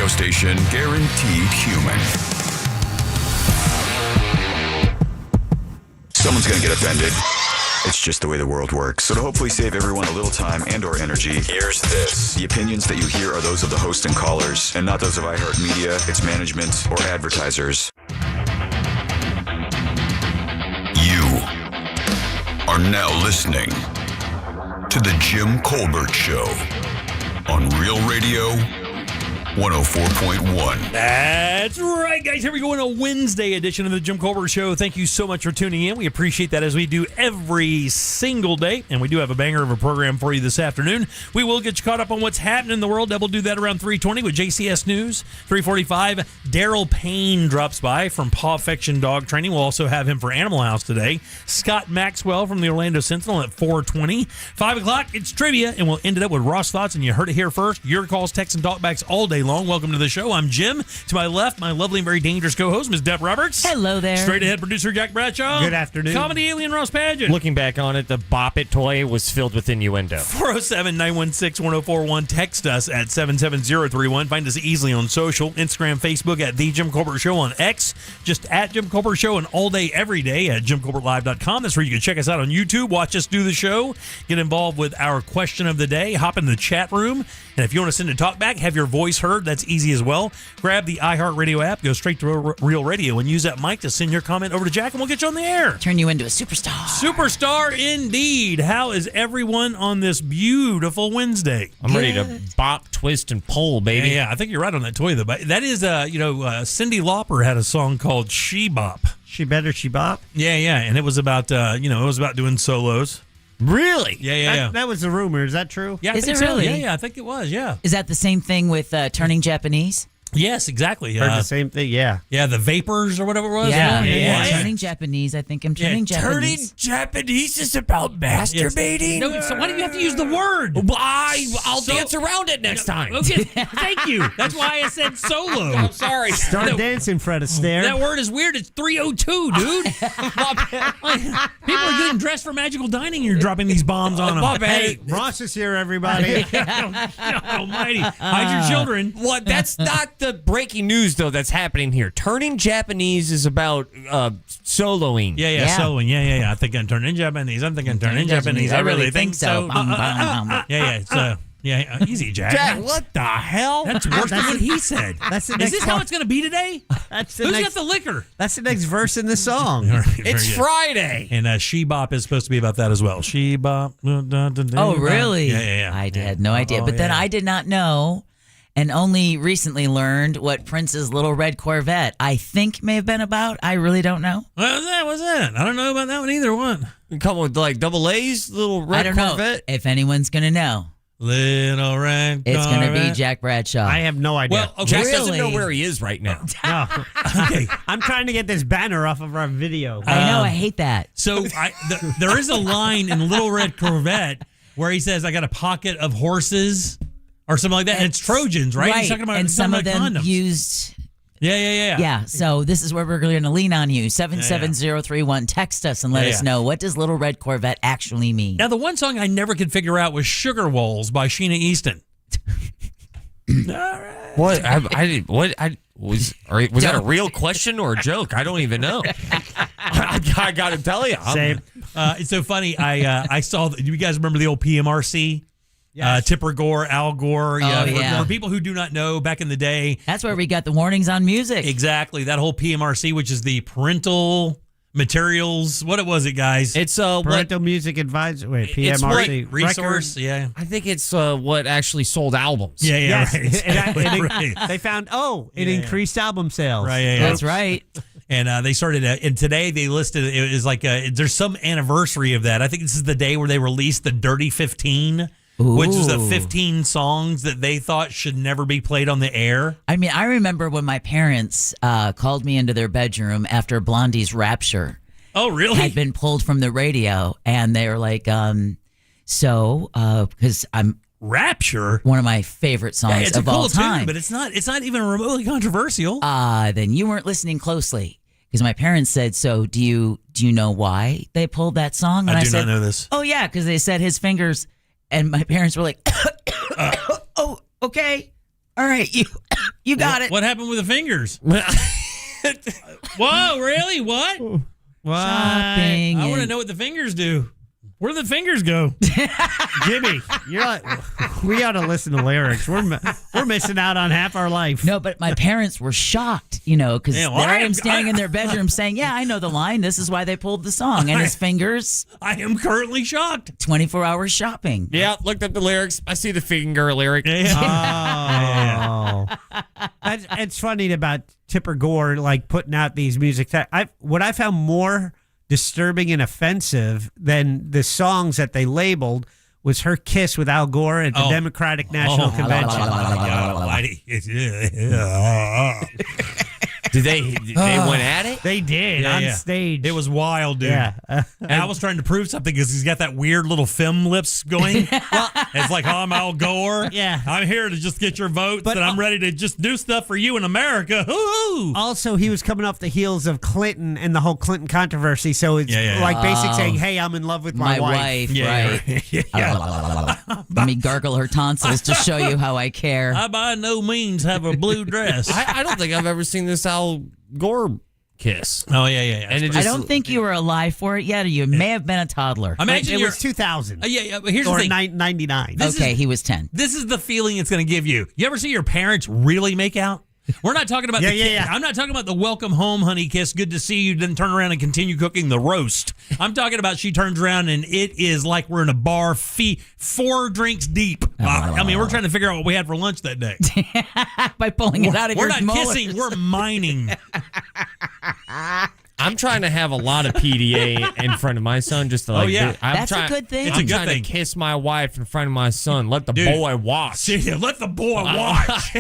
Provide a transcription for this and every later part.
radio station guaranteed human. Someone's going to get offended. It's just the way the world works. So to hopefully save everyone a little time and or energy, here's this. The opinions that you hear are those of the host and callers, and not those of iHeartMedia, its management, or advertisers. You are now listening to The Jim Colbert Show on Real Radio 104.1. That's right, guys. Here we go in a Wednesday edition of the Jim Colbert Show. Thank you so much for tuning in. We appreciate that, as we do every single day. And we do have a banger of a program for you this afternoon. We will get you caught up on what's happening in the world. We'll do that around 3:20 with JCS News. 3:45, Daryl Payne drops by from Paw Affection Dog Training. We'll also have him for Animal House today. Scott Maxwell from the Orlando Sentinel at 4:20. 5 o'clock, it's trivia, and we'll end it up with Ross Thoughts. And you heard it here first. Your calls, texts, and talkbacks all day long. Welcome to the show. I'm Jim. To my left, my lovely and very dangerous co-host, Ms. Deb Roberts. Hello there. Straight ahead producer Jack Bradshaw. Good afternoon. Comedy alien Ross Padgett. Looking back on it, the Bop It toy was filled with innuendo. 407-916-1041. Text us at 77031. Find us easily on social. Instagram, Facebook at The Jim Colbert Show. On X, just at Jim Colbert Show. And all day, every day at JimColbertLive.com. That's where you can check us out on YouTube. Watch us do the show. Get involved with our question of the day. Hop in the chat room. And if you want to send a talk back, have your voice heard, that's easy as well. Grab the iHeartRadio app, go straight to Real Radio, and use that mic to send your comment over to Jack, and we'll get you on the air. Turn you into a superstar. Superstar indeed. How is everyone on this beautiful Wednesday? I'm ready to bop, twist, and pull, baby. Yeah, I think you're right on that toy, though. But that is, Cyndi Lauper had a song called She Bop. She better, she bop. Yeah, and it was about, doing solos. Really? Yeah. That was the rumor. Is that true? Yeah, I Is think it so. really? Yeah, I think it was, yeah. Is that the same thing with Turning Japanese? Yes, exactly. Heard the same thing. Yeah. Yeah, the Vapors or whatever it was. Yeah. Turning Japanese. I think I'm turning Japanese. Japanese is about masturbating? No, so why do you have to use the word? Well, I'll dance around it next time. Okay, thank you. That's why I said solo. I'm sorry. Start dancing, Fred Astaire. That word is weird. It's 3:02, dude. People are getting dressed for magical dining. You're dropping these bombs on them. Hey, Ross is here, everybody. Almighty. Hide your children. What? That's not the breaking news, though, that's happening here. Turning Japanese is about soloing. Yeah, soloing. Yeah. I think I'm turning Japanese. I really think so. Easy, Jack. Jack, what the hell? That's worse than what he said. That's the Is next this how it's going to be today? That's the Who's next, got the liquor? That's the next verse in the song. It's Friday. And She Bop is supposed to be about that as well. She Bop. Oh, really? Yeah. I had no idea. But then I did not know, and only recently learned what Prince's Little Red Corvette, I think, may have been about. I really don't know. What was that? I don't know about that one either. What? Come with like double A's, little red I don't Corvette. know if anyone's going to know. Little Red It's going to be Corvette. Jack Bradshaw. I have no idea. Well, okay. Jack Really? doesn't know where he is right now. No. Okay. I'm trying to get this banner off of our video. I know. I hate that. So there is a line in Little Red Corvette where he says, I got a pocket of horses or something like that. And it's Trojans, right? He's talking about, and some of them condoms. used... Yeah. Yeah, so this is where we're going to lean on you. 77031. Text us and let us know, what does Little Red Corvette actually mean? Now, the one song I never could figure out was Sugar Walls by Sheena Easton. What? Was that a real question or a joke? I don't even know. I got to tell you. Same. It's so funny. I saw, you guys remember the old PMRC? Yes. Tipper Gore, Al Gore. Yeah. For people who do not know, back in the day. That's where we got the warnings on music. Exactly. That whole PMRC, which is the parental materials. What was it, guys? It's Parental Music Advisor. Wait, It's PMRC. Resource. Yeah. I think it's what actually sold albums. Yeah. Yes. Right. Exactly. Right. They found, it increased album sales. Right. Yeah. That's right. And they started, and today they listed, it was like, there's some anniversary of that. I think this is the day where they released the Dirty 15. Which is the 15 songs that they thought should never be played on the air. I mean, I remember when my parents called me into their bedroom after Blondie's Rapture Oh, really? had been pulled from the radio, and they were like, because I'm Rapture? one of my favorite songs Yeah, it's of a cool all time. tune, but it's not even remotely controversial. Then you weren't listening closely, because my parents said, so do you know why they pulled that song? And I do said, not know this. Oh, yeah, because they said his fingers, and my parents were like, oh, okay. All right, you You got it. What happened with the fingers? Whoa, really? What? Shopping. I want to and- know what the fingers do. Where do the fingers go? Jimmy, you're like, we ought to listen to lyrics. We're missing out on half our life. No, but my parents were shocked, because Yeah, well, there I I am- am standing in their bedroom saying, "Yeah, I know the line. This is why they pulled the song." And his fingers, I am currently shocked. 24 hours shopping. Yeah, looked up the lyrics. I see the finger lyric. Oh, it's funny about Tipper Gore like putting out these music. What I found more disturbing and offensive than the songs that they labeled was her kiss with Al Gore at the Democratic National Convention. Did they went at it? They did on stage. It was wild, dude. Yeah. Al was trying to prove something because he's got that weird little film lips going. It's like, I'm Al Gore. Yeah. I'm here to just get your votes, But- and I'm ready to just do stuff for you in America. Hoo-hoo! Also, he was coming off the heels of Clinton and the whole Clinton controversy. So it's Yeah. like basically saying, "Hey, I'm in love with my wife." right? Let me gargle her tonsils to show you how I care. I by no means have a blue dress. I don't think I've ever seen this Al Gore kiss. Oh, yeah. And it I just, don't think you were alive for it yet, or you may have been a toddler. Imagine It you're. was 2000 But here's the or thing. 99. This Okay, is- he was 10. This is the feeling it's going to give you. You ever see your parents really make out? We're not talking about Yeah. I'm not talking about the welcome home, honey kiss, good to see you, then turn around and continue cooking the roast. I'm talking about she turns around and it is like we're in a bar, 4 drinks deep. I mean, we're trying to figure out what we had for lunch that day. By pulling it out of We're your not molars. kissing, we're mining. I'm trying to have a lot of PDA in front of my son just to like. yeah. I'm That's a good thing. It's a I'm good trying thing. to kiss my wife in front of my son. Let the Dude. boy watch. See, let the boy watch.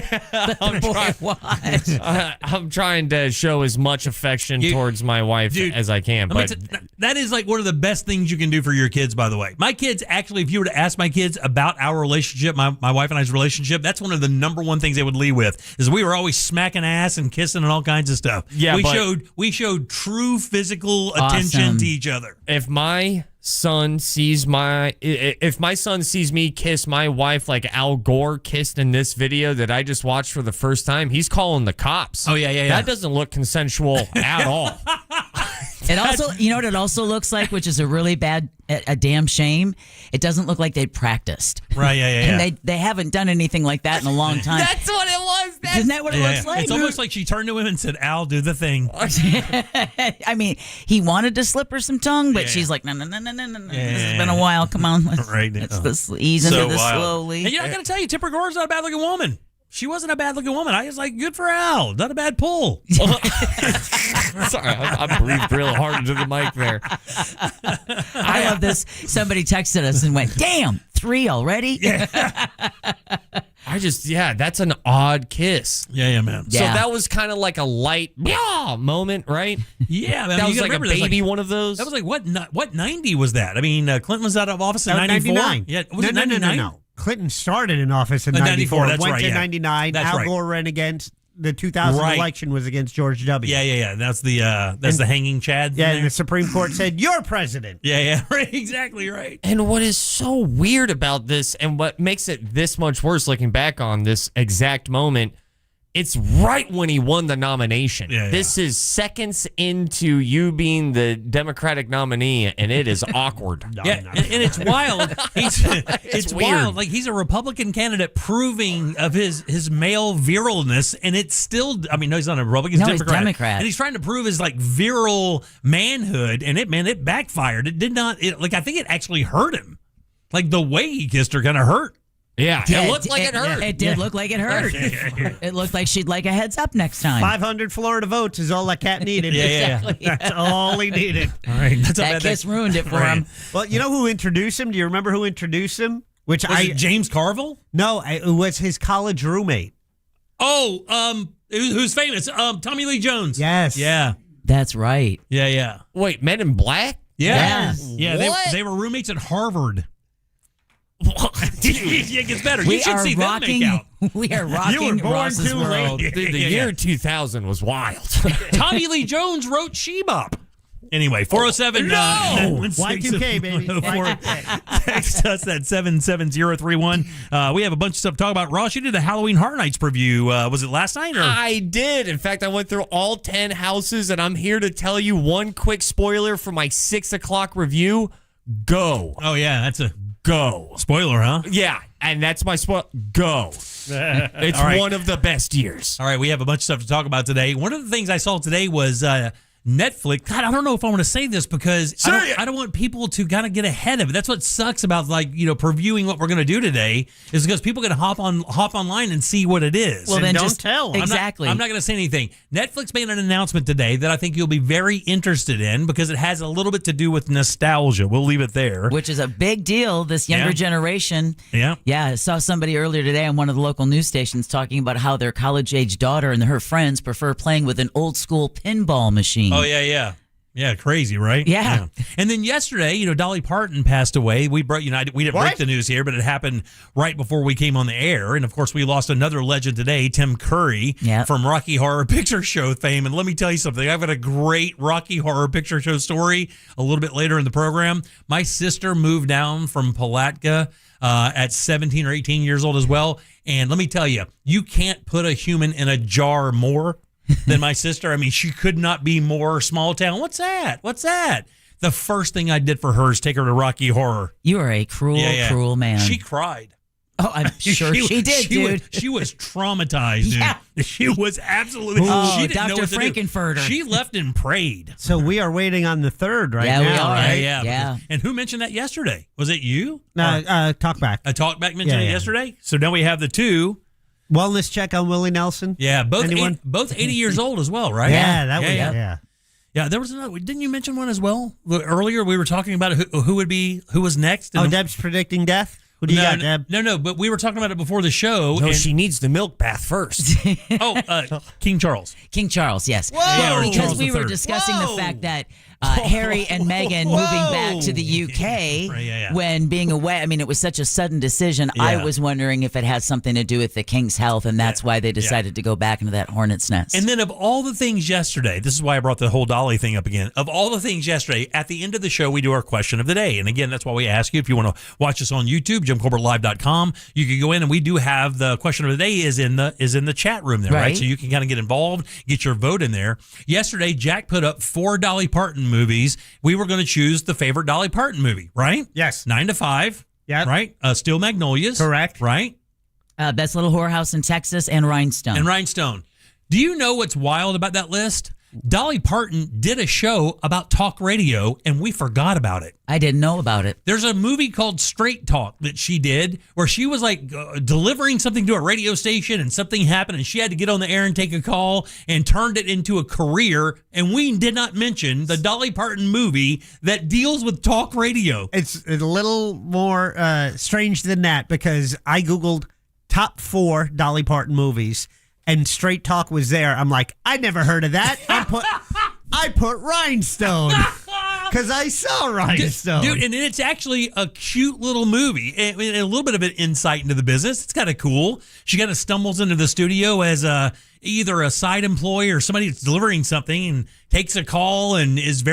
I'm trying to show as much affection towards my wife Dude, as I can. Let me But t- that is like one of the best things you can do for your kids, by the way. My kids, actually, if you were to ask my kids about our relationship, my wife and I's relationship, that's one of the number one things they would lead with, is we were always smacking ass and kissing and all kinds of stuff. Yeah, we showed true physical Awesome. attention to each other. if my son sees me kiss my wife like Al Gore kissed in this video that I just watched for the first time, he's calling the cops. Oh, yeah. That doesn't look consensual at all. It also, you know what it also looks like, which is a really bad, a damn shame. It doesn't look like they practiced. Right, yeah. And they haven't done anything like that in a long time. That's what it was. Isn't that what it looks like? It's almost like she turned to him and said, Al, do the thing. I mean, he wanted to slip her some tongue, but Yeah. she's like, no. This has been a while. Come on, let's ease into this slowly. And I got to tell you, Tipper Gore's not a bad looking woman. She wasn't a bad looking woman. I was like, good for Al. Not a bad pull. Sorry, I breathed real hard into the mic there. I love this. Somebody texted us and went, "Damn, 3 already." That's an odd kiss. Yeah, man. Yeah. So that was kind of like a light moment, right? Yeah, man. That you was gotta like a remember, that's baby one of those. That was like what 90 was that? I mean, Clinton was out of office in That was 94. 99. Yeah, was it 99? No. Clinton started in office in 94, 94. that's Went right, to yeah. 99. That's Al right. Gore ran against the 2000 Right. election was against George W. Yeah. That's the hanging Chad. Yeah, thing and there. the Supreme Court said, "You're president." Yeah, right, exactly right. And what is so weird about this and what makes it this much worse looking back on this exact moment, it's right when he won the nomination. Yeah. This is seconds into you being the Democratic nominee, and it is awkward. Yeah, and it's wild. It's weird. wild. Like, he's a Republican candidate proving of his male virilness, and it's still. I mean, no, he's not a Republican. No, he's Democrat. and he's trying to prove his like virile manhood, and it backfired. It did not. I think it actually hurt him. Like the way he kissed her kind of hurt. Yeah, Yeah, it looked like it hurt. It did look like it hurt. It looked like she'd like a heads up next time. 500 Florida votes is all that cat needed. Yeah. Exactly. That's all he needed. All right, that's That kiss ruined it for him. Well, you know who introduced him? Do you remember who introduced him? Was it James Carville? It was his college roommate. Oh, who's famous? Tommy Lee Jones. Yes. Yeah. That's right. Yeah. Wait, Men in Black? Yeah. Yes. Yeah. What? They were roommates at Harvard. It gets better. We You should are see rocking. them make out. We are rocking born Ross's too world. late. The Yeah. year 2000 was wild. Tommy Lee Jones wrote She Bop. Anyway, 407 Y2K, baby. Text us at 77031. We have a bunch of stuff to talk about. Ross, you did a Halloween Horror Nights preview. Was it last night? Or? I did. In fact, I went through all 10 houses, and I'm here to tell you one quick spoiler for my 6 o'clock review. Go. Oh, yeah, that's a Go. spoiler, huh? Yeah, and that's my spoil. Go. It's All right. one of the best years. All right, we have a bunch of stuff to talk about today. One of the things I saw today was Netflix. God, I don't know if I want to say this because I don't want people to kind of get ahead of it. That's what sucks about previewing what we're going to do today is because people can hop online and see what it is. Well, And then don't just tell. Exactly. I'm not going to say anything. Netflix made an announcement today that I think you'll be very interested in because it has a little bit to do with nostalgia. We'll leave it there. Which is a big deal. This younger generation. Yeah. Yeah, I saw somebody earlier today on one of the local news stations talking about how their college-age daughter and her friends prefer playing with an old-school pinball machine. Oh, yeah. Yeah, crazy, right? Yeah. And then yesterday, Dolly Parton passed away. We brought, we didn't break the news here, but it happened right before we came on the air. And of course, we lost another legend today, Tim Curry from Rocky Horror Picture Show fame. And let me tell you something. I've got a great Rocky Horror Picture Show story a little bit later in the program. My sister moved down from Palatka at 17 or 18 years old as well. And let me tell you, you can't put a human in a jar more than my sister. I mean, she could not be more small town. What's that? The first thing I did for her is take her to Rocky Horror. You are a cruel man. She cried. Oh, I'm sure she did, dude. She was traumatized, dude. Yeah. She was absolutely. Oh, she didn't know Dr. what to do. Frankenfurter. She left and prayed. So we are waiting on the third right Yeah, we now, are. right? Yeah. And who mentioned that yesterday? Was it you? Talk back. A talkback mentioned it Yeah. yesterday. So now we have the two. Wellness check on Willie Nelson. Yeah, both Anyone? both 80 years old as well, right? Yeah, that was yeah. Yeah, there was another. Didn't you mention one as well? Earlier we were talking about who was next. Oh, Deb's predicting death. What do you got, Deb? No, but we were talking about it before the show. No, and- she needs the milk bath first. King Charles. King Charles, yes. Yeah, or because Charles we were III. discussing the fact that Harry and Meghan moving back to the UK Right, yeah. when being away, I mean, it was such a sudden decision. Yeah. I was wondering if it had something to do with the king's health, and that's why they decided to go back into that hornet's nest. And then of all the things yesterday, this is why I brought the whole Dolly thing up again. Of all the things yesterday, at the end of the show, we do our question of the day. And again, that's why we ask you, if you want to watch us on YouTube, JimColbertLive.com, you can go in and we do have the question of the day is in the chat room there, right? So you can kind of get involved, get your vote in there. Yesterday, Jack put up 4 Dolly Parton movies. We were going to choose the favorite Dolly Parton movie, right? Yes. 9 to 5. Yep. Right? Steel Magnolias. Correct. Right? Best Little Whorehouse in Texas and Rhinestone. And Rhinestone. Do you know what's wild about that list? Dolly Parton did a show about talk radio, and we forgot about it. I didn't know about it. There's a movie called Straight Talk that she did where she was like delivering something to a radio station and something happened and she had to get on the air and take a call and turned it into a career. And we did not mention the Dolly Parton movie that deals with talk radio. It's a little more strange than that because I Googled top 4 Dolly Parton movies and Straight Talk was there. I'm like, I never heard of that. I put Rhinestone because I saw Rhinestone. Dude, and it's actually a cute little movie and a little bit of an insight into the business. It's kind of cool. She kind of stumbles into the studio as either a side employee or somebody that's delivering something and takes a call and is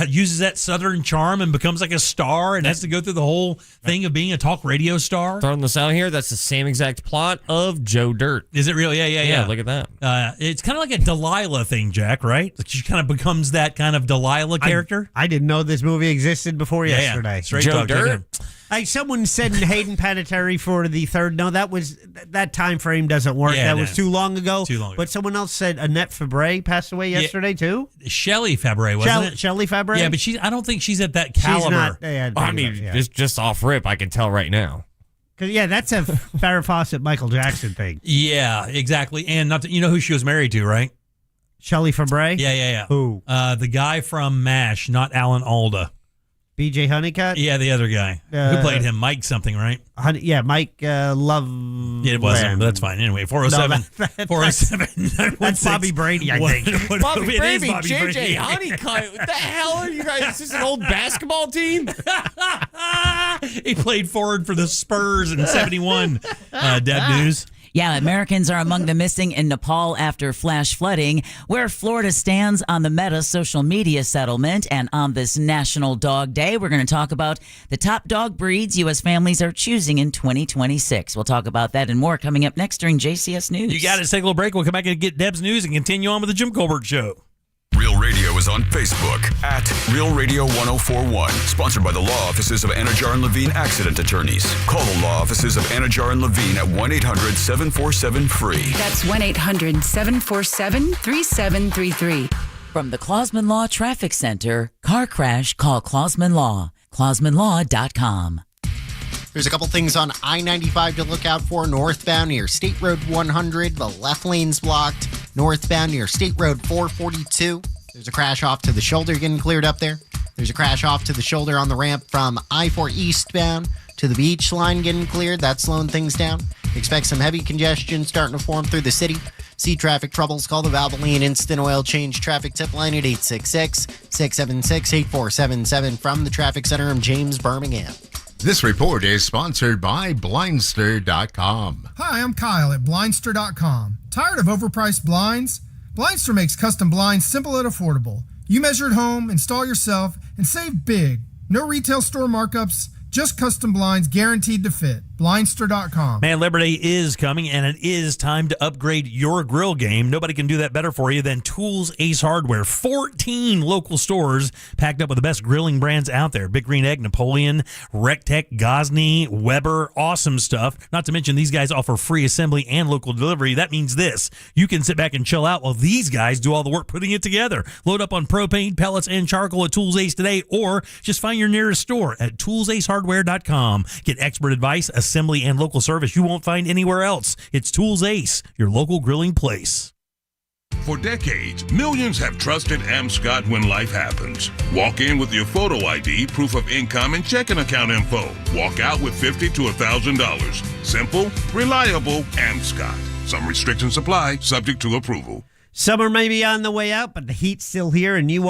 uses that Southern charm and becomes like a star and has to go through the whole thing of being a talk radio star. Throwing this out here, that's the same exact plot of Joe Dirt. Is it really? Yeah. Look at that. It's kind of like a Delilah thing, Jack, right? Like she kind of becomes that kind of Delilah character. I didn't know this movie existed before yesterday. Straight Joe Talk, Dirt? Like someone said Hayden Panettiere for the third. No, that time frame doesn't work. Yeah, that was too long ago. Too long ago. But someone else said Annette Fabre passed away yesterday too. Shelley Fabre, wasn't it? Shelley Fabre. Yeah, but I don't think she's at that caliber. She's not. Yeah, I mean, just off rip, I can tell right now. Because that's a Farrah Fawcett, Michael Jackson thing. Yeah, exactly. And not to, you know who she was married to, right? Shelley Fabre. Yeah. Who? The guy from MASH, not Alan Alda. BJ Honeycutt. Yeah, the other guy who played him, Mike something, right? Mike Love. Yeah, it wasn't, but that's fine. Anyway, 407. 407. That's Bobby Brady, I think. Bobby Brady, Bobby JJ Brady. Honeycutt. What the hell are you guys? Is this an old basketball team? He played forward for the Spurs in 71. Deb News. Yeah, Americans are among the missing in Nepal after flash flooding, where Florida stands on the Meta social media settlement. And on this National Dog Day, we're going to talk about the top dog breeds U.S. families are choosing in 2026. We'll talk about that and more coming up next during JCS News. You got to take a little break. We'll come back and get Deb's news and continue on with the Jim Colbert Show. Real Radio is on Facebook at Real Radio 1041. Sponsored by the law offices of Anajar and Levine Accident Attorneys. Call the law offices of Anajar and Levine at 1-800-747-FREE. That's 1-800-747-3733. From the Clausman Law Traffic Center, car crash, call Clausman Law. ClausmanLaw.com. There's a couple things on I-95 to look out for. Northbound near State Road 100, the left lane's blocked. Northbound near State Road 442. There's a crash off to the shoulder getting cleared up there. There's a crash off to the shoulder on the ramp from I-4 eastbound to the beach line getting cleared. That's slowing things down. Expect some heavy congestion starting to form through the city. See traffic troubles, call the Valvoline Instant Oil Change traffic tip line at 866-676-8477. From the Traffic Center, I'm James Birmingham. This report is sponsored by Blindster.com. Hi, I'm Kyle at Blindster.com. Tired of overpriced blinds? Blindster makes custom blinds simple and affordable. You measure at home, install yourself, and save big. No retail store markups, just custom blinds guaranteed to fit. Blindster.com. Man, Labor Day is coming, and it is time to upgrade your grill game. Nobody can do that better for you than Tools Ace Hardware. 14 local stores packed up with the best grilling brands out there. Big Green Egg, Napoleon, Rectech, Gosney, Weber. Awesome stuff. Not to mention, these guys offer free assembly and local delivery. That means this. You can sit back and chill out while these guys do all the work putting it together. Load up on propane, pellets, and charcoal at Tools Ace today, or just find your nearest store at toolsacehardware.com. Get expert advice, assembly, and local service you won't find anywhere else. It's Tools Ace, your local grilling place. For decades, millions have trusted AmScott when life happens. Walk in with your photo ID, proof of income, and checking account info. Walk out with $50 to $1,000. Simple, reliable, AmScott. Some restrictions apply, subject to approval. Summer may be on the way out, but the heat's still here, and you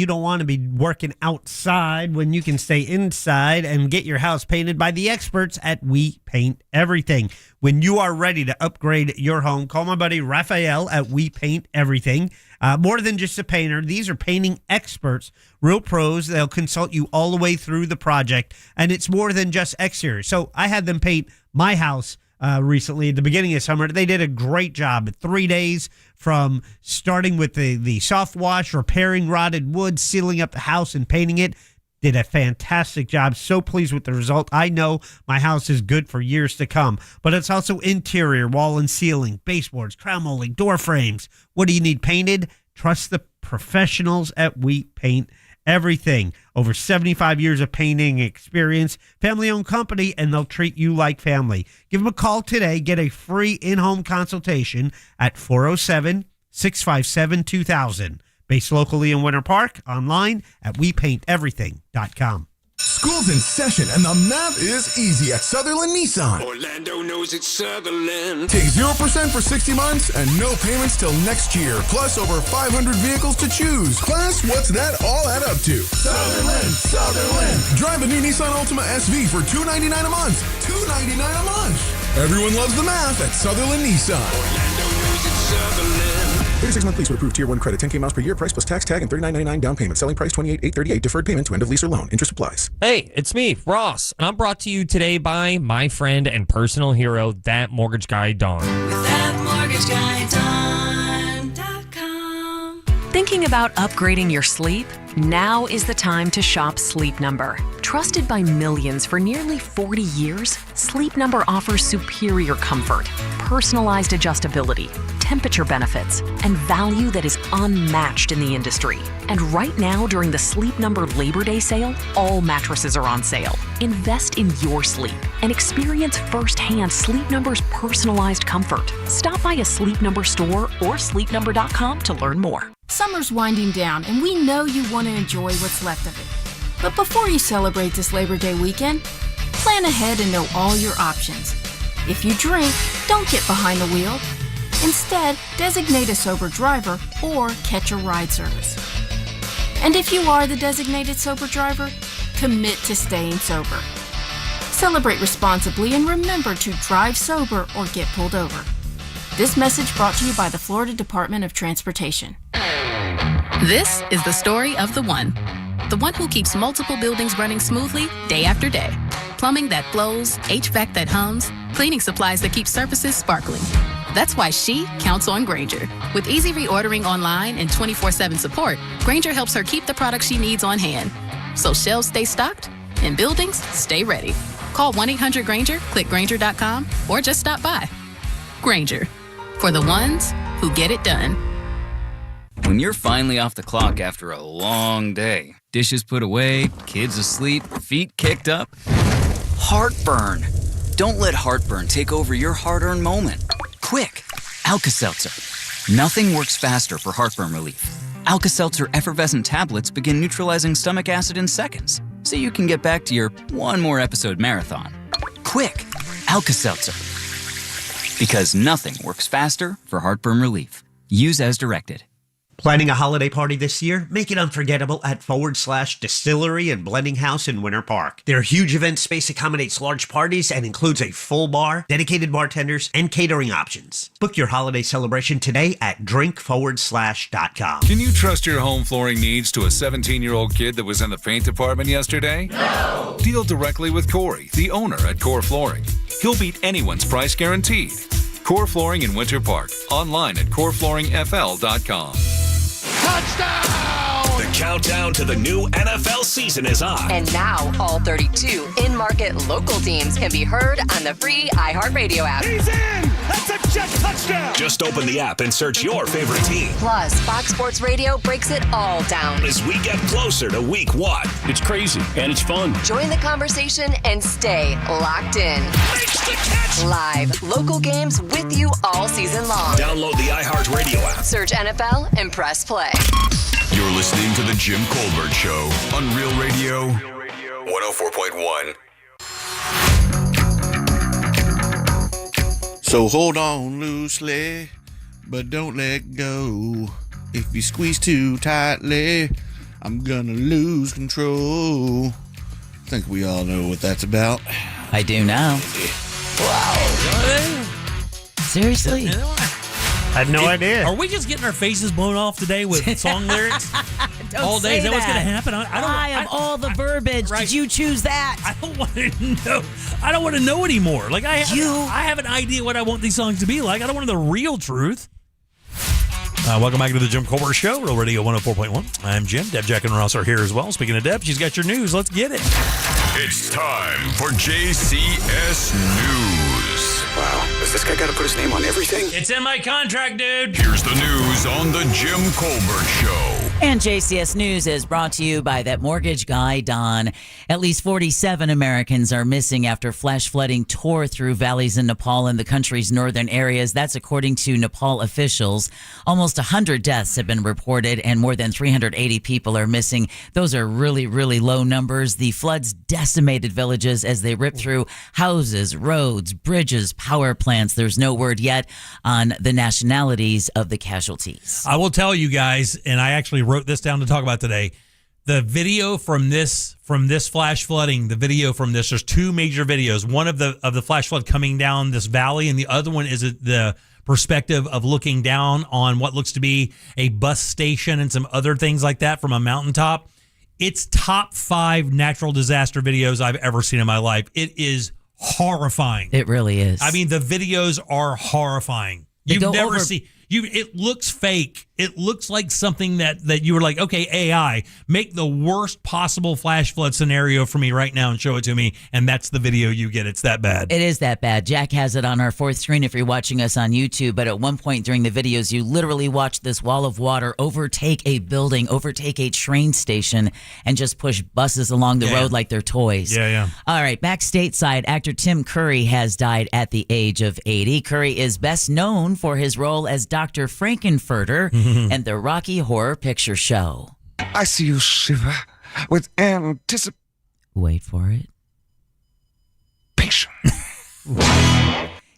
don't want to be working outside when you can stay inside and get your house painted by the experts at We Paint Everything. When you are ready to upgrade your home, call my buddy Raphael at We Paint Everything. More than just a painter, these are painting experts, real pros. They'll consult you all the way through the project, and it's more than just exterior. So I had them paint my house recently at the beginning of summer. They did a great job. 3 days from starting with the soft wash, repairing rotted wood, sealing up the house and painting it. Did a fantastic job. So pleased with the result. I know my house is good for years to come, but it's also interior, wall and ceiling, baseboards, crown molding, door frames. What do you need painted? Trust the professionals at We Paint Everything. Over 75 years of painting experience, family-owned company, and they'll treat you like family. Give them a call today. Get a free in-home consultation at 407-657-2000. Based locally in Winter Park, online at wepainteverything.com. School's in session and the math is easy at Sutherland Nissan. Orlando knows it's Sutherland. Take 0% for 60 months and no payments till next year. Plus over 500 vehicles to choose. Plus, what's that all add up to? Sutherland. Drive the new Nissan Altima SV for $299 a month. $299 a month. Everyone loves the math at Sutherland Nissan. Orlando knows it's Sutherland. 36-month lease with approved Tier 1 credit. 10K miles per year. Price plus tax tag and $39.99 down payment. Selling price $28,838. Deferred payment to end of lease or loan. Interest applies. Hey, it's me, Ross, and I'm brought to you today by my friend and personal hero, That Mortgage Guy Don. ThatMortgageGuyDon.com. Thinking about upgrading your sleep? Now is the time to shop Sleep Number. Trusted by millions for nearly 40 years, Sleep Number offers superior comfort, personalized adjustability, temperature benefits, and value that is unmatched in the industry. And right now, during the Sleep Number Labor Day sale, all mattresses are on sale. Invest in your sleep and experience firsthand Sleep Number's personalized comfort. Stop by a Sleep Number store or sleepnumber.com to learn more. Summer's winding down, and we know you want to enjoy what's left of it. But before you celebrate this Labor Day weekend, plan ahead and know all your options. If you drink, don't get behind the wheel. Instead, designate a sober driver or catch a ride service. And if you are the designated sober driver, commit to staying sober. Celebrate responsibly and remember to drive sober or get pulled over. This message brought to you by the Florida Department of Transportation. This is the story of the one who keeps multiple buildings running smoothly day after day. Plumbing that flows, HVAC that hums, cleaning supplies that keep surfaces sparkling. That's why she counts on Grainger. With easy reordering online and 24/7 support, Grainger helps her keep the products she needs on hand. So shelves stay stocked and buildings stay ready. Call 1-800-GRAINGER, click Grainger.com, or just stop by. Grainger, for the ones who get it done. When you're finally off the clock after a long day, dishes put away, kids asleep, feet kicked up, heartburn. Don't let heartburn take over your hard-earned moment. Quick, Alka-Seltzer. Nothing works faster for heartburn relief. Alka-Seltzer effervescent tablets begin neutralizing stomach acid in seconds, so you can get back to your one more episode marathon. Quick, Alka-Seltzer. Because nothing works faster for heartburn relief. Use as directed. Planning a holiday party this year? Make it unforgettable at / Distillery and Blending House in Winter Park. Their huge event space accommodates large parties and includes a full bar, dedicated bartenders, and catering options. Book your holiday celebration today at drink / .com. Can you trust your home flooring needs to a 17-year-old kid that was in the paint department yesterday? No! Deal directly with Corey, the owner at Core Flooring. He'll beat anyone's price guaranteed. Core Flooring in Winter Park. Online at coreflooringfl.com. Touchdown! The countdown to the new NFL season is on. And now, all 32 in-market local teams can be heard on the free iHeartRadio app. He's in! That's a jet touchdown! Just open the app and search your favorite team. Plus, Fox Sports Radio breaks it all down. As we get closer to week 1. It's crazy, and it's fun. Join the conversation and stay locked in. Makes the catch! Live, local games with you all season long. Download the iHeartRadio app. Search NFL and press play. You're listening to The Jim Colbert Show on Real Radio 104.1. So hold on loosely, but don't let go. If you squeeze too tightly, I'm gonna lose control. I think we all know what that's about. I do now. Wow. Seriously? I had no idea. Are we just getting our faces blown off today with song lyrics? Don't all day? say Is that what's that. going to happen? I am all the verbiage. Right. Did you choose that? I don't want to know. I don't want to know anymore. Like I have an idea what I want these songs to be like. I don't want to know the real truth. Welcome back to the Jim Colbert Show, Real Radio 104.1. I'm Jim. Deb, Jack, and Ross are here as well. Speaking of Deb, she's got your news. Let's get it. It's time for JCS News. Wow, does this guy got to put his name on everything? It's in my contract, dude. Here's the news on the Jim Colbert Show. And JCS News is brought to you by that mortgage guy, Don. At least 47 Americans are missing after flash flooding tore through valleys in Nepal and the country's northern areas. That's according to Nepal officials. Almost 100 deaths have been reported and more than 380 people are missing. Those are really, really low numbers. The floods decimated villages as they ripped through houses, roads, bridges, power plants. There's no word yet on the nationalities of the casualties. I will tell you guys, and I actually wrote this down to talk about today. The video from this flash flooding, there's two major videos. One of the flash flood coming down this valley, and the other one is the perspective of looking down on what looks to be a bus station and some other things like that from a mountaintop. It's top 5 natural disaster videos I've ever seen in my life. It is horrifying. It really is. I mean, the videos are horrifying. You've never seen. It looks fake. It looks like something that you were like, okay, AI, make the worst possible flash flood scenario for me right now and show it to me. And that's the video you get. It's that bad. It is that bad. Jack has it on our fourth screen if you're watching us on YouTube. But at one point during the videos, you literally watch this wall of water overtake a building, overtake a train station, and just push buses along the road like they're toys. Yeah. All right, back stateside, actor Tim Curry has died at the age of 80. Curry is best known for his role as Dr. Frankenfurter and the Rocky Horror Picture Show. I see you shiver with anticipation. Wait for it.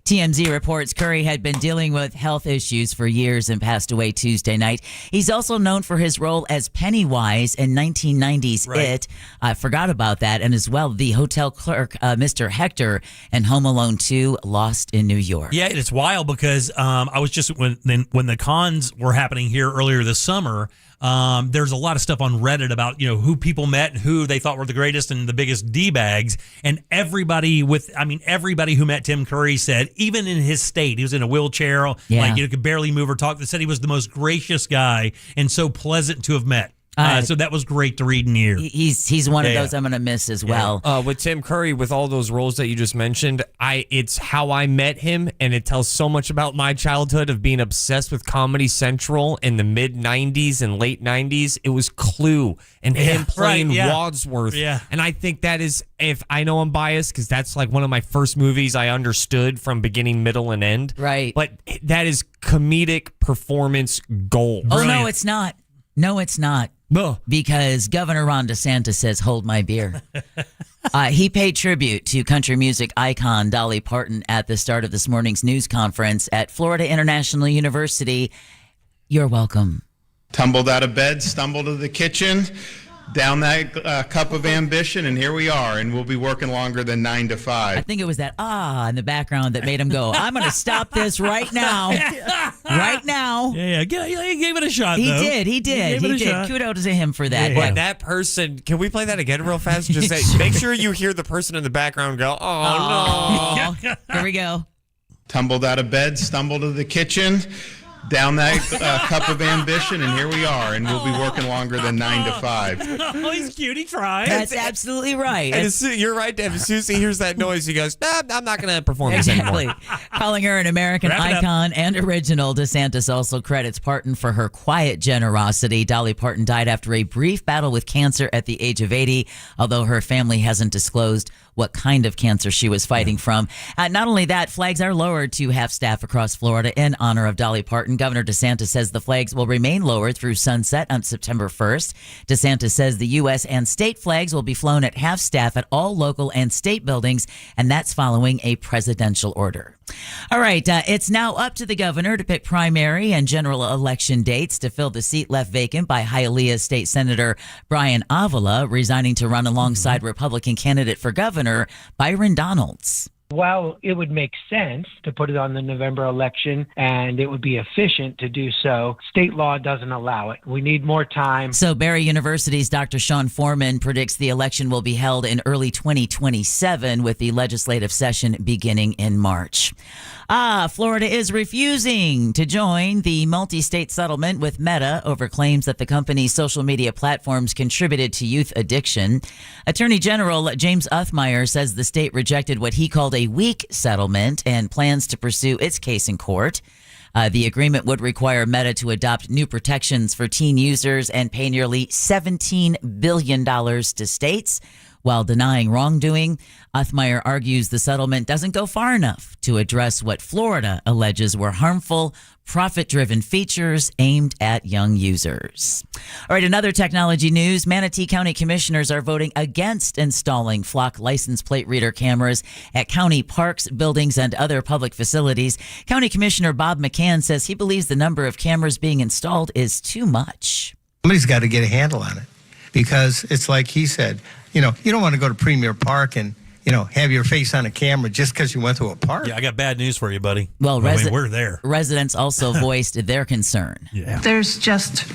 TMZ reports Curry had been dealing with health issues for years and passed away Tuesday night. He's also known for his role as Pennywise in 1990's It. I forgot about that. And as well, the hotel clerk, Mr. Hector, and Home Alone 2, Lost in New York. Yeah, it's wild because I was just when the cons were happening here earlier this summer. There's a lot of stuff on Reddit about who people met and who they thought were the greatest and the biggest D-bags, and everybody who met Tim Curry said, even in his state, he was in a wheelchair, could barely move or talk. They said he was the most gracious guy and so pleasant to have met. So that was great to read and hear. He's one of those I'm going to miss as well. With Tim Curry, with all those roles that you just mentioned, it's how I met him, and it tells so much about my childhood of being obsessed with Comedy Central in the mid-'90s and late '90s. It was Clue and him playing Wadsworth. Yeah. And I think that is, if I know I'm biased, because that's like one of my first movies I understood from beginning, middle, and end. Right. But that is comedic performance gold. Oh, no, it's not. No, it's not. No. Because Governor Ron DeSantis says, hold my beer. He paid tribute to country music icon Dolly Parton at the start of this morning's news conference at Florida International University. You're welcome. Tumbled out of bed, stumbled to the kitchen, down that cup of ambition, and here we are, and we'll be working longer than 9 to 5. I think it was that in the background that made him go, I'm going to stop this right now. Right now. Yeah, he gave it a shot, He though. did. He did. Kudos to him for that. But that person, can we play that again real fast? Just say, make sure you hear the person in the background go, oh, no. Here we go. Tumbled out of bed, stumbled to the kitchen, down that cup of ambition, and here we are, and we'll be working longer than 9 to 5. Oh, he's cute. He tried. That's absolutely right. And you're right, Deb. As soon as he hears that noise, he goes, nah, I'm not going to perform this anymore. Calling her an American icon and original, DeSantis also credits Parton for her quiet generosity. Dolly Parton died after a brief battle with cancer at the age of 80, although her family hasn't disclosed what kind of cancer she was fighting from. Not only that, flags are lowered to half-staff across Florida in honor of Dolly Parton. Governor DeSantis says the flags will remain lowered through sunset on September 1st. DeSantis says the U.S. and state flags will be flown at half-staff at all local and state buildings, and that's following a presidential order. All right, it's now up to the governor to pick primary and general election dates to fill the seat left vacant by Hialeah State Senator Brian Avila, resigning to run alongside Republican candidate for governor Byron Donalds. While it would make sense to put it on the November election and it would be efficient to do so, state law doesn't allow it. We need more time. So Barry University's Dr. Sean Foreman predicts the election will be held in early 2027 with the legislative session beginning in March. Florida is refusing to join the multi-state settlement with Meta over claims that the company's social media platforms contributed to youth addiction. Attorney General James Uthmeier says the state rejected what he called a weak settlement and plans to pursue its case in court. The agreement would require Meta to adopt new protections for teen users and pay nearly $17 billion to states. While denying wrongdoing, Uthmeier argues the settlement doesn't go far enough to address what Florida alleges were harmful, profit-driven features aimed at young users. All right, another technology news. Manatee County commissioners are voting against installing flock license plate reader cameras at county parks, buildings, and other public facilities. County Commissioner Bob McCann says he believes the number of cameras being installed is too much. Somebody's got to get a handle on it, because it's like he said, you don't want to go to Premier Park and, have your face on a camera just because you went to a park. Yeah, I got bad news for you, buddy. Well, we're there. Residents also voiced their concern. Yeah. There's just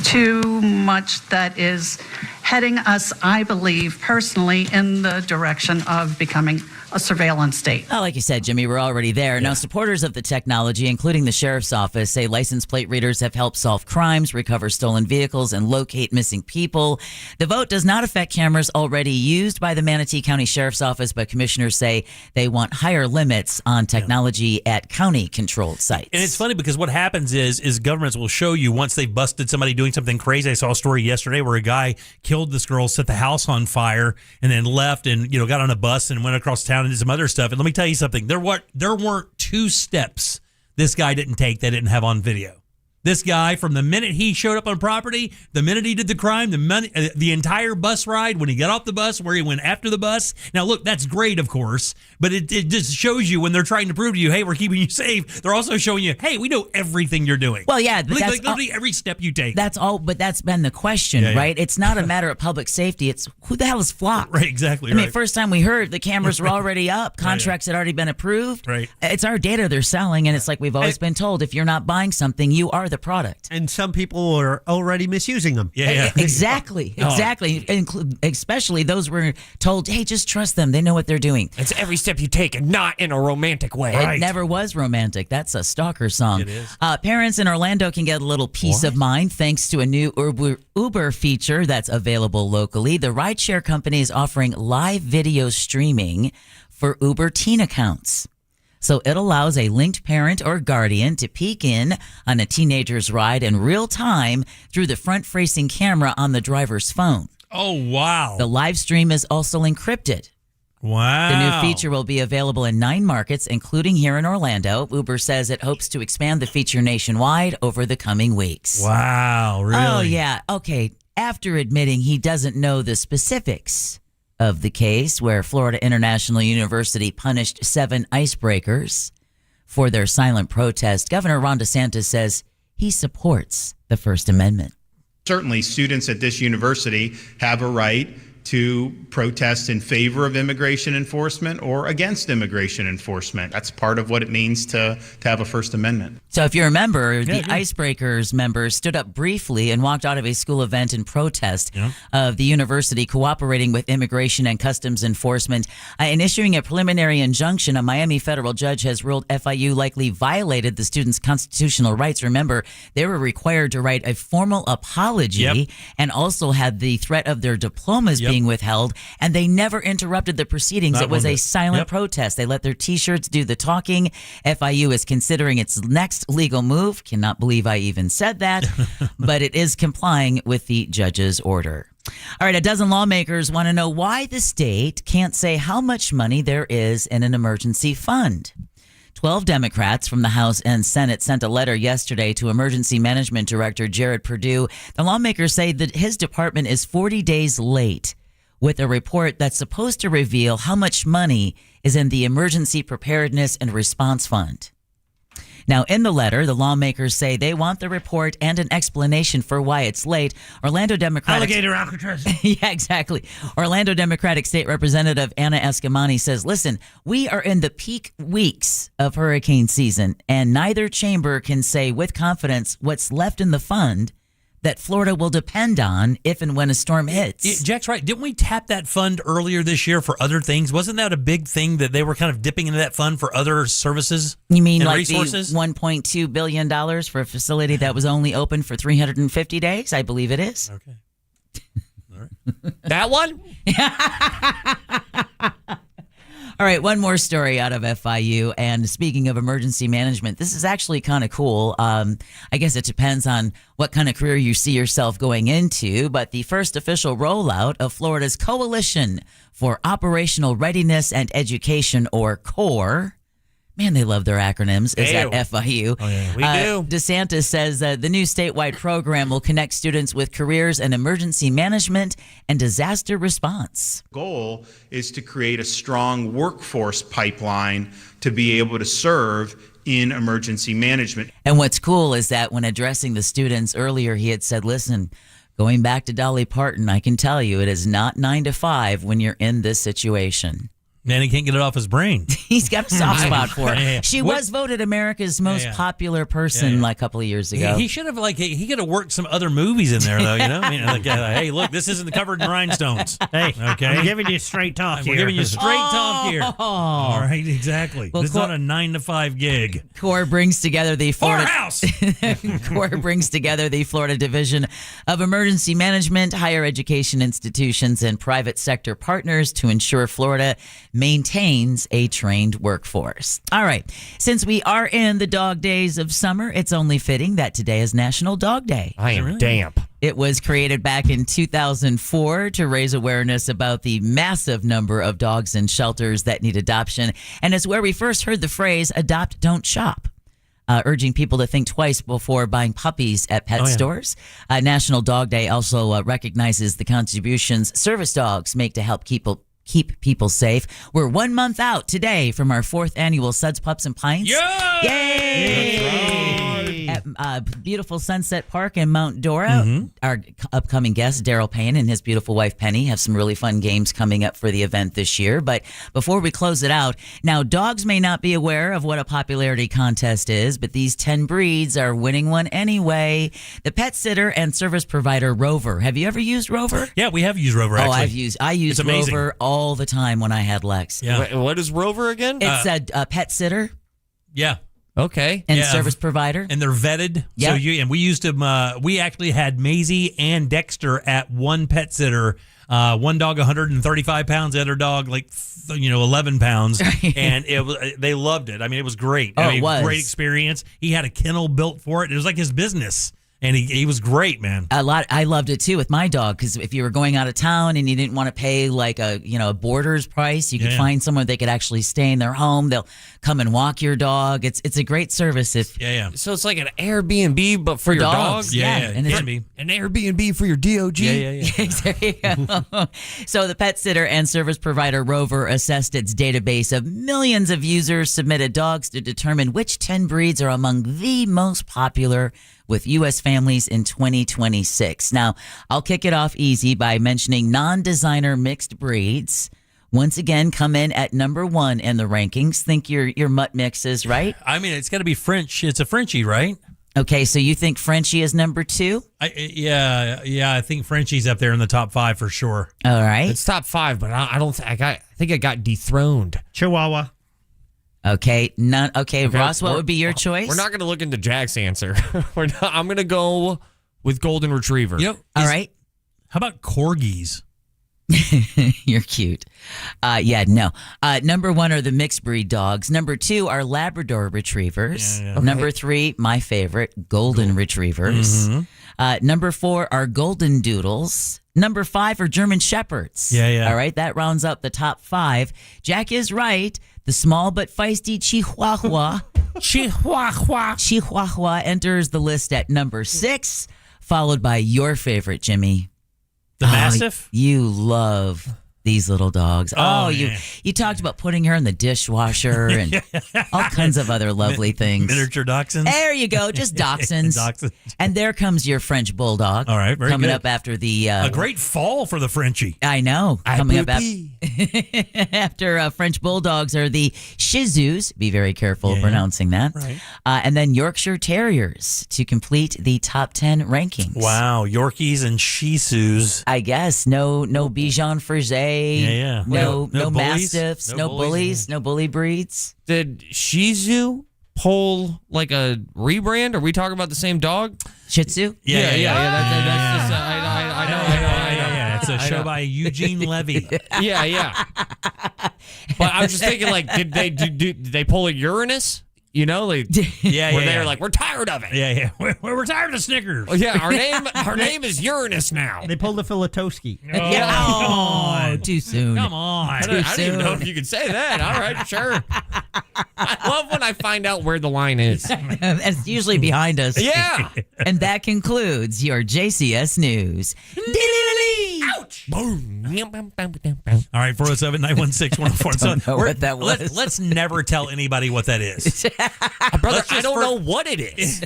too much that is heading us, I believe, personally, in the direction of becoming a surveillance state. Oh, like you said, Jimmy, we're already there. Yeah. Now, supporters of the technology, including the sheriff's office, say license plate readers have helped solve crimes, recover stolen vehicles, and locate missing people. The vote does not affect cameras already used by the Manatee County Sheriff's Office, but commissioners say they want higher limits on technology at county-controlled sites. And it's funny because what happens is governments will show you once they've busted somebody doing something crazy. I saw a story yesterday where a guy killed this girl, set the house on fire, and then left and got on a bus and went across town and did some other stuff. And let me tell you something. There weren't two steps this guy didn't take that didn't have on video. This guy, from the minute he showed up on property, the minute he did the crime, the entire bus ride, when he got off the bus, where he went after the bus. Now, look, that's great, of course, but it just shows you when they're trying to prove to you, hey, we're keeping you safe. They're also showing you, hey, we know everything you're doing. Well, yeah, but that's literally every step you take. That's all, but that's been the question, right? It's not a matter of public safety. It's who the hell is Flock? Right, exactly. I mean, first time we heard, the cameras were already up, contracts had already been approved. Right. It's our data they're selling, and it's like we've always been told, if you're not buying something, you are the product. And some people are already misusing them. Exactly. Especially those were told, hey, just trust them. They know what they're doing. It's every step you take and not in a romantic way. It never was romantic. That's a stalker song. It is. Parents in Orlando can get a little peace of mind thanks to a new Uber feature that's available locally. The rideshare company is offering live video streaming for Uber teen accounts. So it allows a linked parent or guardian to peek in on a teenager's ride in real time through the front-facing camera on the driver's phone. Oh, wow. The live stream is also encrypted. Wow. The new feature will be available in 9 markets, including here in Orlando. Uber says it hopes to expand the feature nationwide over the coming weeks. Wow, really? Oh, yeah. Okay. After admitting he doesn't know the specifics of the case where Florida International University punished 7 icebreakers for their silent protest, Governor Ron DeSantis says he supports the First Amendment. Certainly, students at this university have a right to protest in favor of immigration enforcement or against immigration enforcement. That's part of what it means to have a First Amendment. So if you remember, the Icebreakers members stood up briefly and walked out of a school event in protest of the university cooperating with immigration and customs enforcement. In issuing a preliminary injunction, a Miami federal judge has ruled FIU likely violated the students' constitutional rights. Remember, they were required to write a formal apology and also had the threat of their diplomas being withheld, and they never interrupted the proceedings. It was a silent protest. They let their T-shirts do the talking. FIU is considering its next legal move. Cannot believe I even said that, but it is complying with the judge's order. All right, a dozen lawmakers want to know why the state can't say how much money there is in an emergency fund. 12 Democrats from the House and Senate sent a letter yesterday to Emergency Management Director Jared Perdue. The lawmakers say that his department is 40 days late with a report that's supposed to reveal how much money is in the Emergency Preparedness and Response Fund. Now, in the letter, the lawmakers say they want the report and an explanation for why it's late. Orlando Democratic... Alligator Alcatraz. Yeah, exactly. Orlando Democratic State Representative Anna Escamani says, listen, we are in the peak weeks of hurricane season, and neither chamber can say with confidence what's left in the fund that Florida will depend on if and when a storm hits. Jack's right. Didn't we tap that fund earlier this year for other things? Wasn't that a big thing that they were kind of dipping into that fund for other services? You mean and like resources? the $1.2 billion for a facility that was only open for 350 days? I believe it is. Okay. All right. That one? All right, one more story out of FIU. And speaking of emergency management, this is actually kind of cool. I guess it depends on what kind of career you see yourself going into. But the first official rollout of Florida's Coalition for Operational Readiness and Education, or CORE. Man, they love their acronyms. Is at FIU. Oh, yeah, we do. DeSantis says that the new statewide program will connect students with careers in emergency management and disaster response. Goal is to create a strong workforce pipeline to be able to serve in emergency management. And what's cool is that when addressing the students earlier, he had said, listen, going back to Dolly Parton, I can tell you it is not 9 to 5 when you're in this situation. Man, he can't get it off his brain. He's got a soft spot for her. Yeah. She was voted America's most popular person like a couple of years ago. He should have he could have worked some other movies in there though, you know. I mean, hey, look, this isn't covered in rhinestones. Hey, okay, I'm giving you straight talk here. We're giving you straight talk here. All right, exactly. Well, this is not a 9 to 5 gig. CORE brings together the Florida House. CORE brings together the Florida Division of Emergency Management, higher education institutions, and private sector partners to ensure Florida maintains a trained workforce. All right. Since we are in the dog days of summer, it's only fitting that today is National Dog Day. I am damp. It was created back in 2004 to raise awareness about the massive number of dogs in shelters that need adoption. And it's where we first heard the phrase, adopt, don't shop. urging people to think twice before buying puppies at pet Oh, yeah. stores. National Dog Day also recognizes the contributions service dogs make to help keep people safe. We're 1 month out today from our 4th annual Suds, Pups, and Pints. Yay! At beautiful Sunset Park in Mount Dora. Our upcoming guest, Daryl Payne, and his beautiful wife, Penny, have some really fun games coming up for the event this year. But before we close it out, now dogs may not be aware of what a popularity contest is, but these 10 breeds are winning one anyway. The pet sitter and service provider Rover. Have you ever used Rover? Yeah, we have used Rover, actually. I used It's amazing. Rover all the time when I had Lex. Yeah. What is Rover again? It's a pet sitter Yeah. Okay. and service provider. And they're vetted. Yeah. So we used them. We actually had Maisie and Dexter at one pet sitter. One dog 135 pounds, the other dog 11 pounds, and they loved it. I mean, it was great. Oh, I mean, it was. great experience. He had a kennel built for it. It was like his business, and he was great, man. I loved it too with my dog because if you were going out of town and you didn't want to pay like a boarder's price, you could Yeah. find somewhere they could actually stay in their home. They'll come and walk your dog. It's a great service. Yeah. So it's like an Airbnb, but for your dogs. dog? Yeah, Yeah, and it it's can be. An Airbnb for your DOG? Yeah. There you go. So the pet sitter and service provider Rover assessed its database of millions of users submitted dogs to determine which 10 breeds are among the most popular with U.S. families in 2026. Now, I'll kick it off easy by mentioning non-designer mixed breeds. Once again, come in at number 1 in the rankings. Think your mutt mixes, right? I mean, it's got to be French. It's a Frenchie, right? Okay, so you think Frenchie is number 2? Yeah. I think Frenchie's up there in the top 5 for sure. All right. It's top 5, but I don't think I think I got dethroned. Chihuahua. Okay, Ross, what would be your choice? We're not going to look into Jack's answer. I'm going to go with Golden Retriever. All right. How about corgis? You're cute. No. Number 1 are the mixed breed dogs. Number 2 are Labrador retrievers. Yeah. Number 3, my favorite, golden retrievers. Number 4 are golden doodles. Number 5 are German shepherds. Yeah. All right, that rounds up the top 5. Jack is right. The small but feisty Chihuahua. Chihuahua enters the list at number 6, followed by your favorite, Jimmy. The Mastiff? You love these little dogs. Oh, you talked about putting her in the dishwasher and all kinds of other lovely things. Miniature dachshunds? There you go, just dachshunds. Dachshunds. And there comes your French bulldog. All right, very coming good. up after the A great fall for the Frenchie. I know. Coming up after French bulldogs are the Shih Tzus. Be very careful pronouncing that. Right. And then Yorkshire Terriers to complete the top 10 rankings. Wow, Yorkies and Shih Tzus. I guess no Bichon Frise. Yeah. No bullies? Mastiffs. No bullies. No bully breeds. Did Shih Tzu pull like a rebrand? Are we talking about the same dog? Shih Tzu? Yeah. That's just, I know. It's a show by Eugene Levy. Yeah. But I was just thinking, like, did they pull a Uranus? You know, like, where they're like, we're tired of it. Yeah. We're tired of Snickers. Oh, yeah, our name is Uranus now. They pulled a Filatowski. Oh, too soon. Come on. I don't even know if you could say that. All right, sure. I love when I find out where the line is. It's usually behind us. Yeah. And that concludes your JCS News. Ouch. Boom. All right, 407-916-104. Don't know what that was. Let's never tell anybody what that is. Brother, I don't know what it is.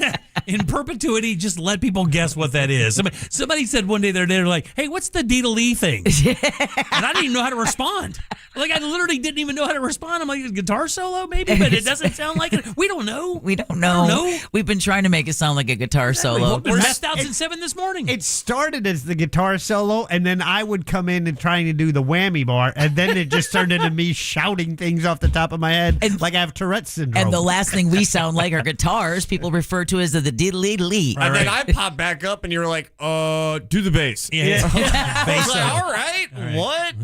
In perpetuity, just let people guess what that is. Somebody said one day they're like, hey, what's the Deedle-Lee thing? And I didn't even know how to respond. Like, I literally didn't even know how to respond. I'm like, a guitar solo, maybe? But it doesn't sound like it. We don't know. We don't know. We've been trying to make it sound like a guitar solo. We're messed out since 7 this morning. It started as the guitar solo, and then I would come in and trying to do the whammy bar, and then it just turned into me shouting things off the top of my head like I have Tourette's syndrome. And the last thing we sound like are guitars. People refer to as the diddly-lee. And then I pop back up, and you're like, do the bass. Yeah. I was like, all right. What?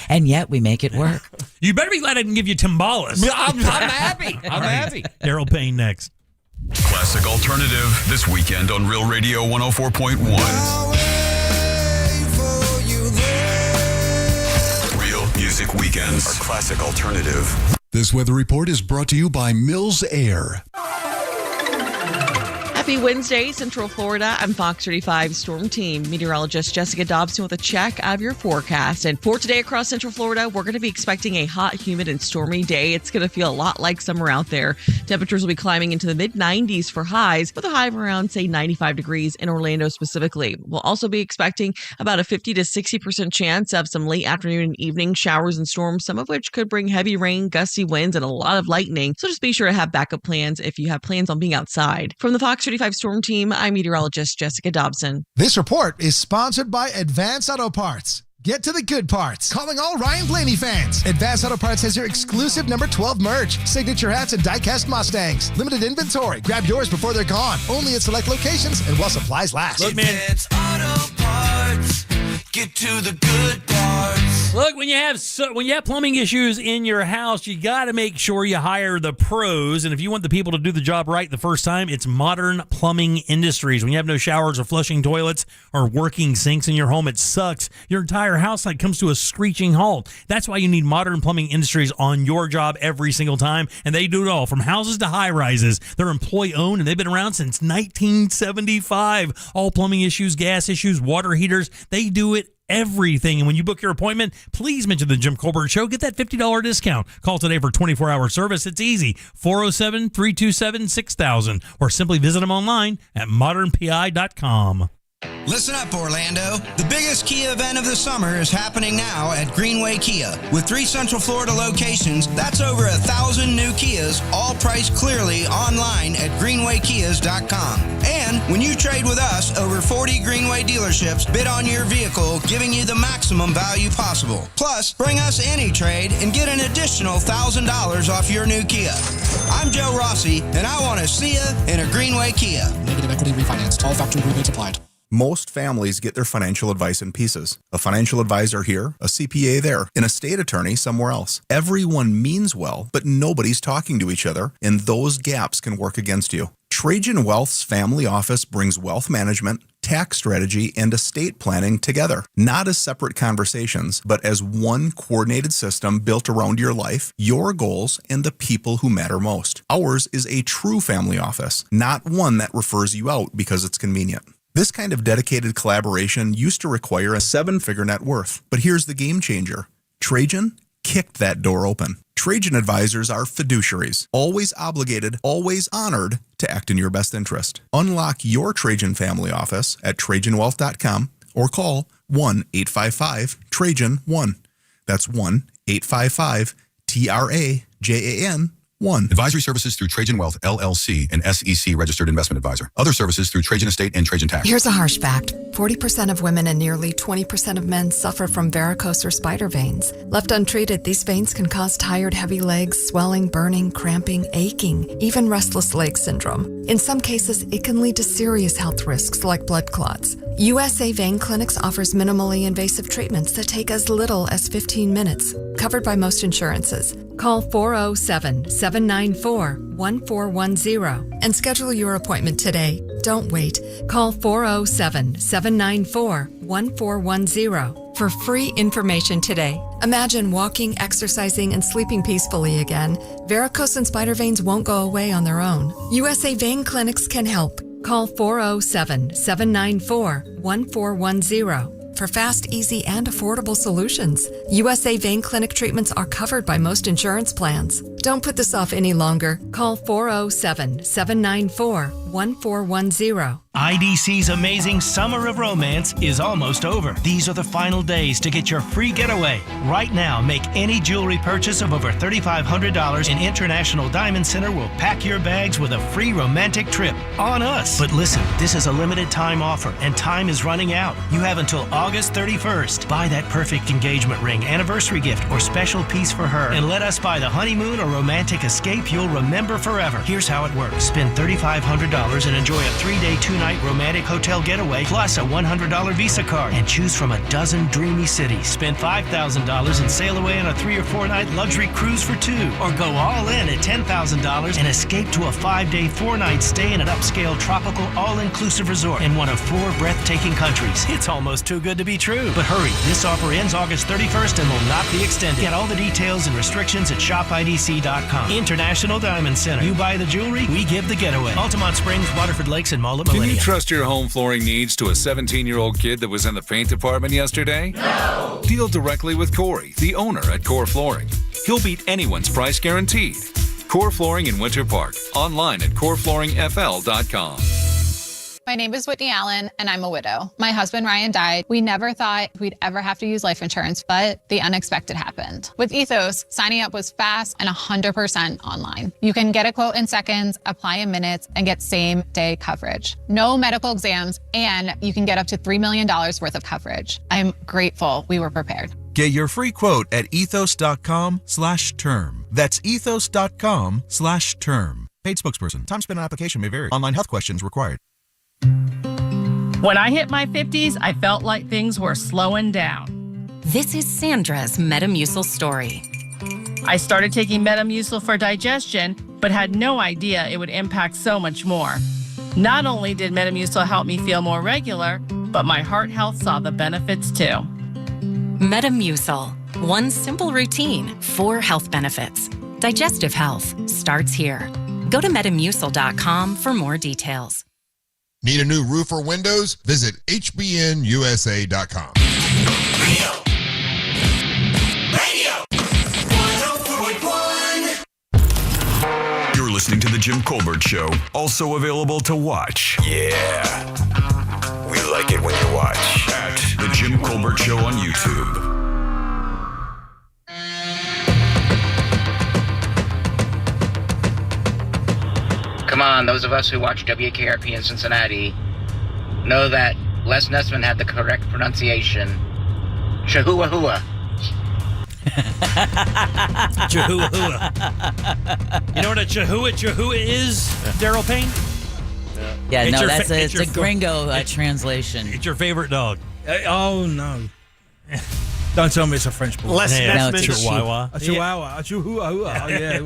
And yet we make it work. You better be glad I didn't give you Timbalas. I'm happy. I'm happy. Daryl Payne next. Classic Alternative this weekend on Real Radio 104.1. Real Music Weekends are Classic Alternative. This weather report is brought to you by Mills Air. Happy Wednesday, Central Florida. I'm Fox 35 Storm Team meteorologist Jessica Dobson with a check of your forecast. And for today across Central Florida, we're going to be expecting a hot, humid, and stormy day. It's going to feel a lot like summer out there. Temperatures will be climbing into the mid-90s for highs, with a high of around, say, 95 degrees in Orlando specifically. We'll also be expecting about a 50 to 60% chance of some late afternoon and evening showers and storms, some of which could bring heavy rain, gusty winds, and a lot of lightning. So just be sure to have backup plans if you have plans on being outside. From the Fox 35 Storm Team, I'm meteorologist Jessica Dobson. This report is sponsored by Advance Auto Parts. Get to the good parts. Calling all Ryan Blaney fans. Advance Auto Parts has your exclusive number 12 merch, signature hats, and die-cast Mustangs. Limited inventory. Grab yours before they're gone. Only at select locations and while supplies last. Look, man. Advance Auto Parts. Get to the good parts. Look, when you have plumbing issues in your house, you got to make sure you hire the pros. And if you want the people to do the job right the first time, it's Modern Plumbing Industries. When you have no showers or flushing toilets or working sinks in your home, it sucks. Your entire house comes to a screeching halt. That's why you need Modern Plumbing Industries on your job every single time. And they do it all, from houses to high rises. They're employee owned and they've been around since 1975. All plumbing issues, gas issues, water heaters, they do it everything. And when you book your appointment, please mention the Jim Colbert Show. Get that $50 discount. Call today for 24-hour service. It's easy. 407-327-6000 or simply visit them online at modernpi.com. Listen up, Orlando. The biggest Kia event of the summer is happening now at Greenway Kia. With 3 Central Florida locations, that's over 1,000 new Kias, all priced clearly online at greenwaykias.com. And when you trade with us, over 40 Greenway dealerships bid on your vehicle, giving you the maximum value possible. Plus, bring us any trade and get an additional $1,000 off your new Kia. I'm Joe Rossi, and I want to see you in a Greenway Kia. Negative equity refinanced. All factory rebates applied. Most families get their financial advice in pieces. A financial advisor here, a CPA there, an estate attorney somewhere else. Everyone means well, but nobody's talking to each other, and those gaps can work against you. Trajan Wealth's family office brings wealth management, tax strategy, and estate planning together, not as separate conversations, but as one coordinated system built around your life, your goals, and the people who matter most. Ours is a true family office, not one that refers you out because it's convenient. This kind of dedicated collaboration used to require a 7-figure net worth, but here's the game changer. Trajan kicked that door open. Trajan advisors are fiduciaries, always obligated, always honored to act in your best interest. Unlock your Trajan family office at TrajanWealth.com or call 1-855-TRAJAN-1. That's 1-855-TRAJAN-1. Advisory services through Trajan Wealth, LLC, an SEC registered investment advisor. Other services through Trajan Estate and Trajan Tax. Here's a harsh fact. 40% of women and nearly 20% of men suffer from varicose or spider veins. Left untreated, these veins can cause tired, heavy legs, swelling, burning, cramping, aching, even restless leg syndrome. In some cases, it can lead to serious health risks like blood clots. USA Vein Clinics offers minimally invasive treatments that take as little as 15 minutes, covered by most insurances. Call 407-794-1410 and schedule your appointment today. Don't wait. Call 407-794-1410 for free information today. Imagine walking, exercising, and sleeping peacefully again. Varicose and spider veins won't go away on their own. USA Vein Clinics can help. Call 407-794-1410 for fast, easy, and affordable solutions. USA Vein Clinic treatments are covered by most insurance plans. Don't put this off any longer. Call 407-794-1410. IDC's amazing Summer of Romance is almost over. These are the final days to get your free getaway. Right now, make any jewelry purchase of over $3,500 and International Diamond Center will pack your bags with a free romantic trip on us. But listen, this is a limited time offer and time is running out. You have until August 31st. Buy that perfect engagement ring, anniversary gift, or special piece for her and let us buy the honeymoon or romantic escape you'll remember forever. Here's how it works. Spend $3,500 and enjoy a 3-day, 2-night romantic hotel getaway plus a $100 Visa card and choose from a dozen dreamy cities. Spend $5,000 and sail away on a 3- or 4-night luxury cruise for 2, or go all in at $10,000 and escape to a 5-day, 4-night stay in an upscale tropical all-inclusive resort in one of 4 breathtaking countries. It's almost too good to be true. But hurry, this offer ends August 31st and will not be extended. Get all the details and restrictions at shopidc.com. InternationalDiamondCenters.com. International Diamond Center. You buy the jewelry, we give the getaway. Altamont Springs, Waterford Lakes, and Mall at Can you Millennium. trust your home flooring needs to a 17-year-old kid that was in the paint department yesterday? No! Deal directly with Corey, the owner at Core Flooring. He'll beat anyone's price guaranteed. Core Flooring in Winter Park. Online at coreflooringfl.com. My name is Whitney Allen, and I'm a widow. My husband, Ryan, died. We never thought we'd ever have to use life insurance, but the unexpected happened. With Ethos, signing up was fast and 100% online. You can get a quote in seconds, apply in minutes, and get same-day coverage. No medical exams, and you can get up to $3 million worth of coverage. I'm grateful we were prepared. Get your free quote at ethos.com/term. That's ethos.com/term. Paid spokesperson. Time spent on application may vary. Online health questions required. When I hit my 50s, I felt like things were slowing down. This is Sandra's Metamucil story. I started taking Metamucil for digestion, but had no idea it would impact so much more. Not only did Metamucil help me feel more regular, but my heart health saw the benefits too. Metamucil. One simple routine, 4 health benefits. Digestive health starts here. Go to Metamucil.com for more details. Need a new roof or windows? Visit hbnusa.com. Radio 104.1. You're listening to The Jim Colbert Show, also available to watch. Yeah. We like it when you watch at The Jim Colbert Show on YouTube. Come on, those of us who watch WKRP in Cincinnati know that Les Nessman had the correct pronunciation. Chihuahua. Chihuahua. You know what a Chihuahua is, Daryl Payne? Yeah, It's no, your that's fa- a, it's it's a your- gringo translation. It's your favorite dog. Oh, no. Don't tell me it's a French bull. Les Nessman. Chihuahua. A chihuahua. A chihuahua. Yeah.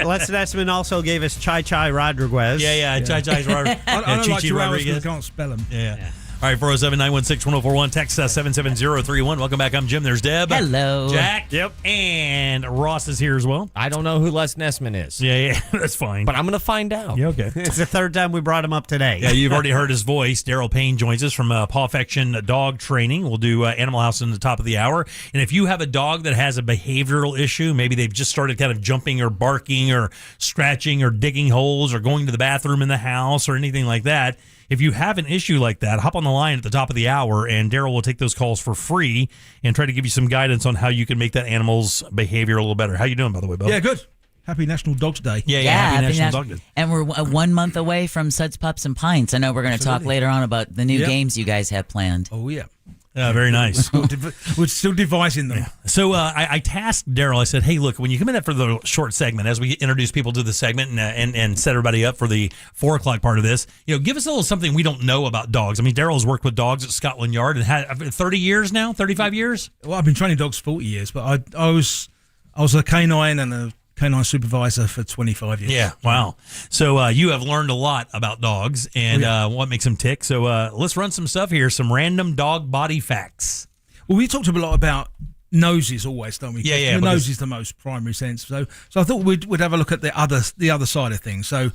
Les Nessman also gave us Chai Chai Rodriguez. Yeah. Chai Chai's Rodriguez. I don't like Chichi chihuahuas Rodriguez. because I can't spell them. Yeah. All right, 407-916-1041. Text 77031. Welcome back. I'm Jim. There's Deb. Hello. Jack. Yep. And Ross is here as well. I don't know who Les Nessman is. Yeah, that's fine. But I'm going to find out. Yeah, okay. It's the third time we brought him up today. Yeah, you've already heard his voice. Daryl Payne joins us from Paw Affection Dog Training. We'll do Animal House in the top of the hour. And if you have a dog that has a behavioral issue, maybe they've just started kind of jumping or barking or scratching or digging holes or going to the bathroom in the house or anything like that, if you have an issue like that, hop on the line at the top of the hour, and Daryl will take those calls for free and try to give you some guidance on how you can make that animal's behavior a little better. How you doing, by the way, Bob? Yeah, good. Happy National Dogs Day. Yeah, happy National Dog Day. And we're 1 month away from Suds, Pups, and Pints. I know we're going to talk later on about the new games you guys have planned. Oh, yeah. Very nice. We're still devising them. So I tasked Daryl. I said, hey, look, when you come in for the short segment, as we introduce people to the segment and set everybody up for the 4 o'clock part of this, give us a little something we don't know about dogs. I mean, Daryl's worked with dogs at Scotland Yard and had 30 years now, 35 years? Well, I've been training dogs 40 years, but I was a canine and a canine supervisor for 25 years. Yeah, wow. So you have learned a lot about dogs and what makes them tick. So let's run some stuff here, some random dog body facts. Well, we talked a lot about noses always, don't we? Yeah. The nose is the most primary sense. So I thought we'd have a look at the other side of things. So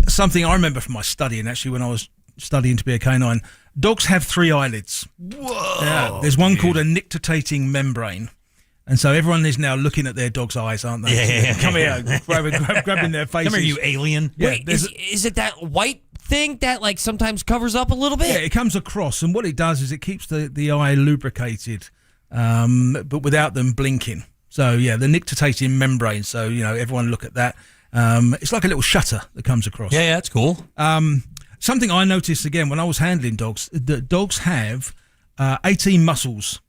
something I remember from my studying, actually, when I was studying to be a canine, dogs have 3 eyelids. Whoa! Yeah, there's one called a nictitating membrane. And so everyone is now looking at their dog's eyes, aren't they? Yeah. Come here, grabbing their faces. Come here, you alien. Yeah, Wait, is it that white thing that like sometimes covers up a little bit? Yeah, it comes across, and what it does is it keeps the eye lubricated, but without them blinking. So yeah, the nictitating membrane. So everyone look at that. It's like a little shutter that comes across. Yeah, that's cool. Something I noticed again when I was handling dogs, that dogs have 18 muscles.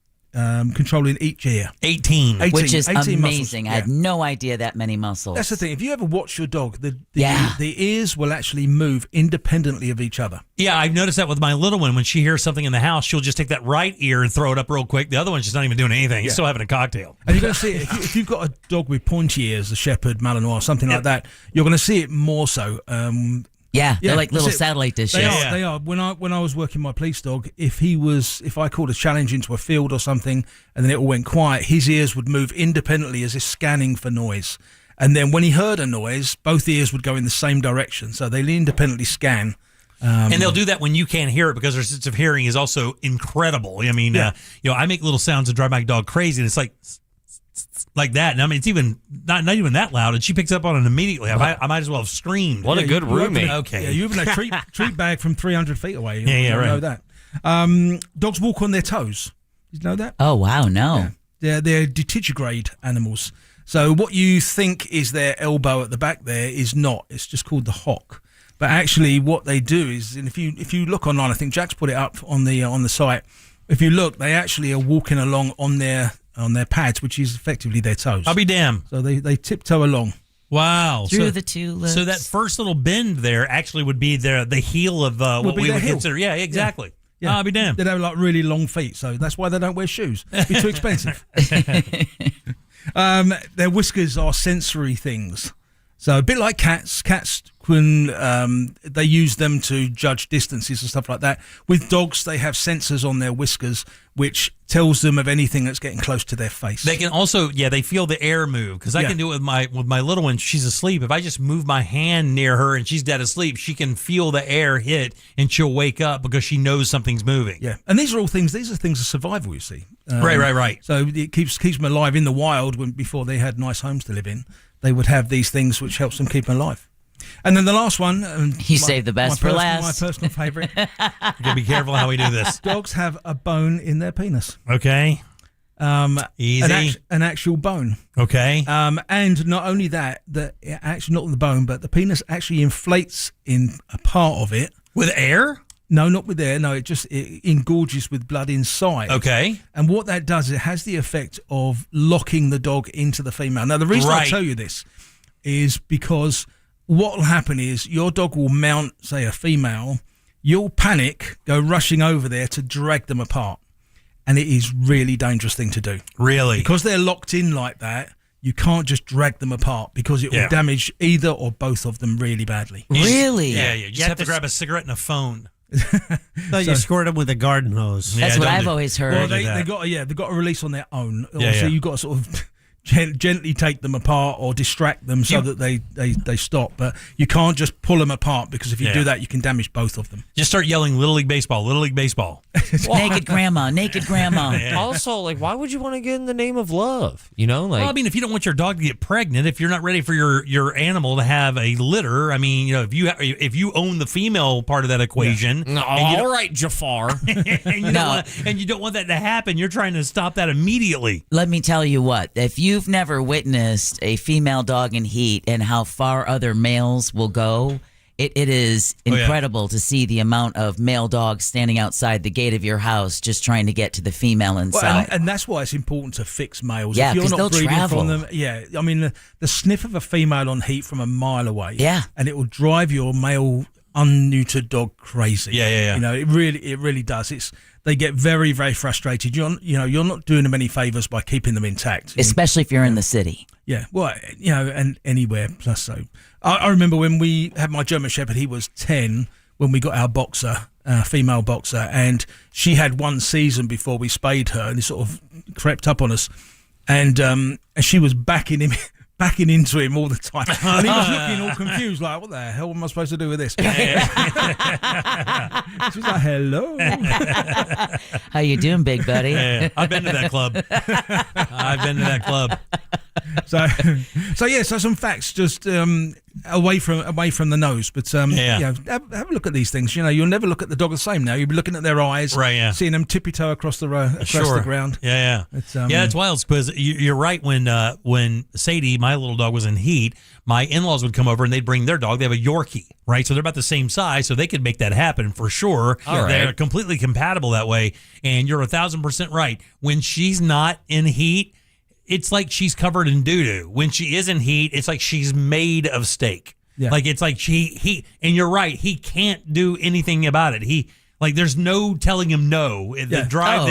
Controlling each ear. 18. Which is 18 amazing. muscles, I had no idea that many muscles. That's the thing. If you ever watch your dog, the ears will actually move independently of each other. Yeah, I've noticed that with my little one. When she hears something in the house, she'll just take that right ear and throw it up real quick. The other one's just not even doing anything. He's still having a cocktail. And you're going to see it. If you've got a dog with pointy ears, a Shepherd, Malinois, something like that, you're going to see it more so. Yeah, they're like little that's it. satellite dishes. They are. When I was working my police dog, if I called a challenge into a field or something, and then it all went quiet, his ears would move independently as if scanning for noise. And then when he heard a noise, both ears would go in the same direction. So they independently scan. And they'll do that when you can't hear it because their sense of hearing is also incredible. I mean, I make little sounds that drive my dog crazy, and it's like that. And I mean, it's even not even that loud, and she picks up on it immediately. I might as well have screamed. What a good roommate. Okay. Yeah, you open a treat bag from 300 feet away. You right. know that. Dogs walk on their toes. Did you know that? Oh, wow, no. Yeah. They're digitigrade animals. So what you think is their elbow at the back there is not. It's just called the hock. But actually what they do is, and if you look online, I think Jack's put it up on the site. If you look, they actually are walking along on their pads, which is effectively their toes. I'll be damned. So they tiptoe along. Wow. Through the tulips. So that first little bend there actually would be the heel of what we would consider. Yeah, exactly. Yeah. I'll be damned. They have like really long feet, so that's why they don't wear shoes. It'd be too expensive. Their whiskers are sensory things. So a bit like cats. Cats, when they use them to judge distances and stuff like that. With dogs, they have sensors on their whiskers, which tells them of anything that's getting close to their face. They can also, they feel the air move, because I can do it with my little one. She's asleep. If I just move my hand near her and she's dead asleep, she can feel the air hit and she'll wake up because she knows something's moving. Yeah, and these are things of survival. You see, right. So it keeps them alive in the wild before they had nice homes to live in. They would have these things which helps them keep them alive. And then the last one, saved the best for last. My personal favorite. You gotta be careful how we do this. Dogs have a bone in their penis. Okay. Easy. An actual bone. Okay. And not only that, actually not the bone, but the penis actually inflates in a part of it with air. No, not with air. No, it engorges with blood inside. Okay. And what that does, it has the effect of locking the dog into the female. Now, the reason I tell you this is because what will happen is your dog will mount, say, a female. You'll panic, go rushing over there to drag them apart. And it is really dangerous thing to do. Really? Because they're locked in like that, you can't just drag them apart because it will damage either or both of them really badly. Really? Yeah. You just have to grab a cigarette and a phone. So you squirt them with a garden hose. That's what I've always heard. Well, they've got a release on their own. Yeah, so you've got to sort of gently take them apart or distract them so that they stop. But you can't just pull them apart because if you do that, you can damage both of them. Just start yelling Little League Baseball, Little League Baseball. Naked grandma. Also, why would you want to get in the name of love? Well, I mean, if you don't want your dog to get pregnant, if you're not ready for your animal to have a litter, I mean, if you own the female part of that equation, all right, Jafar, and you don't want that to happen, you're trying to stop that immediately. Let me tell you what, if you've never witnessed a female dog in heat and how far other males will go, it is incredible to see the amount of male dogs standing outside the gate of your house just trying to get to the female inside. Well, and that's why it's important to fix males. Yeah, if you're because not they'll breeding travel. from them, I mean, the sniff of a female on heat from a mile away, and it will drive your male unneutered dog crazy. Yeah. It really does. They get very, very frustrated. You're not doing them any favors by keeping them intact, especially if you're in the city. Yeah, well, and anywhere plus. So I remember when we had my German Shepherd, he was 10 when we got our boxer, female boxer, and she had one season before we spayed her, and he sort of crept up on us, and she was backing into him all the time, and he was looking all confused, like, what the hell am I supposed to do with this? She was like, hello. How you doing, big buddy? Yeah, I've been to that club. So some facts just away from the nose, but have a look at these things. You'll never look at the dog the same now. You'll be looking at their eyes, seeing them tippy-toe across the ground. It's wild because you're right. When Sadie, my little dog, was in heat, my in-laws would come over and they'd bring their dog. They have a Yorkie, right? So they're about the same size, so they could make that happen for sure. They're completely compatible that way. And you're 1,000% right. When she's not in heat, it's like she's covered in doo-doo. When she is in heat, it's like she's made of steak. Yeah. Like it's like and you're right, he can't do anything about it. There's no telling him no. The drive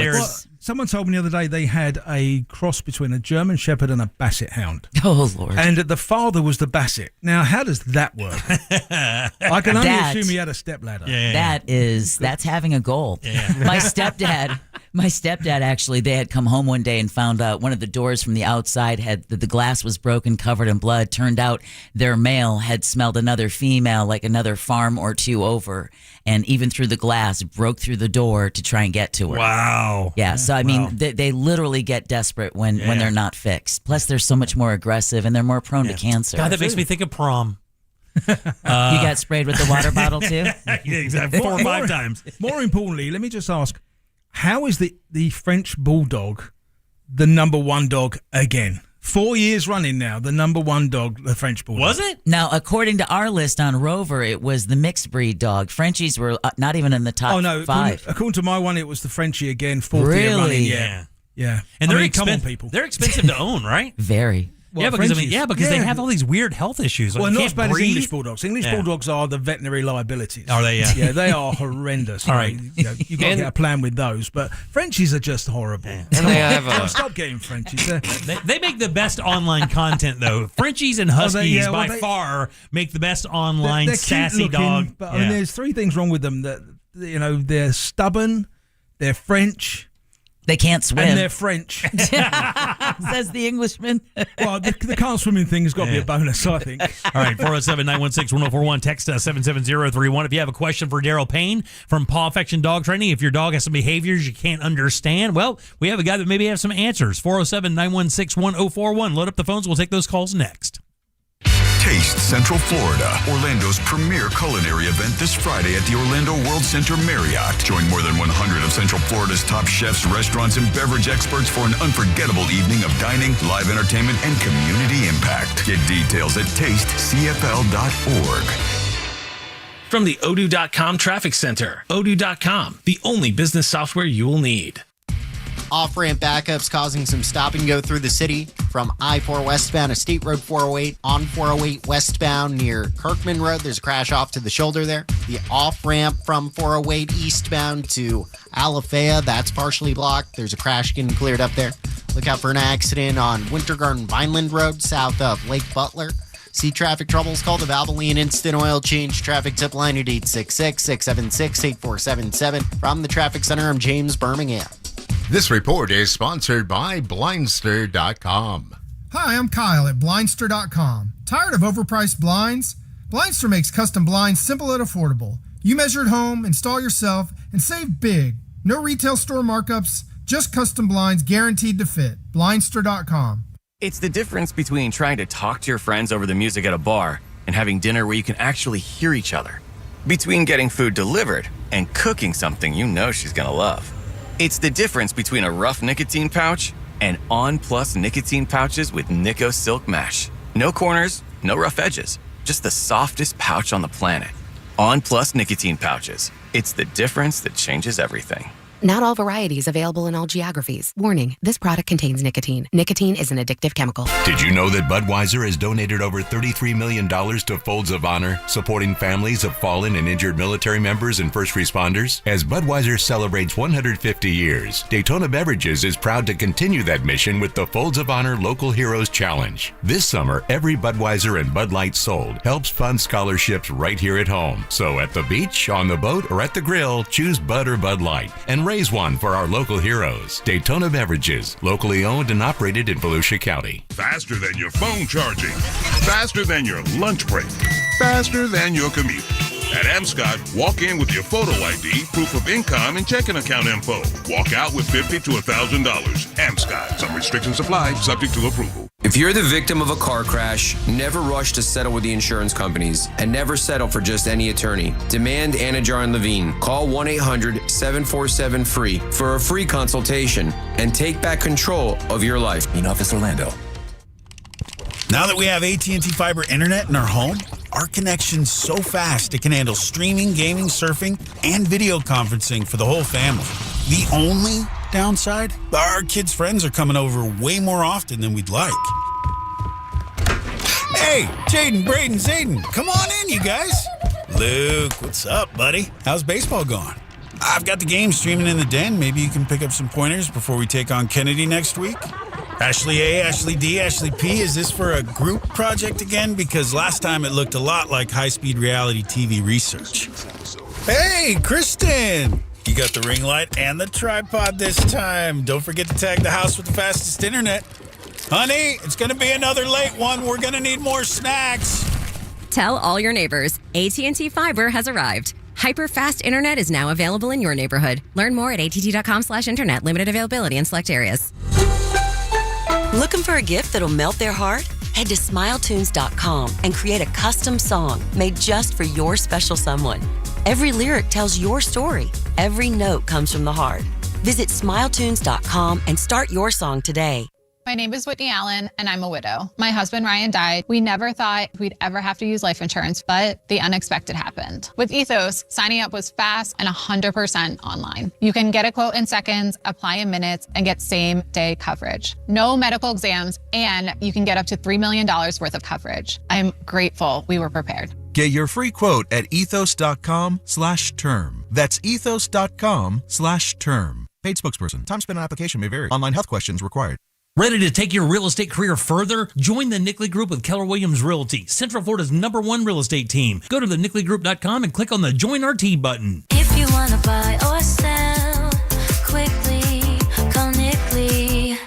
Someone told me the other day they had a cross between a German Shepherd and a Basset Hound. Oh, Lord. And the father was the Basset. Now, how does that work? I can only assume he had a stepladder. That's having a goal. Yeah. My stepdad actually, they had come home one day and found out one of the doors from the outside the glass was broken, covered in blood. Turned out their male had smelled another female, like another farm or two over, and even through the glass, broke through the door to try and get to her. Wow. Yeah, so I mean, they literally get desperate when they're not fixed. Plus, they're so much more aggressive and they're more prone to cancer. God, that makes me think of prom. You got sprayed with the water bottle too? Yeah, exactly. 4 or 5 times. More importantly, let me just ask, how is the French Bulldog the number one dog again? 4 years running now, the number one dog, the French Bulldog. Was it? Now, according to our list on Rover, it was the mixed breed dog. Frenchies were not even in the top 5. According to my one, it was the Frenchie again, 4th year Really? running. Yeah. Yeah. And they're come on, expensive. people. They're expensive to own, right? Very. Yeah, because they have all these weird health issues. Like Well, you not can't as bad as breathe. English Bulldogs. English Bulldogs are the veterinary liabilities. Are they? Yeah. Yeah, they are horrendous. All right. You've got to get a plan with those. But Frenchies are just horrible. And they have Stop getting Frenchies. They make the best online content, though. Frenchies and Huskies by far make the best online they're sassy cute looking, dog. But I mean, there's 3 things wrong with them. That they're stubborn, they're French, they can't swim, and they're French. Says the Englishman. Well, the can't swimming thing has got to be a bonus, I think. All right, 407-916-1041. Text 77031. If you have a question for Daryl Payne from Paw Affection Dog Training, if your dog has some behaviors you can't understand, well, we have a guy that maybe has some answers. 407-916-1041. Load up the phones. We'll take those calls next. Taste Central Florida, Orlando's premier culinary event this Friday at the Orlando World Center Marriott. Join more than 100 of Central Florida's top chefs, restaurants, and beverage experts for an unforgettable evening of dining, live entertainment, and community impact. Get details at tastecfl.org. From the Odoo.com Traffic Center, Odoo.com, the only business software you will need. Off-ramp backups causing some stop and go through the city from I-4 westbound to State Road 408 on 408 westbound near Kirkman Road. There's a crash off to the shoulder there. The off-ramp from 408 eastbound to Alafaya, that's partially blocked. There's a crash getting cleared up there. Look out for an accident on Winter Garden Vineland Road south of Lake Butler. See traffic troubles, call the Valvoline Instant Oil Change traffic tip line at 866-676-8477. From the Traffic Center, I'm James Birmingham. This report is sponsored by Blindster.com. Hi, I'm Kyle at Blindster.com. Tired of overpriced blinds? Blindster makes custom blinds simple and affordable. You measure at home, install yourself, and save big. No retail store markups, just custom blinds guaranteed to fit. Blindster.com. It's the difference between trying to talk to your friends over the music at a bar and having dinner where you can actually hear each other. Between getting food delivered and cooking something you know she's gonna love. It's the difference between a rough nicotine pouch and On Plus nicotine pouches with Nico Silk Mesh. No corners, no rough edges, just the softest pouch on the planet. On Plus nicotine pouches. It's the difference that changes everything. Not all varieties available in all geographies. Warning, this product contains nicotine. Nicotine is an addictive chemical. Did you know that Budweiser has donated over $33 million to Folds of Honor, supporting families of fallen and injured military members and first responders? As Budweiser celebrates 150 years, Daytona Beverages is proud to continue that mission with the Folds of Honor Local Heroes Challenge. This summer, every Budweiser and Bud Light sold helps fund scholarships right here at home. So at the beach, on the boat, or at the grill, choose Bud or Bud Light and raise one for our local heroes. Daytona Beverages, locally owned and operated in Volusia County. Faster than your phone charging. Faster than your lunch break. Faster than your commute. At Amscot, walk in with your photo ID, proof of income, and checking account info. Walk out with $50 to $1,000. Amscot. Some restrictions apply, subject to approval. If you're the victim of a car crash, never rush to settle with the insurance companies and never settle for just any attorney. Demand Anajar and Levine. Call 1-800-747-FREE for a free consultation and take back control of your life. In Office Orlando. Now that we have AT&T Fiber Internet in our home, our connection's so fast it can handle streaming, gaming, surfing, and video conferencing for the whole family. The only downside? Our kids' friends are coming over way more often than we'd like. Hey, Jaden, Braden, Zayden, come on in, you guys. Luke, what's up, buddy? How's baseball going? I've got the game streaming in the den. Maybe you can pick up some pointers before we take on Kennedy next week. Ashley A, Ashley D, Ashley P, is this for a group project again? Because last time it looked a lot like high-speed reality TV research. Hey, Kristen! You got the ring light and the tripod this time. Don't forget to tag the house with the fastest internet. Honey, it's going to be another late one. We're going to need more snacks. Tell all your neighbors, AT&T Fiber has arrived. Hyper-fast internet is now available in your neighborhood. Learn more at att.com/internet. Limited availability in select areas. Looking for a gift that'll melt their heart? Head to SmileTunes.com and create a custom song made just for your special someone. Every lyric tells your story. Every note comes from the heart. Visit SmileTunes.com and start your song today. My name is Whitney Allen, and I'm a widow. My husband, Ryan, died. We never thought we'd ever have to use life insurance, but the unexpected happened. With Ethos, signing up was fast and 100% online. You can get a quote in seconds, apply in minutes, and get same-day coverage. No medical exams, and you can get up to $3 million worth of coverage. I'm grateful we were prepared. Get your free quote at ethos.com/term. That's ethos.com/term. Paid spokesperson. Time spent on application may vary. Online health questions required. Ready to take your real estate career further? Join the Nickley Group with Keller Williams Realty, Central Florida's #1 real estate team. Go to thenickley.com and click on the Join Our Team button. If you want to buy or sell quickly, call Nickley.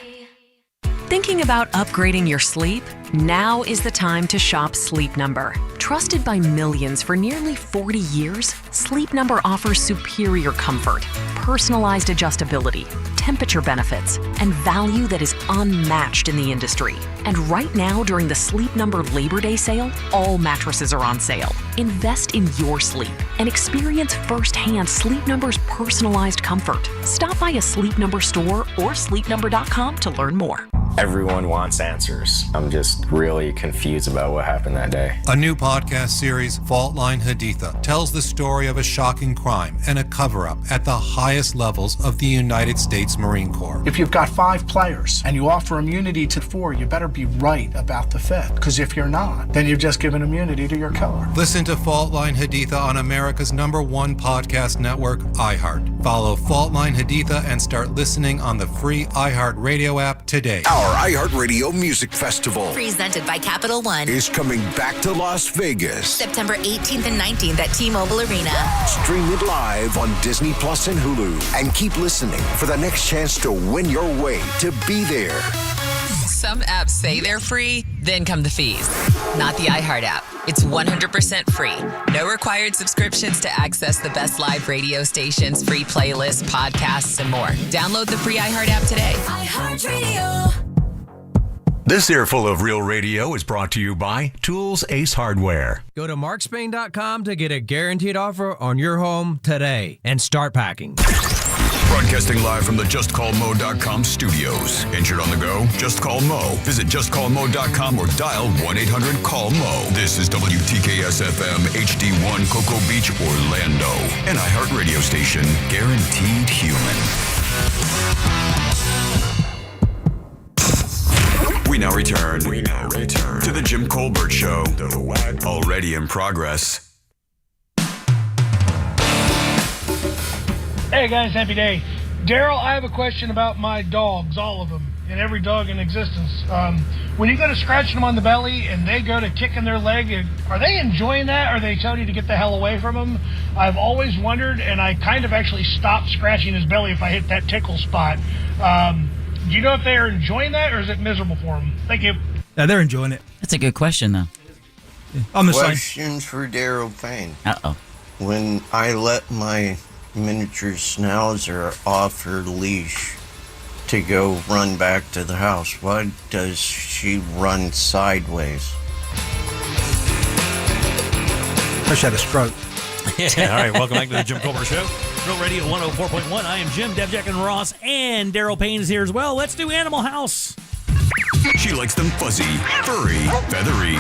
Thinking about upgrading your sleep? Now is the time to shop Sleep Number. Trusted by millions for nearly 40 years, Sleep Number offers superior comfort, personalized adjustability, temperature benefits, and value that is unmatched in the industry. And right now, during the Sleep Number Labor Day sale, all mattresses are on sale. Invest in your sleep and experience firsthand Sleep Number's personalized comfort. Stop by a Sleep Number store or sleepnumber.com to learn more. Everyone wants answers. I'm just really confused about what happened that day. A new podcast series, Fault Line Haditha, tells the story of a shocking crime and a cover-up at the highest levels of the United States Marine Corps. If you've got 5 players and you offer immunity to 4, you better be right about the 5th. Because if you're not, then you've just given immunity to your killer. Listen to Fault Line Haditha on America's #1 podcast network, iHeart. Follow Fault Line Haditha and start listening on the free iHeart Radio app today. Our iHeartRadio Music Festival, presented by Capital One, is coming back to Las Vegas. September 18th and 19th at T-Mobile Arena. Stream it live on Disney Plus and Hulu. And keep listening for the next chance to win your way to be there. Some apps say they're free, then come the fees. Not the iHeart app. It's 100% free. No required subscriptions to access the best live radio stations, free playlists, podcasts, and more. Download the free iHeart app today. iHeartRadio. This earful of real radio is brought to you by Tools Ace Hardware. Go to markspain.com to get a guaranteed offer on your home today and start packing. Broadcasting live from the JustCallMo.com studios. Injured on the go? Just call Mo. Visit JustCallMo.com or dial 1-800-CALL-MO. This is WTKS-FM HD1 Cocoa Beach, Orlando. An iHeart radio station guaranteed human. We now return to the Jim Colbert Show. Already in progress. Hey guys, happy day. Daryl, I have a question about my dogs, all of them, and every dog in existence. When you go to scratching them on the belly and they go to kicking their leg, are they enjoying that, or are they telling you to get the hell away from them? I've always wondered, and I kind of actually stopped scratching his belly if I hit that tickle spot. Do you know if they are enjoying that, or is it miserable for them? Thank you. No, they're enjoying it. That's a good question, though. I'm the same. Questions for Daryl Payne. Uh-oh. When I let my miniature schnauzer off her leash to go run back to the house, why does she run sideways? I had a stroke. Yeah, all right, welcome back to the Jim Colbert Show. Real Radio 104.1. I am Jim, Deb, Jack, and Ross, and Daryl Payne is here as well. Let's do Animal House. She likes them fuzzy, furry, feathery,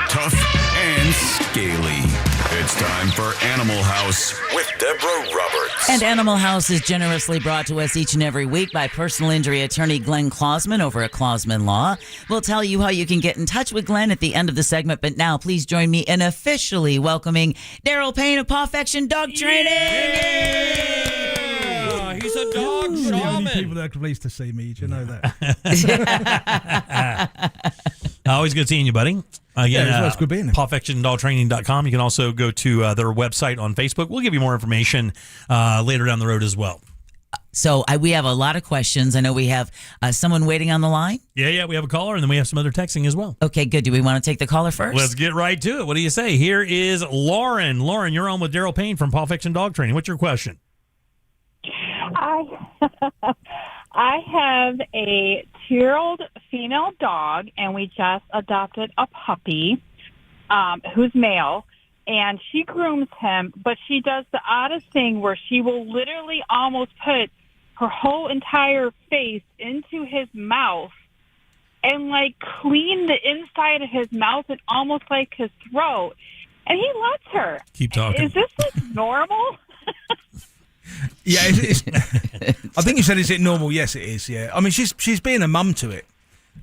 tough, and scaly. It's time for Animal House with Deborah Roberts. And Animal House is generously brought to us each and every week by personal injury attorney Glenn Klausman over at Klausman Law. We'll tell you how you can get in touch with Glenn at the end of the segment, but now please join me in officially welcoming Daryl Payne of Pawfection Dog Training. Yay! She's a dog You're the only shaman. people that are pleased to see me. Do you know that? Always good seeing you, buddy. Again, Yeah, it's good being here. PawFectionDogTraining.com. You can also go to their website on Facebook. We'll give you more information later down the road as well. So we have a lot of questions. I know we have someone waiting on the line. Yeah, we have a caller, and then we have some other texting as well. Okay, good. Do we want to take the caller first? Let's get right to it. What do you say? Here is Lauren. Lauren, you're on with Daryl Payne from Paw Fiction Dog Training. What's your question? I have a 2-year-old female dog, and we just adopted a puppy who's male, and she grooms him, but she does the oddest thing where she will literally almost put her whole entire face into his mouth and, like, clean the inside of his mouth and almost like his throat, and he lets her. Keep talking. Is this, like, normal? Yeah, I think you said, is it normal? Yes, it is. Yeah, I mean, she's being a mum to it.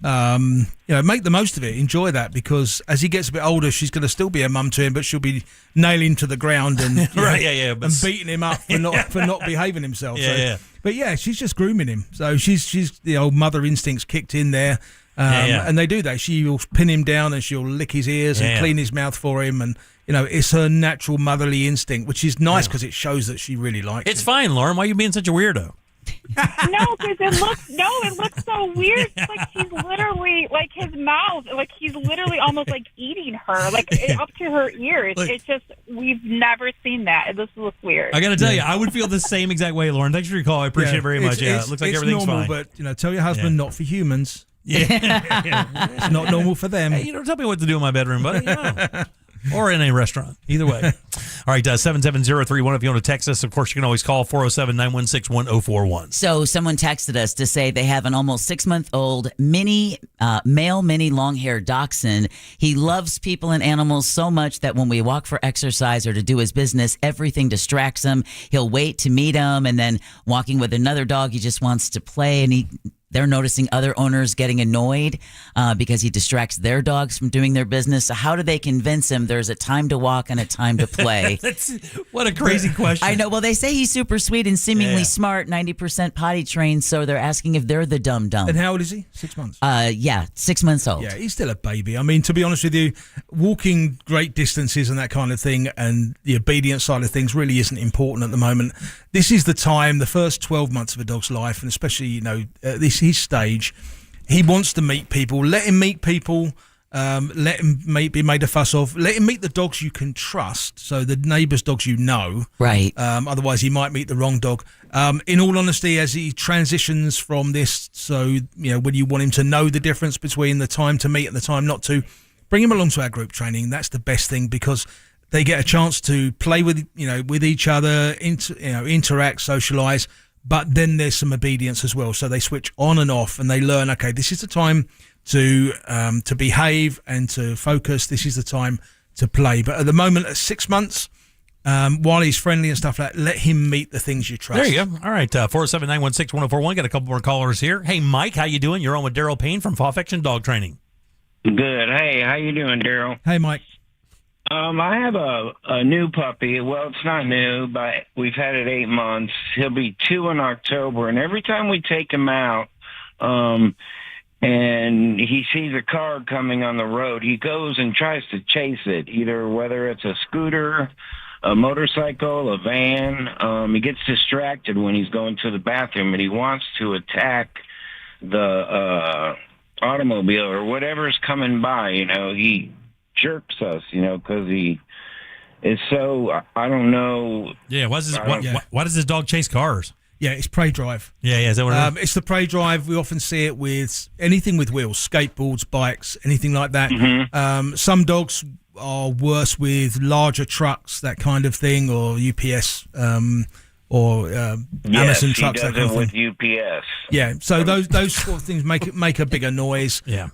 Make the most of it, enjoy that, because as he gets a bit older, she's going to still be a mum to him, but she'll be nailing to the ground and and beating him up for not behaving himself. But yeah, she's just grooming him. So she's the old mother instincts kicked in there. And they do that. She will pin him down and she'll lick his ears and clean his mouth for him, and it's her natural motherly instinct, which is nice because it shows that she really likes It's him. fine, Lauren. Why are you being such a weirdo? No, because it looks so weird. It's like he's literally, like, his mouth, like he's literally almost like eating her, like up to her ears. It's just, we've never seen that. This looks weird. I got to tell you, I would feel the same exact way, Lauren. Thanks for your call. I appreciate it very much. It looks like everything's normal, fine. But tell your husband, not for humans. Yeah. It's not normal for them. Hey, don't tell me what to do in my bedroom, buddy. Or in a restaurant. Either way. All right, 77031. If you want to text us, of course, you can always call 407-916-1041. So someone texted us to say they have an almost 6-month-old male mini long-haired dachshund. He loves people and animals so much that when we walk for exercise or to do his business, everything distracts him. He'll wait to meet him, and then walking with another dog, he just wants to play, and they're noticing other owners getting annoyed because he distracts their dogs from doing their business. So how do they convince him there's a time to walk and a time to play? What a crazy question. I know. Well, they say he's super sweet and seemingly smart, 90% potty trained. So they're asking if they're the dumb. And how old is he? 6 months? 6 months old. Yeah, he's still a baby. I mean, to be honest with you, walking great distances and that kind of thing and the obedience side of things really isn't important at the moment. This is the time, the first 12 months of a dog's life, and especially, at his stage, he wants to meet people. Let him meet people. Let him be made a fuss of. Let him meet the dogs you can trust. So the neighbours' dogs right? Otherwise, he might meet the wrong dog. In all honesty, as he transitions from this, so when you want him to know the difference between the time to meet and the time not to, bring him along to our group training. That's the best thing, because they get a chance to play with each other, interact, socialise. But then there's some obedience as well. So they switch on and off, and they learn, okay, this is the time to behave and to focus. This is the time to play. But at the moment, at 6 months, while he's friendly and stuff like that, let him meet the things you trust. There you go. All right, 479161041. Got a couple more callers here. Hey, Mike, how you doing? You're on with Daryl Payne from Paw Fiction Dog Training. Good. Hey, how you doing, Daryl? Hey, Mike. I have a new puppy. Well, it's not new, but we've had it 8 months. He'll be 2 in October, and every time we take him out, and he sees a car coming on the road, he goes and tries to chase it, either whether it's a scooter, a motorcycle, a van. He gets distracted when he's going to the bathroom, and he wants to attack the automobile or whatever's coming by. He jerks us, because he is so, I don't know. Yeah, why does this dog chase cars? Yeah, it's prey drive. Yeah, is that what it is? It's the prey drive. We often see it with anything with wheels, skateboards, bikes, anything like that. Mm-hmm. Some dogs are worse with larger trucks, that kind of thing, or UPS, or Amazon trucks, that kind of thing. With UPS. Yeah, so those sort of things make a bigger noise. Yeah.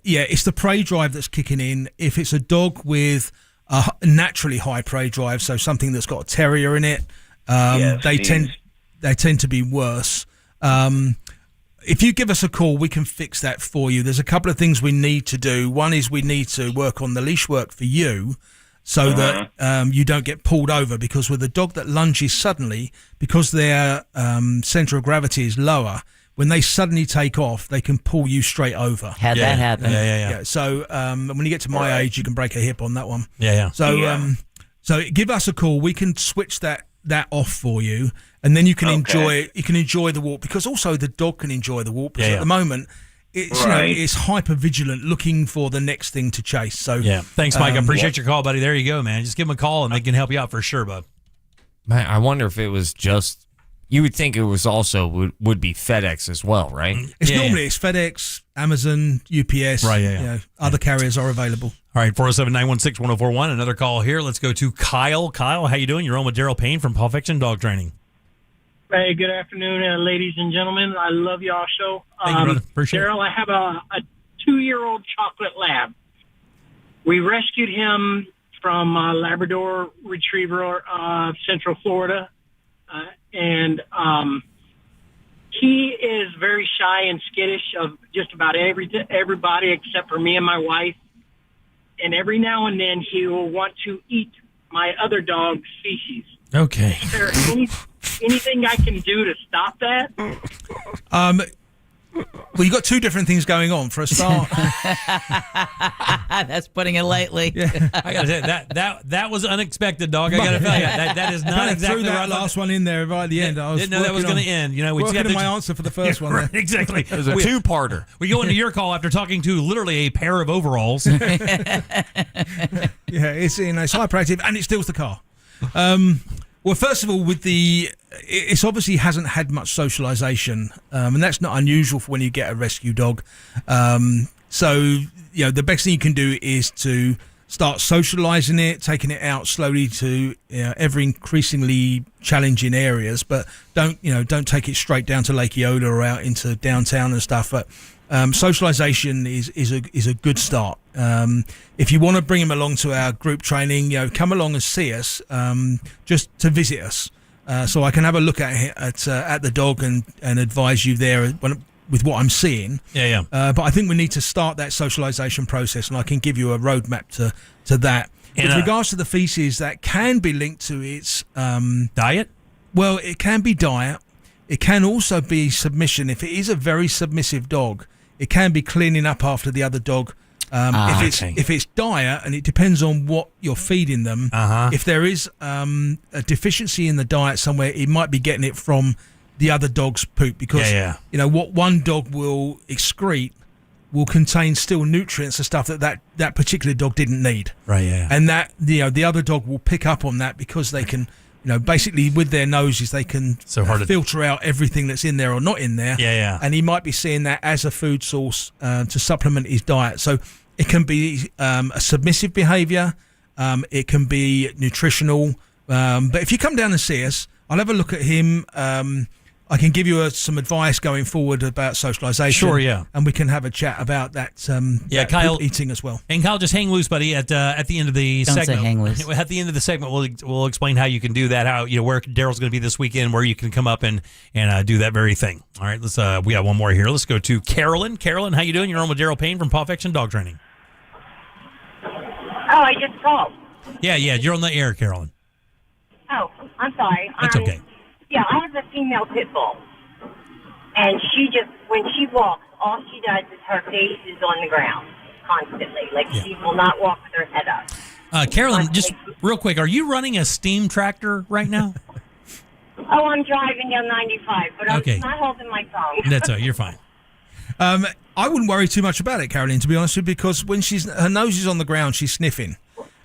It's the prey drive that's kicking in. If it's a dog with a naturally high prey drive, so something that's got a terrier in it, they tend to be worse. If you give us a call, we can fix that for you. There's a couple of things we need to do. One is we need to work on the leash work for you. so that you don't get pulled over, because with a dog that lunges suddenly, because their center of gravity is lower, when they suddenly take off, they can pull you straight over. Had that happen. Yeah. So when you get to my age, you can break a hip on that one. Yeah. So give us a call. We can switch that off for you, and then you can enjoy the walk, because also the dog can enjoy the walk, because at the moment it's it's hyper vigilant, looking for the next thing to chase. So thanks, Mike. I appreciate your call, buddy. There you go, man. Just give them a call and they can help you out for sure, bud. Man, I wonder if it was just. You would think it was also would be FedEx as well, right? It's normally it's FedEx, Amazon, UPS. Right. Other carriers are available. All right, 407-916-1041. Another call here. Let's go to Kyle. Kyle, how you doing? You're on with Daryl Payne from Perfection Dog Training. Hey, good afternoon, ladies and gentlemen. I love y'all show. Thank you, brother. Appreciate Daryl, I have a 2-year-old chocolate lab. We rescued him from Labrador Retriever, Central Florida. And he is very shy and skittish of just about everybody except for me and my wife. And every now and then he will want to eat my other dog's feces. Okay. Is there anything I can do to stop that? Well, you got two different things going on. For a start, that's putting it lightly. I gotta say that was unexpected, dog. I gotta tell you that is not exactly threw that right. Last one in there right at the end. I didn't know that was going to end. You know, we working got on my answer for the first one. Right, exactly. It was a two-parter. We go into your call after talking to literally a pair of overalls. It's hyperactive and it steals the car. Well, first of all, it's obviously hasn't had much socialization, and that's not unusual for when you get a rescue dog. So, the best thing you can do is to start socializing it, taking it out slowly to ever increasingly challenging areas, but don't take it straight down to Lake Eola or out into downtown and stuff. But socialization is a good start. If you want to bring him along to our group training, come along and see us, just to visit us, so I can have a look at the dog and advise you there with what I'm seeing. But I think we need to start that socialization process, and I can give you a roadmap to that. With regards to the feces, that can be linked to its diet. Well, it can be diet. It can also be submission. If it is a very submissive dog, it can be cleaning up after the other dog. If it's diet, and it depends on what you're feeding them. If there is a deficiency in the diet somewhere, it might be getting it from the other dog's poop, because what one dog will excrete will contain still nutrients and stuff that particular dog didn't need. Right. Yeah. And that the other dog will pick up on that, because they can. Basically with their noses, they can filter out everything that's in there or not in there. And he might be seeing that as a food source to supplement his diet. So it can be a submissive behavior. It can be nutritional. But if you come down and see us, I'll have a look at him. I can give you some advice going forward about socialization. Sure, yeah. And we can have a chat about that. Kyle, eating as well. And Kyle, just hang loose, buddy. At the end of the segment, say hang loose. At the end of the segment, we'll explain how you can do that. How where Daryl's going to be this weekend, where you can come up and do that very thing. All right, let's. We got one more here. Let's go to Carolyn. Carolyn, how you doing? You're on with Daryl Payne from Perfection Dog Training. Oh, I just called. Yeah, you're on the air, Carolyn. Oh, I'm sorry. That's okay. Yeah, I have a female pit bull, and when she walks, all she does is her face is on the ground constantly. She will not walk with her head up. Carolyn, just real quick, are you running a steam tractor right now? Oh, I'm driving down 95, but I'm not holding my phone. That's all right. You're fine. I wouldn't worry too much about it, Caroline, to be honest with you, because when her nose is on the ground, she's sniffing.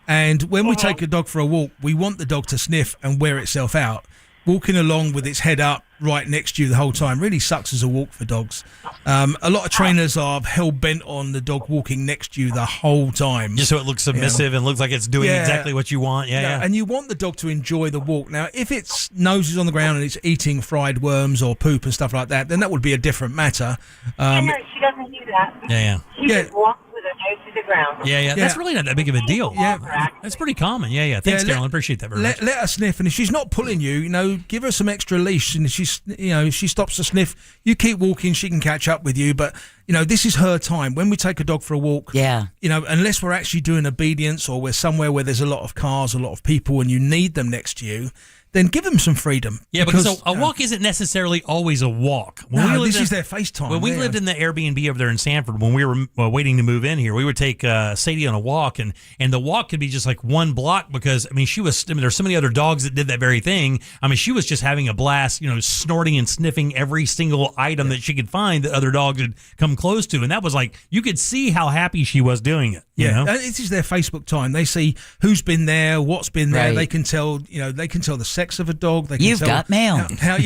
And when we take a dog for a walk, we want the dog to sniff and wear itself out. Walking along with its head up right next to you the whole time really sucks as a walk for dogs. A lot of trainers are hell-bent on the dog walking next to you the whole time. Just so it looks submissive and looks like it's doing exactly what you want. Yeah. And you want the dog to enjoy the walk. Now, if its nose is on the ground and it's eating fried worms or poop and stuff like that, then that would be a different matter. No, she doesn't do that. Yeah. She just walks with her nose to the ground. Yeah. That's really not that big of a deal. Yeah. That's pretty common. Yeah. Thanks, Yeah, Daryl. I appreciate that very much. Let her sniff, and if she's not pulling you, give her some extra leash. And if if she stops to sniff, you keep walking. She can catch up with you. But this is her time. When we take a dog for a walk, unless we're actually doing obedience or we're somewhere where there's a lot of cars, a lot of people, and you need them next to you, then give them some freedom. Yeah, because a walk isn't necessarily always a walk. This is their FaceTime. When we lived in the Airbnb over there in Sanford, when we were waiting to move in here, we would take Sadie on a walk, and the walk could be just like one block because, there's so many other dogs that did that very thing. She was just having a blast, snorting and sniffing every single item that she could find that other dogs had come close to. And that was like, you could see how happy she was doing it. And this is their Facebook time. They see who's been there, what's been there. Right. They can tell, they can tell the sex of a dog. They can You've tell got mail. How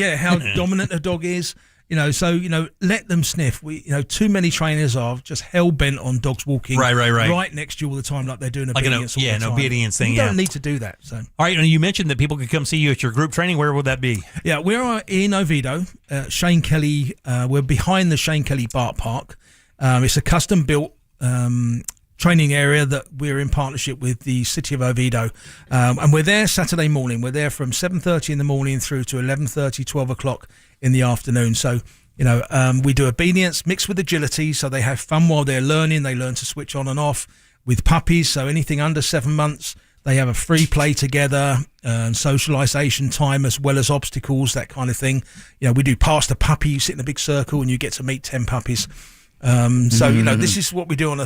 dominant a dog is. Let them sniff. Too many trainers are just hell bent on dogs walking right next to you all the time, like they're doing obedience. An obedience thing. You don't need to do that. So, all right. And you mentioned that people could come see you at your group training. Where would that be? Yeah, we're in Oviedo. Shane Kelly. We're behind the Shane Kelly Bart Park. It's a custom built training area that we're in partnership with the city of Oviedo, and we're there Saturday morning. We're there from 7:30 in the morning through to 11:30, 12 o'clock in the afternoon. So we do obedience mixed with agility, so they have fun while they're learning. They learn to switch on and off with puppies. So anything under 7 months, they have a free play together, socialization time as well as obstacles, that kind of thing. We do pass the puppy. You sit in a big circle and you get to meet 10 puppies. This is what we do on a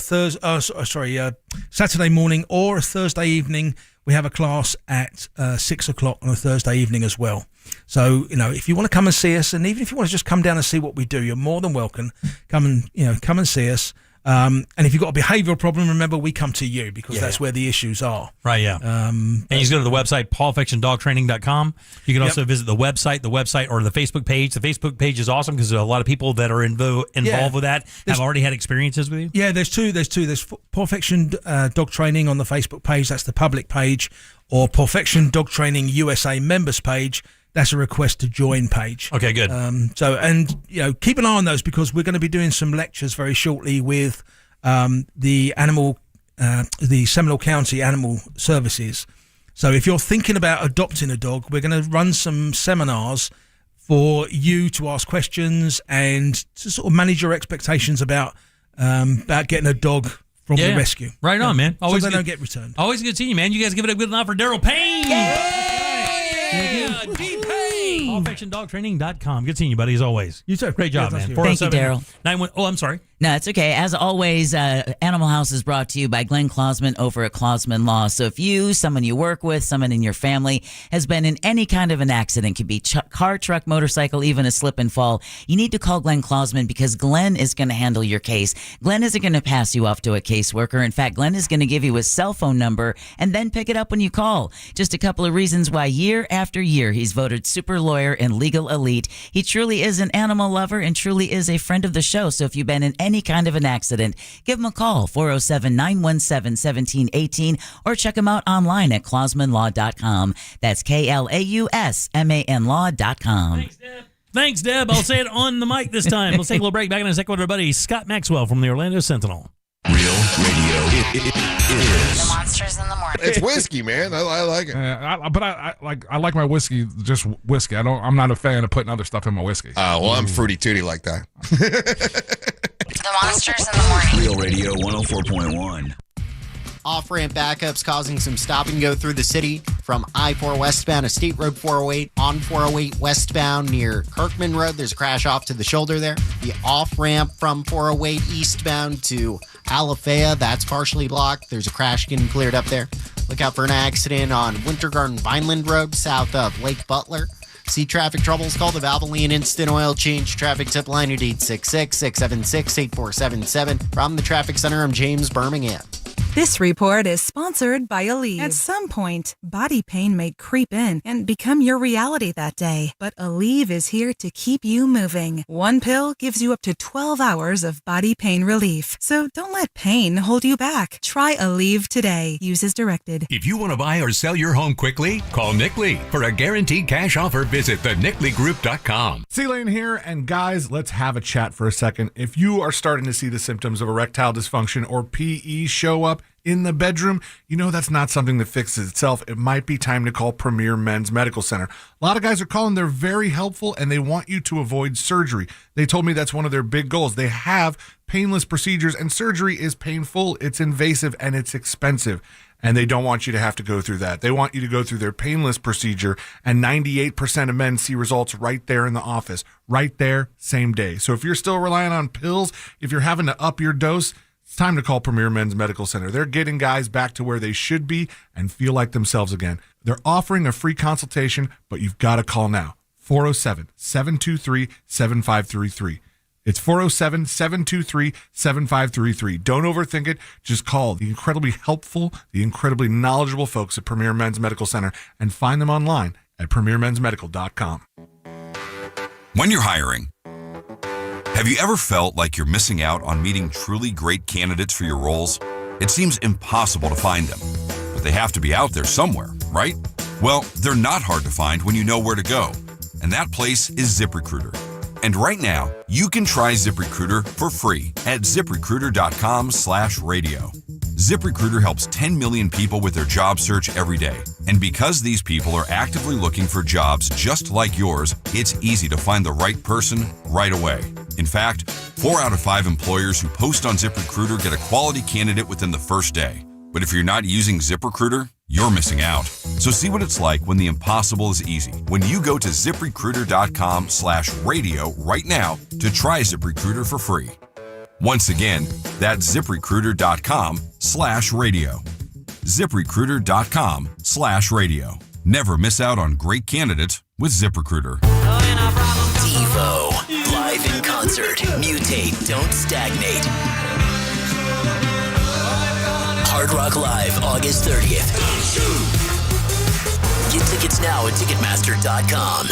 Saturday morning or a Thursday evening. We have a class at 6 o'clock on a Thursday evening as well. So, if you want to come and see us, and even if you want to just come down and see what we do, you're more than welcome. Come and see us. And if you've got a behavioural problem, remember, we come to you because that's where the issues are. Right, yeah. And you can go to the website, pulpaffectiondogtraining.com. You can also visit the website or the Facebook page. The Facebook page is awesome because a lot of people that are involved with that have already had experiences with you. Yeah, there's two. There's Paw Affection Dog Training on the Facebook page. That's the public page. Or Paw Affection Dog Training USA members page. That's a request to join page. Okay, good. Keep an eye on those because we're going to be doing some lectures very shortly with the Seminole County Animal Services. So if you're thinking about adopting a dog, we're going to run some seminars for you to ask questions and to sort of manage your expectations about getting a dog from the rescue. Right on, man. Always so they don't get returned. Always good seeing you, man. You guys give it a good enough for Daryl Payne. PawAffectionDogTraining.com. Good seeing you, buddy, as always. You too. Great job, man. Thank you, Daryl. I'm sorry. No, it's okay. As always, Animal House is brought to you by Glenn Klausman over at Klausman Law. So if you, someone you work with, someone in your family has been in any kind of an accident, could be car, truck, motorcycle, even a slip and fall, you need to call Glenn Klausman because Glenn is going to handle your case. Glenn isn't going to pass you off to a caseworker. In fact, Glenn is going to give you his cell phone number and then pick it up when you call. Just a couple of reasons why year after year he's voted super lawyer and legal elite. He truly is an animal lover and truly is a friend of the show. So if you've been in any kind of an accident, give him a call, 407-917-1718, or check him out online at klausmanlaw.com. That's KLAUSMAN law.com. Thanks, Deb. I'll say it on the mic this time. We'll take a little break. Back in a second with our buddy Scott Maxwell from the Orlando Sentinel. Real radio. It is. The Monsters in the Morning. It's whiskey, man. I like it. I like my whiskey, just whiskey. I'm not a fan of putting other stuff in my whiskey. Well, I'm fruity tooty like that. The Monsters in the Morning. Real Radio 104.1. Off-ramp backups causing some stop and go through the city from I-4 westbound to State Road 408 on 408 westbound near Kirkman Road. There's a crash off to the shoulder there. The off-ramp from 408 eastbound to Alafaya, that's partially blocked. There's a crash getting cleared up there. Look out for an accident on Winter Garden Vineland Road south of Lake Butler. See traffic troubles, call the Valvoline Instant Oil Change traffic tip line at 866-676-8477. From the Traffic Center, I'm James Birmingham. This report is sponsored by Aleve. At some point, body pain may creep in and become your reality that day. But Aleve is here to keep you moving. One pill gives you up to 12 hours of body pain relief. So don't let pain hold you back. Try Aleve today. Use as directed. If you want to buy or sell your home quickly, call Nick Lee. For a guaranteed cash offer, visit thenickleegroup.com. C-Lane here, and guys, let's have a chat for a second. If you are starting to see the symptoms of erectile dysfunction or PE show up in the bedroom, you know that's not something that fixes itself. It might be time to call Premier Men's Medical Center. A lot of guys are calling. They're very helpful, and they want you to avoid surgery. They told me that's one of their big goals. They have painless procedures, and surgery is painful, it's invasive, and it's expensive. And they don't want you to have to go through that. They want you to go through their painless procedure, and 98% of men see results right there in the office, right there, same day. So if you're still relying on pills, if you're having to up your dose, it's time to call Premier Men's Medical Center. They're getting guys back to where they should be and feel like themselves again. They're offering a free consultation, but you've got to call now. 407-723-7533. It's 407-723-7533. Don't overthink it. Just call the incredibly helpful, the incredibly knowledgeable folks at Premier Men's Medical Center and find them online at premiermensmedical.com. When you're hiring, have you ever felt like you're missing out on meeting truly great candidates for your roles? It seems impossible to find them, but they have to be out there somewhere, right? Well, they're not hard to find when you know where to go, and that place is ZipRecruiter. And right now, you can try ZipRecruiter for free at ZipRecruiter.com/radio. ZipRecruiter helps 10 million people with their job search every day. And because these people are actively looking for jobs just like yours, it's easy to find the right person right away. In fact, 4 out of 5 employers who post on ZipRecruiter get a quality candidate within the first day. But if you're not using ZipRecruiter, you're missing out. So see what it's like when the impossible is easy. When you go to ZipRecruiter.com/radio right now to try ZipRecruiter for free. Once again, that's ZipRecruiter.com/radio. ZipRecruiter.com/radio. Never miss out on great candidates with ZipRecruiter. Devo, live in concert. Mutate, don't stagnate. Hard Rock Live, August 30th. Get tickets now at Ticketmaster.com.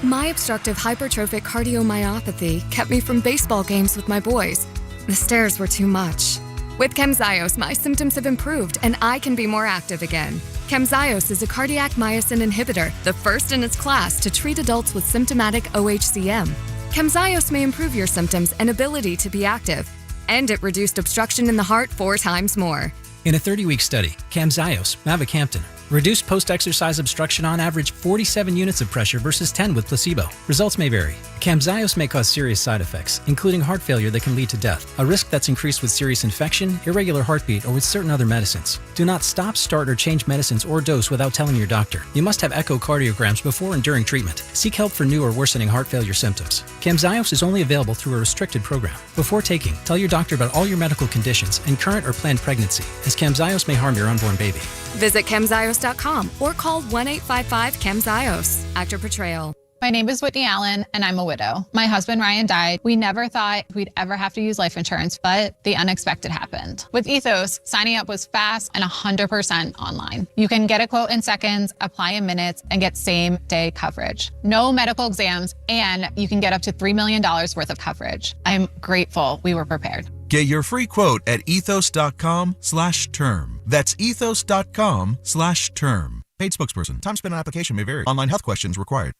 My obstructive hypertrophic cardiomyopathy kept me from baseball games with my boys. The stairs were too much. With Camzyos, my symptoms have improved and I can be more active again. Camzyos is a cardiac myosin inhibitor, the first in its class to treat adults with symptomatic OHCM. Camzyos may improve your symptoms and ability to be active, and it reduced obstruction in the heart 4 times more. In a 30-week study, Camzyos, mavacamten, reduced post-exercise obstruction on average 47 units of pressure versus 10 with placebo. Results may vary. Camzyos may cause serious side effects, including heart failure that can lead to death, a risk that's increased with serious infection, irregular heartbeat, or with certain other medicines. Do not stop, start, or change medicines or dose without telling your doctor. You must have echocardiograms before and during treatment. Seek help for new or worsening heart failure symptoms. Camzyos is only available through a restricted program. Before taking, tell your doctor about all your medical conditions and current or planned pregnancy, as Camzyos may harm your unborn baby. Visit Camzyos.com or call 1-855-CAMZYOS. Actor portrayal. My name is Whitney Allen, and I'm a widow. My husband, Ryan, died. We never thought we'd ever have to use life insurance, but the unexpected happened. With Ethos, signing up was fast and 100% online. You can get a quote in seconds, apply in minutes, and get same-day coverage. No medical exams, and you can get up to $3 million worth of coverage. I'm grateful we were prepared. Get your free quote at ethos.com/term. That's ethos.com/term. Paid spokesperson. Time spent on application may vary. Online health questions required.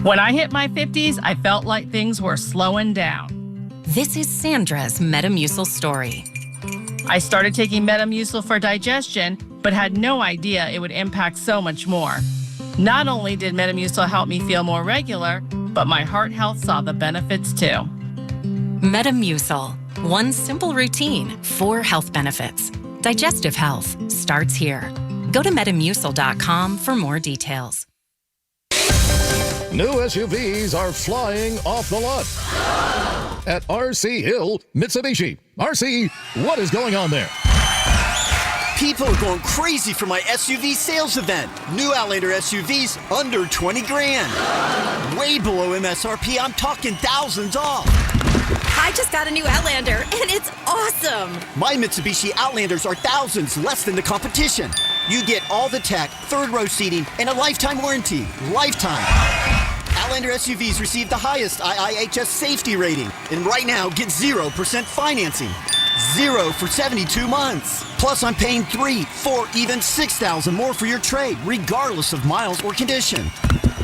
When I hit my 50s, I felt like things were slowing down. This is Sandra's Metamucil story. I started taking Metamucil for digestion, but had no idea it would impact so much more. Not only did Metamucil help me feel more regular, but my heart health saw the benefits too. Metamucil. One simple routine, 4 health benefits. Digestive health starts here. Go to Metamucil.com for more details. New SUVs are flying off the lot at RC Hill Mitsubishi. RC, what is going on there? People are going crazy for my SUV sales event. New Outlander SUVs under 20 grand. Way below MSRP, I'm talking thousands off. I just got a new Outlander, and it's awesome. My Mitsubishi Outlanders are thousands less than the competition. You get all the tech, third-row seating, and a lifetime warranty. Lifetime. Outlander SUVs receive the highest IIHS safety rating. And right now, get 0% financing. 0 for 72 months. Plus, I'm paying $3,000, $4,000, even $6,000 more for your trade, regardless of miles or condition.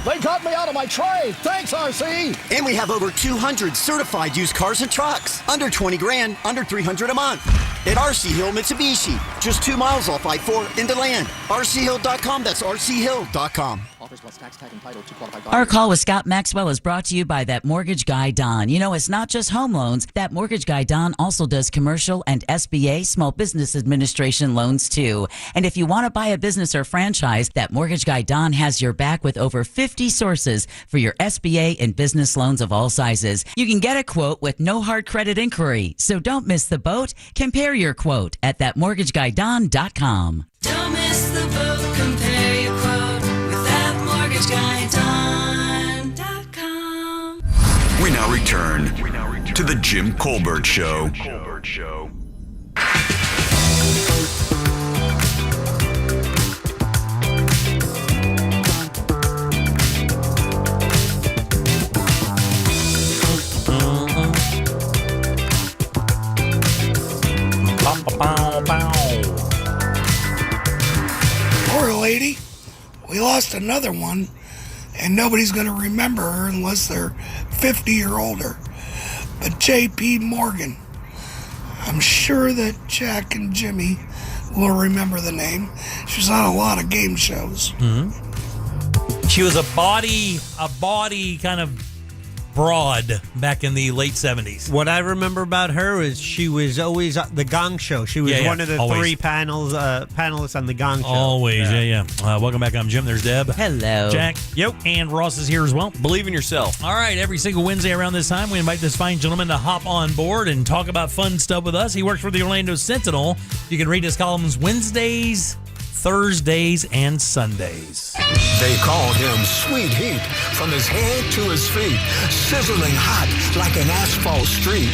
They got me out of my trade. Thanks, RC. And we have over 200 certified used cars and trucks. Under 20 grand, under $300 a month. At RC Hill Mitsubishi. Just 2 miles off I-4 into land. RCHill.com. That's RCHill.com. Our call with Scott Maxwell is brought to you by That Mortgage Guy Don. You know, it's not just home loans. That Mortgage Guy Don also does commercial and SBA, Small Business Administration loans too. And if you want to buy a business or franchise, That Mortgage Guy Don has your back with over 50 sources for your SBA and business loans of all sizes. You can get a quote with no hard credit inquiry. So don't miss the boat. Compare your quote at thatmortgageguydon.com. Don't miss the boat. Compare your quote with thatmortgageguydon.com. We now return to the Jim Colbert Show. Poor lady. We lost another one, and nobody's going to remember her unless they're 50 or older. But J.P. Morgan. I'm sure that Jack and Jimmy will remember the name. She was on a lot of game shows. Mm-hmm. She was a body kind of broad back in the late 70s. What I remember about her is she was always at the Gong Show. She was one of the always. three panelists on the Gong Show. Always, yeah. Welcome back. I'm Jim. There's Deb. Hello. Jack. Yep. And Ross is here as well. Believe in yourself. All right. Every single Wednesday around this time, we invite this fine gentleman to hop on board and talk about fun stuff with us. He works for the Orlando Sentinel. You can read his columns Wednesdays, Thursdays, and Sundays. They call him Sweet Heat, from his head to his feet, sizzling hot like an asphalt street,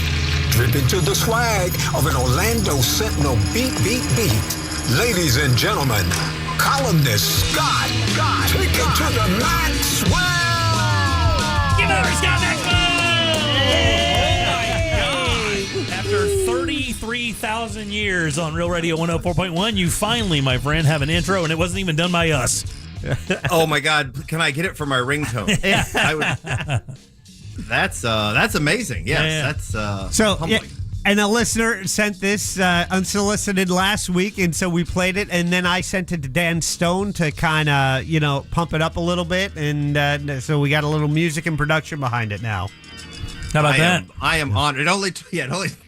dripping to the swag of an Orlando Sentinel beat. Ladies and gentlemen, columnist Scott, take it to the Maxwell! Give it over, Scott Maxwell! After 33,000 years on Real Radio 104.1, you finally, my friend, have an intro, and it wasn't even done by us. Oh my God! Can I get it for my ringtone? Yeah, I would. That's amazing. Yes, that's humbling. And a listener sent this unsolicited last week, and so we played it, and then I sent it to Dan Stone to kind of pump it up a little bit, and so we got a little music and production behind it now. How about that? I am honored. It only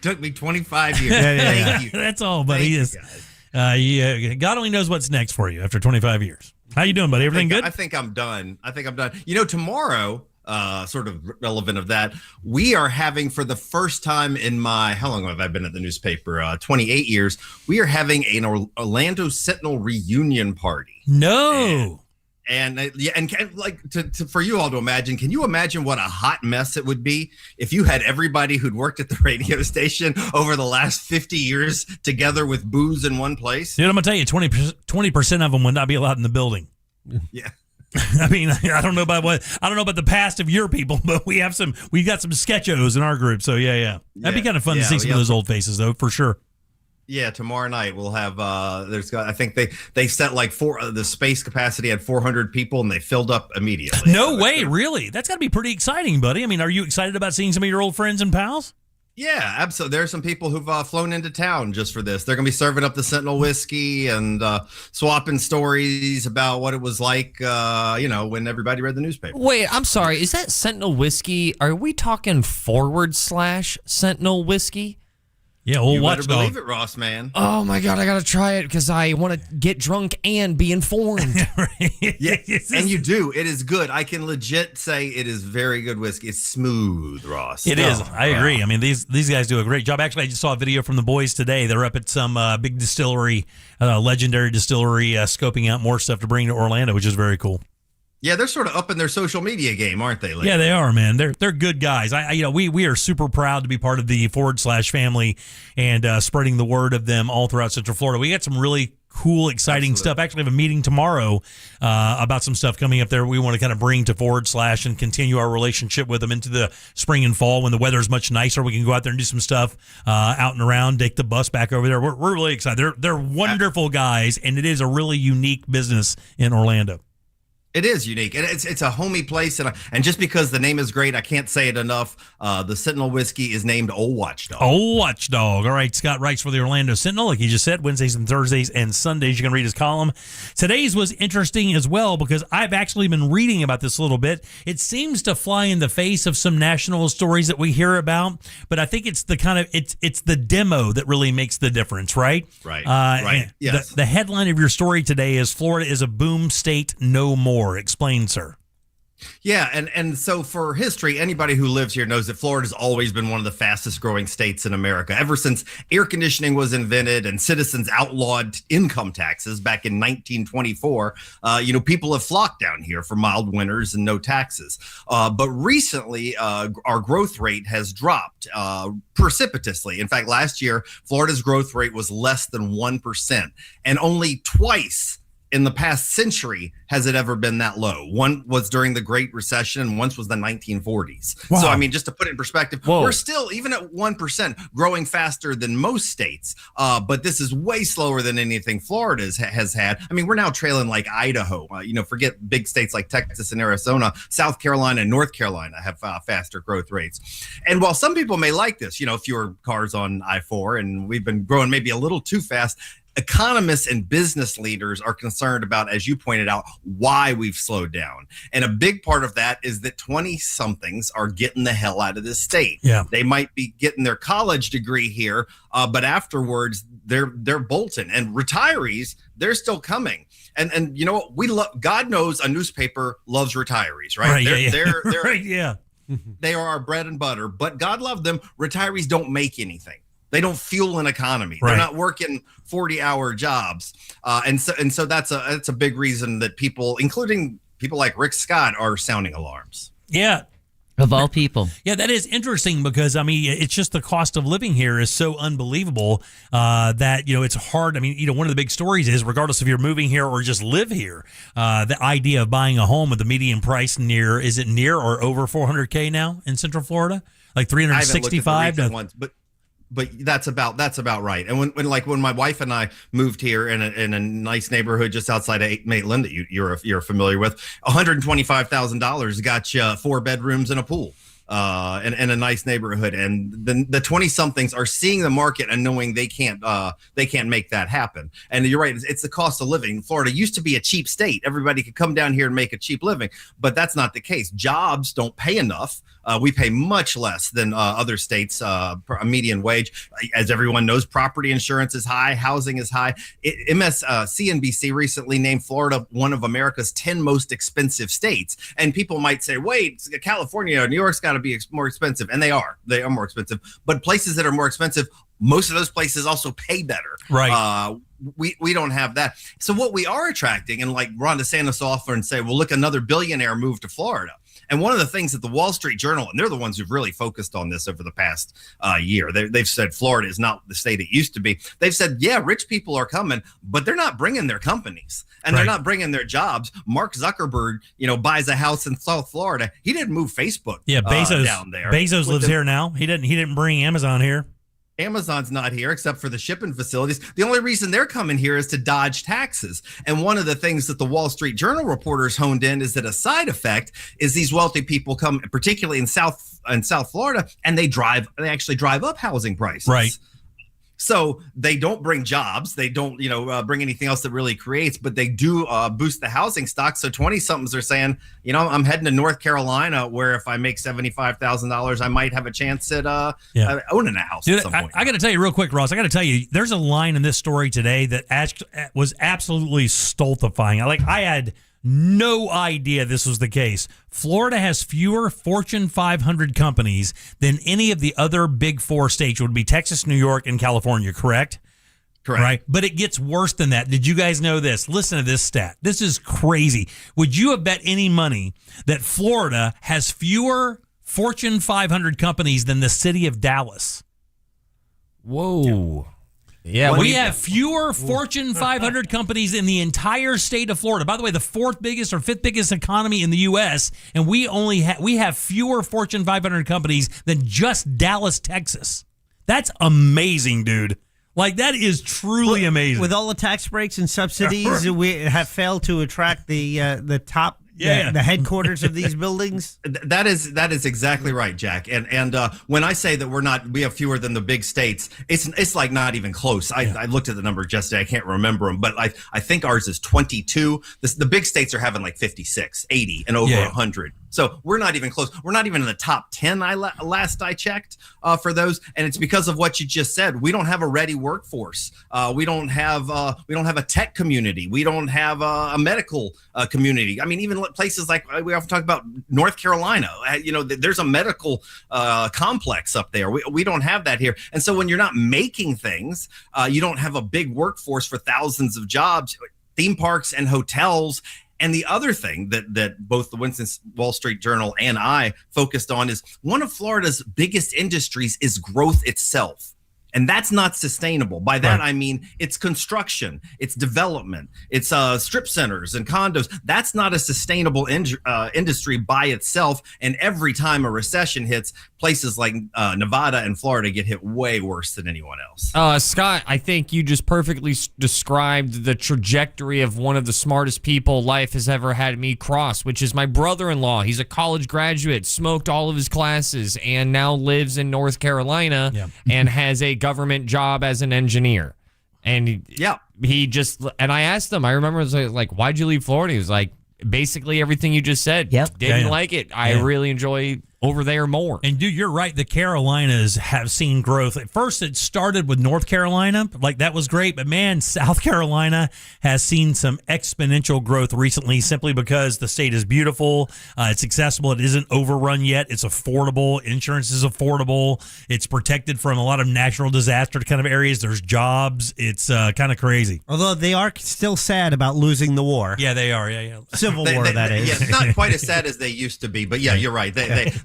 took me 25 years. Thank you. That's all, buddy. God only knows what's next for you after 25 years. How you doing, buddy? Everything good? I think I'm done. Tomorrow, sort of relevant of that, we are having for the first time in how long have I been at the newspaper? 28 years. We are having an Orlando Sentinel reunion party. No. For you all to imagine, can you imagine what a hot mess it would be if you had everybody who'd worked at the radio station over the last 50 years together with booze in one place? Dude, I'm gonna tell you, 20% of them would not be allowed in the building. Yeah. I mean, I don't know about the past of your people, but we got some sketchos in our group. So yeah. That'd be kind of fun to see some of those old faces, though, for sure. Yeah, tomorrow night we'll have. I think they set the space capacity at 400 people, and they filled up immediately. No way, really? That's got to be pretty exciting, buddy. I mean, are you excited about seeing some of your old friends and pals? Yeah, absolutely. There are some people who've flown into town just for this. They're going to be serving up the Sentinel whiskey and swapping stories about what it was like, when everybody read the newspaper. Wait, I'm sorry. Is that Sentinel whiskey? Are we talking / Sentinel whiskey? Yeah, old you better watchdog. believe it, Ross, man. Oh my God, I gotta try it because I want to get drunk and be informed. Yeah, and you do. It is good. I can legit say it is very good whiskey. It's smooth, Ross. It is. I agree. I mean, these guys do a great job. Actually, I just saw a video from the boys today. They're up at some big distillery, legendary distillery, scoping out more stuff to bring to Orlando, which is very cool. Yeah, they're sort of up in their social media game, aren't they? Lately? Yeah, they are, man. They're good guys. We are super proud to be part of the / family and spreading the word of them all throughout Central Florida. We got some really cool, exciting stuff. Actually, have a meeting tomorrow about some stuff coming up there. We want to kind of bring to / and continue our relationship with them into the spring and fall when the weather is much nicer. We can go out there and do some stuff out and around. Take the bus back over there. We're really excited. They're wonderful guys, and it is a really unique business in Orlando. It is unique, and it's a homey place, and just because the name is great, I can't say it enough. The Sentinel whiskey is named Old Watchdog. Old Watchdog. All right, Scott writes for the Orlando Sentinel, like he just said, Wednesdays and Thursdays and Sundays. You can read his column. Today's was interesting as well because I've actually been reading about this a little bit. It seems to fly in the face of some national stories that we hear about, but I think it's the kind of it's the demo that really makes the difference, right? Right. Right. Yes. The headline of your story today is "Florida is a boom state no more." Explain, sir. Yeah, and so for history, anybody who lives here knows that Florida's always been one of the fastest growing states in America. Ever since air conditioning was invented and citizens outlawed income taxes back in 1924, people have flocked down here for mild winters and no taxes. But recently, our growth rate has dropped precipitously. In fact, last year, Florida's growth rate was less than 1%, and only twice in the past century has it ever been that low. One was during the Great Recession, and once was the 1940s. Wow. So, I mean, just to put it in perspective, we're still, even at 1%, growing faster than most states. But this is way slower than anything Florida has had. I mean, we're now trailing like Idaho. Forget big states like Texas and Arizona. South Carolina and North Carolina have faster growth rates. And while some people may like this, fewer cars on I-4, and we've been growing maybe a little too fast, economists and business leaders are concerned about, as you pointed out, why we've slowed down. And a big part of that is that 20-somethings are getting the hell out of this state. Yeah. They might be getting their college degree here, but afterwards they're bolting. And retirees, they're still coming. And you know what? We love. God knows a newspaper loves retirees, right? They're right, yeah. They are our bread and butter. But God love them. Retirees don't make anything. They don't fuel an economy. They're not working 40-hour jobs, and so that's a big reason that people, including people like Rick Scott, are sounding alarms. Yeah. Of all people. Yeah, that is interesting because, I mean, it's just the cost of living here is so unbelievable that, it's hard. I mean, one of the big stories is, regardless if you're moving here or just live here, the idea of buying a home with the median price near or over $400K now in Central Florida? Like 365 to once, but that's about right. And when my wife and I moved here in a nice neighborhood just outside of Maitland that you're familiar with, $125,000 got you 4 bedrooms and a pool. In a nice neighborhood, and the 20-somethings are seeing the market and knowing they can't make that happen. And you're right, it's the cost of living. Florida used to be a cheap state. Everybody could come down here and make a cheap living, but that's not the case. Jobs don't pay enough. We pay much less than other states, a median wage. As everyone knows, property insurance is high, housing is high. CNBC recently named Florida one of America's 10 most expensive states. And people might say, wait, California or New York's got to be more expensive. And they are more expensive. But places that are more expensive, most of those places also pay better. Right. We don't have that. So what we are attracting, and like Ron DeSantis offer and say, well, look, another billionaire moved to Florida. And one of the things that the Wall Street Journal, and they're the ones who've really focused on this over the past year, they've said Florida is not the state it used to be. They've said, yeah, rich people are coming, but they're not bringing their companies and they're not bringing their jobs. Mark Zuckerberg, buys a house in South Florida. He didn't move Facebook Bezos down there. Bezos lives here now. He didn't bring Amazon here. Amazon's not here except for the shipping facilities. The only reason they're coming here is to dodge taxes. And one of the things that the Wall Street Journal reporters honed in is that a side effect is these wealthy people come, particularly in South Florida, and they actually drive up housing prices. Right. So they don't bring jobs. They don't, bring anything else that really creates, but they do boost the housing stock. So 20-somethings are saying, I'm heading to North Carolina, where if I make $75,000, I might have a chance at owning a house at some point. I got to tell you real quick, Ross. I got to tell you, there's a line in this story today that was absolutely stultifying. I had no idea this was the case. Florida has fewer Fortune 500 companies than any of the other big 4 states, would be Texas, New York, and California, correct? Correct. Right? But it gets worse than that. Did you guys know this? Listen to this stat. This is crazy. Would you have bet any money that Florida has fewer Fortune 500 companies than the city of Dallas? Whoa. Yeah, we have fewer Fortune 500 companies in the entire state of Florida. By the way, the fourth biggest or fifth biggest economy in the U.S., and we have fewer Fortune 500 companies than just Dallas, Texas. That's amazing, dude. Like, that is truly amazing. With all the tax breaks and subsidies, we have failed to attract the top. The headquarters of these buildings. That is exactly right, Jack. And when I say that we have fewer than the big states, it's like not even close. I looked at the number yesterday. I can't remember them, but I think ours is 22. The big states are having like 56, 80, and over 100. So we're not even close. We're not even in the top 10. Last I checked for those, and it's because of what you just said. We don't have a ready workforce. We don't have a tech community. We don't have a medical community. I mean, even places like we often talk about North Carolina. There's a medical complex up there. We don't have that here. And so when you're not making things, you don't have a big workforce for thousands of jobs, theme parks and hotels. And the other thing that both the Winston Wall Street Journal and I focused on is one of Florida's biggest industries is growth itself. And that's not sustainable. By that, I mean, it's construction, it's development, it's strip centers and condos. That's not a sustainable industry by itself. And every time a recession hits, places like Nevada and Florida get hit way worse than anyone else. Scott, I think you just perfectly described the trajectory of one of the smartest people life has ever had me cross, which is my brother-in-law. He's a college graduate, smoked all of his classes, and now lives in North Carolina and has a government job as an engineer. And he just, and I asked him, I remember it was like, why'd you leave Florida? He was like, basically everything you just said. Didn't like it. I really enjoy over there more. And dude, you're right. The Carolinas have seen growth. At first, it started with North Carolina. Like, that was great. But man, South Carolina has seen some exponential growth recently simply because the state is beautiful. It's accessible. It isn't overrun yet. It's affordable. Insurance is affordable. It's protected from a lot of natural disaster kind of areas. There's jobs. It's kind of crazy. Although they are still sad about losing the war. Yeah, they are. Civil War, that is. Yeah, it's not quite as sad as they used to be. But yeah, you're right.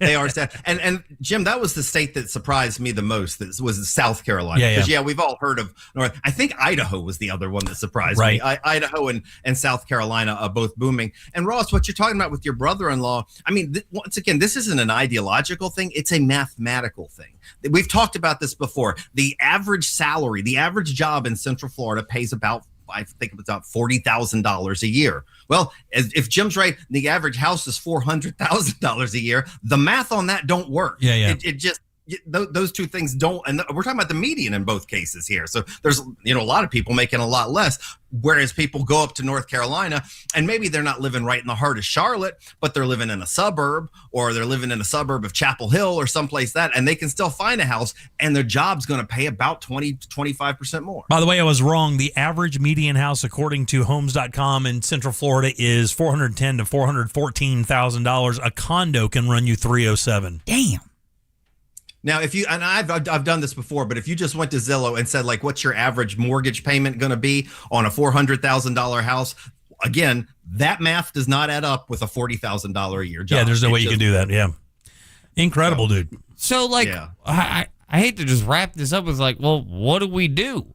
They are sad. And Jim, that was the state that surprised me the most. That was South Carolina. Because we've all heard of North. I think Idaho was the other one that surprised me. Idaho and South Carolina are both booming. And Ross, what you're talking about with your brother-in-law, I mean, once again, this isn't an ideological thing. It's a mathematical thing. We've talked about this before. The average salary, the average job in Central Florida pays about, I think it's about $40,000 a year. Well, if Jim's right, the average house is $400,000 a year. The math on that don't work. It just, those two things don't, and we're talking about the median in both cases here. So there's, a lot of people making a lot less, whereas people go up to North Carolina and maybe they're not living right in the heart of Charlotte, but they're living in a suburb, or they're living in a suburb of Chapel Hill or someplace and they can still find a house, and their job's going to pay about 20-25% more. By the way, I was wrong. The average median house, according to Homes.com in Central Florida, is $410,000 to $414,000. A condo can run you $307,000. Damn. Now, if you, and I've done this before, but if you just went to Zillow and said, like, what's your average mortgage payment going to be on a $400,000 house? Again, that math does not add up with a $40,000 a year job. Yeah, there's no way you can do that. Yeah. Incredible, dude. So, like, I hate to just wrap this up with, like, well, what do we do?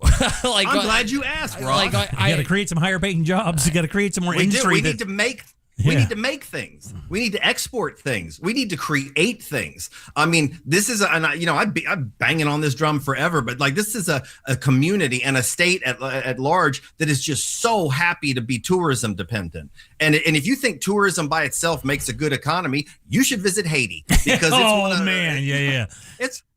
Like, I'm glad you asked, Ross. You got to create some higher paying jobs. You got to create some more industry. We need to make We need to make things. We need to export things. We need to create things. I mean, this is, I'm banging on this drum forever, but like, this is a community and a state at large that is just so happy to be tourism dependent. And if you think tourism by itself makes a good economy, you should visit Haiti, because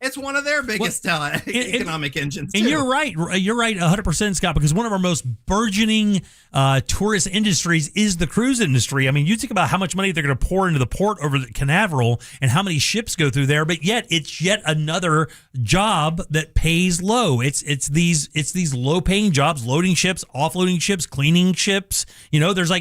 it's one of their biggest economic engines too. And you're right 100%, Scott, because one of our most burgeoning tourist industries is the cruise industry. I mean, you think about how much money they're going to pour into the port over the Canaveral and how many ships go through there, but yet it's yet another job that pays low. It's these low paying jobs, loading ships, offloading ships, cleaning ships. There's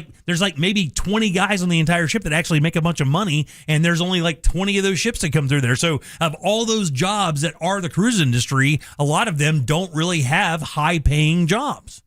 like maybe 20 guys on the entire ship that actually make a bunch of money, and there's only like 20 of those ships that come through there. So of all those jobs jobs that are the cruise industry, a lot of them don't really have high-paying jobs.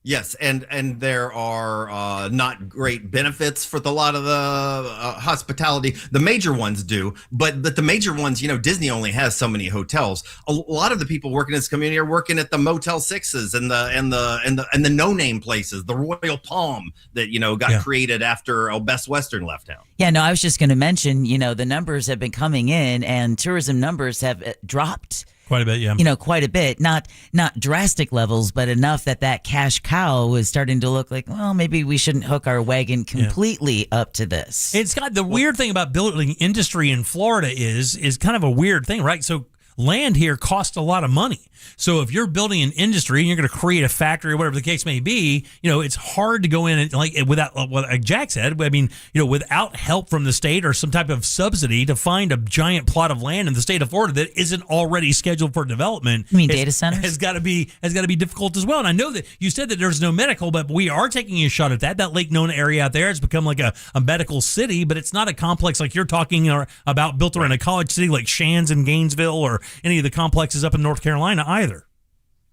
Yes, and there are not great benefits for a lot of the hospitality. The major ones do, but the major ones, Disney only has so many hotels. A lot of the people working in this community are working at the Motel 6s and the no-name places, the Royal Palm that got created after Best Western left town. Yeah, no, I was just going to mention, the numbers have been coming in, and tourism numbers have dropped. Quite a bit, yeah. Quite a bit. Not drastic levels, but enough that cash cow was starting to look like, well, maybe we shouldn't hook our wagon completely up to this. It's got the weird thing about building industry in Florida is kind of a weird thing, right? So land here costs a lot of money. So if you're building an industry and you're going to create a factory or whatever the case may be, it's hard to go in and without what Jack said. I mean, without help from the state or some type of subsidy to find a giant plot of land in the state of Florida that isn't already scheduled for development. You mean data centers? Has got to be difficult as well. And I know that you said that there's no medical, but we are taking a shot at that. That Lake Nona area out there has become like a medical city, but it's not a complex like you're talking about built around a college city like Shands in Gainesville or any of the complexes up in North Carolina either.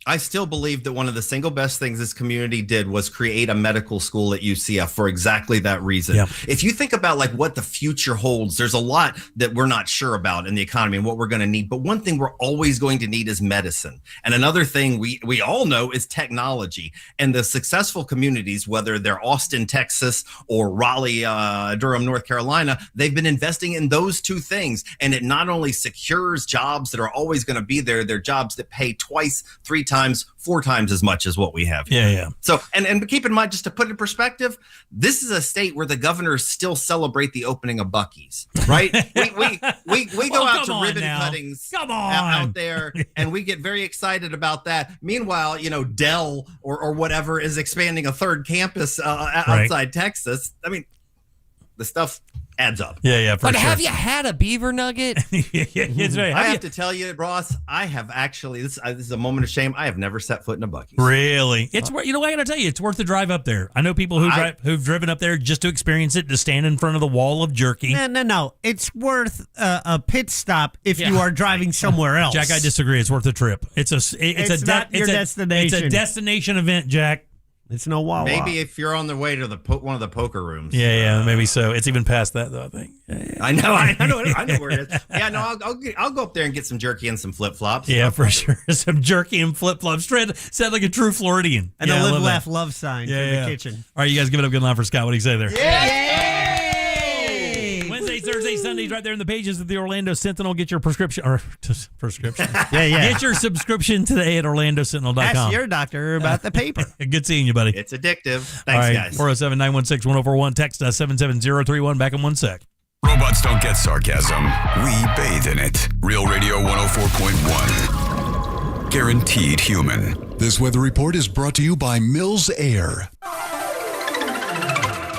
I still believe that one of the single best things this community did was create a medical school at UCF for exactly that reason. Yep. If you think about what the future holds, there's a lot that we're not sure about in the economy and what we're going to need. But one thing we're always going to need is medicine. And another thing we all know is technology. And the successful communities, whether they're Austin, Texas, or Raleigh, Durham, North Carolina, they've been investing in those two things. And it not only secures jobs that are always going to be there, they're jobs that pay twice, 3 times, 4 times as much as what we have here. Yeah. So, and keep in mind, just to put it in perspective, this is a state where the governors still celebrate the opening of Buc-ee's, right? we go out to ribbon cuttings out there, and we get very excited about that. Meanwhile, Dell or whatever is expanding a 3rd campus outside Texas. I mean, the stuff adds up. Yeah, for but sure. have you had a beaver nugget? It's right. I have to tell you, Ross, I have actually, this is a moment of shame. I have never set foot in a Buc-ee's. Really? It's I got to tell you, it's worth the drive up there. I know people who've driven up there just to experience it, to stand in front of the wall of jerky. No. It's worth a pit stop if you are driving somewhere else. Jack, I disagree. It's worth the trip. It's not your destination. It's a destination event, Jack. It's no Wawa. Maybe if you're on the way to one of the poker rooms. Yeah, maybe so. It's even past that, though, I think. Yeah. I know where it is. Yeah, no, I'll go up there and get some jerky and some flip-flops. Yeah, for sure. Some jerky and flip-flops. Sound like a true Floridian. And a live, laugh, love sign in the kitchen. All right, you guys give it up good line for Scott. What do you say there? Yay! Wednesday, Thursday, Sundays, right there in the pages of the Orlando Sentinel. Get your prescription. Yeah. Get your subscription today at OrlandoSentinel.com. Ask your doctor about the paper. Good seeing you, buddy. It's addictive. Thanks, guys. 407-916-1041. Text us 77031. Back in 1 sec. Robots don't get sarcasm. We bathe in it. Real Radio 104.1. Guaranteed human. This weather report is brought to you by Mills Air.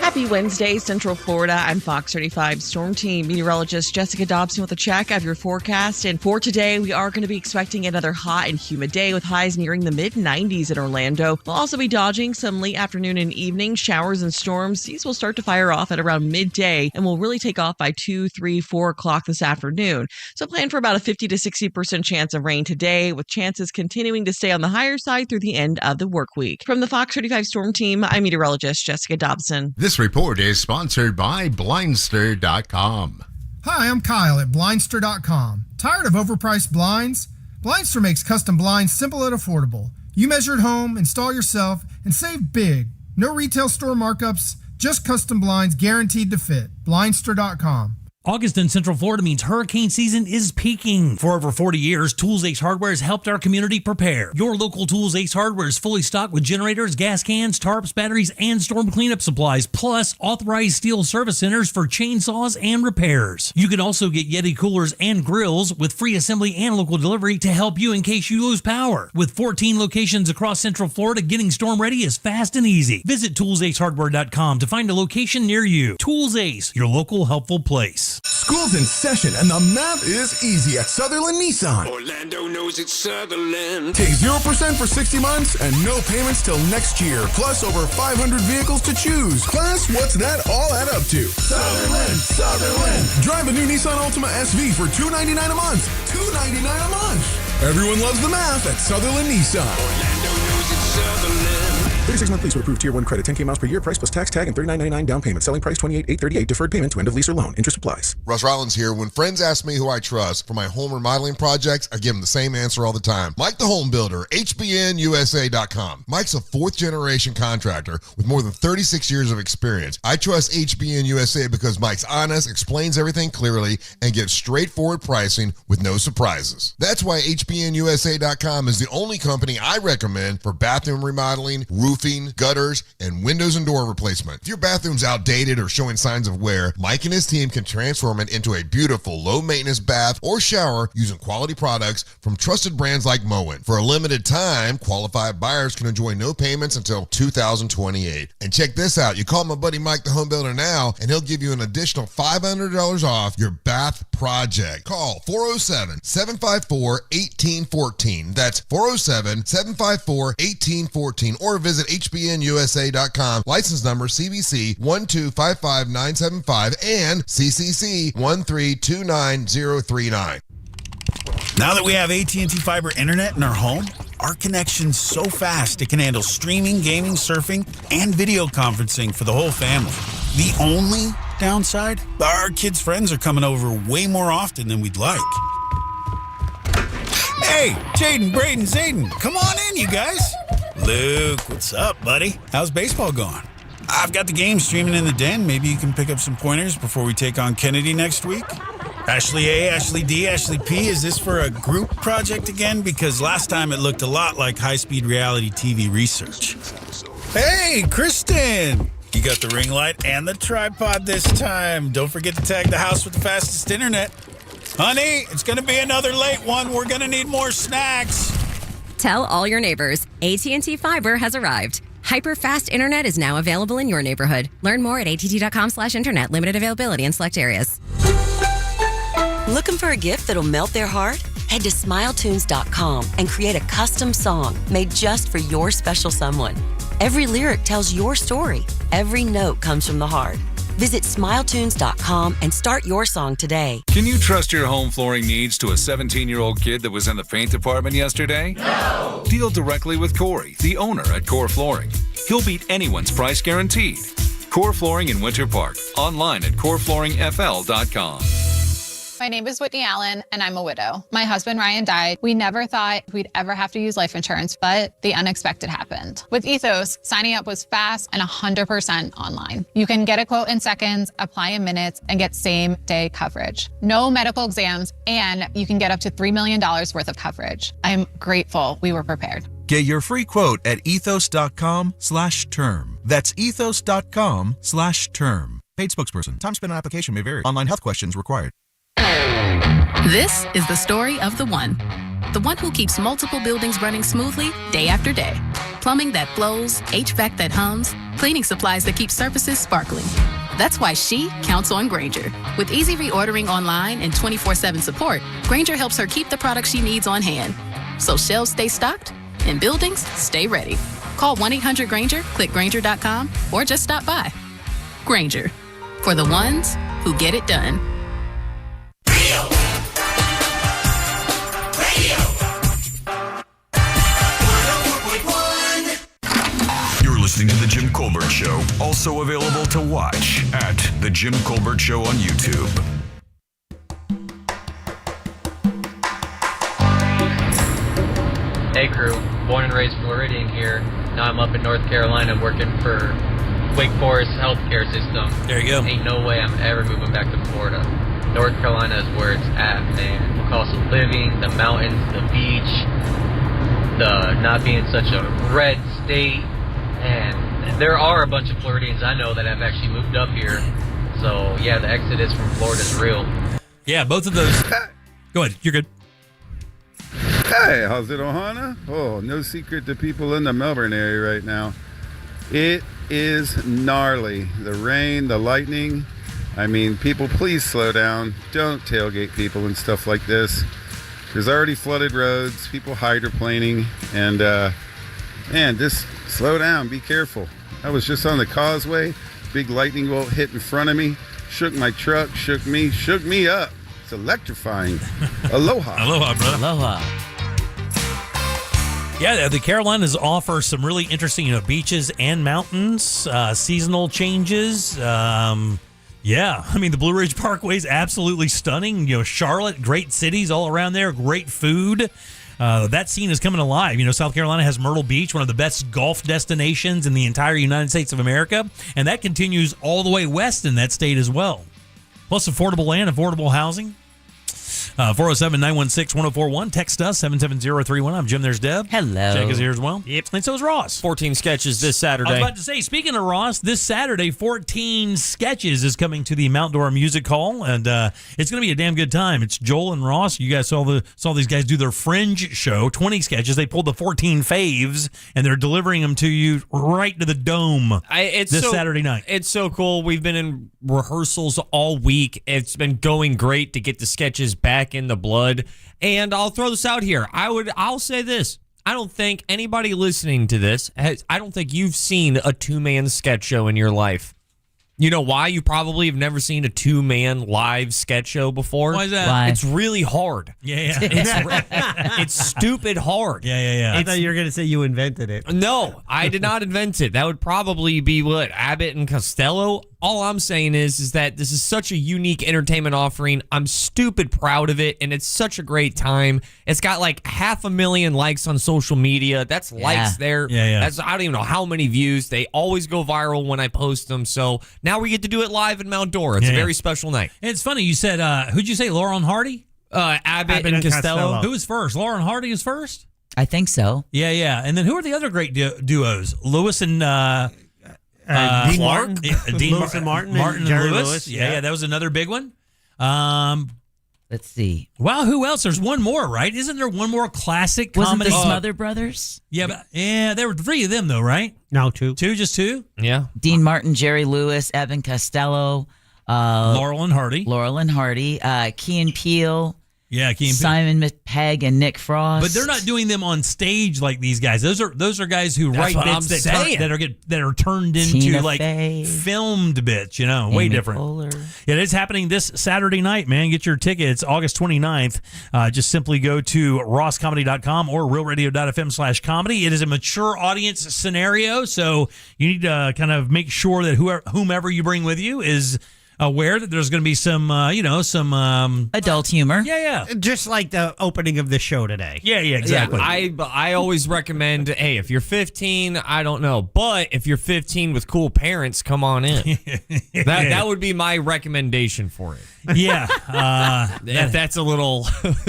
Happy Wednesday, Central Florida. I'm Fox 35 Storm Team meteorologist Jessica Dobson with a check of your forecast. And for today, we are going to be expecting another hot and humid day with highs nearing the mid-90s in Orlando. We'll also be dodging some late afternoon and evening showers and storms. These will start to fire off at around midday and will really take off by 2, 3, 4 o'clock this afternoon. So plan for about a 50 to 60% chance of rain today, with chances continuing to stay on the higher side through the end of the work week. From the Fox 35 Storm Team, I'm meteorologist Jessica Dobson. This report is sponsored by Blindster.com. Hi, I'm Kyle at Blindster.com. Tired of overpriced blinds? Blindster makes custom blinds simple and affordable. You measure at home, install yourself, and save big. No retail store markups, just custom blinds guaranteed to fit. Blindster.com. August in Central Florida means hurricane season is peaking. For over 40 years, Tools Ace Hardware has helped our community prepare. Your local Tools Ace Hardware is fully stocked with generators, gas cans, tarps, batteries, and storm cleanup supplies, plus authorized steel service centers for chainsaws and repairs. You can also get Yeti coolers and grills with free assembly and local delivery to help you in case you lose power. With 14 locations across Central Florida, getting storm ready is fast and easy. Visit ToolsAceHardware.com to find a location near you. Tools Ace, your local helpful place. School's in session and the math is easy at Sutherland Nissan. Orlando knows it's Sutherland. Take 0% for 60 months and no payments till next year. Plus over 500 vehicles to choose. Plus, what's that all add up to? Sutherland. Drive a new Nissan Altima SV for $299 a month. $299 a month. Everyone loves the math at Sutherland Nissan. Orlando knows it's Sutherland. 36-month lease with approved Tier 1 credit. 10K miles per year. Price plus tax tag and $39.99 down payment. Selling price $28,838. Deferred payment to end of lease or loan. Interest applies. Russ Rollins here. When friends ask me who I trust for my home remodeling projects, I give them the same answer all the time. Mike the Home Builder, HBNUSA.com. Mike's a fourth-generation contractor with more than 36 years of experience. I trust HBN USA because Mike's honest, explains everything clearly, and gives straightforward pricing with no surprises. That's why HBNUSA.com is the only company I recommend for bathroom remodeling, roofing, gutters, and windows and door replacement. If your bathroom's outdated or showing signs of wear, Mike and his team can transform it into a beautiful, low-maintenance bath or shower using quality products from trusted brands like Moen. For a limited time, qualified buyers can enjoy no payments until 2028. And check this out. You call my buddy Mike the Home Builder now, and he'll give you an additional $500 off your bath project. Call 407-754-1814. That's 407-754-1814. Or visit HBNUSA.com. License number CBC 1255975 and CCC 1329039. Now that we have AT&T Fiber Internet in our home, our connection's so fast it can handle streaming, gaming, surfing, and video conferencing for the whole family. The only downside? Our kids' friends are coming over way more often than we'd like. Hey, Jaden, Braden, Zayden, come on in, you guys. Luke, what's up, buddy? How's baseball going? I've got the game streaming in the den. Maybe you can pick up some pointers before we take on Kennedy next week. Ashley A, Ashley D, Ashley P, is this for a group project again? Because last time it looked a lot like high-speed reality TV research. Hey, Kristen! You got the ring light and the tripod this time. Don't forget to tag the house with the fastest internet. Honey, it's going to be another late one. We're going to need more snacks. Tell all your neighbors, AT&T Fiber has arrived. Hyper-fast internet is now available in your neighborhood. Learn more at att.com/internet. Limited availability in select areas. Looking for a gift that'll melt their heart? Head to SmileTunes.com and create a custom song made just for your special someone. Every lyric tells your story. Every note comes from the heart. Visit SmileTunes.com and start your song today. Can you trust your home flooring needs to a 17-year-old kid that was in the paint department yesterday? No! Deal directly with Corey, the owner at Core Flooring. He'll beat anyone's price guaranteed. Core Flooring in Winter Park. Online at coreflooringfl.com. My name is Whitney Allen, and I'm a widow. My husband, Ryan, died. We never thought we'd ever have to use life insurance, but the unexpected happened. With Ethos, signing up was fast and 100% online. You can get a quote in seconds, apply in minutes, and get same-day coverage. No medical exams, and you can get up to $3 million worth of coverage. I'm grateful we were prepared. Get your free quote at ethos.com/term. That's ethos.com/term. Paid spokesperson. Time spent on application may vary. Online health questions required. This is the story of the one who keeps multiple buildings running smoothly day after day. Plumbing that flows, HVAC that hums, cleaning supplies that keep surfaces sparkling. That's why she counts on Grainger. With easy reordering online and 24/7 support, Grainger helps her keep the products she needs on hand. So shelves stay stocked and buildings stay ready. Call 1-800-GRAINGER, click Grainger.com, or just stop by. Grainger, for the ones who get it done. Listening to The Jim Colbert Show, also available to watch at The Jim Colbert Show on YouTube. Hey crew, born and raised Floridian here. Now I'm up in North Carolina working for Wake Forest healthcare system. There you go. Ain't no way I'm ever moving back to Florida. North Carolina is where it's at, man. The cost of living, the mountains, the beach, the not being such a red state. And there are a bunch of Floridians I know that have actually moved up here. So, yeah, the exodus from Florida is real. Yeah, both of those. Go ahead. You're good. Hey, how's it, Ohana? Oh, no secret to people in the Melbourne area right now. It is gnarly. The rain, the lightning, I mean, people, please slow down. Don't tailgate people and stuff like this. There's already flooded roads, people hydroplaning, and man, just slow down, be careful. I was just on the causeway, big lightning bolt hit in front of me, shook my truck, shook me up. It's electrifying. Aloha. Aloha, brother. Aloha. Yeah, the Carolinas offer some really interesting, beaches and mountains, seasonal changes. Yeah, I mean, the Blue Ridge Parkway is absolutely stunning. Charlotte, great cities all around there, great food. That scene is coming alive. South Carolina has Myrtle Beach, one of the best golf destinations in the entire United States of America, and that continues all the way west in that state as well. Plus affordable land, affordable housing. 407-916-1041. Text us, 77031. I'm Jim. There's Deb. Hello. Jack is here as well. Yep. And so is Ross. 14 sketches this Saturday. I was about to say, speaking of Ross, this Saturday, 14 Sketches is coming to the Mount Dora Music Hall, and it's going to be a damn good time. It's Joel and Ross. You guys saw these guys do their Fringe show, 20 sketches. They pulled the 14 faves, and they're delivering them to you right to the dome this Saturday night. It's so cool. We've been in rehearsals all week. It's been going great to get the sketches back in the blood. And I'll throw this out here. I'll say this. I don't think anybody listening to this I don't think you've seen a 2-man sketch show in your life. You know why? You probably have never seen a 2-man live sketch show before. Why is that? Why? It's really hard. Yeah. It's stupid hard. Yeah. I thought you were going to say you invented it. No, I did not invent it. That would probably be what, Abbott and Costello? All I'm saying is that this is such a unique entertainment offering. I'm stupid proud of it, and it's such a great time. It's got like 500,000 likes on social media. That's likes there. Yeah. That's, I don't even know how many views. They always go viral when I post them. So now we get to do it live in Mount Dora. It's a very special night. And it's funny. You said, who'd you say, Laurel and Hardy? Abbott and Costello. Who was first? Laurel and Hardy is first? I think so. Yeah. And then who are the other great duos? Lewis and... Dean Martin, Lewis and Martin, and Jerry Lewis. Yeah, that was another big one. Let's see. Wow, who else? There's one more, right? Isn't there one more classic comedy? Wasn't the Smother Brothers? Yeah, there were 3 of them though, right? No, 2. 2, just 2. Yeah. Dean Martin, Jerry Lewis, Evan Costello, Laurel and Hardy, Key and Peele. Yeah, Simon Pegg and Nick Frost. But they're not doing them on stage like these guys. Those are guys who That's write what bits I'm that are turned into Tina like Fey, filmed bits, way Amy different. Poehler. Yeah, it's happening this Saturday night, man. Get your tickets August 29th. Just simply go to rosscomedy.com or realradio.fm/comedy. It is a mature audience scenario, so you need to kind of make sure that whomever you bring with you is aware that there's going to be some, some adult humor. Yeah. Just like the opening of the show today. Yeah, exactly. Yeah, I always recommend, hey, if you're 15, I don't know, but if you're 15 with cool parents, come on in. That would be my recommendation for it. Yeah. If that's a little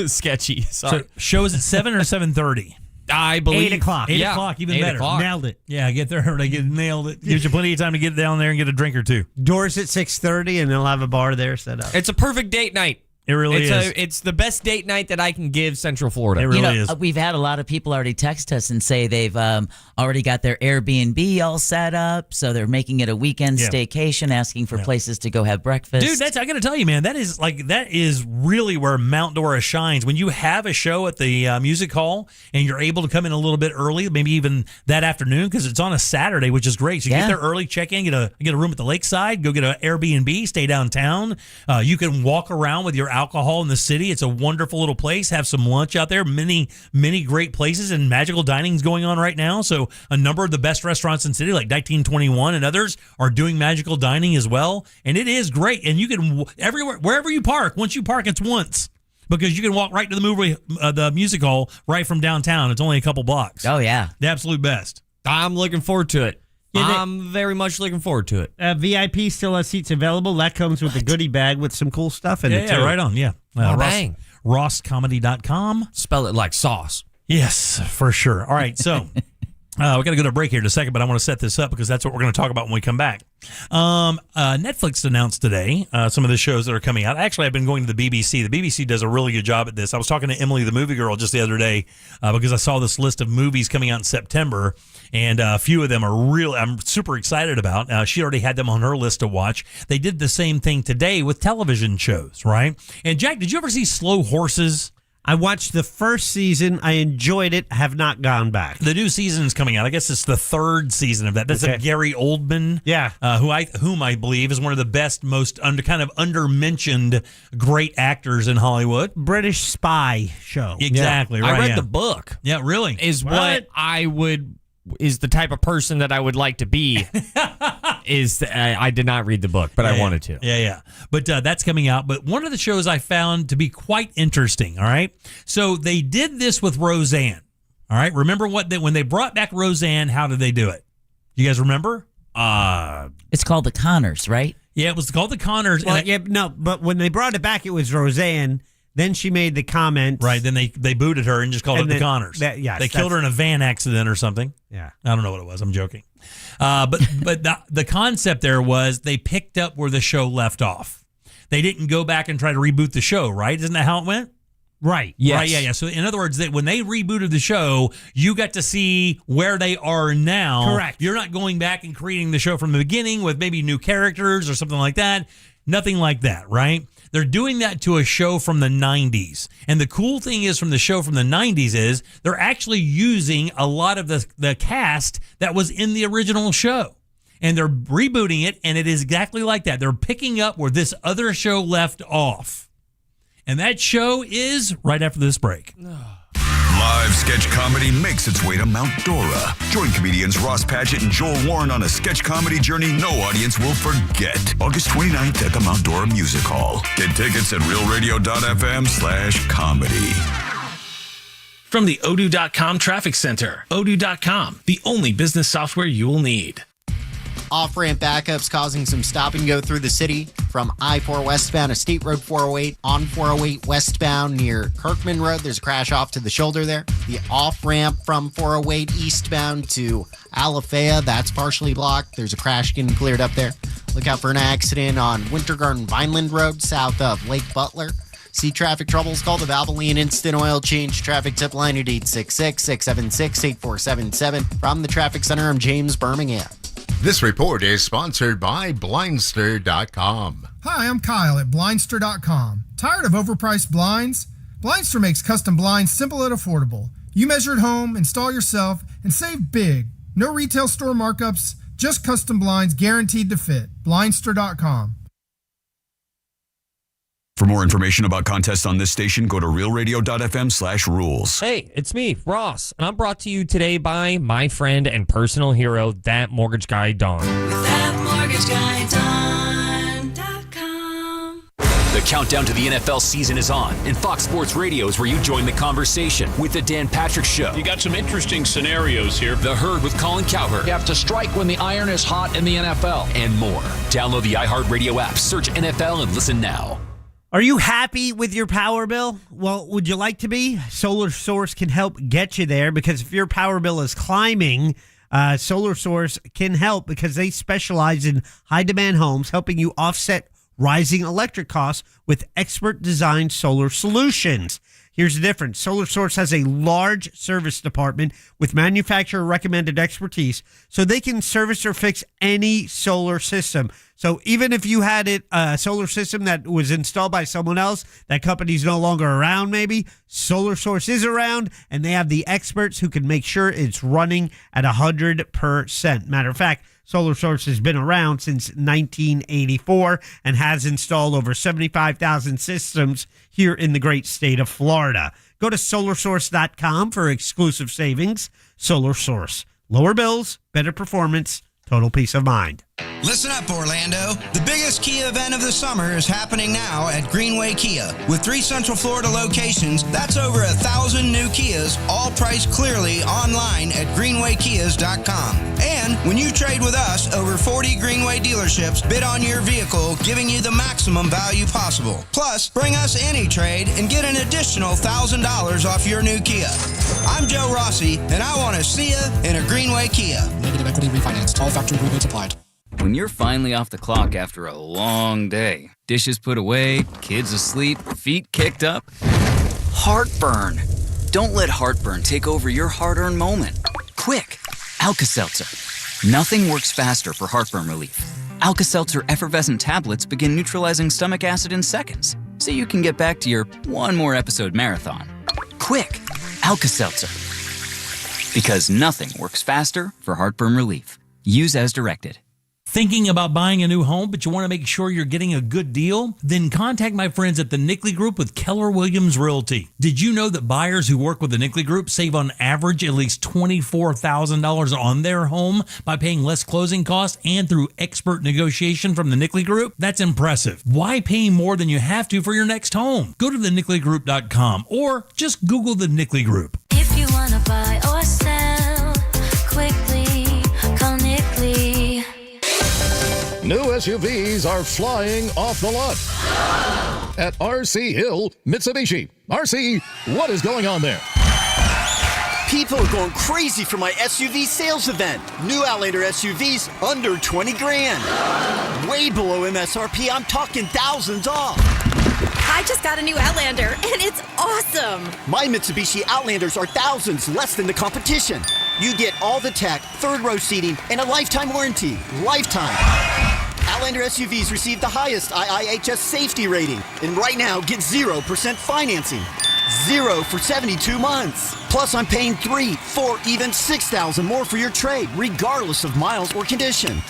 sketchy. Sorry. So shows at 7 or 7:30. I believe 8 o'clock. 8 o'clock, even 8 better. o'clock. Nailed it. Yeah, get there. Nailed it. Gives you plenty of time to get down there and get a drink or two. Doors at 6:30, and they'll have a bar there set up. It's a perfect date night. It really is. It's the best date night that I can give Central Florida. It really is. We've had a lot of people already text us and say they've already got their Airbnb all set up, so they're making it a weekend staycation, asking for places to go have breakfast. Dude, I got to tell you, man, that is really where Mount Dora shines. When you have a show at the music hall and you're able to come in a little bit early, maybe even that afternoon, because it's on a Saturday, which is great. So you get there early, check in, get a room at the lakeside, go get an Airbnb, stay downtown. You can walk around with your alcohol in the city. It's a wonderful little place. Have some lunch out there. Many great places, and magical dining is going on right now. So a number of the best restaurants in the city, like 1921 and others, are doing magical dining as well. And it is great. And you can wherever you park. Once you park, it's once. Because you can walk right to the music hall right from downtown. It's only a couple blocks. Oh, yeah. The absolute best. I'm looking forward to it. I'm very much looking forward to it. VIP still has seats available. That comes with a goodie bag with some cool stuff in it, too. Yeah, right on. Yeah. Bang. RossComedy.com. Spell it like sauce. Yes, for sure. All right, so We got to go to a break here in a second, but I want to set this up because that's what we're going to talk about when we come back. Netflix announced today some of the shows that are coming out. Actually, I've been going to the BBC. The BBC does a really good job at this. I was talking to Emily, the movie girl, just the other day because I saw this list of movies coming out in September, and a few of them are I'm super excited about. She already had them on her list to watch. They did the same thing today with television shows, right? And Jack, did you ever see Slow Horses? I watched the first season. I enjoyed it. Have not gone back. The new season is coming out. I guess it's the third season of that. That's a Gary Oldman, whom I believe is one of the best, most under-mentioned great actors in Hollywood. British spy show. Exactly. Right. I read the book. Yeah, really. Is what I would is the type of person that I would like to be. I did not read the book, but I wanted to. Yeah. But that's coming out. But one of the shows I found to be quite interesting, all right? So they did this with Roseanne, all right? Remember when they brought back Roseanne, how did they do it? You guys remember? It's called The Conners, right? Yeah, it was called The Conners. Well, but when they brought it back, it was Roseanne. Then she made the comment. Right, then they booted her and just called it The Conners. They killed her in a van accident or something. Yeah. I don't know what it was. I'm joking. But the concept there was they picked up where the show left off. They didn't go back and try to reboot the show, right? Isn't that how it went? Right. Yes. Right, yeah. So in other words, when they rebooted the show, you got to see where they are now. Correct. You're not going back and creating the show from the beginning with maybe new characters or something like that. Nothing like that, right? They're doing that to a show from the 90s. And the cool thing is from the show from the 90s is they're actually using a lot of the cast that was in the original show. And they're rebooting it, and it is exactly like that. They're picking up where this other show left off. And that show is right after this break. Live sketch comedy makes its way to Mount Dora. Join comedians Ross Patchett and Joel Warren on a sketch comedy journey no audience will forget. August 29th at the Mount Dora Music Hall. Get tickets at realradio.fm/comedy. From the Odoo.com Traffic Center, Odoo.com, the only business software you will need. Off-ramp backups causing some stop and go through the city from I-4 westbound to State Road 408 on 408 westbound near Kirkman Road. There's a crash off to the shoulder there. The off-ramp from 408 eastbound to Alafaya, that's partially blocked. There's a crash getting cleared up there. Look out for an accident on Winter Garden Vineland Road south of Lake Butler. See traffic troubles? Call the Valvoline Instant Oil Change traffic tip line at 866-676-8477. From the Traffic Center, I'm James Birmingham. This report is sponsored by Blindster.com. Hi, I'm Kyle at Blindster.com. Tired of overpriced blinds? Blindster makes custom blinds simple and affordable. You measure at home, install yourself, and save big. No retail store markups, just custom blinds guaranteed to fit. Blindster.com. For more information about contests on this station, go to realradio.fm/rules. Hey, it's me, Ross, and I'm brought to you today by my friend and personal hero, That Mortgage Guy, Don. ThatMortgageGuyDon.com. The countdown to the NFL season is on, and Fox Sports Radio is where you join the conversation with the Dan Patrick Show. You got some interesting scenarios here. The Herd with Colin Cowherd. You have to strike when the iron is hot in the NFL. And more. Download the iHeartRadio app, search NFL, and listen now. Are you happy with your power bill? Well, would you like to be? Solar Source can help get you there because if your power bill is climbing, Solar Source can help because they specialize in high-demand homes, helping you offset rising electric costs with expert-designed solar solutions. Here's the difference. Solar Source has a large service department with manufacturer-recommended expertise, so they can service or fix any solar system. So even if you had a solar system that was installed by someone else, that company's no longer around maybe, Solar Source is around, and they have the experts who can make sure it's running at 100%. Matter of fact, Solar Source has been around since 1984 and has installed over 75,000 systems here in the great state of Florida. Go to SolarSource.com for exclusive savings. Solar Source. Lower bills, better performance, total peace of mind. Listen up, Orlando. The biggest Kia event of the summer is happening now at Greenway Kia. With 3 Central Florida locations, that's over 1,000 new Kias, all priced clearly online at greenwaykias.com. And when you trade with us, over 40 Greenway dealerships bid on your vehicle, giving you the maximum value possible. Plus, bring us any trade and get an additional $1,000 off your new Kia. I'm Joe Rossi, and I want to see you in a Greenway Kia. Negative equity refinanced. All factory rebates applied. When you're finally off the clock after a long day, dishes put away, kids asleep, feet kicked up, heartburn. Don't let heartburn take over your hard-earned moment. Quick, Alka-Seltzer. Nothing works faster for heartburn relief. Alka-Seltzer effervescent tablets begin neutralizing stomach acid in seconds, so you can get back to your one more episode marathon. Quick, Alka-Seltzer. Because nothing works faster for heartburn relief. Use as directed. Thinking about buying a new home, but you want to make sure you're getting a good deal? Then contact my friends at the Nickley Group with Keller Williams Realty. Did you know that buyers who work with the Nickley Group save on average at least $24,000 on their home by paying less closing costs and through expert negotiation from the Nickley Group? That's impressive. Why pay more than you have to for your next home? Go to thenickley.com or just Google the Nickley Group. If you want to buy or sell quickly, call Nickley. New SUVs are flying off the lot at RC Hill Mitsubishi. RC, what is going on there? People are going crazy for my SUV sales event. New Outlander SUVs under 20 grand. Way below MSRP, I'm talking thousands off. I just got a new Outlander, and it's awesome. My Mitsubishi Outlanders are thousands less than the competition. You get all the tech, third row seating, and a lifetime warranty. Lifetime. Outlander SUVs receive the highest IIHS safety rating. And right now, get 0% financing. 0 for 72 months. Plus, I'm paying $3,000, $4,000, even $6,000 more for your trade, regardless of miles or condition.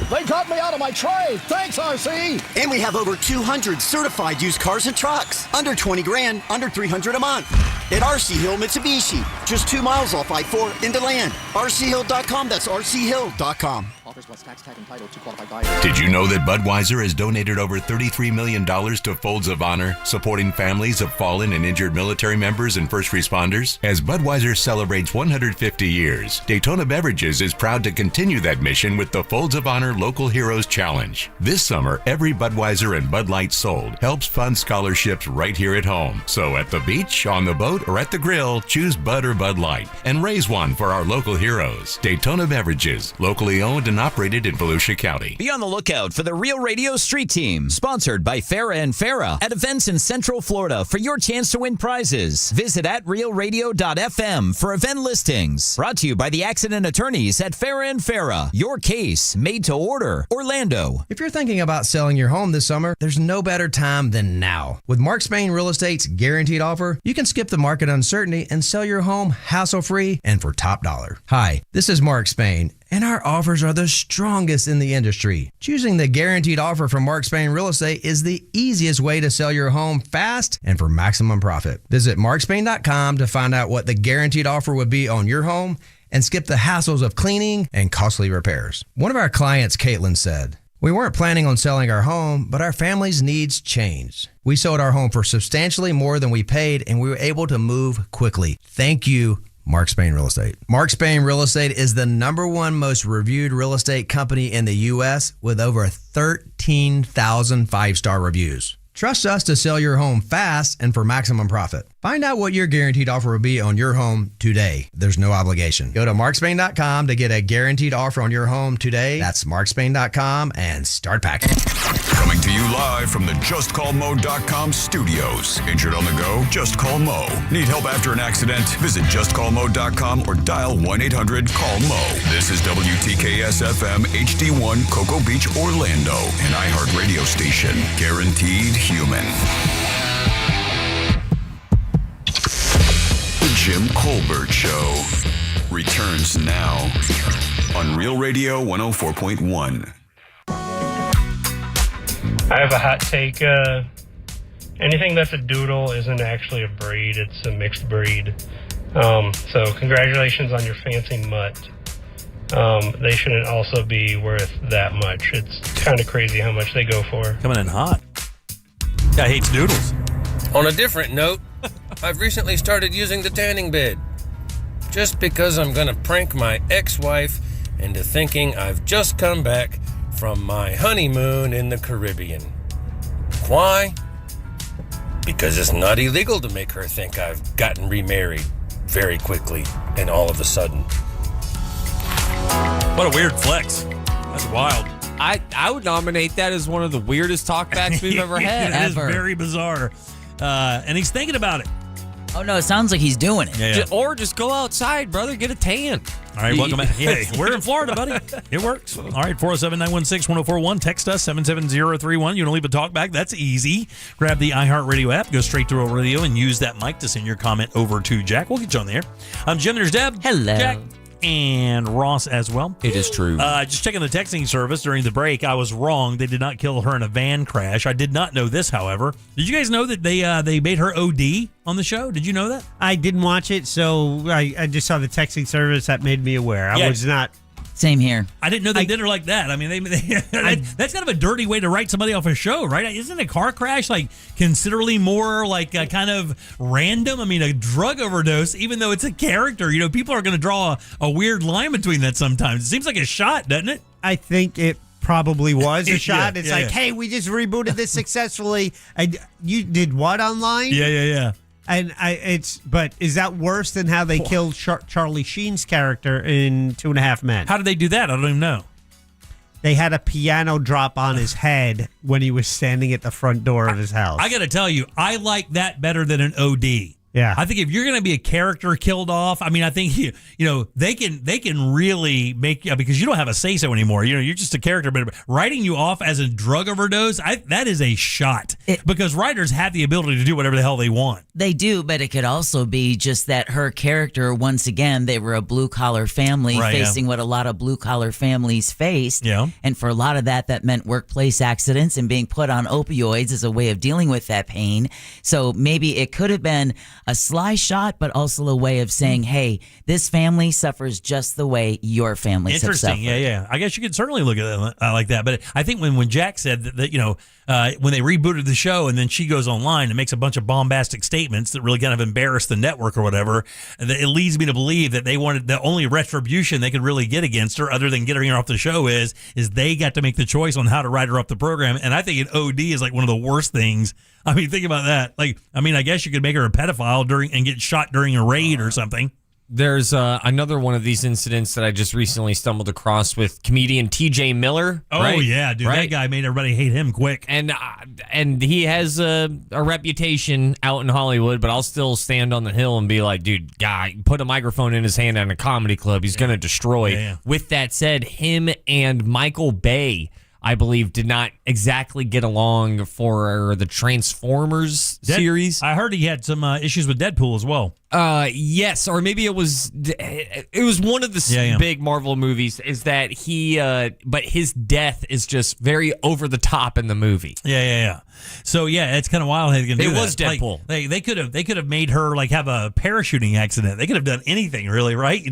They got me out of my trade. Thanks, RC. And we have over 200 certified used cars and trucks. Under 20 grand, under $300 a month. At RC Hill Mitsubishi. Just 2 miles off I-4 into land. RCHill.com, that's RCHill.com. Offers plus tax tag and title to qualified buyers. Did you know that Budweiser has donated over $33 million to Folds of Honor, supporting families of fallen and injured military members and first responders? As Budweiser celebrates 150 years, Daytona Beverages is proud to continue that mission with the Folds of Honor Local Heroes Challenge. This summer, every Budweiser and Bud Light sold helps fund scholarships right here at home. So at the beach, on the boat, or at the grill, choose Bud or Bud Light and raise one for our local heroes. Daytona Beverages, locally owned and operated in Volusia County. Be on the lookout for the Real Radio Street Team, sponsored by Farah and Farah, at events in Central Florida for your chance to win prizes. Visit at realradio.fm for event listings. Brought to you by the accident attorneys at Farah and Farah. Your case made to order. Orlando. If you're thinking about selling your home this summer, there's no better time than now. With Mark Spain Real Estate's guaranteed offer, you can skip the market uncertainty and sell your home hassle-free and for top dollar. Hi, this is Mark Spain, and our offers are the strongest in the industry. Choosing the guaranteed offer from Mark Spain Real Estate is the easiest way to sell your home fast and for maximum profit. Visit markspain.com to find out what the guaranteed offer would be on your home and skip the hassles of cleaning and costly repairs. One of our clients, Caitlin, said, "We weren't planning on selling our home, but our family's needs changed. We sold our home for substantially more than we paid, and we were able to move quickly. Thank you, Mark Spain Real Estate." Mark Spain Real Estate is the #1 most reviewed real estate company in the U.S. with over 13,000 5-star reviews. Trust us to sell your home fast and for maximum profit. Find out what your guaranteed offer will be on your home today. There's no obligation. Go to markspain.com to get a guaranteed offer on your home today. That's markspain.com and start packing. Coming to you live from the JustCallMo.com studios. Injured on the go? Just call Mo. Need help after an accident? Visit JustCallMo.com or dial 1-800-CALL-MO. This is WTKS-FM HD1 Cocoa Beach, Orlando, an iHeart radio station. Guaranteed human. The Jim Colbert Show returns now on Real Radio 104.1. I have a hot take. Anything that's a doodle isn't actually a breed. It's a mixed breed. So congratulations on your fancy mutt. they shouldn't also be worth that much. It's kind of crazy how much they go for. Coming in hot. Guy hates noodles. On a different note, I've recently started using the tanning bed. Just because I'm going to prank my ex-wife into thinking I've just come back from my honeymoon in the Caribbean. Why? Because it's not illegal to make her think I've gotten remarried very quickly and all of a sudden. What a weird flex. That's wild. I would nominate that as one of the weirdest talkbacks we've ever had. It is very bizarre. And he's thinking about it. Oh, no, it sounds like he's doing it. Yeah. Or just go outside, brother. Get a tan. All right, welcome back. Hey, we're in Florida, buddy. It works. All right, 407-916-1041. Text us, 77031. You want to leave a talk back? That's easy. Grab the iHeartRadio app, go straight to Real Radio, and use that mic to send your comment over to Jack. We'll get you on the air. I'm Jim. There's Deb. Hello. Jack. And Ross as well. It is true. Just checking the texting service during the break. I was wrong. They did not kill her in a van crash. I did not know this, however. Did you guys know that they made her OD on the show? Did you know that? I didn't watch it, so I just saw the texting service that made me aware. I was not. Same here. I didn't know they did her like that. I mean, that's kind of a dirty way to write somebody off a show, right? Isn't a car crash like considerably more like kind of random? I mean, a drug overdose, even though it's a character, people are going to draw a weird line between that sometimes. It seems like a shot, doesn't it? I think it probably was a shot. It's like, yeah. hey, we just rebooted this successfully. You did what online? Yeah. And but is that worse than how they killed Charlie Sheen's character in 2.5 Men? How did they do that? I don't even know. They had a piano drop on his head when he was standing at the front door of his house. I got to tell you, I like that better than an OD. Yeah. I think if you're going to be a character killed off, I mean, I think they can really make because you don't have a say so anymore. You're just a character, but writing you off as a drug overdose, that is a shot because writers have the ability to do whatever the hell they want. They do, but it could also be just that her character, once again, they were a blue collar family facing what a lot of blue collar families faced. Yeah. And for a lot of that meant workplace accidents and being put on opioids as a way of dealing with that pain. So maybe it could have been a sly shot, but also a way of saying, hey, this family suffers just the way your family suffers. Interesting. Yeah. I guess you could certainly look at it like that. But I think when Jack said that when they rebooted the show and then she goes online and makes a bunch of bombastic statements that really kind of embarrass the network or whatever, it leads me to believe that they wanted the only retribution they could really get against her other than getting her off the show is they got to make the choice on how to write her off the program. And I think an OD is like one of the worst things. I mean, think about that. I guess you could make her a pedophile and get shot during a raid or something. There's another one of these incidents that I just recently stumbled across with comedian TJ Miller. Oh, right? yeah, dude. That guy made everybody hate him quick. And he has a reputation out in Hollywood, but I'll still stand on the hill and be like, dude, guy, put a microphone in his hand at a comedy club. He's going to destroy. Yeah. With that said, him and Michael Bay, I believe, did not exactly get along for the Transformers series. I heard he had some issues with Deadpool as well. Yes, or maybe it was one of the big Marvel movies. Is that but his death is just very over the top in the movie. Yeah. So it's kind of wild how they can do that. It was Deadpool. They could have made her have a parachuting accident. They could have done anything really, right?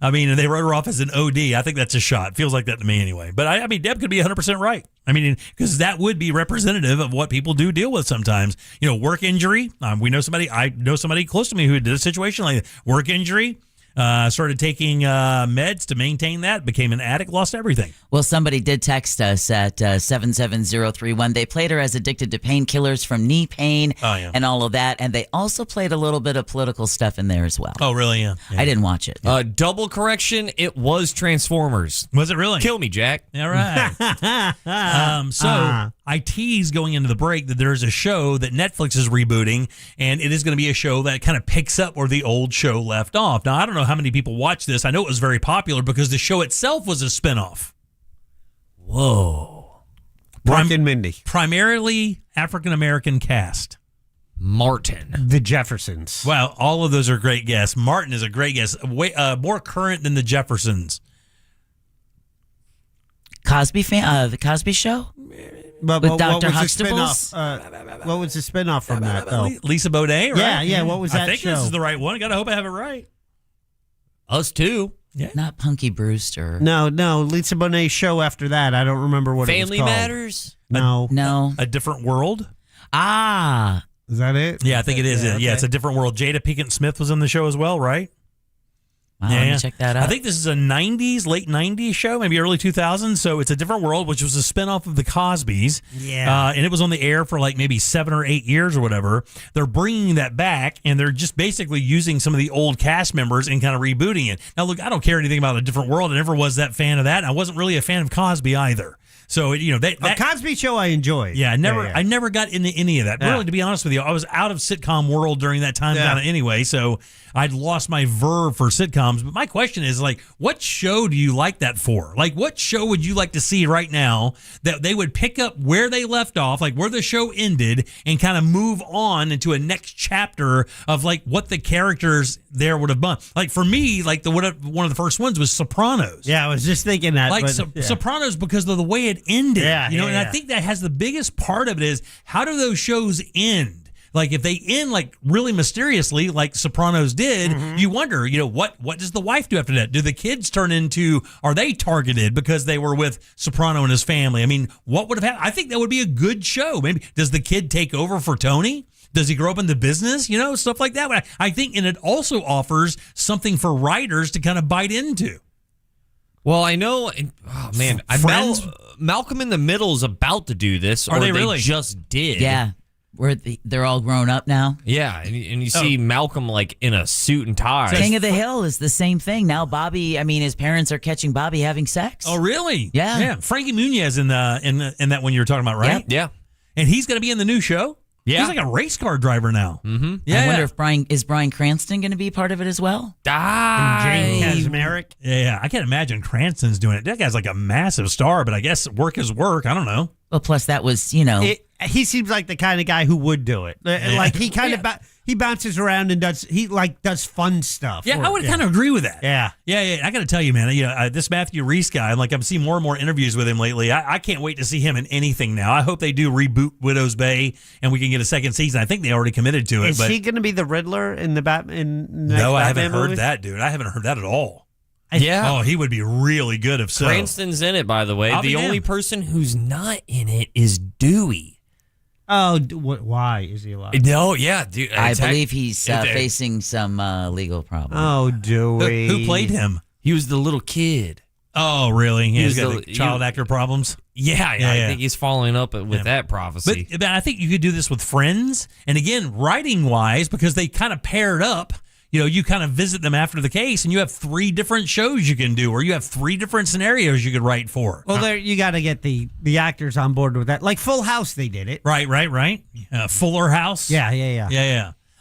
I mean, and they wrote her off as an OD. I think that's a shot. Feels like that to me anyway. But I mean, Deb could be 100% right. I mean, because that would be representative of what people do deal with sometimes. Work injury. I know somebody close to me who did a situation like work injury. Started taking meds to maintain that, became an addict, lost everything. Well, somebody did text us at 77031. They played her as addicted to painkillers from knee pain and all of that. And they also played a little bit of political stuff in there as well. Oh, really? Yeah. I didn't watch it. Double correction, it was Transformers. Was it really? Kill me, Jack. All right. So I teased going into the break that there's a show that Netflix is rebooting, and it is going to be a show that kind of picks up where the old show left off. Now, I don't know how many people watch this. I know it was very popular because the show itself was a spinoff. Whoa. Mork and Mindy. Primarily African-American cast. Martin. The Jeffersons. Well, all of those are great guests. Martin is a great guest. More current than the Jeffersons. The Cosby Show? But with Dr. What was the spinoff from that, though? Lisa Bonet, right? Yeah. What was that I think show? this is the right one. I gotta hope I have it right. Us too. Not Punky Brewster. No, Lisa Bonet's show after that. I don't remember what Family it was called. Matters? No. A Different World? Ah. Is that it? Yeah, I think it is. Yeah, Yeah, it's A Different World. Jada Pinkett Smith was in the show as well, right? Wow, let me check that out. I think this is a late 90s show, maybe early 2000s. So it's A Different World, which was a spinoff of The Cosbys. Yeah. And it was on the air for like maybe 7 or 8 years or whatever. They're bringing that back, and they're just basically using some of the old cast members and kind of rebooting it. Now, look, I don't care anything about A Different World. I never was that fan of that. I wasn't really a fan of Cosby either. So, that Cosby Show I enjoyed. Yeah, I never got into any of that. Yeah. Really, to be honest with you, I was out of sitcom world during that time kind of anyway, so I'd lost my verve for sitcoms. But my question is, like, what show do you like that for? Like, what show would you like to see right now that they would pick up where they left off, like where the show ended, and kind of move on into a next chapter of, like, what the characters there would have done? Like, for me, like, one of the first ones was Sopranos. Yeah, I was just thinking that. Like but, Sopranos, because of the way it ended. Yeah, and I think that has the biggest part of it is, how do those shows end? Like, if they end like really mysteriously, like Sopranos did, you wonder, what does the wife do after that? Do the kids turn into, are they targeted because they were with Soprano and his family? I mean, what would have happened? I think that would be a good show. Maybe, does the kid take over for Tony? Does he grow up in the business? Stuff like that. But I think, and it also offers something for writers to kind of bite into. Well, I know. Oh man, Friends? Malcolm in the Middle is about to do this. Are or they really? Just did. Yeah. Where they're all grown up now. Yeah, and you see Malcolm like in a suit and tie. King of the Hill is the same thing. Now Bobby, his parents are catching Bobby having sex. Oh, really? Yeah. Yeah. Frankie Muniz in that one you were talking about, right? Yeah. And he's going to be in the new show? Yeah. He's like a race car driver now. Mm-hmm. Yeah. I wonder if Brian Cranston going to be part of it as well? Jane Kaczmarek. Yeah. I can't imagine Cranston's doing it. That guy's like a massive star, but I guess work is work. I don't know. Well, plus that was, He seems like the kind of guy who would do it. Like he kind of he bounces around and does fun stuff. Yeah, I would kind of agree with that. Yeah. Yeah. I got to tell you, man, this Matthew Rhys guy, I'm seeing more and more interviews with him lately. I can't wait to see him in anything now. I hope they do reboot Widow's Bay and we can get a second season. I think they already committed to it. Is he going to be the Riddler in the Batman? No, I haven't Batman heard movie? that, dude. I haven't heard that at all. Yeah. Oh, he would be really good if so. Cranston's in it, by the way. I'll The be only damned. person who's not in it is Dewey. Oh, why is he alive? No, yeah, dude. I believe he's facing some legal problems. Oh, Dewey. Who played him? He was the little kid. Oh, really? He's was got the- child actor problems? Yeah, I think he's following up with that prophecy. But I think you could do this with Friends. And again, writing-wise, because they kind of paired up, you kind of visit them after the case, and you have 3 different shows you can do, or you have 3 different scenarios you could write for. Well, there you got to get the actors on board with that. Like Full House, they did it. Right. Fuller House. Yeah.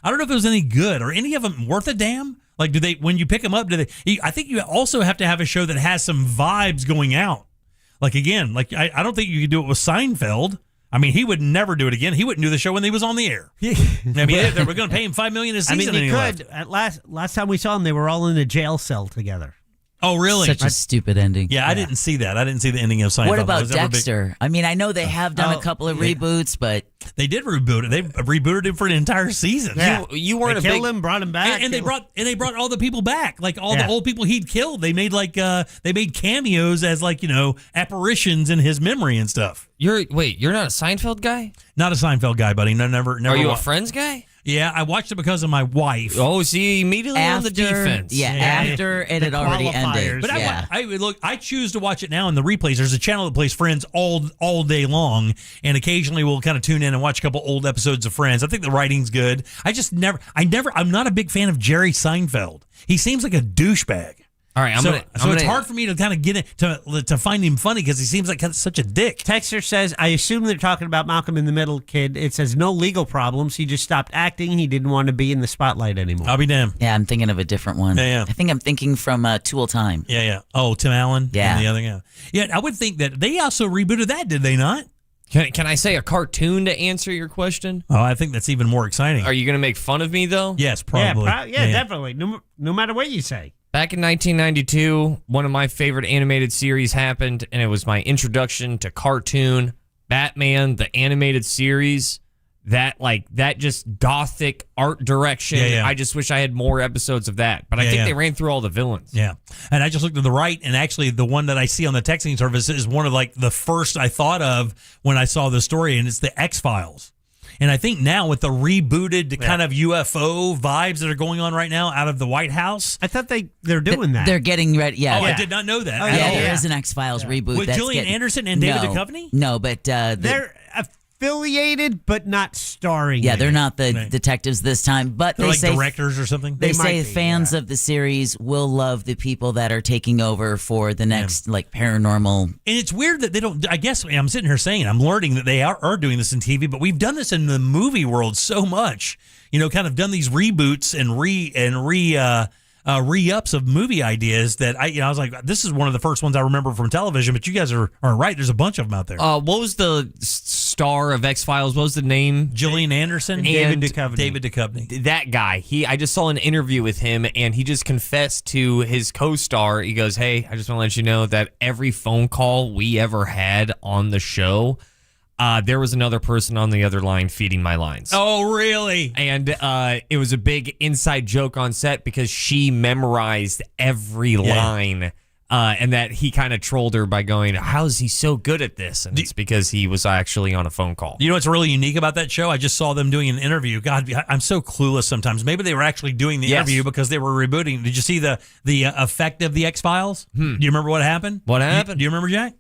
I don't know if it was any good or any of them worth a damn. Like, do they, when you pick them up, I think you also have to have a show that has some vibes going out. Like, again, I don't think you could do it with Seinfeld. I mean, he would never do it again. He wouldn't do the show when he was on the air. I mean, they were going to pay him $5 million a season. I mean, and he he could. left. At last time we saw him, they were all in a jail cell together. Oh, really? Such a stupid ending. Yeah, I didn't see that. I didn't see the ending of Seinfeld. What I about was never big- Dexter? I mean, I know they have done a couple of reboots, but They did reboot it. They rebooted it for an entire season. Yeah. You weren't They a killed big him, brought him back. And they brought all the people back, like all Yeah. the old people he'd killed. They made they made cameos as apparitions in his memory and stuff. You're not a Seinfeld guy? Not a Seinfeld guy, buddy. No, never. Are you a wa- Friends guy? Yeah, I watched it because of my wife. Oh, see, immediately on the defense. After it had already ended. But yeah. I choose to watch it now in the replays. There's a channel that plays Friends all day long, and occasionally we'll kind of tune in and watch a couple old episodes of Friends. I think the writing's good. I'm not a big fan of Jerry Seinfeld. He seems like a douchebag. All right, So it's hard for me to kind of get it to find him funny because he seems like such a dick. Texter says, I assume they're talking about Malcolm in the Middle kid. It says no legal problems. He just stopped acting. He didn't want to be in the spotlight anymore. I'll be damned. Yeah, I'm thinking of a different one. Yeah. I think I'm thinking from Tool Time. Yeah. Oh, Tim Allen. Yeah. And the other guy. Yeah, I would think that they also rebooted that, did they not? Can I say a cartoon to answer your question? Oh, I think that's even more exciting. Are you going to make fun of me, though? Yes, probably. Yeah, definitely. No matter what you say. Back in 1992, one of my favorite animated series happened, and it was my introduction to cartoon, Batman, the animated series. that just gothic art direction. Yeah. I just wish I had more episodes of that. But I think they ran through all the villains. Yeah. And I just looked to the right, and actually the one that I see on the texting service is one of the first I thought of when I saw the story, and it's the X-Files. And I think now with the rebooted kind of UFO vibes that are going on right now out of the White House. I thought they're doing that. They're getting ready. Yeah. Oh, I did not know that. Oh, yeah, there is an X-Files reboot. With Gillian Anderson and David Duchovny? No, but they're affiliated, but not starring. Yeah, they're not the detectives this time, but They're they like say directors or something. They say fans of the series will love the people that are taking over for the next paranormal. And it's weird that they don't. I guess I'm sitting here saying I'm learning that they are doing this in TV, but we've done this in the movie world so much. Kind of done these reboots and re-ups of movie ideas that I was like, this is one of the first ones I remember from television. But you guys are right. There's a bunch of them out there. What was the star of X-Files? What was the name? Gillian Anderson and David Duchovny. David Duchovny. That guy. I just saw an interview with him, and he just confessed to his co-star. He goes, "Hey, I just want to let you know that every phone call we ever had on the show, there was another person on the other line feeding my lines." Oh, really? And it was a big inside joke on set because she memorized every line. And that he kind of trolled her by going, "How is he so good at this?" And it's because he was actually on a phone call. You know what's really unique about that show? I just saw them doing an interview. God, I'm so clueless sometimes. Maybe they were actually doing the interview because they were rebooting. Did you see the effect of the X-Files? Do you remember what happened? What happened? Do you remember, Jack?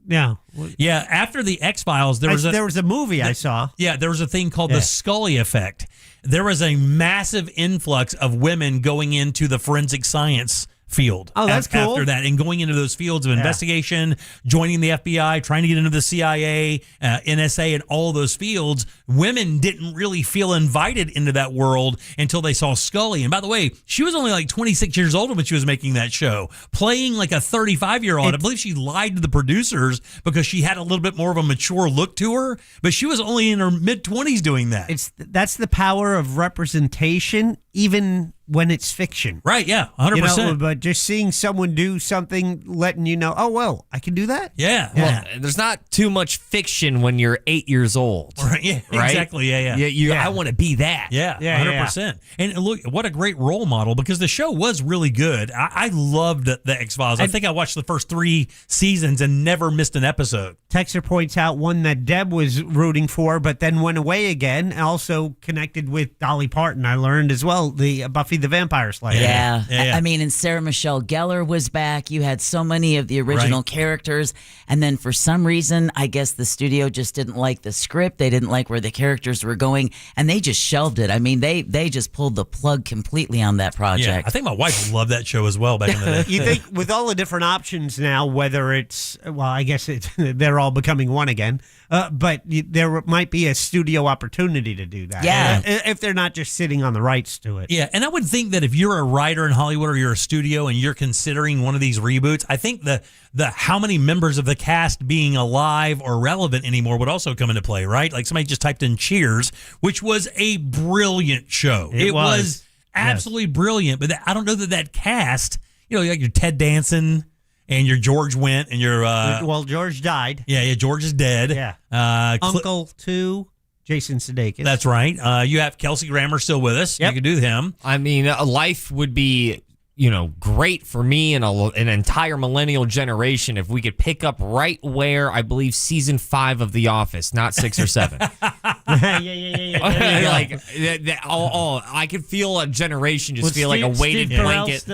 Yeah. Yeah, after the X-Files, there was a movie I saw. Yeah, there was a thing called the Scully effect. There was a massive influx of women going into the forensic science field. Oh, that's cool. After that, and going into those fields of investigation, joining the FBI, trying to get into the CIA, NSA, and all those fields, women didn't really feel invited into that world until they saw Scully. And by the way, she was only like 26 years old when she was making that show, playing like a 35-year-old. I believe she lied to the producers because she had a little bit more of a mature look to her, but she was only in her mid-20s doing that. That's the power of representation, even when it's fiction. Right, yeah, 100%. But just seeing someone do something, letting you know, oh, well, I can do that? Yeah. Well, there's not too much fiction when you're 8 years old. Right, yeah, right? Exactly, yeah. I want to be that. Yeah, 100%. And look, what a great role model, because the show was really good. I loved the X-Files. I think I watched the first 3 seasons and never missed an episode. Texter points out one that Deb was rooting for, but then went away again, also connected with Dolly Parton, I learned as well, the Buffy the Vampire Slayer. Yeah. I mean, and Sarah Michelle Gellar was back. You had so many of the original characters. And then for some reason, I guess the studio just didn't like the script. They didn't like where the characters were going, and they just shelved it. I mean, they just pulled the plug completely on that project. Yeah, I think my wife loved that show as well back in the day. You think with all the different options now, whether it's, well, I guess they're all becoming one again, but there might be a studio opportunity to do that. Yeah. If they're not just sitting on the rights to it. Yeah, and I would think that if you're a writer in Hollywood or you're a studio and you're considering one of these reboots, I think the how many members of the cast being alive or relevant anymore would also come into play, right? Like somebody just typed in Cheers, which was a brilliant show. It was absolutely brilliant, but I don't know that cast, like your Ted Danson and your George Wendt and your... well, George died. Yeah, George is dead. Yeah. Uncle to Jason Sudeikis. That's right. You have Kelsey Grammer still with us. Yep. You can do him. I mean, life would be, great for me and an entire millennial generation if we could pick up right where I believe season 5 of The Office, not 6 or 7. Yeah. Like, I could feel a generation just feel like a weighted blanket.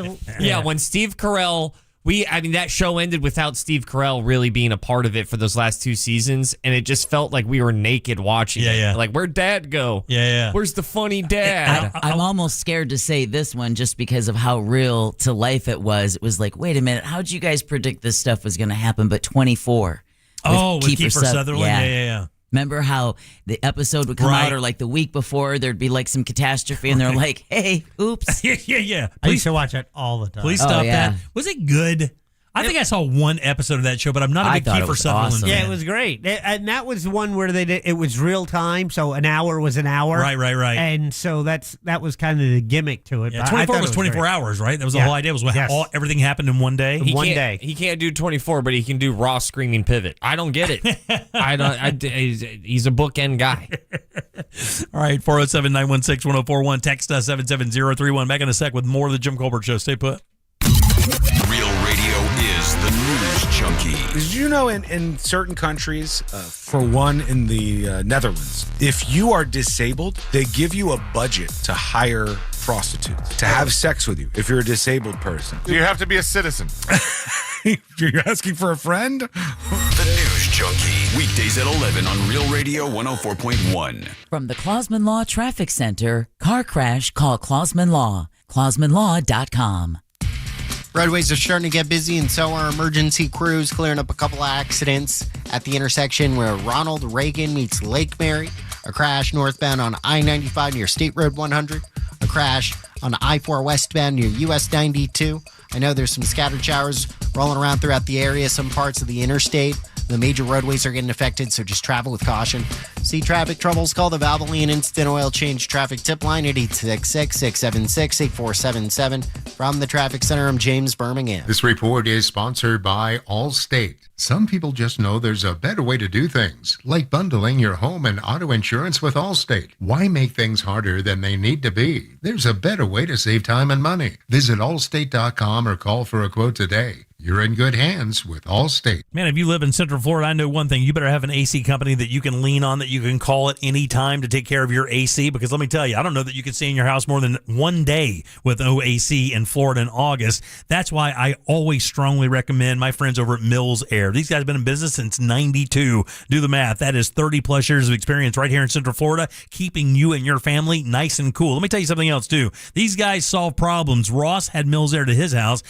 When Steve Carell. That show ended without Steve Carell really being a part of it for those last 2 seasons, and it just felt like we were naked watching it. Yeah. Like, where'd Dad go? Yeah. Where's the funny dad? I'm almost scared to say this one just because of how real to life it was. It was like, wait a minute, how'd you guys predict this stuff was going to happen? But 24. With Kiefer Sutherland? Yeah. Remember how the episode would come out, or like the week before, there'd be like some catastrophe, and they're like, hey, oops. Yeah. I used to watch that all the time. Please stop that. Was it good? I think I saw one episode of that show, but I'm not a big Kiefer Sutherland fan. Yeah, it was great. And that was one where it was real time, so an hour was an hour. Right. And so that was kind of the gimmick to it. Yeah, But 24 I thought was it 24 great. hours, right? That was the whole idea. Was everything happened in one day. He can't do 24, but he can do raw screaming pivot. I don't get it. He's a bookend guy. All right, 407-916-1041. Text us 77031. Back in a sec with more of the Jim Colbert Show. Stay put. Real radio is the news junkie. Did you know in certain countries, for one in the Netherlands, if you are disabled, they give you a budget to hire prostitutes to have sex with you if you're a disabled person. Do you have to be a citizen? You're asking for a friend? The News Junkie. Weekdays at 11 on Real Radio 104.1. From the Clausman Law Traffic Center, car crash, call Clausman Law. ClausmanLaw.com. Roadways are starting to get busy, and so are emergency crews clearing up a couple of accidents at the intersection where Ronald Reagan meets Lake Mary. A crash northbound on I-95 near State Road 100. A crash on I-4 westbound near US 92. I know there's some scattered showers rolling around throughout the area, some parts of the interstate. The major roadways are getting affected, so just travel with caution. See traffic troubles? Call the Valvoline Instant Oil Change Traffic Tip Line at 866-676-8477. From the Traffic Center, I'm James Birmingham. This report is sponsored by Allstate. Some people just know there's a better way to do things, like bundling your home and auto insurance with Allstate. Why make things harder than they need to be? There's a better way to save time and money. Visit allstate.com or call for a quote today. You're in good hands with Allstate. Man, if you live in Central Florida, I know one thing. You better have an AC company that you can lean on, that you can call at any time to take care of your AC. Because let me tell you, I don't know that you can stay in your house more than one day with OAC in Florida in August. That's why I always strongly recommend my friends over at Mills Air. These guys have been in business since 92. Do the math. That is 30 plus years of experience right here in Central Florida, keeping you and your family nice and cool. Let me tell you something else, too. These guys solve problems. Ross had Mills Air to his house.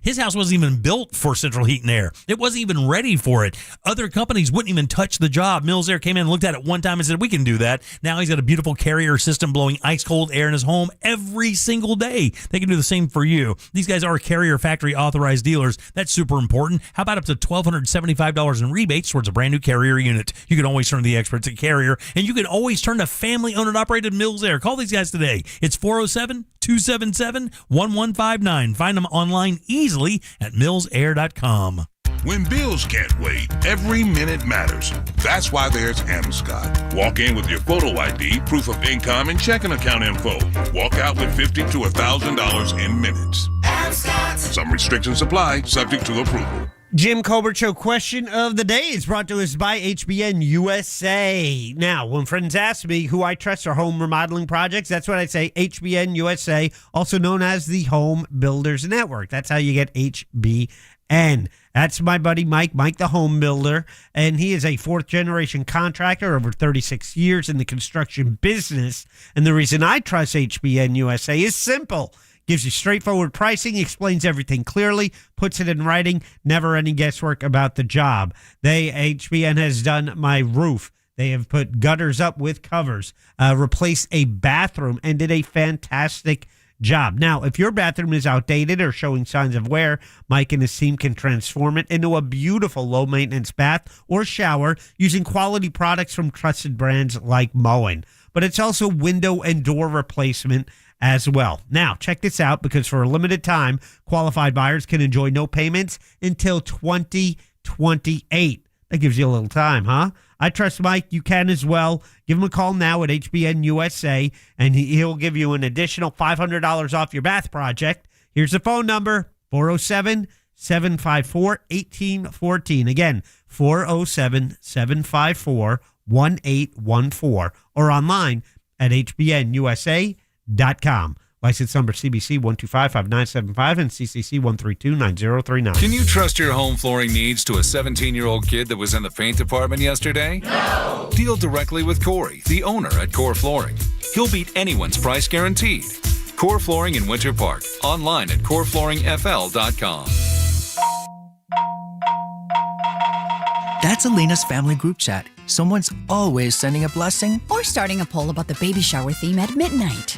His house wasn't even built for central heat and air. It wasn't even ready for it. Other companies wouldn't even touch the job. Mills Air came in and looked at it one time and said, we can do that. Now he's got a beautiful Carrier system blowing ice cold air in his home every single day. They can do the same for you. These guys are Carrier factory authorized dealers. That's super important. How about up to $1,275 in rebates towards a brand new Carrier unit? You can always turn to the experts at Carrier, and you can always turn to family owned and operated Mills Air. Call these guys today. It's 407-277-1159. Find them online easily at millsair.com. When bills can't wait, every minute matters. That's why there's Amscot. Walk in with your photo ID, proof of income, and checking account info. Walk out with $50 to $1,000 in minutes. Amscot. Some restrictions apply, subject to approval. Jim Colbert Show question of the day is brought to us by HBN USA. Now, when friends ask me who I trust for home remodeling projects, that's what I say, HBN USA, also known as the Home Builders Network. That's how you get HBN. That's my buddy Mike the Home Builder, and he is a fourth-generation contractor, over 36 years in the construction business. And the reason I trust HBN USA is simple. Gives you straightforward pricing, explains everything clearly, puts it in writing, never any guesswork about the job. HBN has done my roof. They have put gutters up with covers, replaced a bathroom, and did a fantastic job. Now, if your bathroom is outdated or showing signs of wear, Mike and his team can transform it into a beautiful low-maintenance bath or shower using quality products from trusted brands like Moen. But it's also window and door replacement as well. Now, check this out, because for a limited time, qualified buyers can enjoy no payments until 2028. That gives you a little time, huh? I trust Mike. You can as well. Give him a call now at HBN USA, and he'll give you an additional $500 off your bath project. Here's the phone number, 407-754-1814. Again, 407-754-1814, or online at hbnusa.com. License number CBC 1255975 and CCC 1329039. Can you trust your home flooring needs to a 17-year-old kid that was in the paint department yesterday? No! Deal directly with Corey, the owner at Core Flooring. He'll beat anyone's price guaranteed. Core Flooring in Winter Park. Online at coreflooringfl.com. That's Elena's family group chat. Someone's always sending a blessing or starting a poll about the baby shower theme at midnight.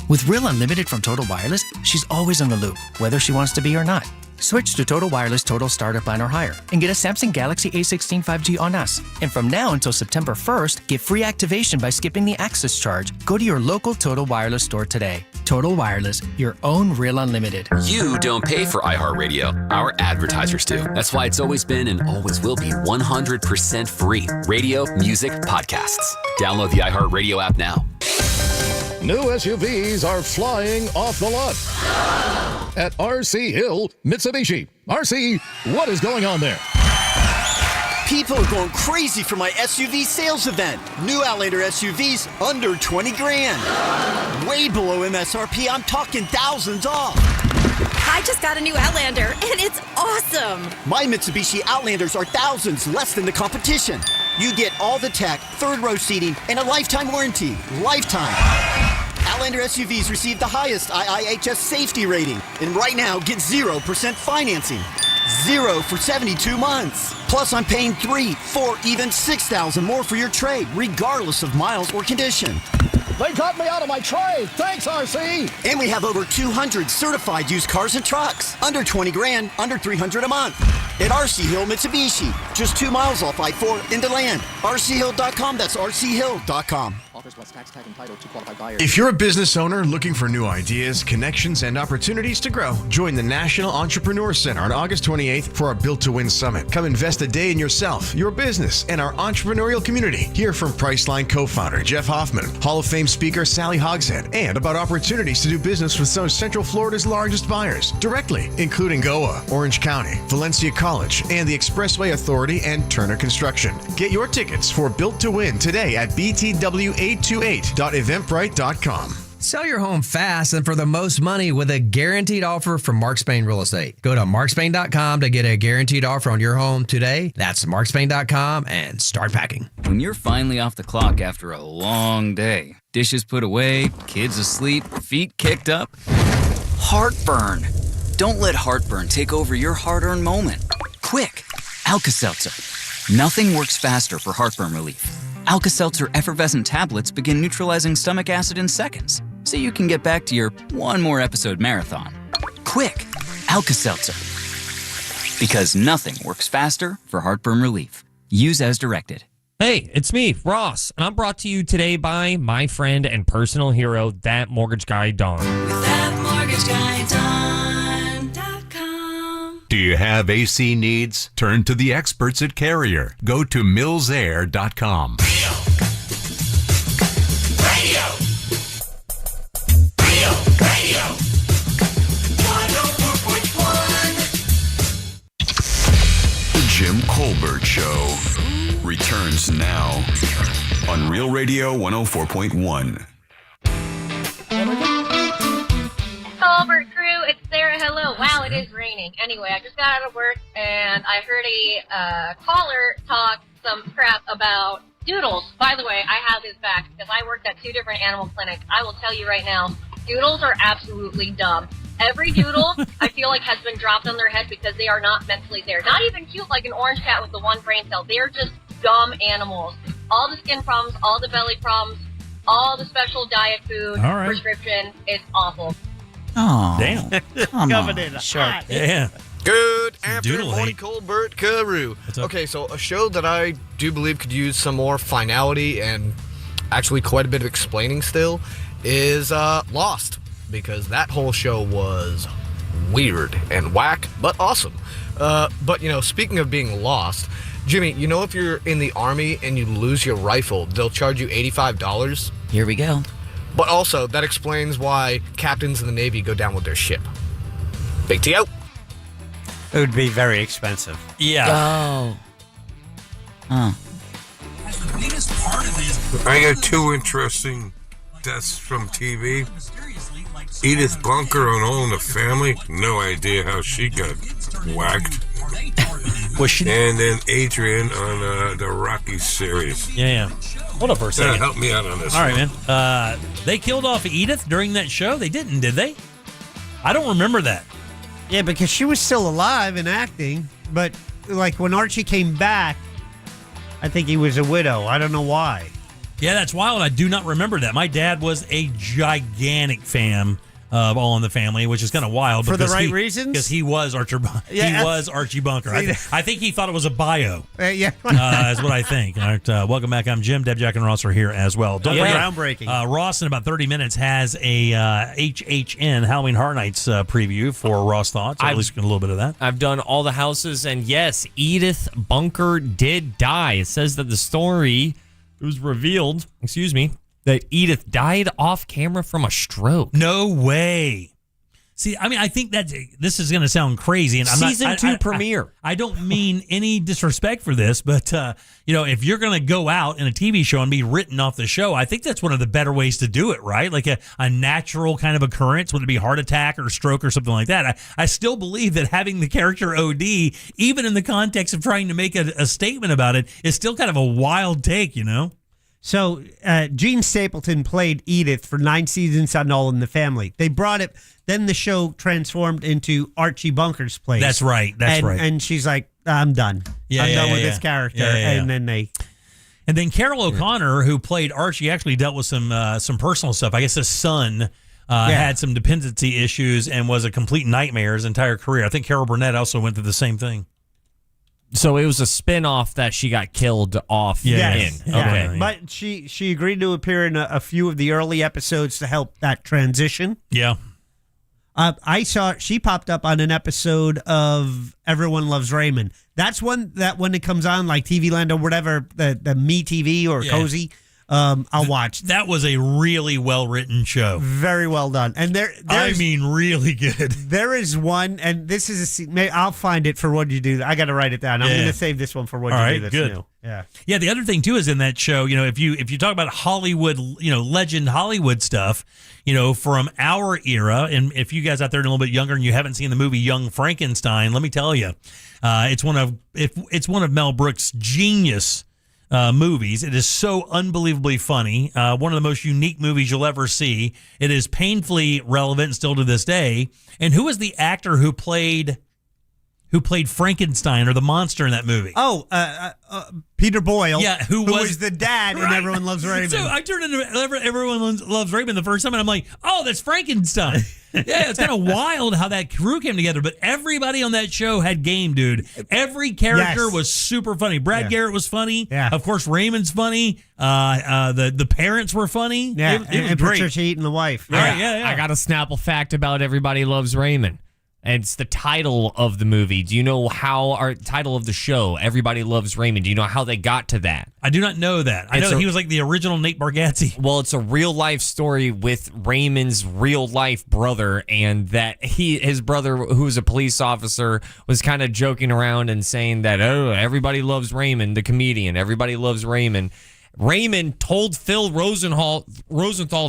With Real Unlimited from Total Wireless, she's always on the loop, whether she wants to be or not. Switch to Total Wireless Total Starter Plan or higher and get a Samsung Galaxy A16 5G on us. And from now until September 1st, get free activation by skipping the access charge. Go to your local Total Wireless store today. Total Wireless, your own Real Unlimited. You don't pay for iHeartRadio. Our advertisers do. That's why it's always been and always will be 100% free. Radio, music, podcasts. Download the iHeartRadio app now. New SUVs are flying off the lot at RC Hill Mitsubishi. RC, what is going on there? People are going crazy for my SUV sales event. New Outlander SUVs under 20 grand. Way below MSRP, I'm talking thousands off. I just got a new Outlander, and it's awesome. My Mitsubishi Outlanders are thousands less than the competition. You get all the tech, third row seating, and a lifetime warranty. Lifetime. Outlander SUVs receive the highest IIHS safety rating. And right now, get 0% financing. 0 for 72 months. Plus, I'm paying $3,000, $4,000, even $6,000 more for your trade, regardless of miles or condition. They got me out of my trade. Thanks, RC. And we have over 200 certified used cars and trucks. Under 20 grand, under $300 a month. At RC Hill Mitsubishi. Just 2 miles off I-4 into land. RCHill.com, that's RCHill.com. If you're a business owner looking for new ideas, connections, and opportunities to grow, join the National Entrepreneur Center on August 28th for our Built to Win Summit. Come invest a day in yourself, your business, and our entrepreneurial community. Hear from Priceline co-founder Jeff Hoffman, Hall of Fame speaker Sally Hogshead, and about opportunities to do business with some of Central Florida's largest buyers directly, including GOA, Orange County, Valencia College, and the Expressway Authority and Turner Construction. Get your tickets for Built to Win today at btw828.eventbrite.com. Sell your home fast and for the most money with a guaranteed offer from Mark Spain Real Estate. Go to markspain.com to get a guaranteed offer on your home today. That's markspain.com and start packing. When you're finally off the clock after a long day, dishes put away, kids asleep, feet kicked up, heartburn. Don't let heartburn take over your hard-earned moment. Quick, Alka-Seltzer. Nothing works faster for heartburn relief. Alka-Seltzer effervescent tablets begin neutralizing stomach acid in seconds, so you can get back to your one more episode marathon. Quick, Alka-Seltzer. Because nothing works faster for heartburn relief. Use as directed. Hey, it's me, Ross, and I'm brought to you today by my friend and personal hero, That Mortgage Guy Don. ThatMortgageGuyDon.com. Do you have AC needs? Turn to the experts at Carrier. Go to millsair.com. Radio. 104.1. The Jim Colbert Show returns now on Real Radio 104.1. Colbert crew, it's Sarah. Hello. Wow, it is raining. Anyway, I just got out of work and I heard a caller talk some crap about doodles. By the way, I have his back because I worked at 2 different animal clinics. I will tell you right now, doodles are absolutely dumb. Every doodle, I feel like, has been dropped on their head because they are not mentally there. Not even cute like an orange cat with the one brain cell. They are just dumb animals. All the skin problems, all the belly problems, all the special diet food, All right. prescription, it's awful. Oh, damn. Come Coming on, in shark. Yeah. Good Doodle afternoon, morning, hate. Colbert Carew. What's up? Okay, so a show that I do believe could use some more finality and actually quite a bit of explaining still is Lost, because that whole show was weird and whack, but awesome. But, you know, speaking of being lost, Jimmy, you know if you're in the Army and you lose your rifle, they'll charge you $85? Here we go. But also, that explains why captains in the Navy go down with their ship. Big T out. It would be very expensive. Yeah. Oh. I got 2 interesting deaths from TV. Edith Bunker on All in the Family. No idea how she got whacked. Was she? And then Adrian on the Rocky series. Yeah. Hold up for a second. Help me out on this. All right, one. man. They killed off Edith during that show? They didn't, did they? I don't remember that. Yeah, because she was still alive and acting, but like when Archie came back, I think he was a widow. I don't know why. Yeah, that's wild. I do not remember that. My dad was a gigantic fan of All in the Family, which is kind of wild. For the right reasons? Because he was Archie Bunker. I think he thought it was a bio. Yeah. Is what I think. All right, welcome back. I'm Jim. Deb, Jack, and Ross are here as well. Don't forget, groundbreaking. Ross, in about 30 minutes, has a HHN Halloween Horror Nights preview for Ross Thoughts. At least a little bit of that. I've done all the houses, and yes, Edith Bunker did die. It says that the story was revealed, that Edith died off camera from a stroke. No way. See, I mean, I think that this is going to sound crazy, and Season 2 premiere. I don't mean any disrespect for this, but if you're going to go out in a TV show and be written off the show, I think that's one of the better ways to do it, right? Like a natural kind of occurrence, whether it be heart attack or stroke or something like that. I still believe that having the character OD, even in the context of trying to make a statement about it, is still kind of a wild take, So Gene Stapleton played Edith for 9 seasons on All in the Family. They brought it. Then the show transformed into Archie Bunker's place. That's right. And she's like, I'm done. I'm done with this character. And then Carol O'Connor, who played Archie, actually dealt with some personal stuff. I guess his son had some dependency issues and was a complete nightmare his entire career. I think Carol Burnett also went through the same thing. So it was a spin-off that she got killed off in. Okay. But she agreed to appear in a few of the early episodes to help that transition. Yeah. I saw she popped up on an episode of Everyone Loves Raymond. That's one that when it comes on, like TV Land or whatever, the Me TV or Cozy, I'll watch. That was a really well-written show. Very well done. And really good. There is one, and this is I'll find it for What You Do. I got to write it down. I'm going to save this one for What You Do. That's good. New. Yeah. Yeah. The other thing too is in that show, if you talk about Hollywood, legend Hollywood stuff, from our era, and if you guys out there are a little bit younger and you haven't seen the movie Young Frankenstein, let me tell you, it's one of Mel Brooks' genius movies. It is so unbelievably funny. One of the most unique movies you'll ever see. It is painfully relevant still to this day. And who was the actor who played Frankenstein or the monster in that movie? Peter Boyle. Yeah, who was the dad in Everyone Loves Raymond. So I turned into Everyone Loves Raymond the first time, and I'm like, oh, that's Frankenstein. Yeah, it's kind of wild how that crew came together, but everybody on that show had game, dude. Every character was super funny. Brad Garrett was funny. Yeah. Of course, Raymond's funny. The parents were funny. Yeah, it was and great. Patricia Heaton, the wife. I got a Snapple fact about Everybody Loves Raymond. And it's the title of the movie. Do you know our title of the show, Everybody Loves Raymond? Do you know how they got to that? I do not know that. I know he was like the original Nate Bargatze. Well, it's a real life story with Raymond's real life brother, and that his brother, who was a police officer, was kind of joking around and saying that, oh, everybody loves Raymond, the comedian. Everybody loves Raymond. Raymond told Phil Rosenthal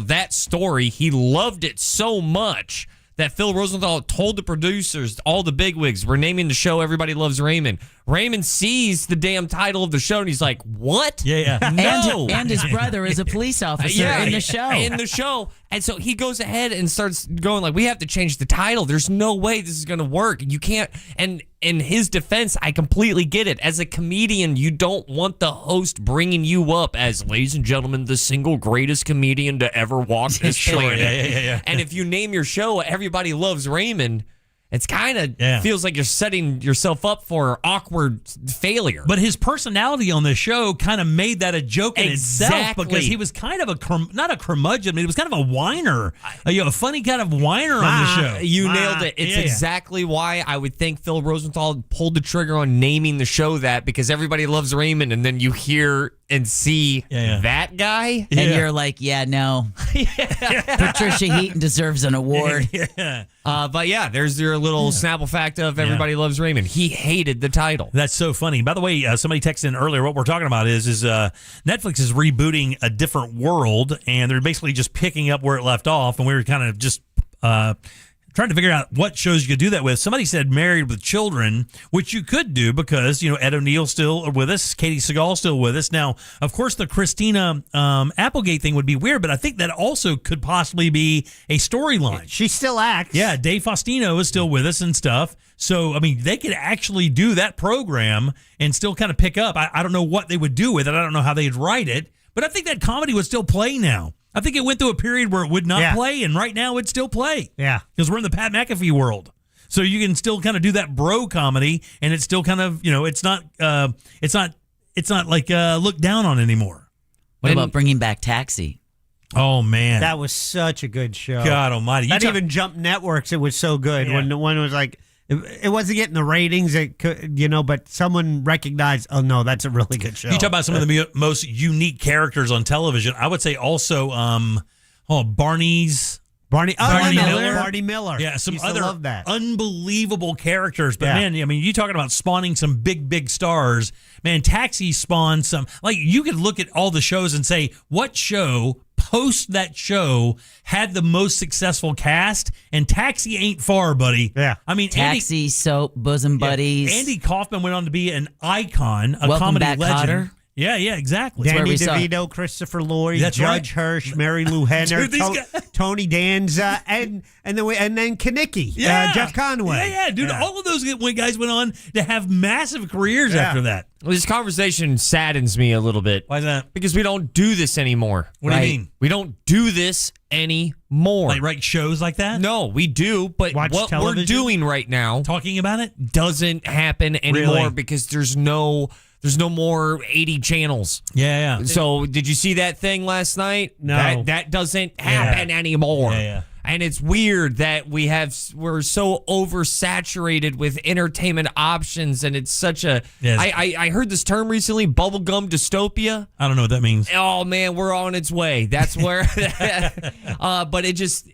that story. He loved it so much that Phil Rosenthal told the producers, all the bigwigs, we're naming the show Everybody Loves Raymond. Raymond sees the damn title of the show, and he's like, what? Yeah. No. And his brother is a police officer in the show. In the show. And so he goes ahead and starts going like, we have to change the title. There's no way this is going to work. You can't. And in his defense, I completely get it. As a comedian, you don't want the host bringing you up as, ladies and gentlemen, the single greatest comedian to ever walk this planet. Yeah. And if you name your show Everybody Loves Raymond, it's kind of feels like you're setting yourself up for awkward failure. But his personality on the show kind of made that a joke in itself, because he was kind of not a curmudgeon, but he was kind of a whiner, a funny kind of whiner on the show. You nailed it. It's exactly why I would think Phil Rosenthal pulled the trigger on naming the show that, because Everybody Loves Raymond, and then you hear and see that guy, and you're like, no. Patricia Heaton deserves an award. But yeah, there's your little Snapple fact of Everybody Loves Raymond. He hated the title. That's so funny. By the way, somebody texted in earlier. What we're talking about is Netflix is rebooting A Different World, and they're basically just picking up where it left off. And we were kind of just trying to figure out what shows you could do that with. Somebody said Married with Children, which you could do because, Ed O'Neill's still with us, Katie Seagal's still with us. Now, of course, the Christina Applegate thing would be weird, but I think that also could possibly be a storyline. She still acts. Yeah, Dave Faustino is still with us and stuff. So, I mean, they could actually do that program and still kind of pick up. I don't know what they would do with it. I don't know how they'd write it. But I think that comedy would still play now. I think it went through a period where it would not play, and right now it still play. Yeah. Because we're in the Pat McAfee world. So you can still kind of do that bro comedy, and it's still kind of, it's not like looked down on anymore. What about bringing back Taxi? Oh, man. That was such a good show. God almighty. That even jumped networks. It was so good. Yeah. When one was like, it wasn't getting the ratings, it could, but someone recognized, oh, no, that's a really good show. You talk about some of the most unique characters on television. I would say also Barney Miller. Yeah, some Used to other love that. unbelievable characters. But man, I mean, you talking about spawning some big stars. Man, Taxi spawned some. Like, you could look at all the shows and say, what show post that show had the most successful cast? And Taxi ain't far, buddy. Yeah. I mean, Taxi, Soap, Bosom Buddies. Andy Kaufman went on to be an icon, a Welcome comedy Back, legend. Kotter. Yeah, exactly. Danny DeVito, Christopher Lloyd, That's Judge Hirsch, Mary Lou Henner, Dude, these Tony Danza, and then Kanicki, Jeff Conway. Yeah, dude. All of those guys went on to have massive careers after that. Well, this conversation saddens me a little bit. Why is that? Because we don't do this anymore. What do you mean? We don't do this anymore. Like write shows like that? No, we do, but Watch what television? we're doing right now, talking about it, doesn't happen anymore Really? because there's no more 80 channels. Yeah. So did you see that thing last night? No. That doesn't happen anymore. Yeah. And it's weird that we're so oversaturated with entertainment options, and it's such a. Yes. I heard this term recently, bubblegum dystopia. I don't know what that means. Oh man, we're on its way. That's where. But it just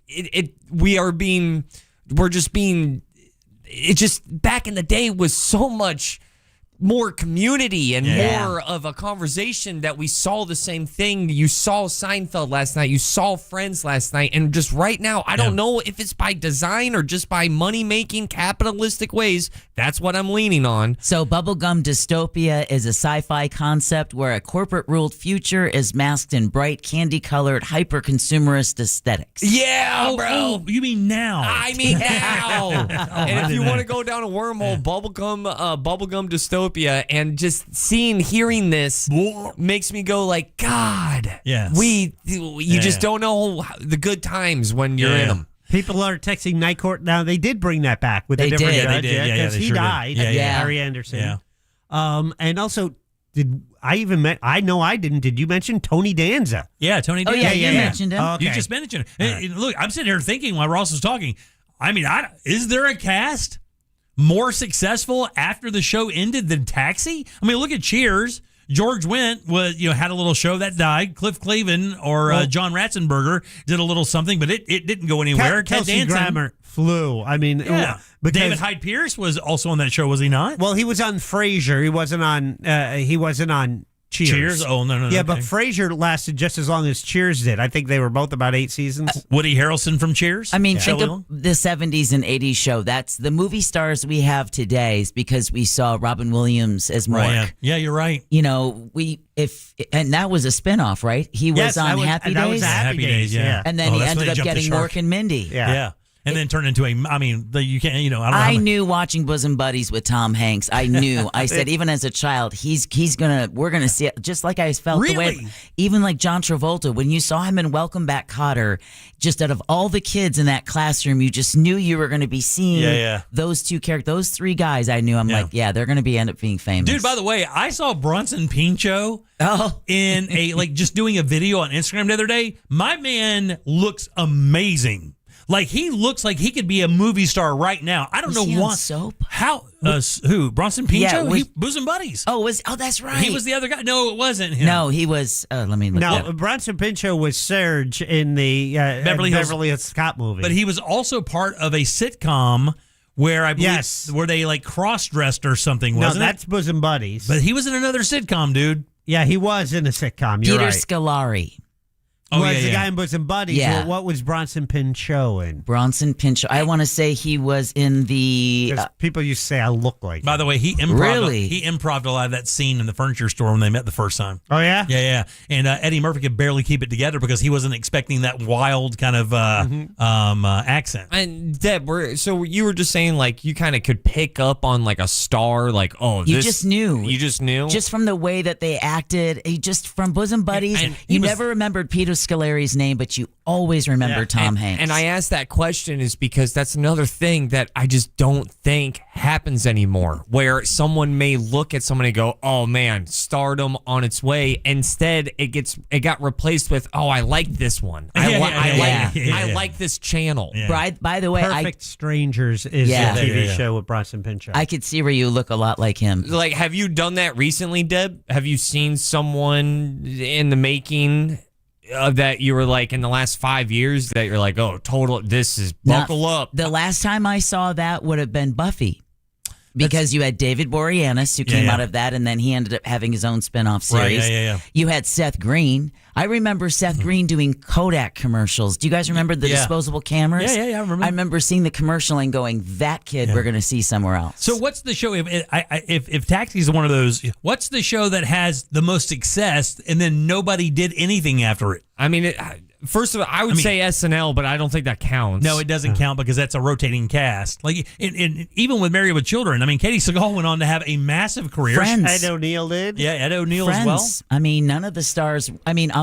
back in the day was so much more community and more of a conversation that we saw the same thing. You saw Seinfeld last night. You saw Friends last night. And just right now, I don't know if it's by design or just by money-making capitalistic ways. That's what I'm leaning on. So bubblegum dystopia is a sci-fi concept where a corporate-ruled future is masked in bright, candy-colored, hyper-consumerist aesthetics. Yeah, bro. Oh, you mean now? I mean now. And if you want to go down a wormhole, bubblegum dystopia, and just hearing this makes me go like, God, you just don't know the good times when you're in them. People are texting Night Court now. They did bring that back with a different judge. They did. Because they he sure died. Did. Harry Anderson. Yeah. And also, I know I didn't. Did you mention Tony Danza? Yeah, Tony Danza. Oh, yeah, you mentioned him. Okay. You just mentioned it. And look, I'm sitting here thinking while Ross was talking, I mean, is there a cast more successful after the show ended than Taxi? I mean, look at Cheers. George Wendt had a little show that died. Cliff Clavin or John Ratzenberger did a little something, but it didn't go anywhere. Kelsey Grammer flew. I mean, because David Hyde Pierce was also on that show, was he not? Well, he was on Frasier. He wasn't on Cheers. Oh, no. Yeah, okay. but Frasier lasted just as long as Cheers did. I think they were both about 8 seasons. Woody Harrelson from Cheers? I mean, think of the 70s and 80s show. That's the movie stars we have today is because we saw Robin Williams as Mork. Right, yeah, you're right. And that was a spinoff, right? He was on Happy Days. That was Happy Days, yeah. And then he ended up getting Mork and Mindy. Yeah. And then turned into you can't, I don't know. I knew watching Bosom Buddies with Tom Hanks. I knew. I said, even as a child, we're gonna see it. Just like I felt the way, even like John Travolta, when you saw him in Welcome Back, Kotter, just out of all the kids in that classroom, you just knew you were going to be seeing those two characters, those three guys. I knew. I'm like, they're going to end up being famous. Dude, by the way, I saw Bronson Pinchot in just doing a video on Instagram the other day. My man looks amazing. Like, he looks like he could be a movie star right now. I don't know he why. on Soap? How? Who? Bronson Pinchot? Yeah, Bosom Buddies. Oh, that's right. He was the other guy. No, it wasn't him. No, he was. Let me look. No, Bronson Pinchot was Serge in the Beverly Hills Cop movie. But he was also part of a sitcom where I believe where they cross-dressed or something, wasn't it? No, that's Bosom Buddies. But he was in another sitcom, dude. Yeah, he was in a sitcom. You're Peter right. Scolari. was the guy in Bosom Buddies. Yeah. Well, what was Bronson Pinchot in? Bronson Pinchot. I want to say he was in the. People used to say I look like. By the way, he improv'd a lot of that scene in the furniture store when they met the first time. Oh yeah, yeah. And Eddie Murphy could barely keep it together because he wasn't expecting that wild kind of accent. And Deb, so you were just saying like you kind of could pick up on like a star, like You just knew. You just knew, just from the way that they acted. Just from Bosom Buddies, you never remembered Peter Scolari's name, but you always remember Tom Hanks. And I asked that question is because that's another thing that I just don't think happens anymore, where someone may look at someone and go, "Oh man, stardom on its way." Instead, it got replaced with, "Oh, I like this one. I like this channel." By the way, Perfect Strangers is a TV show with Bronson Pinchot. I could see where you look a lot like him. Like, have you done that recently, Deb? Have you seen someone in the making that you were like in the last 5 years that you're like, oh, total, this is buckle up? The last time I saw that would have been Buffy. Because you had David Boreanaz, who came out of that, and then he ended up having his own spinoff series. Right, You had Seth Green. I remember Seth Green doing Kodak commercials. Do you guys remember the disposable cameras? Yeah, I remember. I remember seeing the commercial and going, that kid we're going to see somewhere else. So what's the show, if Taxi's one of those, what's the show that has the most success and then nobody did anything after it? I mean, first of all, I would say SNL, but I don't think that counts. No, it doesn't count because that's a rotating cast. Like, and even with Married with Children, I mean, Katie Seagal went on to have a massive career. Friends. Ed O'Neill did. Yeah, Ed O'Neill Friends. as well. I mean, none of the stars,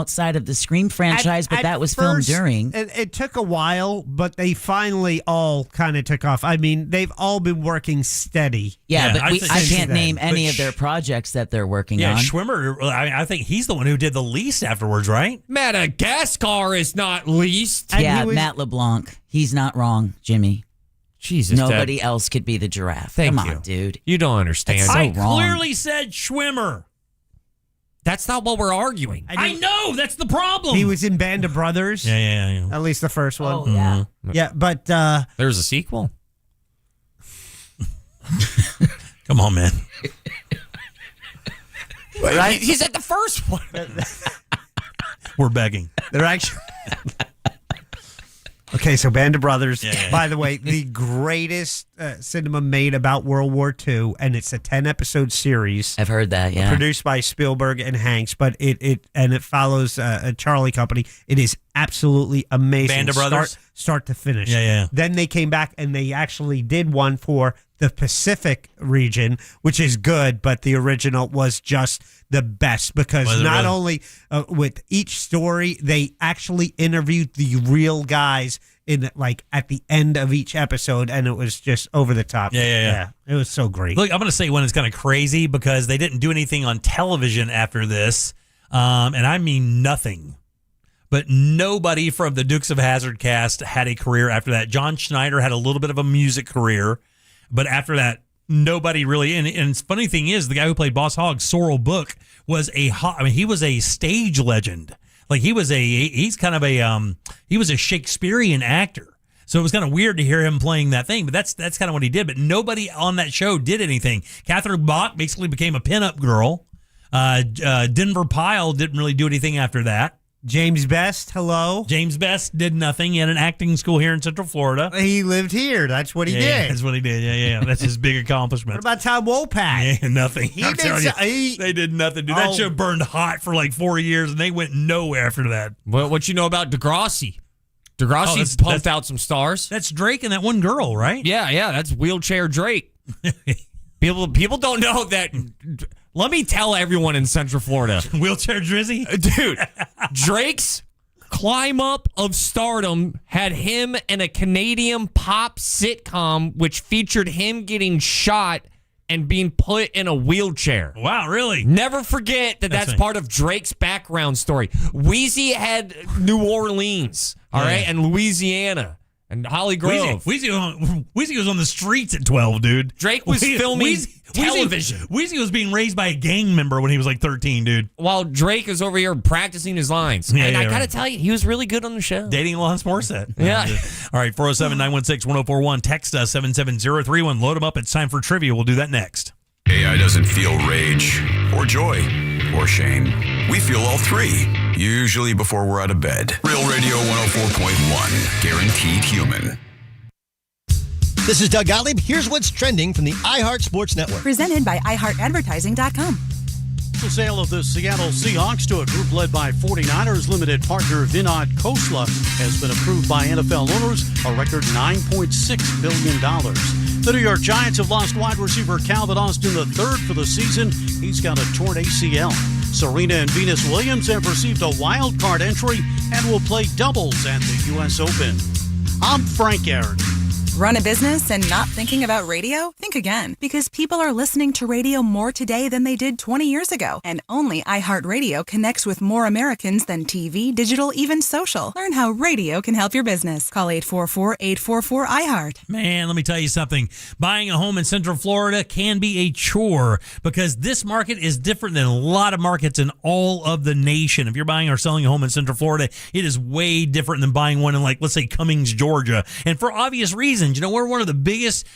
outside of the Scream franchise, but that was filmed during. It took a while, but they finally all kind of took off. I mean, they've all been working steady. Yeah, but I can't name any of their projects that they're working on. Yeah, Schwimmer, I think he's the one who did the least afterwards, right? Madagascar is not least. Yeah, Matt LeBlanc. He's not wrong, Jimmy. Jesus, nobody else could be the giraffe. Thank Come you. on, dude. You don't understand. That's so I wrong. clearly said Schwimmer. That's not what we're arguing. I know. That's the problem. He was in Band of Brothers. Yeah. At least the first one. Oh, yeah. Yeah, but... There's a sequel. Come on, man. Right? He's at the first one. We're begging. They're actually... Okay, so Band of Brothers. Yeah. By the way, the greatest cinema made about World War II, and it's a 10-episode series. I've heard that, yeah. Produced by Spielberg and Hanks, but it follows a Charlie company. It is absolutely amazing. Band of Brothers? Start to finish. Yeah. Then they came back and they actually did one for the Pacific region, which is good, but the original was just the best because not only with each story, they actually interviewed the real guys in at the end of each episode, and it was just over the top. Yeah. It was so great. Look, I'm going to say one is kind of crazy because they didn't do anything on television after this, and I mean nothing. But nobody from the Dukes of Hazzard cast had a career after that. John Schneider had a little bit of a music career, but after that, nobody really. And the funny thing is, the guy who played Boss Hogg, Sorrel Book, was he was a stage legend. Like he was a Shakespearean actor. So it was kind of weird to hear him playing that thing, but that's kind of what he did. But nobody on that show did anything. Catherine Bach basically became a pinup girl. Denver Pyle didn't really do anything after that. James Best, hello. James Best did nothing. He had an acting school here in Central Florida. He lived here. That's what he did. That's what he did. Yeah. That's his big accomplishment. What about Tom Wopat? Yeah, nothing. He did they did nothing, dude. That show burned hot for like 4 years, and they went nowhere after that. Well, what you know about Degrassi? Degrassi pumped out some stars. That's Drake and that one girl, right? Yeah. That's Wheelchair Drake. People don't know that. Let me tell everyone in Central Florida. Wheelchair Drizzy? Dude, Drake's climb up of stardom had him in a Canadian pop sitcom which featured him getting shot and being put in a wheelchair. Wow, really? Never forget that's part of Drake's background story. Wheezy had New Orleans, all right, and Louisiana. And Holly Grove. Wheezy was on the streets at 12, dude. Drake was filming television. Wheezy was being raised by a gang member when he was like 13, dude. While Drake is over here practicing his lines. And I got to tell you, he was really good on the show. Dating Alanis Morissette. Yeah. All right, 407-916-1041. Text us 77031. Load them up. It's time for trivia. We'll do that next. AI doesn't feel rage or joy or shame. We feel all three. Usually before we're out of bed. Real Radio 104.1. Guaranteed human. This is Doug Gottlieb. Here's what's trending from the iHeart Sports Network. Presented by iHeartAdvertising.com. The sale of the Seattle Seahawks to a group led by 49ers limited partner Vinod Khosla has been approved by NFL owners, a record $9.6 billion. The New York Giants have lost wide receiver Calvin Austin III for the season. He's got a torn ACL. Serena and Venus Williams have received a wild card entry and will play doubles at the U.S. Open. I'm Frank Aaron. Run a business and not thinking about radio? Think again, because people are listening to radio more today than they did 20 years ago. And only iHeartRadio connects with more Americans than TV, digital, even social. Learn how radio can help your business. Call 844-844-iHeart. Man, let me tell you something. Buying a home in Central Florida can be a chore because this market is different than a lot of markets in all of the nation. If you're buying or selling a home in Central Florida, it is way different than buying one in, like, let's say Cummings, Georgia. And for obvious reasons. You know, we're one of the biggest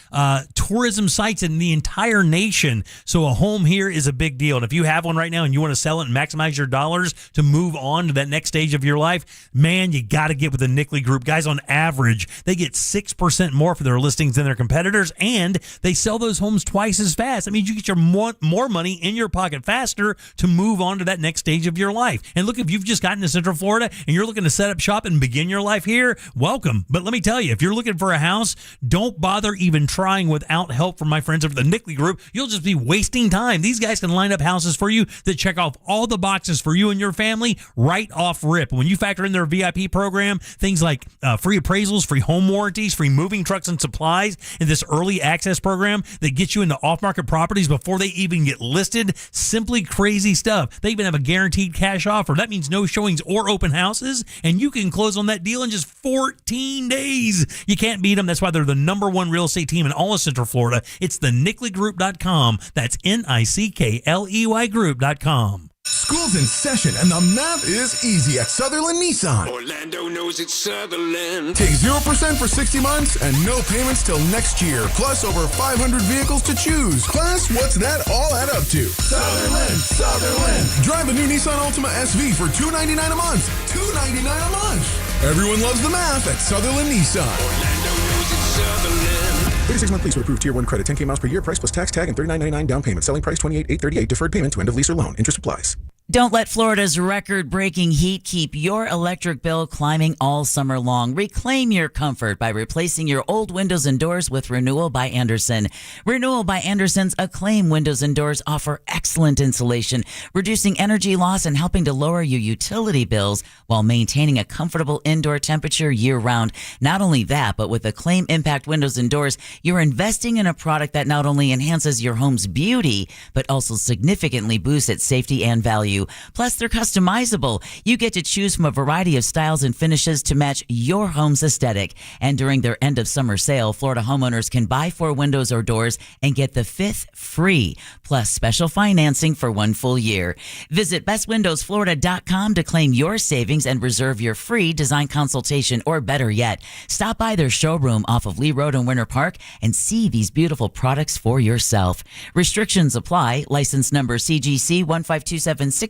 tourism sites in the entire nation. So a home here is a big deal. And if you have one right now and you want to sell it and maximize your dollars to move on to that next stage of your life, man, you got to get with the Nickley Group. Guys, on average, they get 6% more for their listings than their competitors, and they sell those homes twice as fast. That means you get your more money in your pocket faster to move on to that next stage of your life. And look, if you've just gotten to Central Florida and you're looking to set up shop and begin your life here, welcome. But let me tell you, if you're looking for a house, don't bother even trying without help from my friends over the Nickley Group. You'll just be wasting time. These guys can line up houses for you that check off all the boxes for you and your family right off rip. When you factor in their VIP program, things like free appraisals, free home warranties, free moving trucks and supplies, and this early access program that gets you into off-market properties before they even get listed, simply crazy stuff. They even have a guaranteed cash offer. That means no showings or open houses, and you can close on that deal in just 14 days. You can't beat them. That's why they're the #1 real estate team in all of Central Florida. It's the NickleyGroup.com. That's NICKLEY Group.com. School's in session and the math is easy at Sutherland Nissan. Orlando knows it's Sutherland. Take 0% for 60 months and no payments till next year. Plus over 500 vehicles to choose. Plus, what's that all add up to? Sutherland. Drive a new Nissan Altima SV for $299 a month. $299 a month. Everyone loves the math at Sutherland Nissan. Orlando knows it's Sutherland. 36-month lease with approved Tier 1 credit, 10K miles per year, price plus tax tag, and $39.99 down payment. Selling price $28,838, deferred payment to end of lease or loan. Interest applies. Don't let Florida's record-breaking heat keep your electric bill climbing all summer long. Reclaim your comfort by replacing your old windows and doors with Renewal by Andersen. Renewal by Andersen's Acclaim windows and doors offer excellent insulation, reducing energy loss and helping to lower your utility bills while maintaining a comfortable indoor temperature year-round. Not only that, but with Acclaim Impact windows and doors, you're investing in a product that not only enhances your home's beauty, but also significantly boosts its safety and value. Plus, they're customizable. You get to choose from a variety of styles and finishes to match your home's aesthetic. And during their end of summer sale, Florida homeowners can buy 4 windows or doors and get the 5th free, plus special financing for 1 full year. Visit bestwindowsflorida.com to claim your savings and reserve your free design consultation, or better yet, stop by their showroom off of Lee Road in Winter Park and see these beautiful products for yourself. Restrictions apply. License number CGC 1527613.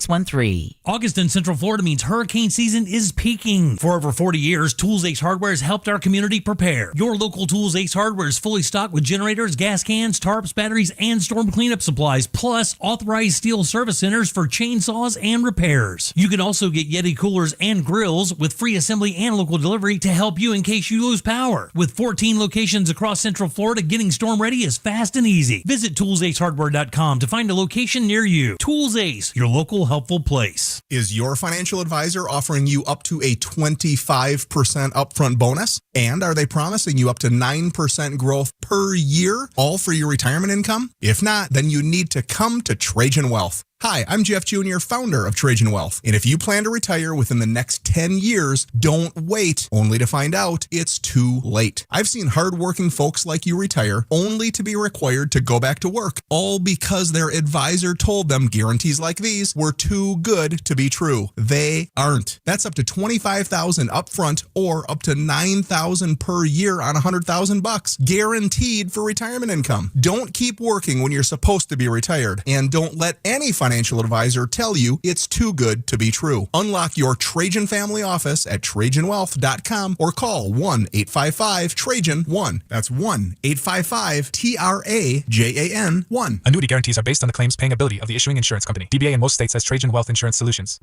August in Central Florida means hurricane season is peaking. For over 40 years, Tools Ace Hardware has helped our community prepare. Your local Tools Ace Hardware is fully stocked with generators, gas cans, tarps, batteries, and storm cleanup supplies, plus authorized steel service centers for chainsaws and repairs. You can also get Yeti coolers and grills with free assembly and local delivery to help you in case you lose power. With 14 locations across Central Florida, getting storm ready is fast and easy. Visit toolsacehardware.com to find a location near you. Tools Ace, your local helpful place. Is your financial advisor offering you up to a 25% upfront bonus? And are they promising you up to 9% growth per year, all for your retirement income? If not, then you need to come to Trajan Wealth. Hi, I'm Jeff Jr., founder of Trajan Wealth. And if you plan to retire within the next 10 years, don't wait only to find out it's too late. I've seen hardworking folks like you retire only to be required to go back to work, all because their advisor told them guarantees like these were too good to be true. They aren't. That's up to $25,000 upfront or up to $9,000 per year on $100,000, guaranteed for retirement income. Don't keep working when you're supposed to be retired, and don't let any financial advisor tell you it's too good to be true. Unlock your Trajan family office at TrajanWealth.com or call 1-855-TRAJAN-1. That's 1-855-TRAJAN-1. Annuity guarantees are based on the claims paying ability of the issuing insurance company. DBA in most states has Trajan Wealth Insurance Solutions.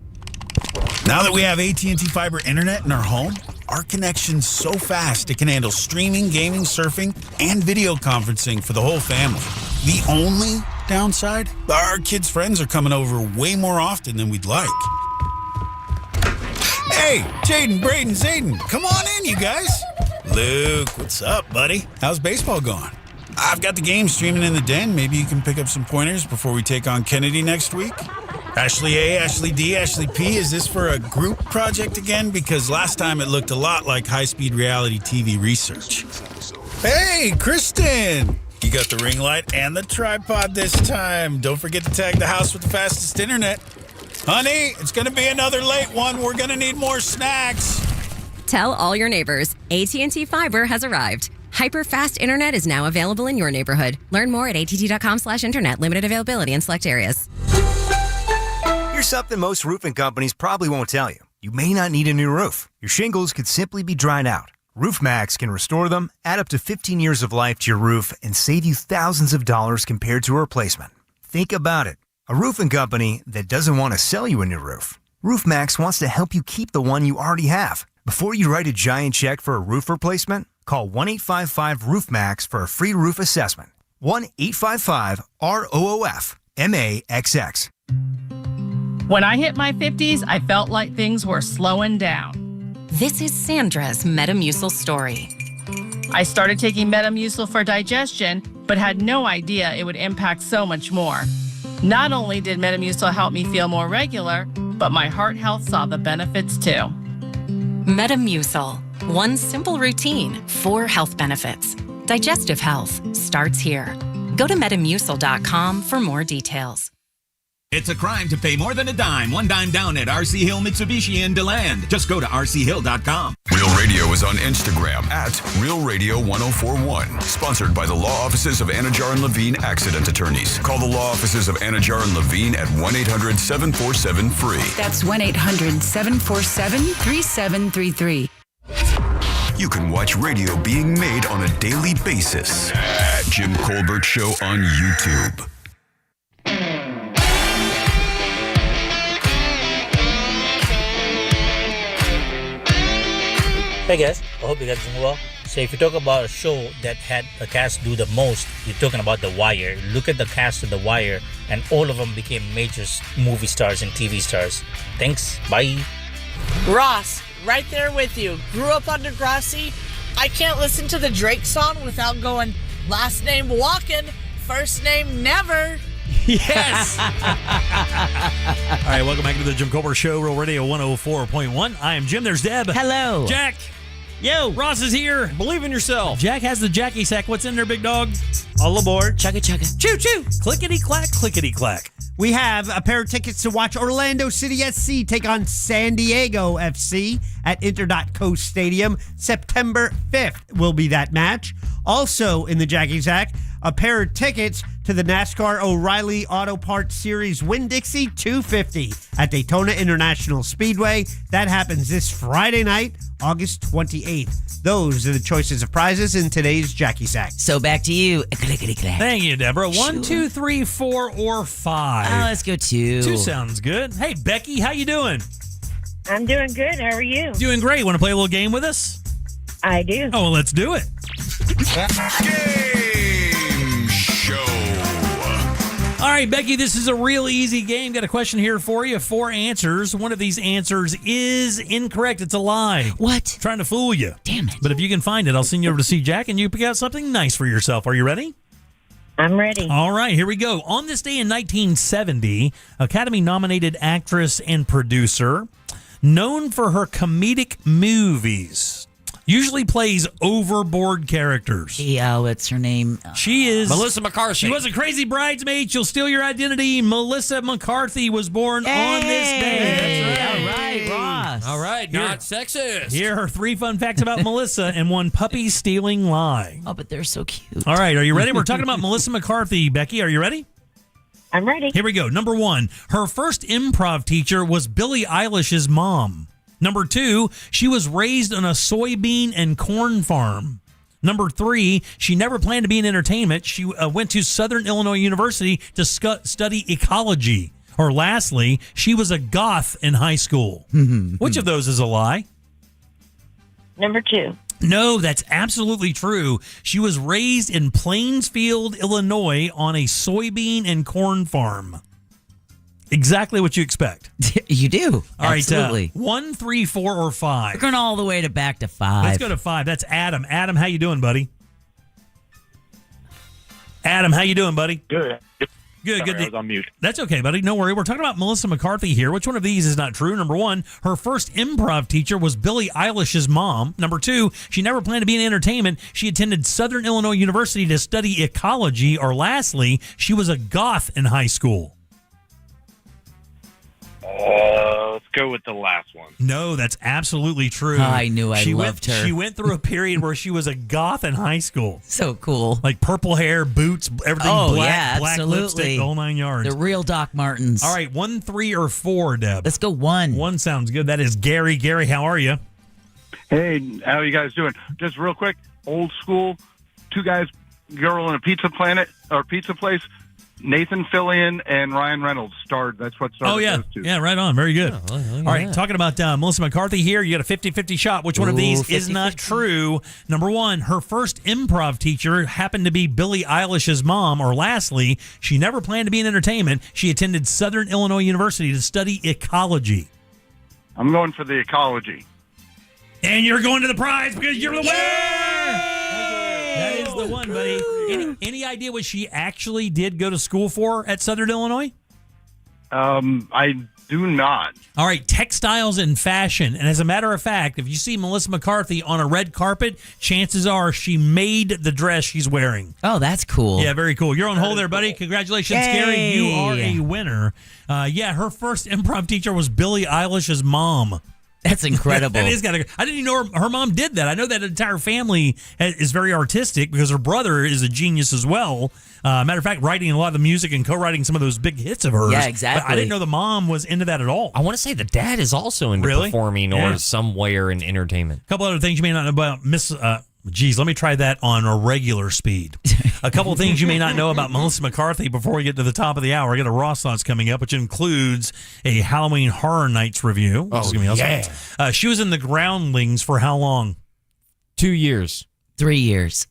Now that we have AT&T Fiber Internet in our home, our connection's so fast it can handle streaming, gaming, surfing, and video conferencing for the whole family. The only downside? Our kids' friends are coming over way more often than we'd like. Hey, Jaden, Braden, Zayden, come on in, you guys. Luke, what's up, buddy? How's baseball going? I've got the game streaming in the den. Maybe you can pick up some pointers before we take on Kennedy next week. Ashley A, Ashley D, Ashley P, is this for a group project again? Because last time it looked a lot like high-speed reality TV research. Hey, Kristen! You got the ring light and the tripod this time. Don't forget to tag the house with the fastest internet. Honey, it's going to be another late one. We're going to need more snacks. Tell all your neighbors, AT&T Fiber has arrived. Hyper-fast internet is now available in your neighborhood. Learn more at att.com/internet. Limited availability in select areas. Here's something most roofing companies probably won't tell you. You may not need a new roof. Your shingles could simply be dried out. RoofMax can restore them, add up to 15 years of life to your roof, and save you thousands of dollars compared to a replacement. Think about it. A roofing company that doesn't want to sell you a new roof. RoofMax wants to help you keep the one you already have. Before you write a giant check for a roof replacement, call 1-855-ROOFMAX for a free roof assessment. 1-855-ROOF-MAXX. When I hit my 50s, I felt like things were slowing down. This is Sandra's Metamucil story. I started taking Metamucil for digestion, but had no idea it would impact so much more. Not only did Metamucil help me feel more regular, but my heart health saw the benefits too. Metamucil. One simple routine, 4 health benefits. Digestive health starts here. Go to Metamucil.com for more details. It's a crime to pay more than a dime, one dime down at RC Hill Mitsubishi in DeLand. Just go to rchill.com. Real Radio is on Instagram at Real Radio 1041. Sponsored by the law offices of Anajar and Levine Accident Attorneys. Call the law offices of Anajar and Levine at 1-800-747-FREE. That's 1-800-747-3733. You can watch radio being made on a daily basis at Jim Colbert Show on YouTube. Hey guys, I hope you guys are doing well. So if you talk about a show that had a cast do the most, you're talking about The Wire. Look at the cast of The Wire, and all of them became major movie stars and TV stars. Thanks, bye. Ross, right there with you. Grew up on Degrassi. I can't listen to the Drake song without going, last name Walken, first name Never. Yes! All right, welcome back to the Jim Colbert Show, Real Radio 104.1. I am Jim. There's Deb. Hello. Jack. Yo. Ross is here. Believe in yourself. Jack has the Jackie sack. What's in there, big dog? All aboard. Chugga chugga. Choo choo. Clickety clack, clickety clack. We have a pair of tickets to watch Orlando City SC take on San Diego FC at Inter.Co Stadium. September 5th will be that match. Also in the Jackie Sack, a pair of tickets to the NASCAR O'Reilly Auto Parts Series Winn-Dixie 250 at Daytona International Speedway. That happens this Friday night, August 28th. Those are the choices of prizes in today's Jackie Sack. So back to you. Clickety clack. Thank you, Deborah. 1, 2, 3, 4, or 5. Let's go 2. 2 sounds good. Hey, Becky, how you doing? I'm doing good. How are you? Doing great. Want to play a little game with us? I do. Oh, well, let's do it. Game show. All right, Becky, this is a real easy game. Got a question here for you. 4 answers. One of these answers is incorrect. It's a lie. What? Trying to fool you. Damn it. But if you can find it, I'll send you over to see Jack, and you pick out something nice for yourself. Are you ready? I'm ready. All right, here we go. On this day in 1970, Academy-nominated actress and producer, known for her comedic movies, usually plays overboard characters. Yeah, what's her name? She is Melissa McCarthy. She was a crazy bridesmaid. She'll steal your identity. Melissa McCarthy was born on this day. That's right. All right, Ross. All right, not sexist. Here are 3 fun facts about Melissa and 1 puppy stealing lie. Oh, but they're so cute. All right, are you ready? We're talking about Melissa McCarthy. Becky, are you ready? I'm ready. Here we go. Number 1, her first improv teacher was Billie Eilish's mom. Number 2, she was raised on a soybean and corn farm. Number 3, she never planned to be in entertainment. She went to Southern Illinois University to study ecology. Or lastly, she was a goth in high school. Which of those is a lie? Number 2. No, that's absolutely true. She was raised in Plainsfield, Illinois on a soybean and corn farm. Exactly what you expect. You do. All right, Absolutely. 1, 3, 4, or 5. We're going all the way back to 5. Let's go to 5. That's Adam. Adam, how you doing, buddy? Adam, how you doing, buddy? Good. Good. Sorry, I was on mute. That's okay, buddy. No worry. We're talking about Melissa McCarthy here. Which one of these is not true? Number 1, her first improv teacher was Billie Eilish's mom. Number 2, she never planned to be in entertainment. She attended Southern Illinois University to study ecology. Or lastly, she was a goth in high school. Let's go with the last one. No, that's absolutely true. I knew I loved her. She went through a period where she was a goth in high school. So cool. Like purple hair, boots, everything black, black absolutely. lipstick, the whole 9 yards. The real Doc Martens. All right, 1, 3, or 4, Deb. Let's go 1. 1 sounds good. That is Gary. Gary, how are you? Hey, how you guys doing? Just real quick, old school, 2 guys, girl in a pizza place. Nathan Fillion and Ryan Reynolds starred. That's what started those 2. Yeah, right on. Very good. Oh, all right, talking about Melissa McCarthy here. You got a 50-50 shot. Which one of these is not true? Number 1, her first improv teacher happened to be Billie Eilish's mom. Or lastly, she never planned to be in entertainment. She attended Southern Illinois University to study ecology. I'm going for the ecology. And you're going to the prize because you're the winner! That is the one, buddy. Any idea what she actually did go to school for at Southern Illinois? I do not. All right, textiles and fashion. And as a matter of fact, if you see Melissa McCarthy on a red carpet, chances are she made the dress she's wearing. Oh, that's cool. Yeah, very cool. You're on hold there, buddy. Congratulations, Yay. Gary. You are a winner. Her first improv teacher was Billie Eilish's mom. That's incredible. That is kind of. I didn't even know her mom did that. I know that entire family is very artistic because her brother is a genius as well. Matter of fact, writing a lot of the music and co-writing some of those big hits of hers. Yeah, exactly. But I didn't know the mom was into that at all. I want to say the dad is also into performing or somewhere in entertainment. A couple other things you may not know about Miss. Let me try that on a regular speed. A couple of things you may not know about Melissa McCarthy before we get to the top of the hour. I got a Ross Thoughts coming up, which includes a Halloween Horror Nights review. Oh, yeah. She was in The Groundlings for how long? 2 years. 3 years.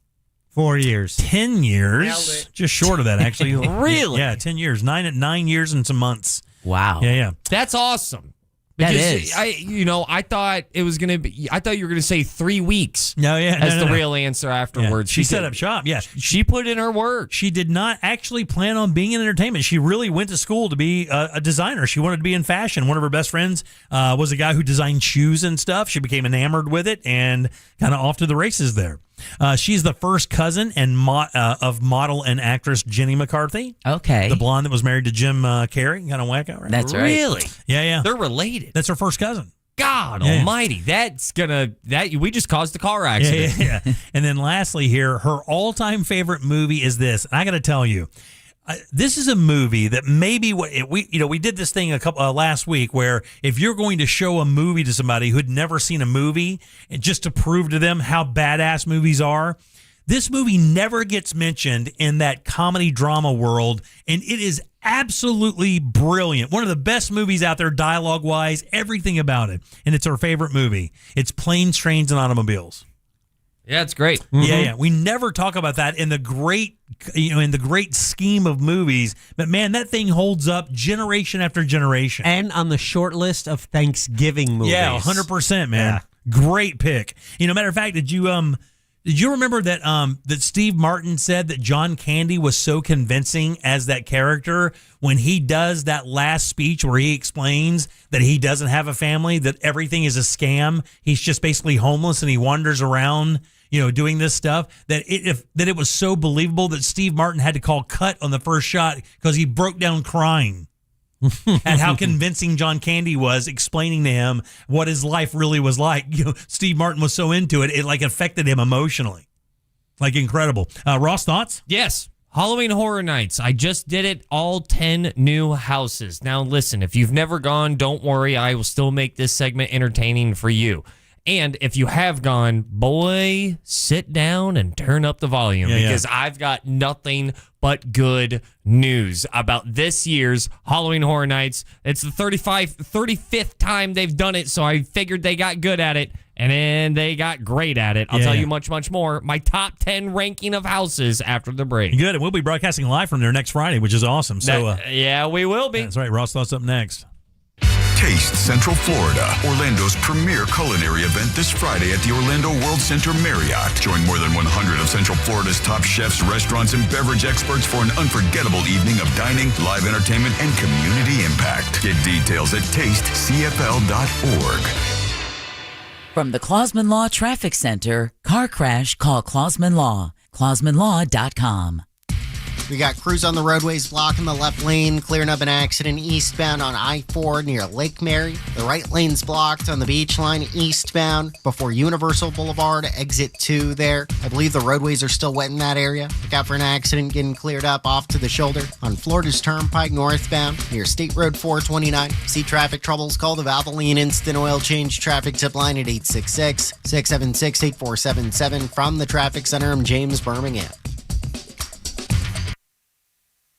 4 years. 10 years. Just short of that, actually. Really? Yeah, 10 years. 9 years and some months. Wow. Yeah. That's awesome. That Because is. I thought it was gonna be. I thought you were gonna say 3 weeks. No, as the real answer afterwards. She set up shop. Yeah, she put in her work. She did not actually plan on being in entertainment. She really went to school to be a designer. She wanted to be in fashion. One of her best friends was a guy who designed shoes and stuff. She became enamored with it and kind of off to the races there. She's the first cousin of model and actress Jenny McCarthy. Okay. The blonde that was married to Jim Carrey. Kind of wacko, right? That's right. Really? Yeah. They're related. That's her first cousin. God almighty. We just caused a car accident. Yeah. And then lastly here, her all-time favorite movie is this. And I got to tell you, this is a movie that maybe we did this thing last week where if you're going to show a movie to somebody who'd never seen a movie and just to prove to them how badass movies are, this movie never gets mentioned in that comedy drama world, and it is absolutely brilliant. One of the best movies out there, dialogue wise, everything about it, and it's our favorite movie. It's Planes, Trains, and Automobiles. Yeah, it's great. Mm-hmm. Yeah. We never talk about that in the great scheme of movies. But man, that thing holds up generation after generation. And on the short list of Thanksgiving movies. Yeah, 100%, man. Yeah. Great pick. Matter of fact, did you remember that Steve Martin said that John Candy was so convincing as that character when he does that last speech where he explains that he doesn't have a family, that everything is a scam. He's just basically homeless and he wanders around, doing this stuff, that it was so believable that Steve Martin had to call cut on the first shot because he broke down crying. And how convincing John Candy was explaining to him what his life really was like. Steve Martin was so into it, it affected him emotionally. Incredible. Ross, thoughts? Yes. Halloween Horror Nights. I just did it, all 10 new houses. Now listen, if you've never gone, don't worry. I will still make this segment entertaining for you. And if you have gone, boy, sit down and turn up the volume because I've got nothing but good news about this year's Halloween Horror Nights. It's the 35th time they've done it, so I figured they got good at it, and then they got great at it. I'll tell you much, much more. My top 10 ranking of houses after the break. Good, and we'll be broadcasting live from there next Friday, which is awesome. So, yeah, we will be. That's right. Ross Thoughts up next. Taste Central Florida, Orlando's premier culinary event this Friday at the Orlando World Center Marriott. Join more than 100 of Central Florida's top chefs, restaurants, and beverage experts for an unforgettable evening of dining, live entertainment, and community impact. Get details at tastecfl.org. From the Clausman Law Traffic Center, car crash, call Clausman Law. ClausmanLaw.com. We got crews on the roadways blocking the left lane, clearing up an accident eastbound on I-4 near Lake Mary. The right lane's blocked on the beach line eastbound before Universal Boulevard, exit 2 there. I believe the roadways are still wet in that area. Look out for an accident getting cleared up off to the shoulder on Florida's Turnpike northbound near State Road 429. See traffic troubles, call the Valvoline Instant Oil Change traffic tip line at 866-676-8477 from the Traffic Center in James, Birmingham.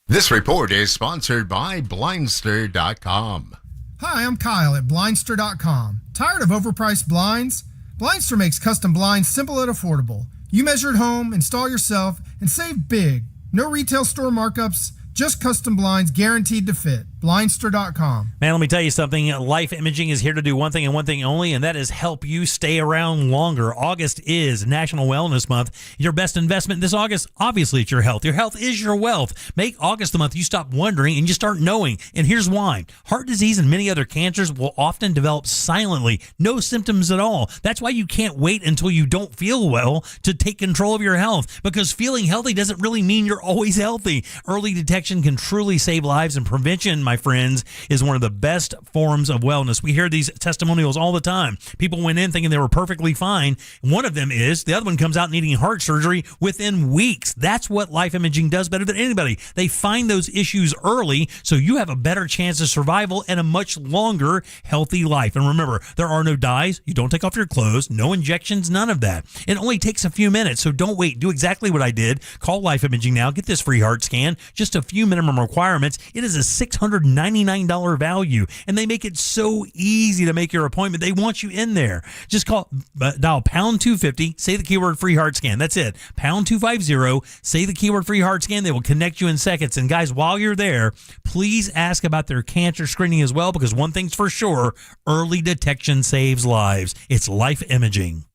This report is sponsored by Blindster.com. Hi, I'm Kyle at Blindster.com. Tired of overpriced blinds? Blindster makes custom blinds simple and affordable. You measure at home, install yourself, and save big. No retail store markups, just custom blinds guaranteed to fit. Blindster.com. Man, let me tell you something. Life Imaging is here to do one thing and one thing only, and that is help you stay around longer. August is National Wellness Month. Your best investment this August, obviously, it's your health. Your health is your wealth. Make August the month you stop wondering and you start knowing. And here's why. Heart disease and many other cancers will often develop silently. No symptoms at all. That's why you can't wait until you don't feel well to take control of your health, because feeling healthy doesn't really mean you're always healthy. Early detection can truly save lives, and prevention, my friends, is one of the best forms of wellness. We hear these testimonials all the time. People went in thinking they were perfectly fine. One of them is. The other one comes out needing heart surgery within weeks. That's what Life Imaging does better than anybody. They find those issues early so you have a better chance of survival and a much longer, healthy life. And remember, there are no dyes. You don't take off your clothes. No injections. None of that. It only takes a few minutes, so don't wait. Do exactly what I did. Call Life Imaging now. Get this free heart scan. Just a few minimum requirements. It is a $699 value, and they make it so easy to make your appointment. They want you in there. Just dial pound 250, say the keyword free heart scan. That's it. Pound 250, say the keyword free heart scan. They will connect you in seconds. And guys, while you're there, please ask about their cancer screening as well, because one thing's for sure, early detection saves lives. It's Life Imaging.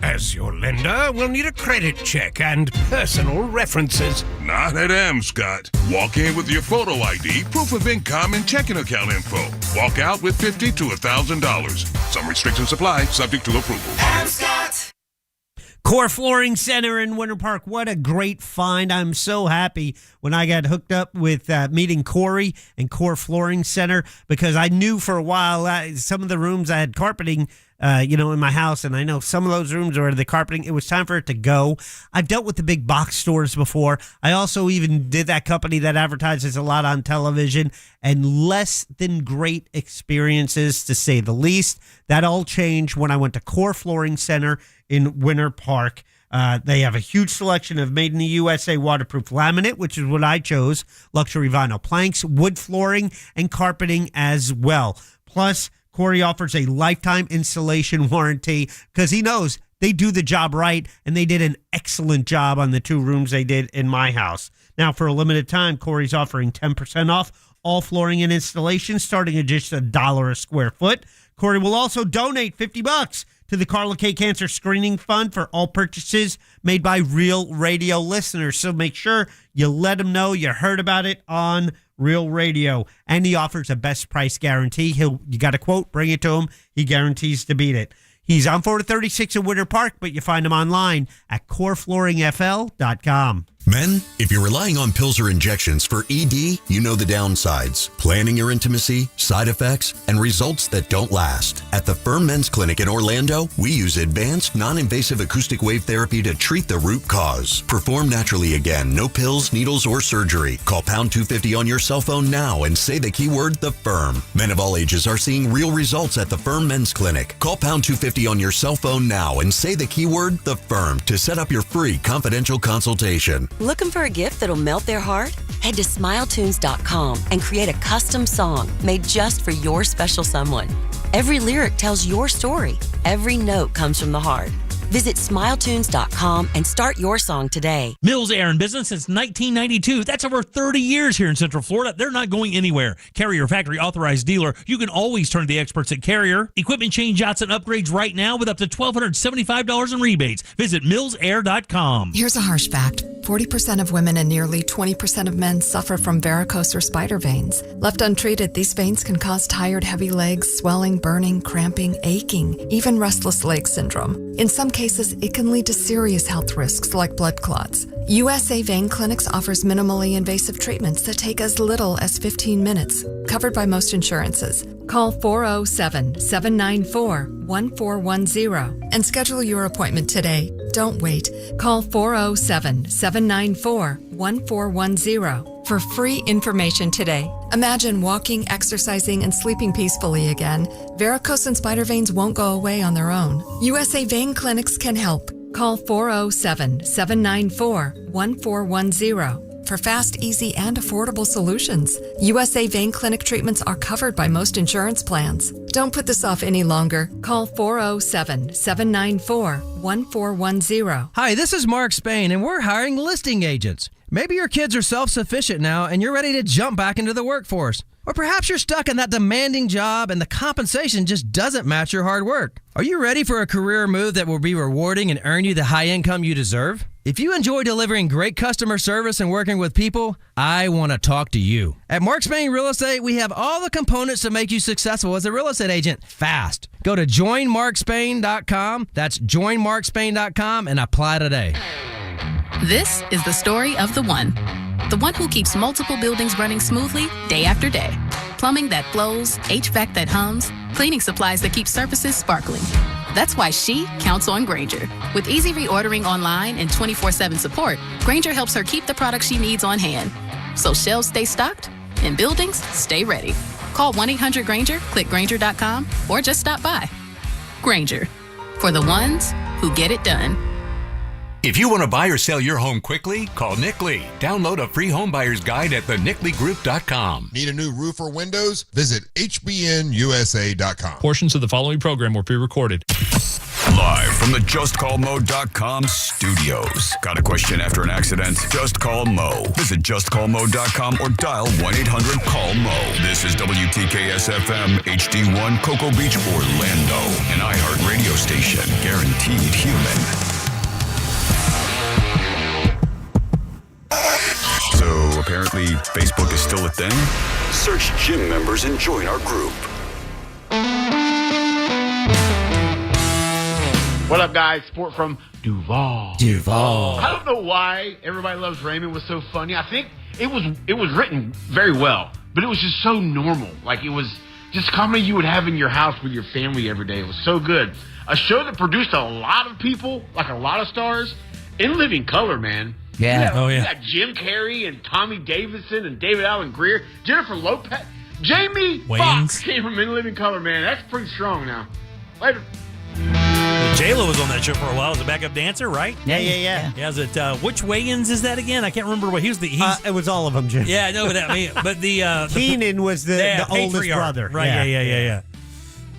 As your lender, we'll need a credit check and personal references. Not at Scott. Walk in with your photo ID, proof of income, and checking account info. Walk out with $50 to $1,000. Some restrictions apply, subject to approval. Scott. Core Flooring Center in Winter Park. What a great find. I'm so happy when I got hooked up with meeting Corey and Core Flooring Center, because I knew for a while some of the rooms I had carpeting in my house, and I know some of those rooms where the carpeting, it was time for it to go. I've dealt with the big box stores before. I also even did that company that advertises a lot on television, and less than great experiences, to say the least. That all changed when I went to Core Flooring Center in Winter Park. They have a huge selection of made in the USA waterproof laminate, which is what I chose, luxury vinyl planks, wood flooring, and carpeting as well. Plus, Corey offers a lifetime installation warranty, because he knows they do the job right, and they did an excellent job on the 2 rooms they did in my house. Now, for a limited time, Corey's offering 10% off all flooring and installation, starting at just $1 a square foot. Corey will also donate $50 to the Carla K Cancer Screening Fund for all purchases made by Real Radio listeners. So make sure you let him know you heard about it on Real Radio. And he offers a best price guarantee. You got a quote, bring it to him. He guarantees to beat it. He's on 436 in Winter Park, but you find him online at coreflooringfl.com. Men, if you're relying on pills or injections for ED, you know the downsides. Planning your intimacy, side effects, and results that don't last. At the Firm Men's Clinic in Orlando, we use advanced, non-invasive acoustic wave therapy to treat the root cause. Perform naturally again. No pills, needles, or surgery. Call pound 250 on your cell phone now and say the keyword, The Firm. Men of all ages are seeing real results at the Firm Men's Clinic. Call pound 250 on your cell phone now and say the keyword, The Firm, to set up your free confidential consultation. Looking for a gift that'll melt their heart? Head to SmileTunes.com and create a custom song made just for your special someone. Every lyric tells your story. Every note comes from the heart. Visit SmileTunes.com and start your song today. Mills Air in business since 1992. That's over 30 years here in Central Florida. They're not going anywhere. Carrier factory authorized dealer. You can always turn to the experts at Carrier. Equipment change-outs and upgrades right now with up to $1,275 in rebates. Visit millsair.com. Here's a harsh fact. 40% of women and nearly 20% of men suffer from varicose or spider veins. Left untreated, these veins can cause tired, heavy legs, swelling, burning, cramping, aching, even restless leg syndrome. In some cases, it can lead to serious health risks like blood clots. USA Vein Clinics offers minimally invasive treatments that take as little as 15 minutes, covered by most insurances. Call 407-794-1410 and schedule your appointment today. Don't wait. Call 407-794-1410 for free information today. Imagine walking, exercising, and sleeping peacefully again. Varicose and spider veins won't go away on their own. USA Vein Clinics can help. Call 407-794-1410 for fast, easy, and affordable solutions. USA Vein Clinic treatments are covered by most insurance plans. Don't put this off any longer. Call 407-794-1410. Hi, this is Mark Spain, and we're hiring listing agents. Maybe your kids are self-sufficient now and you're ready to jump back into the workforce. Or perhaps you're stuck in that demanding job and the compensation just doesn't match your hard work. Are you ready for a career move that will be rewarding and earn you the high income you deserve? If you enjoy delivering great customer service and working with people, I want to talk to you. At Mark Spain Real Estate, we have all the components to make you successful as a real estate agent fast. Go to joinmarkspain.com. That's joinmarkspain.com and apply today. This is the story of the one who keeps multiple buildings running smoothly day after day. Plumbing that flows, HVAC that hums, cleaning supplies that keep surfaces sparkling. That's why she counts on Grainger. With easy reordering online and 24/7 support, Grainger helps her keep the products she needs on hand. So shelves stay stocked and buildings stay ready. Call 1-800-GRAINGER, click Grainger.com, or just stop by. Grainger, for the ones who get it done. If you want to buy or sell your home quickly, call Nick Lee. Download a free home buyer's guide at thenicklygroup.com. Need a new roof or windows? Visit hbnusa.com. Portions of the following program were pre-recorded. Live from the JustCallMo.com studios. Got a question after an accident? Just call Mo. Visit JustCallMo.com or dial 1-800-CALL-MO. This is WTKS-FM HD1 Cocoa Beach, Orlando. An iHeart radio station. Guaranteed human. So apparently Facebook is still a thing? Search gym members and join our group. What up, guys? Sport from Duval. I don't know why Everybody Loves Raymond was so funny. I think it was written very well, but it was just so normal. Like, it was just comedy you would have in your house with your family every day. It was so good. A show that produced a lot of people, like a lot of stars, in living color, man. Yeah. You got Jim Carrey and Tommy Davidson and David Allen Greer, Jennifer Lopez, Jamie Foxx came from In Living Color, man. That's pretty strong now. Later. J-Lo was on that show for a while as a backup dancer, right? Yeah. Yeah, is it, which Wayans is that again? I can't remember what he's it was all of them, Jim. Yeah, I know that. But the Keenan was the oldest patriarch. brother. Right, yeah.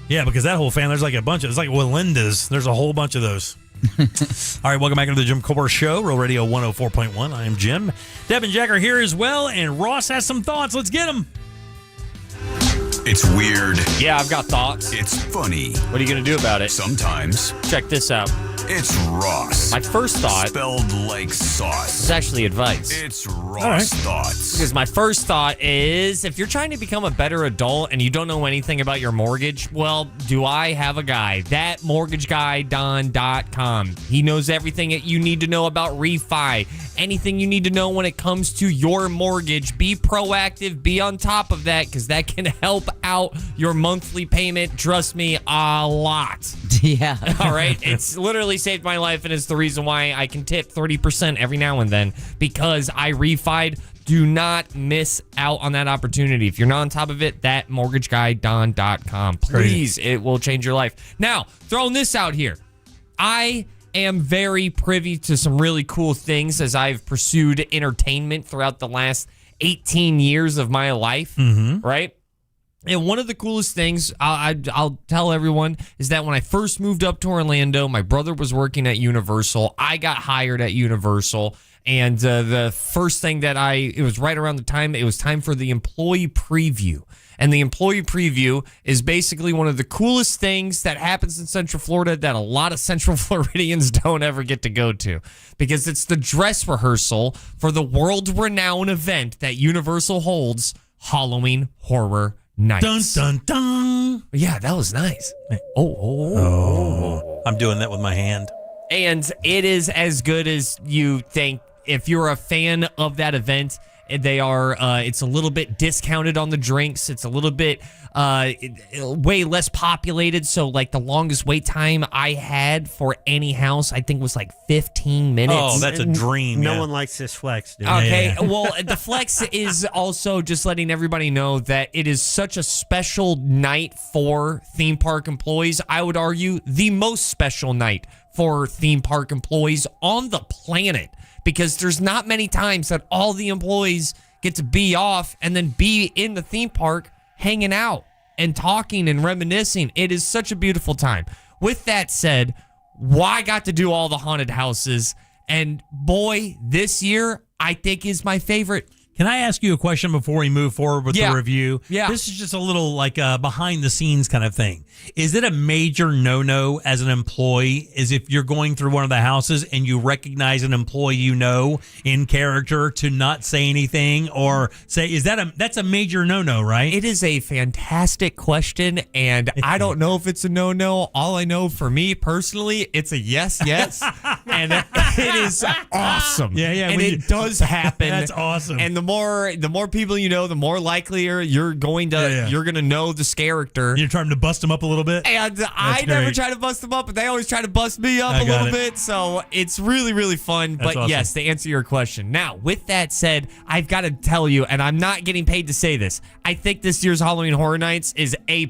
Yeah, because that whole family, there's like a bunch of, it's like Walindas. There's a whole bunch of those. All right, welcome back to the Jim Colbert Show, Real Radio 104.1. I am Jim. Deb and Jack are here as well, and Ross has some thoughts. Let's get them. It's weird. Yeah, I've got thoughts. It's funny. What are you going to do about it? Sometimes. Check this out. It's Ross. My first thought spelled like sauce. is actually advice. It's Ross Thoughts. Because my first thought is, if you're trying to become a better adult and you don't know anything about your mortgage, well, do I have a guy? ThatMortgageGuyDon.com. He knows everything that you need to know about refi. Anything you need to know when it comes to your mortgage. Be proactive. Be on top of that, because that can help out your monthly payment. Trust me, a lot. Yeah. All right. It's literally saved my life, and it's the reason why I can tip 30% every now and then, because I refied. Do not miss out on that opportunity. If you're not on top of it, ThatMortgageGuyDon.com. Please, it will change your life. Now, throwing this out here. I am very privy to some really cool things as I've pursued entertainment throughout the last 18 years of my life, right? And one of the coolest things I'll tell everyone is that when I first moved up to Orlando, my brother was working at Universal. I got hired at Universal. And the first thing that it was right around the time, it was time for the employee preview. And the employee preview is basically one of the coolest things that happens in Central Florida that a lot of Central Floridians don't ever get to go to, because it's the dress rehearsal for the world-renowned event that Universal holds, Halloween Horror Nights. Dun, dun, dun. Yeah, that was nice. I'm doing that with my hand. And it is as good as you think. If you're a fan of that event, they are. It's a little bit discounted on the drinks. It's a little bit way less populated. So, like, the longest wait time I had for any house, I think, was like 15 minutes. Oh, that's a dream. No one likes this flex, dude. Okay, well, the flex is also just letting everybody know that it is such a special night for theme park employees. I would argue the most special night for theme park employees on the planet, because there's not many times that all the employees get to be off and then be in the theme park hanging out and talking and reminiscing. It is such a beautiful time. With that said, I got to do all the haunted houses, and boy, this year I think is my favorite. Can I ask you a question before we move forward with the review? Yeah. This is just a little like a behind the scenes kind of thing. Is it a major no-no as an employee is if you're going through one of the houses and you recognize an employee you know in character to not say anything or say, that's a major no-no, right? It is a fantastic question, and I don't know if it's a no-no. All I know for me personally, it's a yes, and it is awesome. Yeah, and it does happen. That's awesome. And the more people you know, the more likelier you're going to know this character. You're trying to bust them up a little bit. And I never try to bust them up, but they always try to bust me up a little bit. So it's really, really fun. But awesome. yes, to answer your question. Now, with that said, I've got to tell you, and I'm not getting paid to say this, I think this year's Halloween Horror Nights is A+.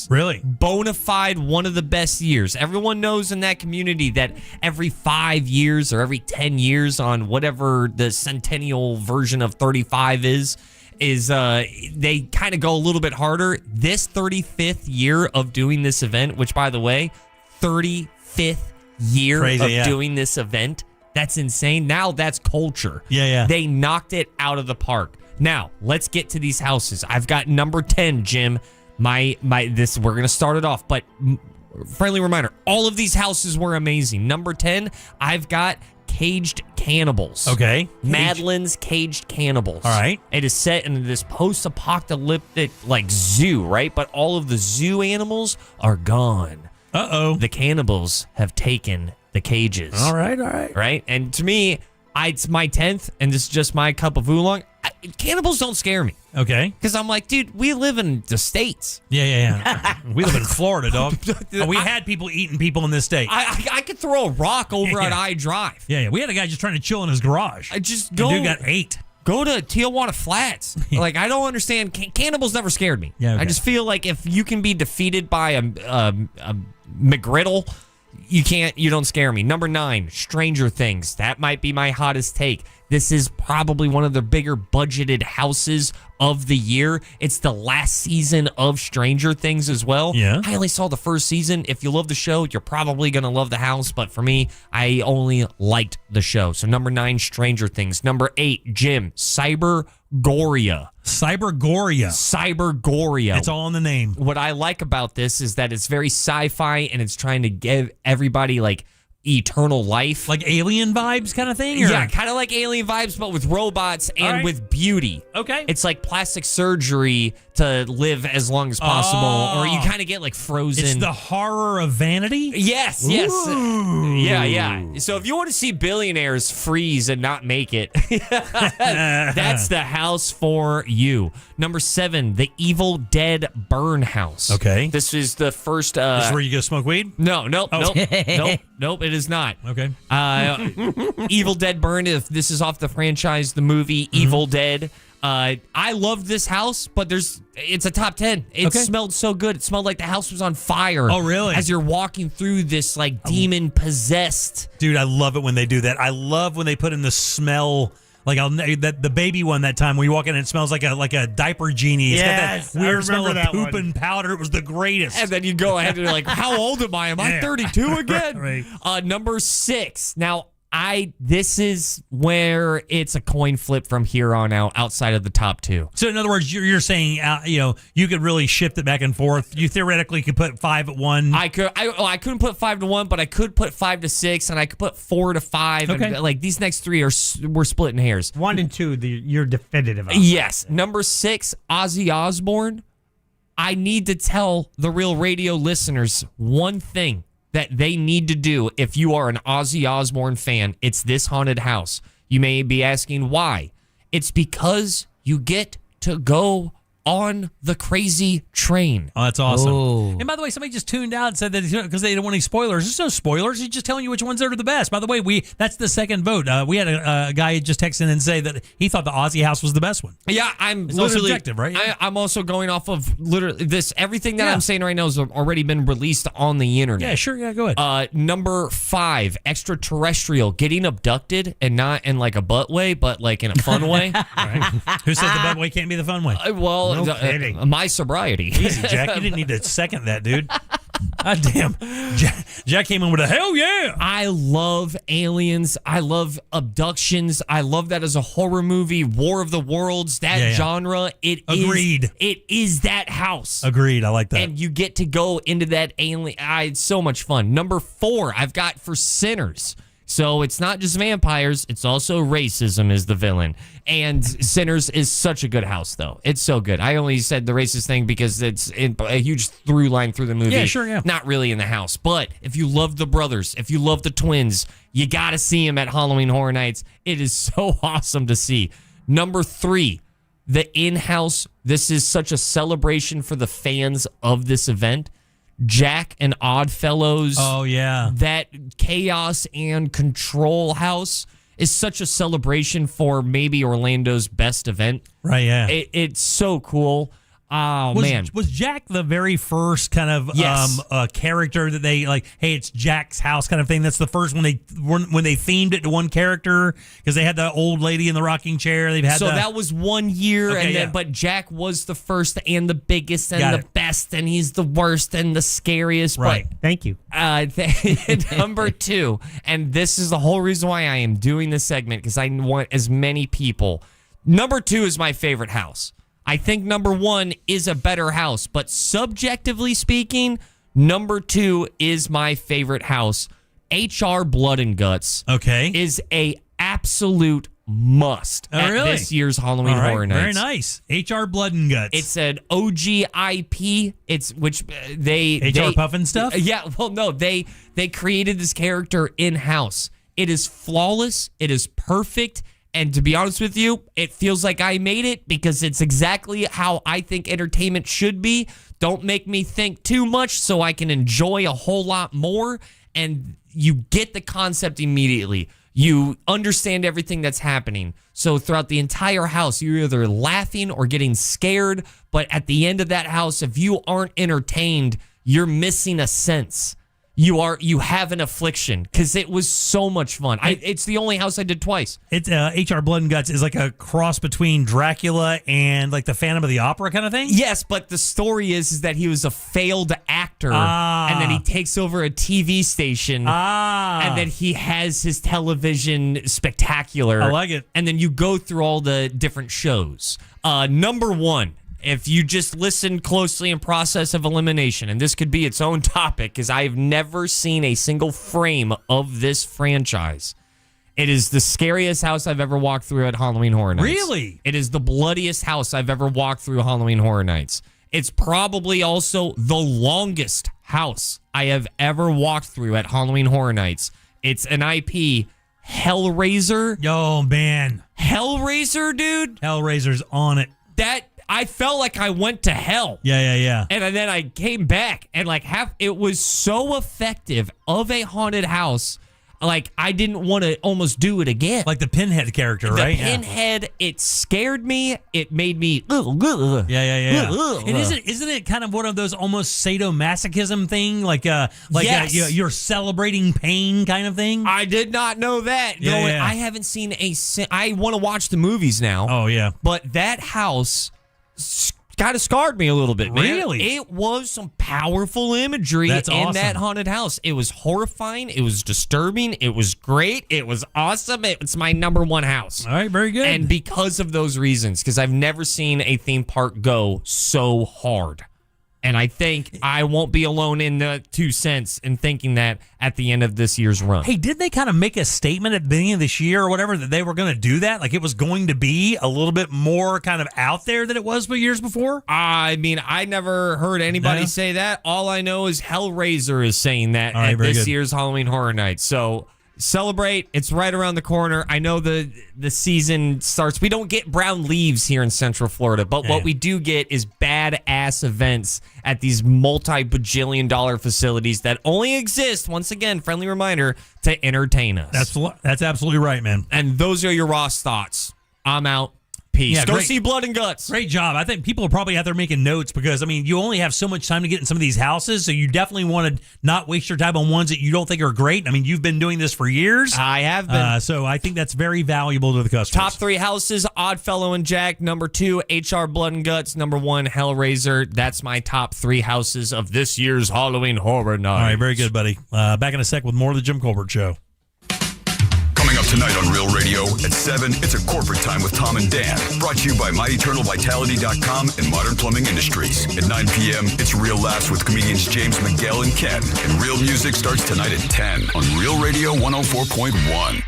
Really? Bona fide, one of the best years. Everyone knows in that community that every 5 years or every 10 years on whatever the centennial version of 35 is they kind of go a little bit harder. This 35th year of doing this event, which, by the way, 35th year doing this event, that's insane. Now that's culture. Yeah. They knocked it out of the park. Now, let's get to these houses. I've got number 10, Jim. We're going to start it off, but friendly reminder, all of these houses were amazing. Number 10, I've got Caged Cannibals. Okay. Madeline's Caged Cannibals. All right. It is set in this post-apocalyptic zoo, right? But all of the zoo animals are gone. Uh-oh. The cannibals have taken the cages. All right. Right? And to me, it's my 10th, and this is just my cup of oolong. Cannibals don't scare me. Okay. Because I'm like, dude, we live in the States. Yeah. We live in Florida, dog. We had people eating people in this state. I could throw a rock over at I-Drive. Yeah. We had a guy just trying to chill in his garage. The dude got ate. Go to Tijuana Flats. Like, I don't understand. Cannibals never scared me. Yeah, okay. I just feel like if you can be defeated by a McGriddle, you don't scare me. Number 9, Stranger Things. That might be my hottest take. This is probably one of the bigger budgeted houses of the year. It's the last season of Stranger Things as well. Yeah. I only saw the first season. If you love the show, you're probably going to love the house. But for me, I only liked the show. So number 9, Stranger Things. Number 8, Jim, Cybergoria. Cybergoria. It's all in the name. What I like about this is that it's very sci-fi and it's trying to give everybody eternal life. Like Alien vibes kind of thing? Or? Yeah, kind of like Alien vibes, but with robots and with beauty. Okay. It's like plastic surgery to live as long as possible, or you kind of get like frozen. It's the horror of vanity? Yes. Yeah. So if you want to see billionaires freeze and not make it, that's the house for you. Number 7, the Evil Dead Burn House. Okay. This is the first. This is where you go smoke weed? Nope, it is not. Okay. Evil Dead Burn. If this is off the franchise, the movie Evil Dead. I loved this house, but it's a top 10. It smelled so good. It smelled like the house was on fire. Oh, really? As you're walking through this like demon possessed. Dude, I love it when they do that. I love when they put in the smell. Like the baby one that time where you walk in and it smells like a diaper genie. It's got that weird smell of poop and powder. It was the greatest. And then you go ahead and you're like, how old am I? Am I 32 again? Right. Number 6. Now, this is where it's a coin flip from here on out, outside of the top 2. So in other words, you're saying you could really shift it back and forth. You theoretically could put 5 at 1. I couldn't put 5 to 1, but I could put 5 to 6, and I could put 4 to 5. Okay. And, like these next 3 we're splitting hairs. 1 and 2, you're definitive on. Yes. Number 6, Ozzy Osbourne. I need to tell the Real Radio listeners one thing that they need to do if you are an Ozzy Osbourne fan. It's this haunted house. You may be asking why. It's because you get to go on the crazy train. Oh, that's awesome. Oh. And by the way, somebody just tuned out and said that because they don't want any spoilers. There's no spoilers. He's just telling you which ones are the best. By the way, that's the second vote. We had a guy just text in and say that he thought the Ozzy house was the best one. Yeah, It's all subjective, right? I'm also going off of literally this. Everything that I'm saying right now has already been released on the internet. Yeah, sure. Yeah, go ahead. Number 5, extraterrestrial, getting abducted, and not in like a butt way, but like in a fun way. Who said the butt way can't be the fun way? Well, No kidding. my sobriety. Easy, Jack. You didn't need to second that, dude. God damn. Jack came in with a hell yeah. I love aliens. I love abductions. I love that as a horror movie. War of the Worlds, that genre. Agreed. It is that house. Agreed. I like that. And you get to go into that alien. It's so much fun. Number 4, I've got for Sinners. So it's not just vampires, it's also racism is the villain. And Sinners is such a good house, though. It's so good. I only said the racist thing because it's a huge through line through the movie. Yeah, sure, yeah. Not really in the house. But if you love the brothers, if you love the twins, you got to see them at Halloween Horror Nights. It is so awesome to see. Number 3, the in-house. This is such a celebration for the fans of this event. Jack and Oddfellows. Oh, yeah. That chaos and control house is such a celebration for maybe Orlando's best event. Right, yeah. It's so cool. Oh, man. Was Jack the very first kind of Yes. character that they like, hey, it's Jack's house kind of thing? That's the first when they themed it to one character because they had the old lady in the rocking chair. They've had that was 1 year, Okay, and then yeah. but Jack was the first and the biggest and Got the it. best, and he's the worst and the scariest. Right. Thank you. Number 2, and this is the whole reason why I am doing this segment because I want as many people. Number 2 is my favorite house. I think number 1 is a better house, but subjectively speaking, number 2 is my favorite house. HR Blood and Guts is a absolute must at really? this year's Halloween All right, Horror Nights. very nice. HR Blood and Guts. It's an OG IP. It's which they HR Puffin stuff? Yeah, well, no, they created this character in house. It is flawless. It is perfect. And to be honest with you, it feels like I made it because it's exactly how I think entertainment should be. Don't make me think too much so I can enjoy a whole lot more. And you get the concept immediately. You understand everything that's happening. So throughout the entire house, you're either laughing or getting scared. But at the end of that house, if you aren't entertained, you're missing a sense. You have an affliction because it was so much fun. It's the only house I did twice. It's HR Blood and Guts is like a cross between Dracula and like the Phantom of the Opera kind of thing. Yes, but the story is that he was a failed actor, and then he takes over a TV station, and then he has his television spectacular. I like it. And then you go through all the different shows. Number 1, If you just listen closely in process of elimination, and this could be its own topic, because I've never seen a single frame of this franchise. It is the scariest house I've ever walked through at Halloween Horror Nights. Really? It is the bloodiest house I've ever walked through Halloween Horror Nights. It's probably also the longest house I have ever walked through at Halloween Horror Nights. It's an IP, Hellraiser. Yo, man. Hellraiser, dude? Hellraiser's on it. I felt like I went to hell. Yeah. And then I came back, and it was so effective of a haunted house. Like, I didn't want to almost do it again. Like the Pinhead character, right? The Pinhead, it scared me. It made me... Yeah. And isn't it kind of one of those almost sadomasochism thing? Yes. You're celebrating pain kind of thing? I did not know that. Yeah. I haven't seen I want to watch the movies now. Oh, yeah. But that house kind of scarred me a little bit, man. Really? It was some powerful imagery That's in awesome. that haunted house. It was horrifying. It was disturbing. It was great. It was awesome. It's my number one house. All right, very good. And because of those reasons, because I've never seen a theme park go so hard. And I think I won't be alone in the 2 cents in thinking that at the end of this year's run. Hey, did they kind of make a statement at the beginning of this year or whatever that they were going to do that? Like it was going to be a little bit more kind of out there than it was for years before? I mean, I never heard anybody say that. All I know is Hellraiser is saying that at this year's Halloween Horror Nights. So celebrate. It's right around the corner. I know the season starts. We don't get brown leaves here in Central Florida, but what we do get is badass events at these multi-bajillion-dollar facilities that only exist, once again, friendly reminder, to entertain us. That's absolutely right, man. And those are your Ross thoughts. I'm out. Peace. Yeah, Go great. see Blood and Guts. Great job. I think people are probably out there making notes because, I mean, you only have so much time to get in some of these houses, so you definitely want to not waste your time on ones that you don't think are great. I mean, you've been doing this for years. I have been. So I think that's very valuable to the customers. Top 3 houses, Oddfellow and Jack. Number 2, HR Blood and Guts. Number 1, Hellraiser. That's my top 3 houses of this year's Halloween Horror Nights. All right, very good, buddy. Back in a sec with more of the Jim Colbert Show. Coming up tonight on Real Radio at 7, it's a corporate time with Tom and Dan. Brought to you by MyEternalVitality.com and Modern Plumbing Industries. At 9 p.m., it's Real Laughs with comedians James Miguel and Ken. And Real Music starts tonight at 10 on Real Radio 104.1.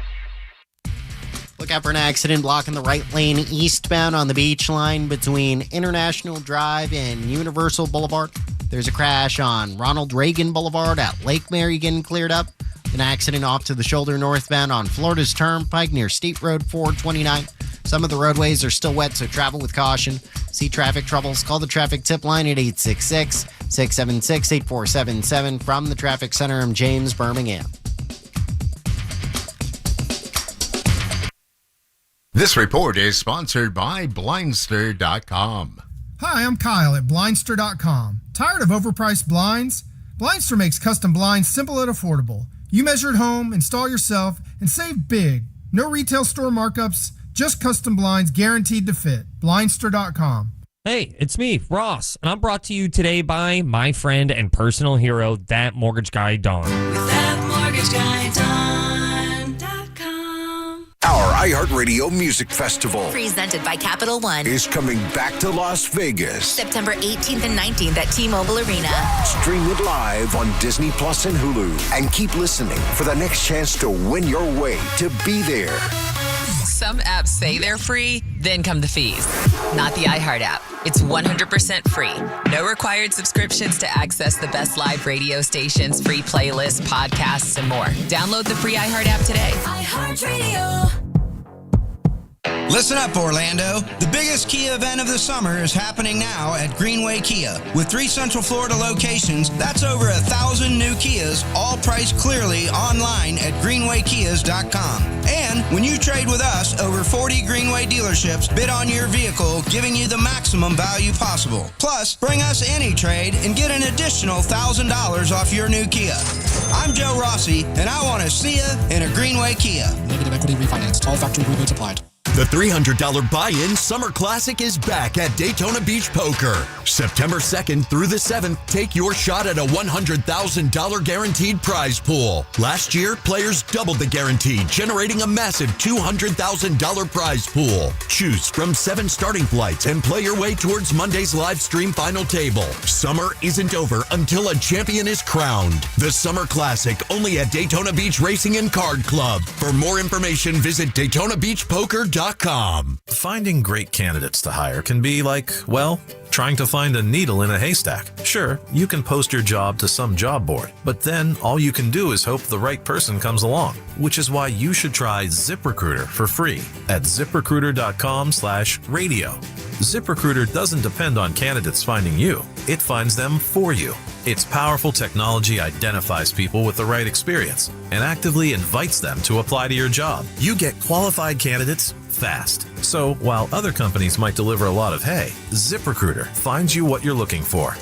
Look out for an accident blocking the right lane eastbound on the beach line between International Drive and Universal Boulevard. There's a crash on Ronald Reagan Boulevard at Lake Mary getting cleared up. An accident off to the shoulder northbound on Florida's Turnpike near State Road 429. Some of the roadways are still wet, so travel with caution. See traffic troubles? Call the traffic tip line at 866-676-8477. From the Traffic Center, I'm James Birmingham. This report is sponsored by Blindster.com. Hi, I'm Kyle at Blindster.com. Tired of overpriced blinds? Blindster makes custom blinds simple and affordable. You measure at home, install yourself, and save big. No retail store markups, just custom blinds guaranteed to fit. Blindster.com. Hey, it's me, Ross, and I'm brought to you today by my friend and personal hero, That Mortgage Guy Don. Our iHeartRadio Music Festival Presented by Capital One is coming back to Las Vegas. September 18th and 19th at T-Mobile Arena. Stream it live on Disney Plus and Hulu. And keep listening for the next chance to win your way to be there. Some apps say they're free, then come the fees. Not the iHeart app. It's 100% free. No required subscriptions to access the best live radio stations, free playlists, podcasts, and more. Download the free iHeart app today. iHeartRadio. Listen up, Orlando. The biggest Kia event of the summer is happening now at Greenway Kia. With 3 Central Florida locations, that's over 1,000 new Kias, all priced clearly online at greenwaykias.com. And when you trade with us, over 40 Greenway dealerships bid on your vehicle, giving you the maximum value possible. Plus, bring us any trade and get an additional $1,000 off your new Kia. I'm Joe Rossi, and I want to see you in a Greenway Kia. Negative equity refinance. All factory rebates applied. The $300 buy-in Summer Classic is back at Daytona Beach Poker. September 2nd through the 7th, take your shot at a $100,000 guaranteed prize pool. Last year, players doubled the guarantee, generating a massive $200,000 prize pool. Choose from 7 starting flights and play your way towards Monday's live stream final table. Summer isn't over until a champion is crowned. The Summer Classic, only at Daytona Beach Racing and Card Club. For more information, visit DaytonaBeachPoker.com. Finding great candidates to hire can be like, well, trying to find a needle in a haystack. Sure, you can post your job to some job board, but then all you can do is hope the right person comes along, which is why you should try ZipRecruiter for free at ZipRecruiter.com/radio. ZipRecruiter doesn't depend on candidates finding you. It finds them for you. Its powerful technology identifies people with the right experience and actively invites them to apply to your job. You get qualified candidates fast. So while other companies might deliver a lot of hay, ZipRecruiter finds you what you're looking for.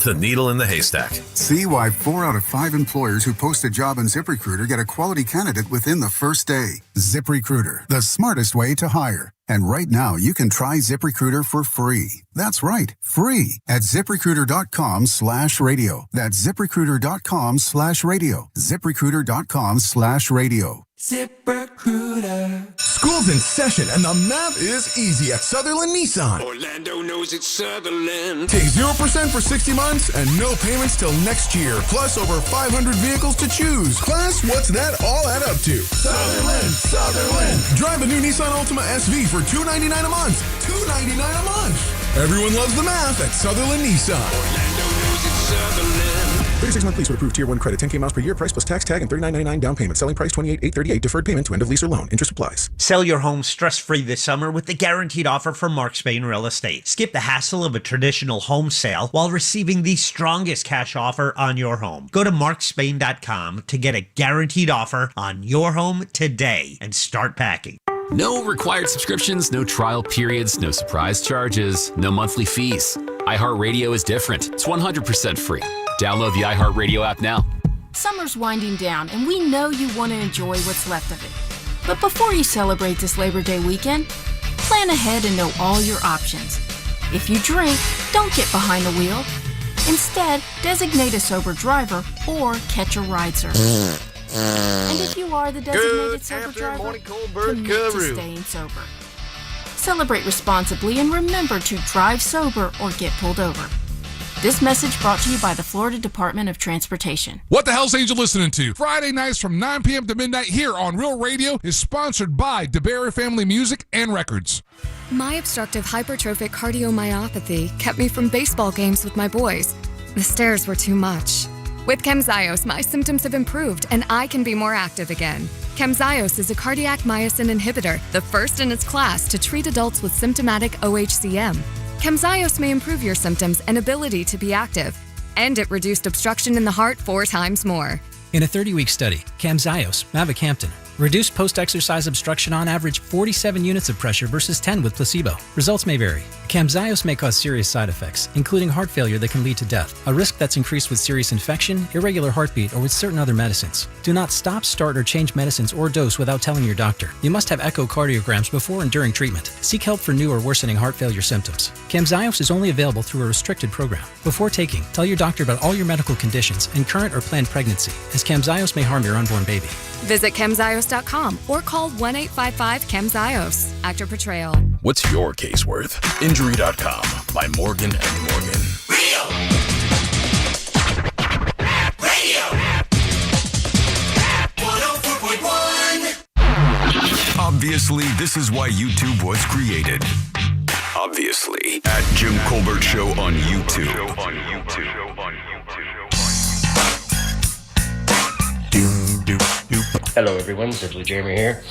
The needle in the haystack. See why 4 out of 5 employers who post a job on ZipRecruiter get a quality candidate within the first day. ZipRecruiter, the smartest way to hire. And right now, you can try ZipRecruiter for free. That's right, free at ZipRecruiter.com/radio. That's ZipRecruiter.com/radio. ZipRecruiter.com/radio. ZipRecruiter. School's in session and the math is easy at Sutherland Nissan. Orlando knows it's Sutherland. Take 0% for 60 months and no payments till next year. Plus over 500 vehicles to choose. Class, what's that all add up to? Sutherland, Sutherland. Drive a new Nissan Altima SV for $299 a month. $299 a month. Everyone loves the math at Sutherland Nissan. Orlando knows it's Sutherland. 36-month lease would approve Tier 1 credit, 10K miles per year, price plus tax tag, and $39.99 down payment. Selling price $28,838, deferred payment to end of lease or loan. Interest applies. Sell your home stress-free this summer with the guaranteed offer from Mark Spain Real Estate. Skip the hassle of a traditional home sale while receiving the strongest cash offer on your home. Go to markspain.com to get a guaranteed offer on your home today and start packing. No required subscriptions, no trial periods, no surprise charges, no monthly fees. iHeartRadio is different. It's 100% free. Download the iHeartRadio app now. Summer's winding down, and we know you want to enjoy what's left of it. But before you celebrate this Labor Day weekend, plan ahead and know all your options. If you drink, don't get behind the wheel. Instead, designate a sober driver or catch a ride service. And if you are the designated sober driver, commit to staying sober. Celebrate responsibly and remember to drive sober or get pulled over. This message brought to you by the Florida Department of Transportation. What the hell's Angel listening to? Friday nights from 9 p.m. to midnight here on Real Radio is sponsored by DeBerry Family Music and Records. My obstructive hypertrophic cardiomyopathy kept me from baseball games with my boys. The stairs were too much. With Camzyos, my symptoms have improved and I can be more active again. Camzyos is a cardiac myosin inhibitor, the first in its class to treat adults with symptomatic OHCM. Camzyos may improve your symptoms and ability to be active, and it reduced obstruction in the heart 4 times more. In a 30-week study, Camzyos, mavacamten, reduced post-exercise obstruction on average 47 units of pressure versus 10 with placebo. Results may vary. Camzyos may cause serious side effects, including heart failure that can lead to death, a risk that's increased with serious infection, irregular heartbeat, or with certain other medicines. Do not stop, start, or change medicines or dose without telling your doctor. You must have echocardiograms before and during treatment. Seek help for new or worsening heart failure symptoms. Camzyos is only available through a restricted program. Before taking, tell your doctor about all your medical conditions and current or planned pregnancy, as Camzyos may harm your unborn baby. Visit Camzyos.com or call 1-855-CAMZYOS. Actor Portrayal. What's your case worth? Injury.com by Morgan & Morgan. Radio. Radio. 104.1. Obviously, this is why YouTube was created. Obviously, at Jim Colbert Show on YouTube. Hello everyone, Simply Jeremy here.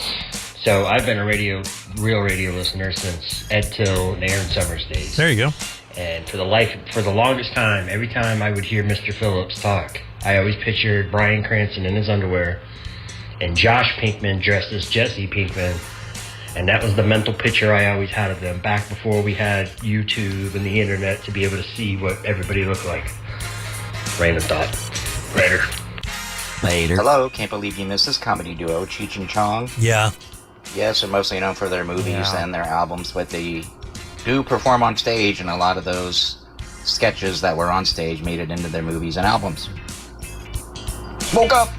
So I've been a real radio listener since Ed Till and Aaron Summers days. There you go. And for the longest time, every time I would hear Mr. Phillips talk, I always pictured Bryan Cranston in his underwear and Josh Pinkman dressed as Jesse Pinkman. And that was the mental picture I always had of them back before we had YouTube and the internet to be able to see what everybody looked like. Random thought. Later. Later. Hello, can't believe you missed this comedy duo, Cheech and Chong. Yeah. Yes, they're mostly known for their movies and their albums, but they do perform on stage, and a lot of those sketches that were on stage made it into their movies and albums. Woke up!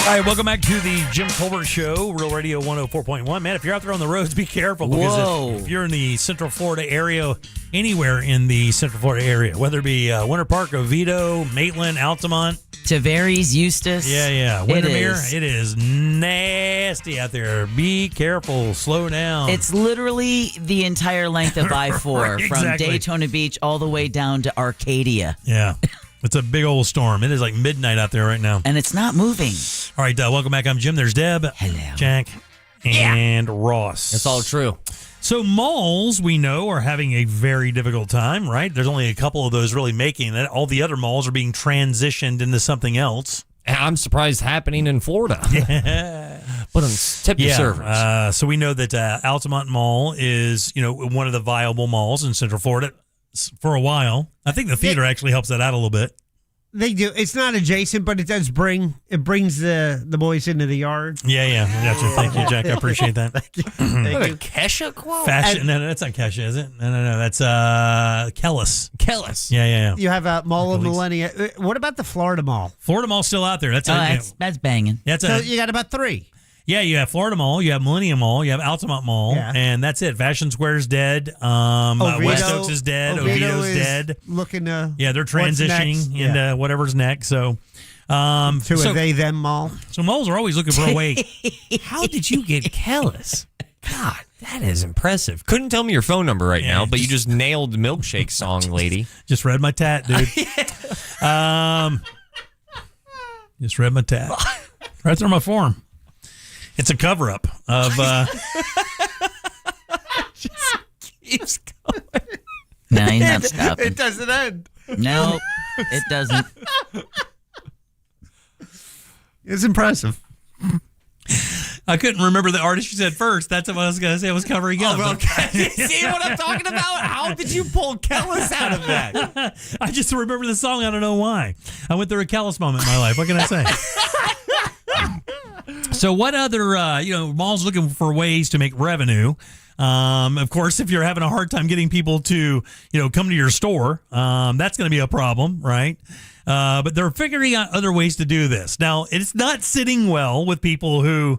All right, welcome back to the Jim Colbert Show, Real Radio 104.1. Man, if you're out there on the roads, be careful. Because if you're in the Central Florida area, anywhere in the Central Florida area, whether it be Winter Park, Oviedo, Maitland, Altamont. Tavares, Eustis. Yeah. Windermere. It is nasty out there. Be careful. Slow down. It's literally the entire length of I-4 Right, from exactly. Daytona Beach all the way down to Arcadia. Yeah. It's a big old storm. It is like midnight out there right now. And it's not moving. All right, welcome back. I'm Jim. There's Deb. Hello. Jack. And Ross. That's all true. So malls, we know, are having a very difficult time, right? There's only a couple of those really making it. All the other malls are being transitioned into something else. I'm surprised happening in Florida. But tip your servers. So we know that Altamont Mall is, one of the viable malls in Central Florida for a while. I think the theater actually helps that out a little bit. They do. It's not adjacent, but it does brings the boys into the yard. Yeah. Gotcha. Thank you, Jack. I appreciate that. Thank you. Kesha quote? Fashion. No, that's not Kesha, is it? No. That's Kellis. Kellis. Yeah. You have a Mall of Millennia. What about the Florida Mall? Florida Mall's still out there. That's banging. So you got about 3. Yeah, you have Florida Mall, you have Millennium Mall, you have Altamont Mall, and that's it. Fashion Square's dead. West Oaks is dead. Oviedo's dead. Looking to they're transitioning into whatever's next. So, a they-them mall. So malls are always looking for a way. How did you get Kellis? God, that is impressive. Couldn't tell me your phone number right now, but you just nailed the milkshake song, lady. Just read my tat, dude. Just read my tat. Right through my form. It's a cover-up of... just keeps going. No, you're not stopping. It doesn't end. No, it doesn't. It's impressive. I couldn't remember the artist you said first. That's what I was going to say. I was covering up. Okay. See what I'm talking about? How did you pull Kellis out of that? I just remember the song. I don't know why. I went through a Kellis moment in my life. What can I say? So what other, malls looking for ways to make revenue? Of course, if you're having a hard time getting people to, come to your store, that's going to be a problem, right? But they're figuring out other ways to do this. Now, it's not sitting well with people who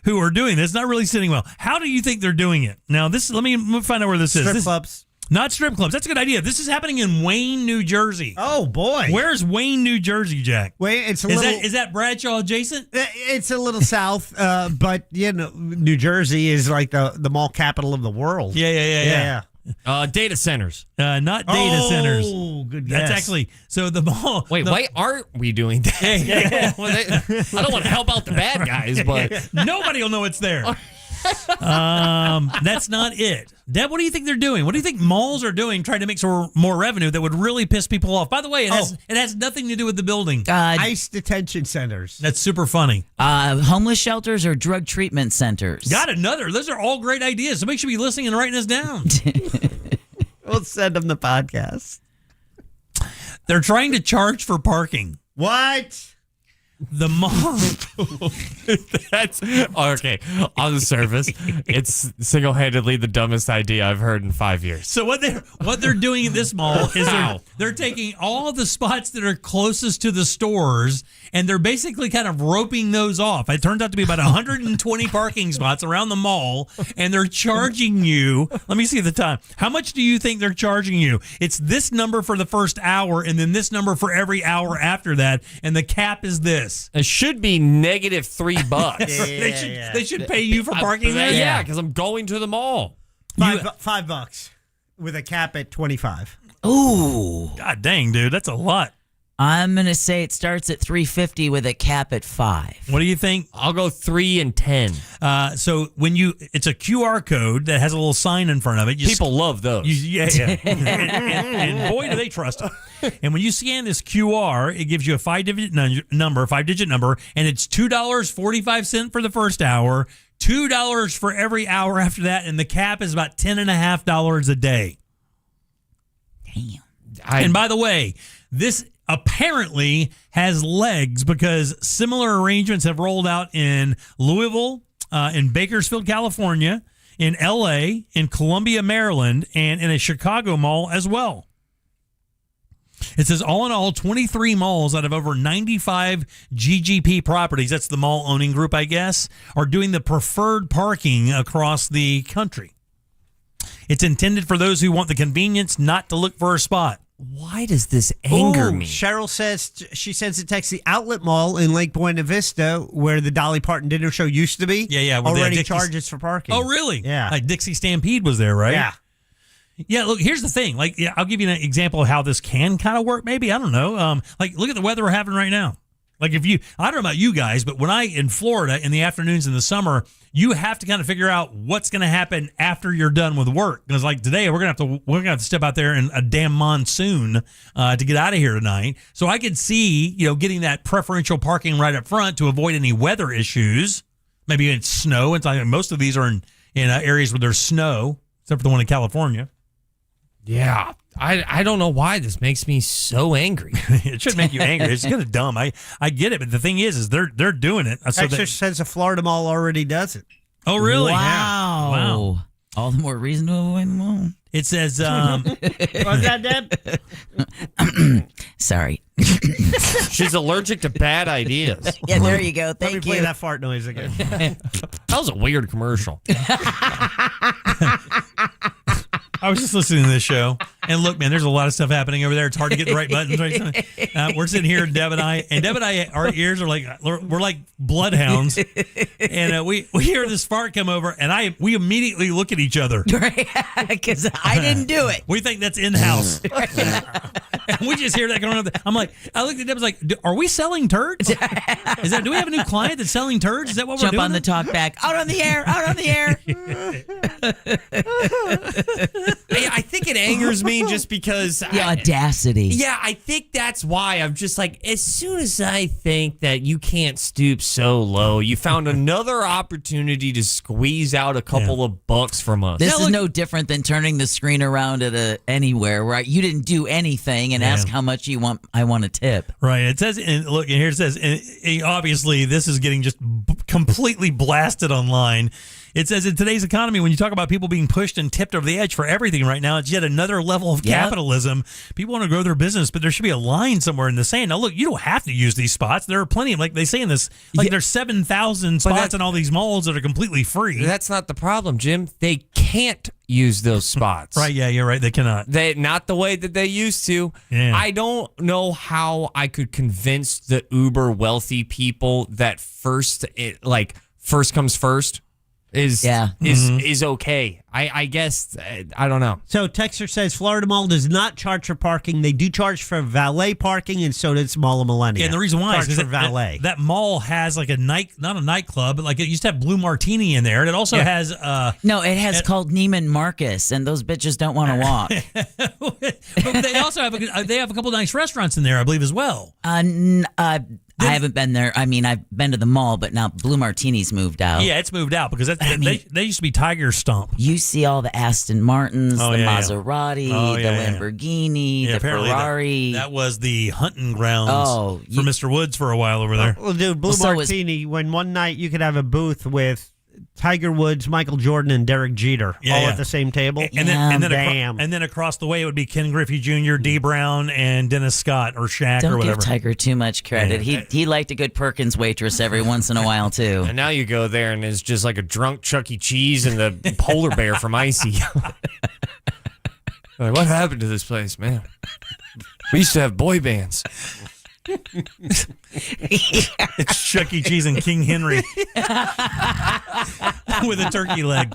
are doing this. It's not really sitting well. How do you think they're doing it? Now, let me find out where this is. Strip clubs. Not strip clubs. That's a good idea. This is happening in Wayne, New Jersey. Oh, boy. Where's Wayne, New Jersey, Jack? Wayne, it's Is that Bradshaw adjacent? It's a little south, but New Jersey is like the mall capital of the world. Yeah. Data centers. Not data centers. Oh, good guess. That's actually so the mall. Wait, why aren't we doing that? Yeah. I don't want to help out the bad guys, but nobody will know it's there. That's not it. Deb, what do you think they're doing? What do you think malls are doing trying to make more revenue that would really piss people off? By the way, it has nothing to do with the building. ICE detention centers. That's super funny. Homeless shelters or drug treatment centers. Got another. Those are all great ideas. Somebody should be listening and writing this down. We'll send them the podcast. They're trying to charge for parking. What? The mall. That's okay. On the surface, it's single-handedly the dumbest idea I've heard in 5 years. So what they're doing in this mall is they're taking all the spots that are closest to the stores and they're basically kind of roping those off. It turns out to be about 120 parking spots around the mall, and they're charging you. Let me see the time. How much do you think they're charging you? It's this number for the first hour, and then this number for every hour after that, and the cap is this. It should be -$3. They should pay you for parking there? Yeah, because I'm going to the mall. $5 with a cap at 25. Ooh. God dang, dude. That's a lot. I'm going to say it starts at $3.50 with a cap at $5. What do you think? I'll go $3 and $10. So it's a QR code that has a little sign in front of it. People love those. And boy, do they trust it. And when you scan this QR, it gives you a 5-digit number, and it's $2.45 for the first hour, $2 for every hour after that, and the cap is about $10.50 a day. Damn. And by the way, this apparently has legs because similar arrangements have rolled out in Louisville, in Bakersfield, California, in L.A., in Columbia, Maryland, and in a Chicago mall as well. It says, all in all, 23 malls out of over 95 GGP properties, that's the mall owning group, I guess, are doing the preferred parking across the country. It's intended for those who want the convenience not to look for a spot. Why does this anger me? Cheryl says she sends a text. The Outlet Mall in Lake Buena Vista, where the Dolly Parton dinner show used to be, already charges for parking. Oh, really? Yeah. Like Dixie Stampede was there, right? Yeah. Yeah, look, here's the thing. Like, yeah, I'll give you an example of how this can kind of work, maybe. I don't know. Like, look at the weather we're having right now. Like, I don't know about you guys, but when in Florida in the afternoons in the summer, you have to kind of figure out what's going to happen after you're done with work. Because like today, we're gonna have to step out there in a damn monsoon to get out of here tonight. So I could see, getting that preferential parking right up front to avoid any weather issues. Maybe it's snow. It's like most of these are in areas where there's snow, except for the one in California. Yeah. I don't know why this makes me so angry. It should make you angry. It's kind of dumb. I get it, but the thing is they're doing it. Texas says the Florida Mall already does it. Oh, really? Wow. Yeah. Wow. All the more reason to avoid the mall. It says, What's that, Deb? Sorry. She's allergic to bad ideas. Yeah, there you go. Let me Thank play you. that fart noise again. That was a weird commercial. I was just listening to this show, and look, man, there's a lot of stuff happening over there. It's hard to get the right buttons. Right? We're sitting here, Deb and I, our ears are like, we're like bloodhounds, and we hear this fart come over, and we immediately look at each other. Because I didn't do it. We think that's in-house. And we just hear that going on. I'm like, I looked at Deb, I was like, are we selling turds? Do we have a new client that's selling turds? Is that what we're doing? Jump on the talk back. Out on the air. Out on the air. I think it angers me just because The audacity. Yeah, I think that's why I'm just like, as soon as I think that you can't stoop so low, you found another opportunity to squeeze out a couple of bucks from us. This is no different than turning the screen around at anywhere, right? You didn't do anything and ask how much I want a tip. Right. It says, and look, and here it says, and obviously this is getting just completely blasted online. It says, in today's economy, when you talk about people being pushed and tipped over the edge for everything right now, it's yet another level of capitalism. People want to grow their business, but there should be a line somewhere in the sand. Now, look, you don't have to use these spots. There are plenty of, like they say in this, there's 7,000 spots in all these malls that are completely free. That's not the problem, Jim. They can't use those spots. Right, yeah, you're right. They cannot. Not the way that they used to. Yeah. I don't know how I could convince the uber wealthy people that first comes first. Is okay. I guess, I don't know. So Texter says Florida Mall does not charge for parking. They do charge for valet parking, and so does Mall of Millennia. Yeah, and the reason why is charge because for valet. That mall has like not a nightclub, but like it used to have Blue Martini in there. And it also has No, it has called Neiman Marcus, and those bitches don't want to walk. But they also have a couple nice restaurants in there, I believe, as well. I haven't been there. I mean, I've been to the mall, but now Blue Martini's moved out. Yeah, it's moved out because they used to be Tiger Stump. You see all the Aston Martins, Maserati, the Lamborghini, the Ferrari. That was the hunting grounds for Mr. Woods for a while over there. Well, dude, Blue Martini, when one night you could have a booth with Tiger Woods, Michael Jordan, and Derek Jeter all at the same table. And then across the way it would be Ken Griffey Jr., D. Brown, and Dennis Scott or Shaq Don't or whatever. give Tiger too much credit. He liked a good Perkins waitress every once in a while too. And now you go there and it's just like a drunk Chuck E. Cheese and the polar bear from Icy. Like, what happened to this place, man? We used to have boy bands. It's Chuck E. Cheese and King Henry with a turkey leg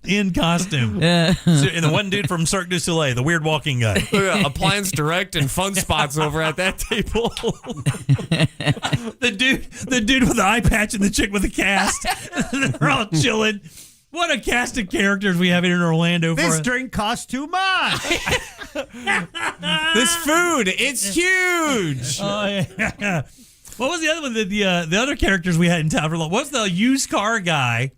in costume. And the one dude from Cirque du Soleil, the weird walking guy. Appliance Direct and Fun Spots over at that table. The dude with the eye patch and the chick with the cast. They're all chilling. What a cast of characters we have here in Orlando. This drink costs too much. This food, it's huge. What was the other one? The other characters we had in town for long? What's the used car guy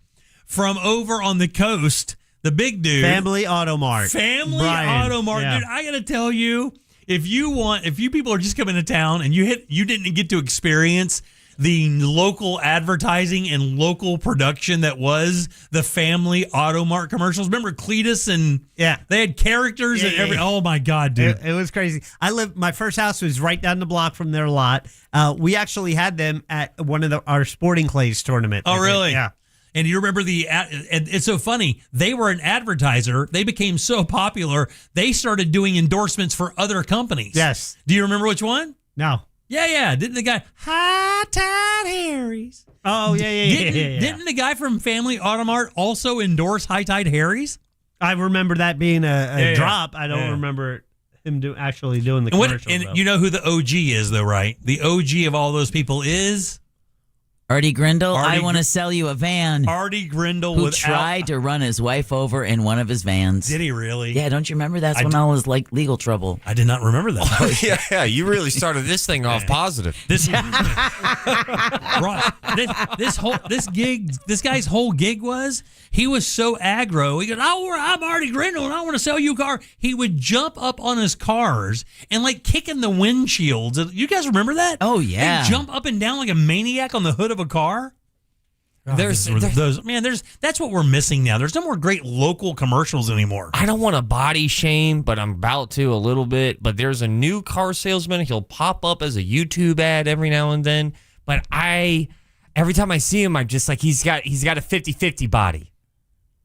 from over on the coast? The big dude. Family Auto Mart. Family Brian. Auto Mart. Yeah. Dude, I got to tell you, if you people are just coming to town and you didn't get to experience the local advertising and local production that was the Family Auto Mart commercials. Remember Cletus and they had characters and every. Oh my God, dude, it was crazy. My first house was right down the block from their lot. We actually had them at one of our Sporting Clays tournament. Oh, really? Yeah. And you remember and it's so funny. They were an advertiser. They became so popular. They started doing endorsements for other companies. Yes. Do you remember which one? No. Yeah. Didn't the guy High Tide Harry's? Oh, yeah. Didn't the guy from Family Auto Mart also endorse High Tide Harry's? I remember that being a drop. I don't remember him actually doing the commercial. And you know who the OG is, though, right? The OG of all those people is Artie Grindle. I want to sell you a van. Artie Grindle, who tried to run his wife over in one of his vans. Did he really? Yeah, don't you remember? That's when all his legal trouble. I did not remember that. Oh, yeah, you really started this thing off positive. This guy's whole gig was he was so aggro. He goes, I'm Artie Grindle and I want to sell you a car. He would jump up on his cars and like kick in the windshields. You guys remember that? Oh yeah, he'd jump up and down like a maniac on the hood of a car. That's what we're missing now. There's no more great local commercials anymore. I don't want to body shame, but I'm about to a little bit. But there's a new car salesman. He'll pop up as a YouTube ad every now and then. But every time I see him, I'm just like, he's got a 50-50 body.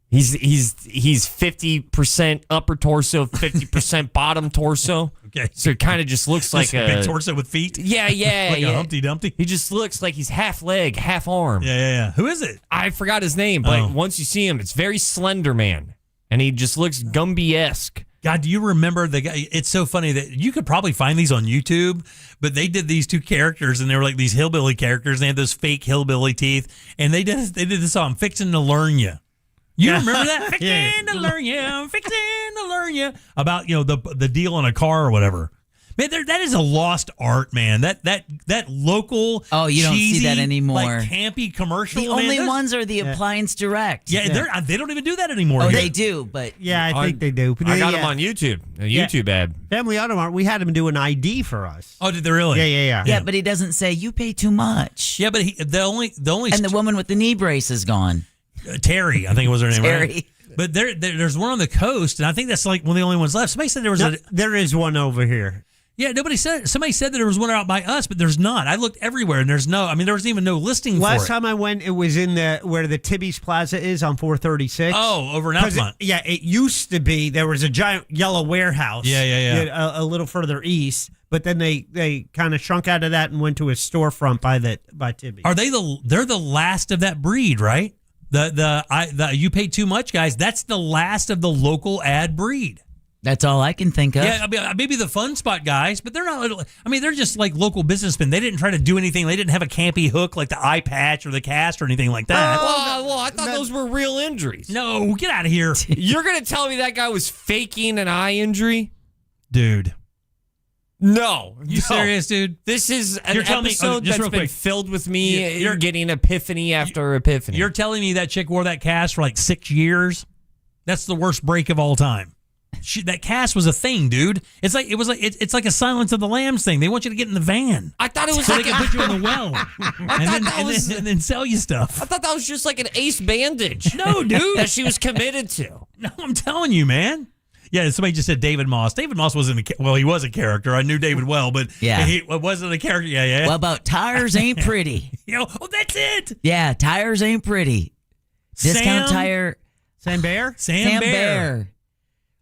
He's 50% upper torso, 50% bottom torso. Okay. So it kind of just looks like a big torso with feet. Yeah. Like a Humpty Dumpty. He just looks like he's half leg, half arm. Yeah. Who is it? I forgot his name, but once you see him, it's very Slender Man, and he just looks Gumby-esque. God, do you remember the guy? It's so funny that you could probably find these on YouTube, but they did these two characters, and they were like these hillbilly characters. And they had those fake hillbilly teeth, and they did the song "Fixin' to Learn Ya." You remember that? Fixin' to learn ya, fixin' to learn ya. About the deal on a car or whatever. Man, that is a lost art, man. That local you don't cheesy, see that anymore. Like campy commercial. The only ones are the Appliance Direct. Yeah, they don't even do that anymore. Oh, they do, but I think they do. I got them on YouTube. A YouTube ad. Family Auto Mart. We had him do an ID for us. Oh, did they really? Yeah. Yeah, but he doesn't say you pay too much. Yeah, but the only and the woman with the knee brace is gone. Terry, I think it was her name. Terry. Right? But there's one on the coast, and I think that's like one of the only ones left. Somebody said there was there is one over here. Yeah, somebody said that there was one out by us, but there's not. I looked everywhere, and there's no. I mean, there was even no listing for it. Last time I went, it was in where the Tibby's Plaza is on 436. Oh, over in Altamont. It used to be there was a giant yellow warehouse. Yeah. A little further east, but then they kind of shrunk out of that and went to a storefront by Tibby's. Are they they're the last of that breed, right? The you pay too much, guys. That's the last of the local ad breed. That's all I can think of. Yeah, I mean, maybe the Fun Spot guys, but they're not. I mean, they're just like local businessmen. They didn't try to do anything. They didn't have a campy hook like the eye patch or the cast or anything like that. Well, I thought those were real injuries. No, get out of here. You're gonna tell me that guy was faking an eye injury, dude? No, you serious, dude? This is an episode that's been filled with me. You're getting epiphany after epiphany. You're telling me that chick wore that cast for like 6 years? That's the worst break of all time. That cast was a thing, dude. It's like a Silence of the Lambs thing. They want you to get in the van. I thought it was so like they can put you in the well and then sell you stuff. I thought that was just like an ace bandage. No, dude, that she was committed to. No, I'm telling you, man. Yeah, somebody just said David Moss. David Moss wasn't he was a character. I knew David well, but he wasn't a character. Yeah. Well, about tires ain't pretty. That's it. Yeah, tires ain't pretty. Discount tire. Sam Bear? Sam Bear.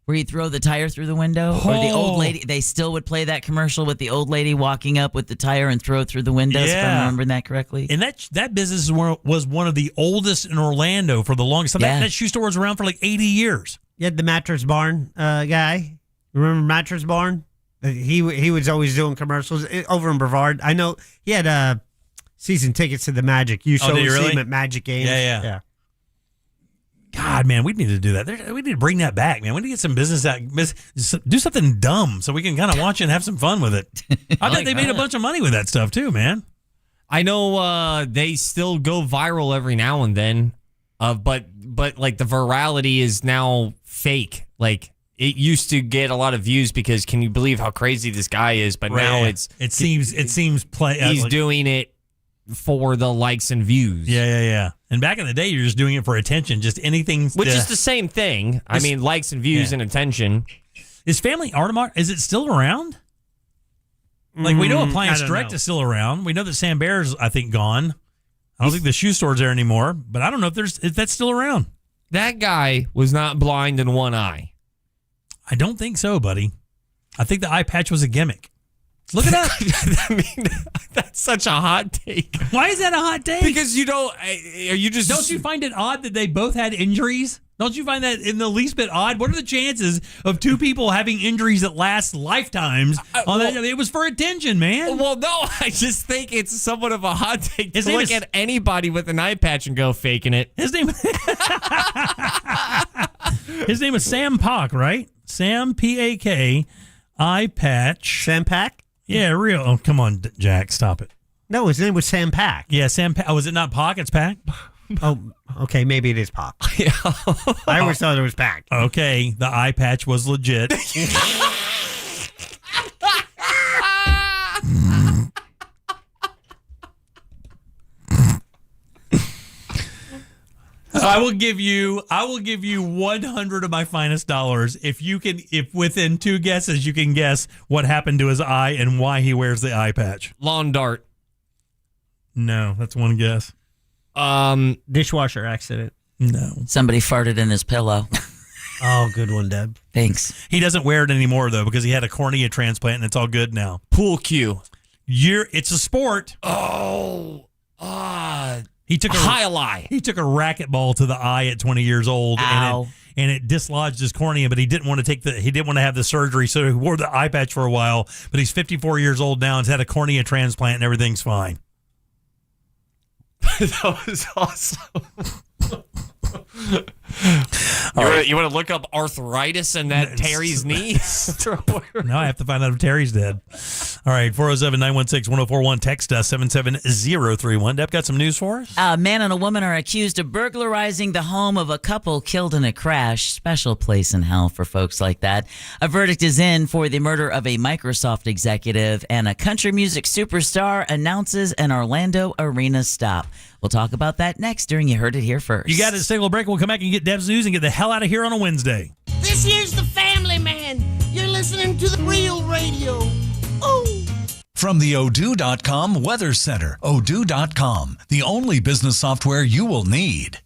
Where you throw the tire through the window, or the old lady. They still would play that commercial with the old lady walking up with the tire and throw it through the windows. If I'm remembering that correctly. And that business was one of the oldest in Orlando for the longest time. That shoe store was around for like 80 years. You had the Mattress Barn guy. Remember Mattress Barn? He was always doing commercials over in Brevard. I know he had season tickets to the Magic. You saw him at Magic games. Yeah. God, man, we need to do that. We need to bring that back, man. We need to get some business out. Do something dumb so we can kind of watch it and have some fun with it. I bet they made a bunch of money with that stuff too, man. I know they still go viral every now and then, but like the virality is now fake. Like it used to get a lot of views because can you believe how crazy this guy is? But now it seems he's doing it for the likes and views. Yeah. And back in the day, you're just doing it for attention, just anything. Which is the same thing. I mean, likes and views and attention. Is Family Art, is it still around? Like, we know Appliance Direct is still around. We know that Sam Bear's, I think, gone. I don't think the shoe store's there anymore, but I don't know if that's still around. That guy was not blind in one eye. I don't think so, buddy. I think the eye patch was a gimmick. Look it up. I mean, that's such a hot take. Why is that a hot take? Because don't you find it odd that they both had injuries? Don't you find that in the least bit odd? What are the chances of two people having injuries that last lifetimes? It was for attention, man. Well, no, I just think it's somewhat of a hot take to look at anybody with an eye patch and go faking it. His name is Sam Pak, right? Sam, P-A-K, eye patch. Sam Pak? Yeah, real. Oh, come on, Jack, stop it. No, his name was Sam Pak. Yeah, Sam Pak. Oh, was it not Pak? It's Pak? Oh, okay, maybe it is Pak. I always thought it was Pak. Okay, the eye patch was legit. I will give you 100 of my finest dollars if within two guesses you can guess what happened to his eye and why he wears the eye patch. Lawn dart. No, that's one guess. Dishwasher accident. No. Somebody farted in his pillow. Oh, good one, Deb. Thanks. He doesn't wear it anymore though because he had a cornea transplant and it's all good now. Pool cue. It's a sport. He took He took a racquetball to the eye at 20 years old. Ow. And it dislodged his cornea, but he didn't want to have the surgery, so he wore the eye patch for a while. But he's 54 years old now and has had a cornea transplant, and everything's fine. That was awesome. You want to look up arthritis and that Terry's knee? Now I have to find out if Terry's dead. All right, 407-916-1041. Text us 77031. Deb, got some news for us? A man and a woman are accused of burglarizing the home of a couple killed in a crash. Special place in hell for folks like that. A verdict is in for the murder of a Microsoft executive, and a country music superstar announces an Orlando arena stop. We'll talk about that next during You Heard It Here First. You got it. Take a little break. We'll come back and get Deb's news and get the hell out of here on a Wednesday. This here's the Family Man. You're listening to the Real Radio. Oh. From the Odoo.com Weather Center, Odoo.com, the only business software you will need.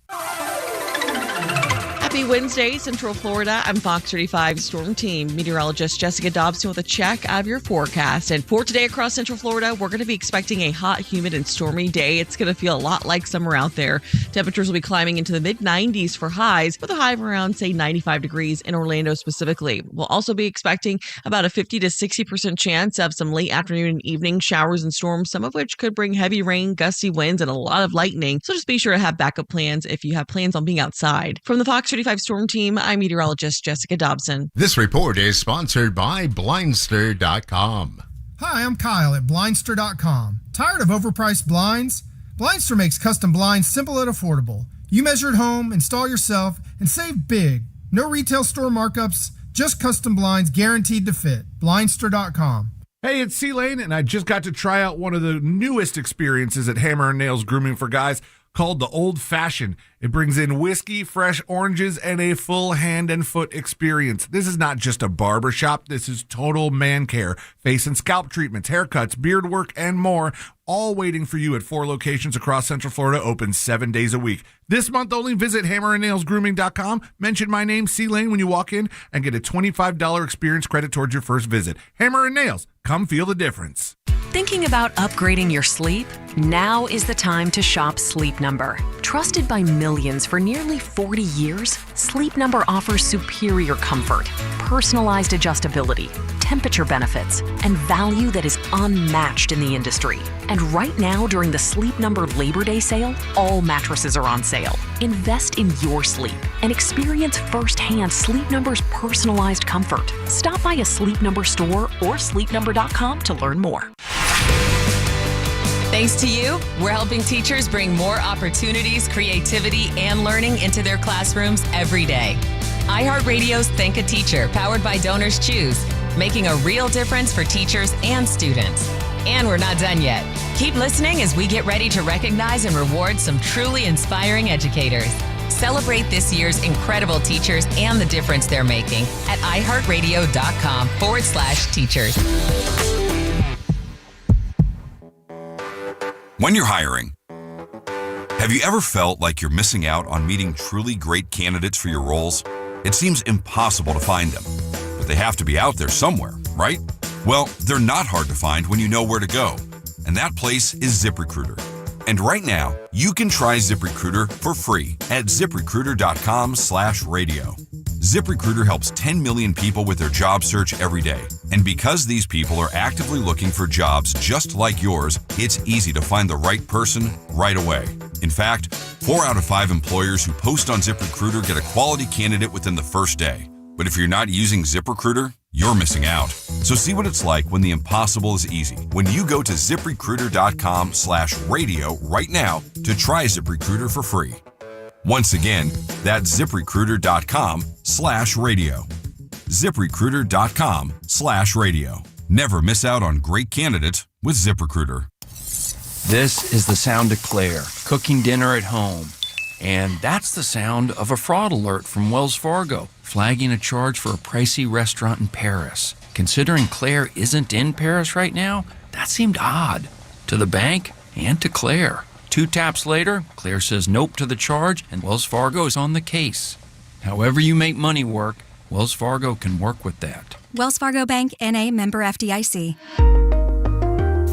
Happy Wednesday, Central Florida. I'm Fox 35 Storm Team meteorologist Jessica Dobson with a check of your forecast. And for today across Central Florida, we're going to be expecting a hot, humid, and stormy day. It's going to feel a lot like summer out there. Temperatures will be climbing into the mid-90s for highs, with a high of around, say, 95 degrees in Orlando specifically. We'll also be expecting about a 50 to 60% chance of some late afternoon and evening showers and storms, some of which could bring heavy rain, gusty winds, and a lot of lightning. So just be sure to have backup plans if you have plans on being outside. From the Fox 35 Storm Team, I'm meteorologist Jessica Dobson. This report is sponsored by Blindster.com. Hi, I'm Kyle at Blindster.com. Tired of overpriced blinds? Blindster makes custom blinds simple and affordable. You measure at home, install yourself, and save big. No retail store markups, just custom blinds guaranteed to fit. Blindster.com. Hey, it's C-Lane, and I just got to try out one of the newest experiences at Hammer & Nails Grooming for Guys called the Old Fashioned. It brings in whiskey, fresh oranges, and a full hand and foot experience. This is not just a barber shop. This is total man care. Face and scalp treatments, haircuts, beard work, and more, all waiting for you at 4 locations across Central Florida, open 7 days a week. This month only, visit hammerandnailsgrooming.com. Mention my name, C-Lane, when you walk in and get a $25 experience credit towards your first visit. Hammer & Nails. Come feel the difference. Thinking about upgrading your sleep? Now is the time to shop Sleep Number. Trusted by millions for nearly 40 years, Sleep Number offers superior comfort, personalized adjustability, temperature benefits, and value that is unmatched in the industry. And right now, during the Sleep Number Labor Day sale, all mattresses are on sale. Invest in your sleep and experience firsthand Sleep Number's personalized comfort. Stop by a Sleep Number store or sleepnumber.com to learn more. Thanks to you, we're helping teachers bring more opportunities, creativity, and learning into their classrooms every day. iHeartRadio's Think a Teacher, powered by Donors Choose, making a real difference for teachers and students. And we're not done yet. Keep listening as we get ready to recognize and reward some truly inspiring educators. Celebrate this year's incredible teachers and the difference they're making at iHeartRadio.com/teachers. When you're hiring, have you ever felt like you're missing out on meeting truly great candidates for your roles? It seems impossible to find them, but they have to be out there somewhere, right? Well, they're not hard to find when you know where to go, and that place is ZipRecruiter. And right now, you can try ZipRecruiter for free at ZipRecruiter.com/radio. ZipRecruiter helps 10 million people with their job search every day. And because these people are actively looking for jobs just like yours, it's easy to find the right person right away. In fact, 4 out of 5 employers who post on ZipRecruiter get a quality candidate within the first day. But if you're not using ZipRecruiter, you're missing out. So see what it's like when the impossible is easy. When you go to ZipRecruiter.com/radio right now to try ZipRecruiter for free. Once again, that's ZipRecruiter.com/radio. ZipRecruiter.com/radio. Never miss out on great candidates with ZipRecruiter. This is the sound of Claire cooking dinner at home. And that's the sound of a fraud alert from Wells Fargo, flagging a charge for a pricey restaurant in Paris. Considering Claire isn't in Paris right now, that seemed odd to the bank and to Claire. 2 taps later, Claire says nope to the charge, and Wells Fargo is on the case. However you make money work, Wells Fargo can work with that. Wells Fargo Bank, N.A., member FDIC.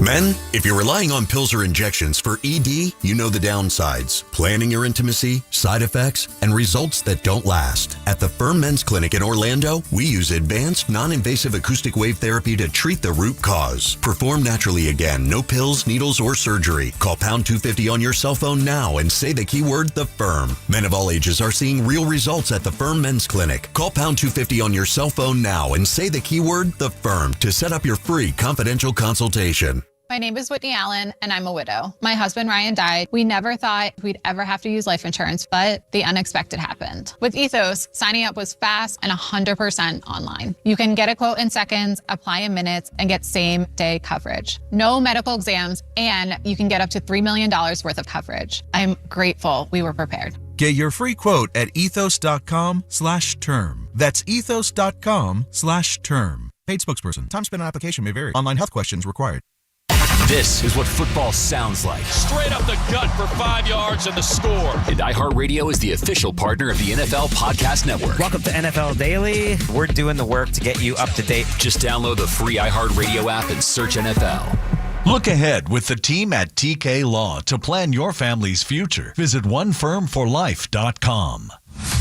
Men, if you're relying on pills or injections for ED, you know the downsides. Planning your intimacy, side effects, and results that don't last. At the Firm Men's Clinic in Orlando, we use advanced, non-invasive acoustic wave therapy to treat the root cause. Perform naturally again. No pills, needles, or surgery. Call pound 250 on your cell phone now and say the keyword, The Firm. Men of all ages are seeing real results at the Firm Men's Clinic. Call pound 250 on your cell phone now and say the keyword, The Firm, to set up your free confidential consultation. My name is Whitney Allen, and I'm a widow. My husband, Ryan, died. We never thought we'd ever have to use life insurance, but the unexpected happened. With Ethos, signing up was fast and 100% online. You can get a quote in seconds, apply in minutes, and get same-day coverage. No medical exams, and you can get up to $3 million worth of coverage. I'm grateful we were prepared. Get your free quote at ethos.com/term. That's ethos.com/term. Paid spokesperson. Time spent on application may vary. Online health questions required. This is what football sounds like. Straight up the gut for 5 yards and the score. And iHeartRadio is the official partner of the NFL Podcast Network. Welcome to NFL Daily. We're doing the work to get you up to date. Just download the free iHeartRadio app and search NFL. Look ahead with the team at TK Law to plan your family's future. Visit onefirmforlife.com.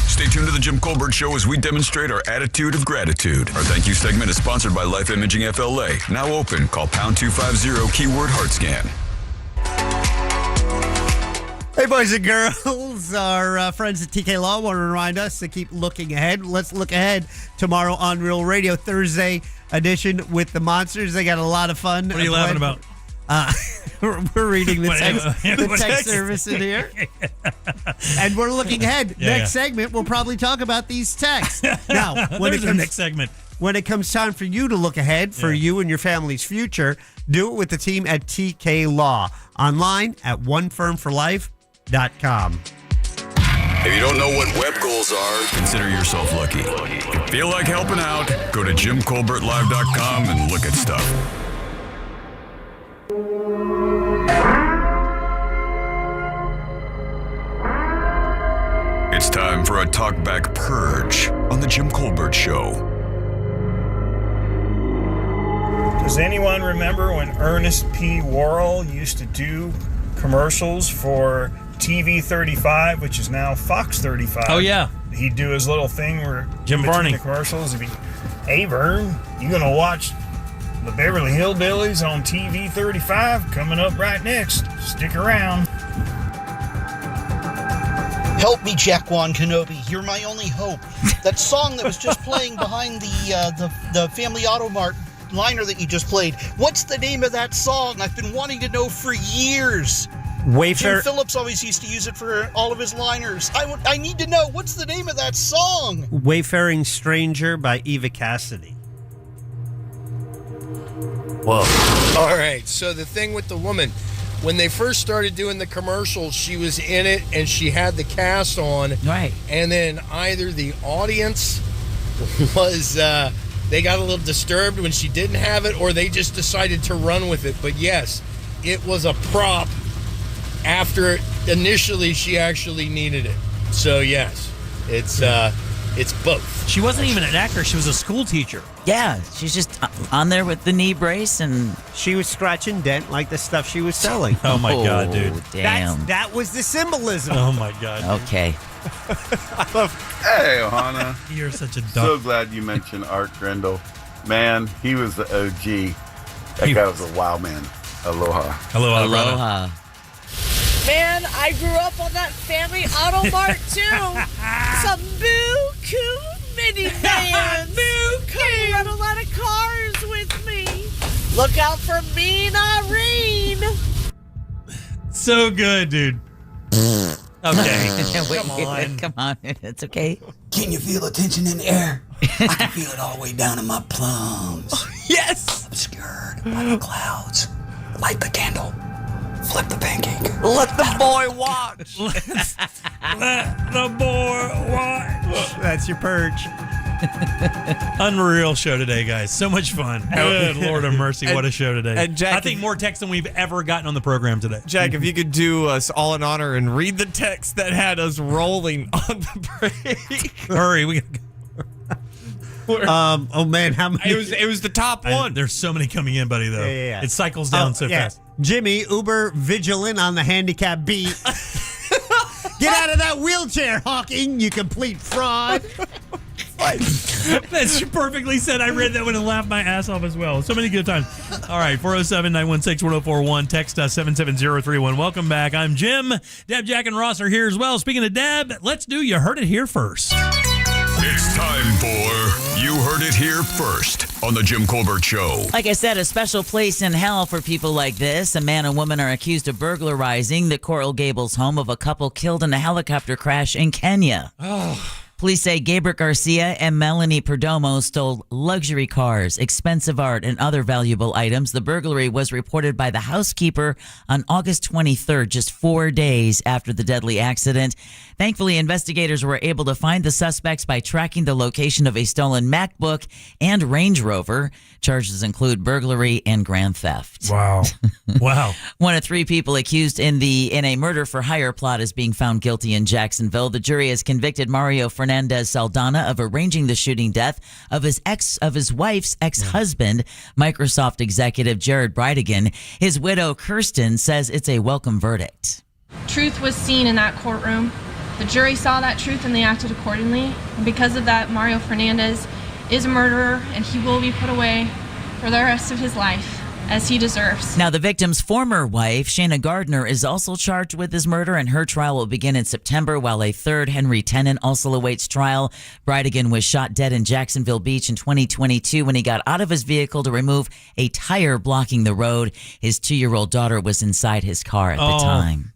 Stay tuned to the Jim Colbert Show as we demonstrate our attitude of gratitude. Our thank you segment is sponsored by Life Imaging FLA. Now open. Call pound 250 keyword heart scan. Hey, boys and girls. Our friends at TK Law want to remind us to keep looking ahead. Let's look ahead tomorrow on Real Radio, Thursday edition with the Monsters. They got a lot of fun. What are you laughing about? We're reading the text service in here. And we're looking ahead. Next segment, we'll probably talk about these texts. Now, when it comes time for you to look ahead for you and your family's future, do it with the team at TK Law. Online at onefirmforlife.com. If you don't know what web goals are, consider yourself lucky. If you feel like helping out, go to JimColbertLive.com and look at stuff. It's time for a talkback purge on the Jim Colbert Show. Does anyone remember when Ernest P. Worrell used to do commercials for TV 35, which is now Fox 35? Oh, yeah. He'd do his little thing where Jim Varney. The commercials, he'd be, hey, Vern, you going to watch the Beverly Hillbillies on TV 35 coming up right next. Stick around. Help me, Jaquan Kenobi. You're my only hope. That song that was just playing behind the Family Auto Mart liner that you just played. What's the name of that song? I've been wanting to know for years. Jim Phillips always used to use it for all of his liners. I need to know, what's the name of that song? Wayfaring Stranger by Eva Cassidy. Whoa. All right, so the thing with the woman, when they first started doing the commercials, she was in it and she had the cast on. Right. And then either the audience was, they got a little disturbed when she didn't have it, or they just decided to run with it. But yes, it was a prop after initially she actually needed it. So yes, it's both. She wasn't even an actor. She was a school teacher. Yeah, she's just on there with the knee brace, and she was scratching dent like the stuff she was selling. Oh my God, dude! Damn. That was the symbolism. Oh my God. Okay. Hey, Ohana. You're such a So glad you mentioned Art Grendel. Man, he was the OG. That guy was a wild man. Aloha. Aloha. Man, I grew up on that family Auto Mart too. Some Boo-Coo minivans. Boo-Coo. Run a lot of cars with me. Look out for Mean Irene. So good, dude. Okay. Come on. It's okay. Can you feel the tension in the air? I can feel it all the way down in my plums. Yes. Obscured by the clouds. Light the candle. Flip the pancake. Let the boy watch. Let the boy watch. That's your purge. Unreal show today, guys. So much fun. Good Lord of mercy, what a show today. And Jack, I think more text than we've ever gotten on the program today. Jack, if you could do us all an honor and read the text that had us rolling on the break. Hurry, we gotta go. Oh man, how many? It was the top one. There's so many coming in, buddy, though. Yeah. It cycles down so fast. Jimmy, uber vigilant on the handicap beat. Get out of that wheelchair, Hawking, you complete fraud. That's perfectly said. I read that one and laughed my ass off as well. So many good times. All right, 407-916-1041. Text us 77031. Welcome back. I'm Jim. Deb, Jack, and Ross are here as well. Speaking of Deb, let's do You Heard It Here First. It's time for You Heard It Here First on The Jim Colbert Show. Like I said, a special place in hell for people like this. A man and woman are accused of burglarizing the Coral Gables home of a couple killed in a helicopter crash in Kenya. Police say Gabriel Garcia and Melanie Perdomo stole luxury cars, expensive art, and other valuable items. The burglary was reported by the housekeeper on August 23rd, just 4 days after the deadly accident. Thankfully, investigators were able to find the suspects by tracking the location of a stolen MacBook and Range Rover. Charges include burglary and grand theft. Wow. Wow. One of 3 people accused in a murder for hire plot is being found guilty in Jacksonville. The jury has convicted Mario Fernandez Saldana of arranging the shooting death of his wife's ex-husband, Microsoft executive Jared Bridegan. His widow Kirsten says it's a welcome verdict. Truth was seen in that courtroom. The jury saw that truth and they acted accordingly. And because of that, Mario Fernandez is a murderer and he will be put away for the rest of his life, as he deserves. Now, the victim's former wife, Shayna Gardner, is also charged with his murder, and her trial will begin in September, while a third, Henry Tennant, also awaits trial. Bridegan was shot dead in Jacksonville Beach in 2022 when he got out of his vehicle to remove a tire blocking the road. His 2-year-old daughter was inside his car at the time.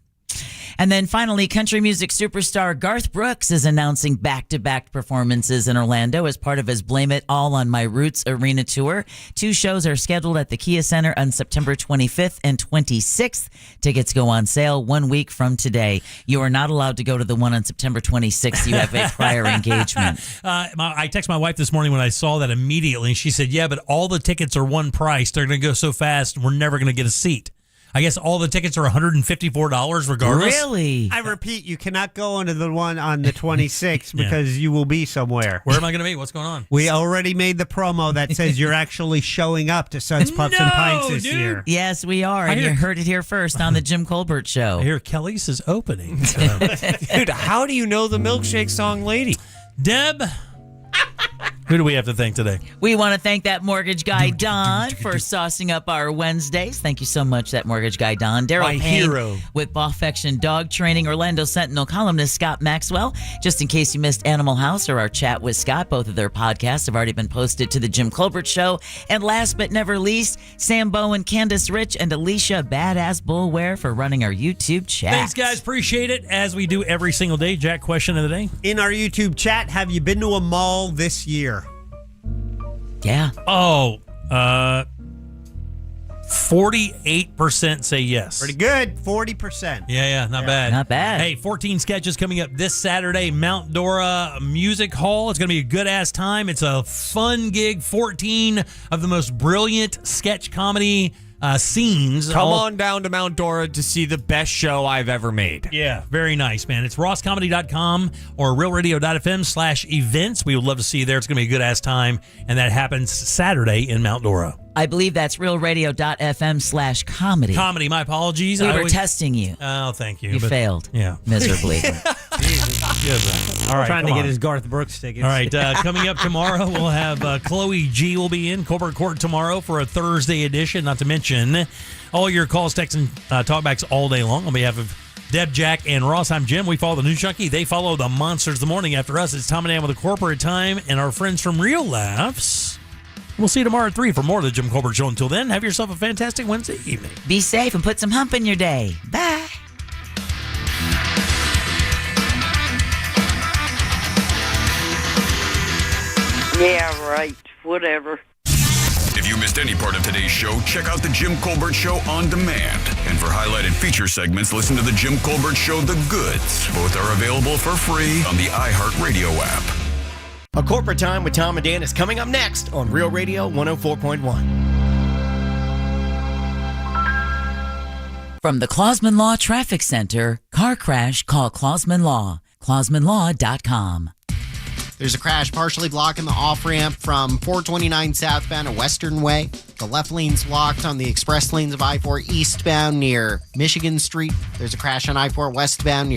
And then finally, country music superstar Garth Brooks is announcing back-to-back performances in Orlando as part of his Blame It All on My Roots arena tour. 2 shows are scheduled at the Kia Center on September 25th and 26th. Tickets go on sale 1 week from today. You are not allowed to go to the one on September 26th. You have a prior engagement. I texted my wife this morning when I saw that immediately. She said, yeah, but all the tickets are one price. They're going to go so fast, we're never going to get a seat. I guess all the tickets are $154 regardless. Really? I repeat, you cannot go into the one on the 26th because you will be somewhere. Where am I going to be? What's going on? We already made the promo that says you're actually showing up to Suds, Pups, and Pints this year. Yes, we are. And you heard it here first on the Jim Colbert Show. I hear Kelly's is opening. Dude, how do you know the milkshake song, Lady? Deb, Who do we have to thank today? We want to thank that mortgage guy, Don, for saucing up our Wednesdays. Thank you so much, that mortgage guy, Don. Daryl My Payne hero. with Ballfection Dog Training, Orlando Sentinel columnist Scott Maxwell. Just in case you missed Animal House or our chat with Scott, both of their podcasts have already been posted to The Jim Colbert Show. And last but never least, Sam Bowen, Candace Rich, and Alicia Badass Bullware for running our YouTube chat. Thanks, guys. Appreciate it. As we do every single day. Jack, question of the day. In our YouTube chat, have you been to a mall this year? Yeah. Oh, 48% say yes. Pretty good. 40%. Yeah, not bad. Not bad. Hey, 14 sketches coming up this Saturday, Mount Dora Music Hall. It's going to be a good-ass time. It's a fun gig. 14 of the most brilliant sketch comedy scenes. Come on down to Mount Dora to see the best show I've ever made. Yeah, very nice, man. It's rosscomedy.com or realradio.fm/events. We would love to see you there. It's going to be a good-ass time, and that happens Saturday in Mount Dora. I believe that's realradio.fm/comedy. Comedy, my apologies. We were testing you. Oh, thank you. You failed. Yeah. Miserably. All right, Trying to come get on. his Garth Brooks tickets. All right, coming up tomorrow, we'll have Chloe G will be in Colbert Court tomorrow for a Thursday edition, not to mention all your calls, texts, and talkbacks all day long on behalf of Deb, Jack, and Ross. I'm Jim. We follow the News Junkie. They follow the Monsters the morning after us. It's Tom and Dan with the Corporate Time and our friends from Real Laughs. We'll see you tomorrow at 3 for more of the Jim Colbert Show. Until then, have yourself a fantastic Wednesday evening. Be safe and put some hump in your day. Bye. Yeah, right. Whatever. If you missed any part of today's show, check out the Jim Colbert Show on demand. And for highlighted feature segments, listen to the Jim Colbert Show The Goods. Both are available for free on the iHeartRadio app. A Corporate Time with Tom and Dan is coming up next on Real Radio 104.1. From the Clausman Law Traffic Center, car crash, call Clausman Law. ClausmanLaw.com. There's a crash partially blocking the off-ramp from 429 southbound at Western Way. The left lane's blocked on the express lanes of I-4 eastbound near Michigan Street. There's a crash on I-4 westbound near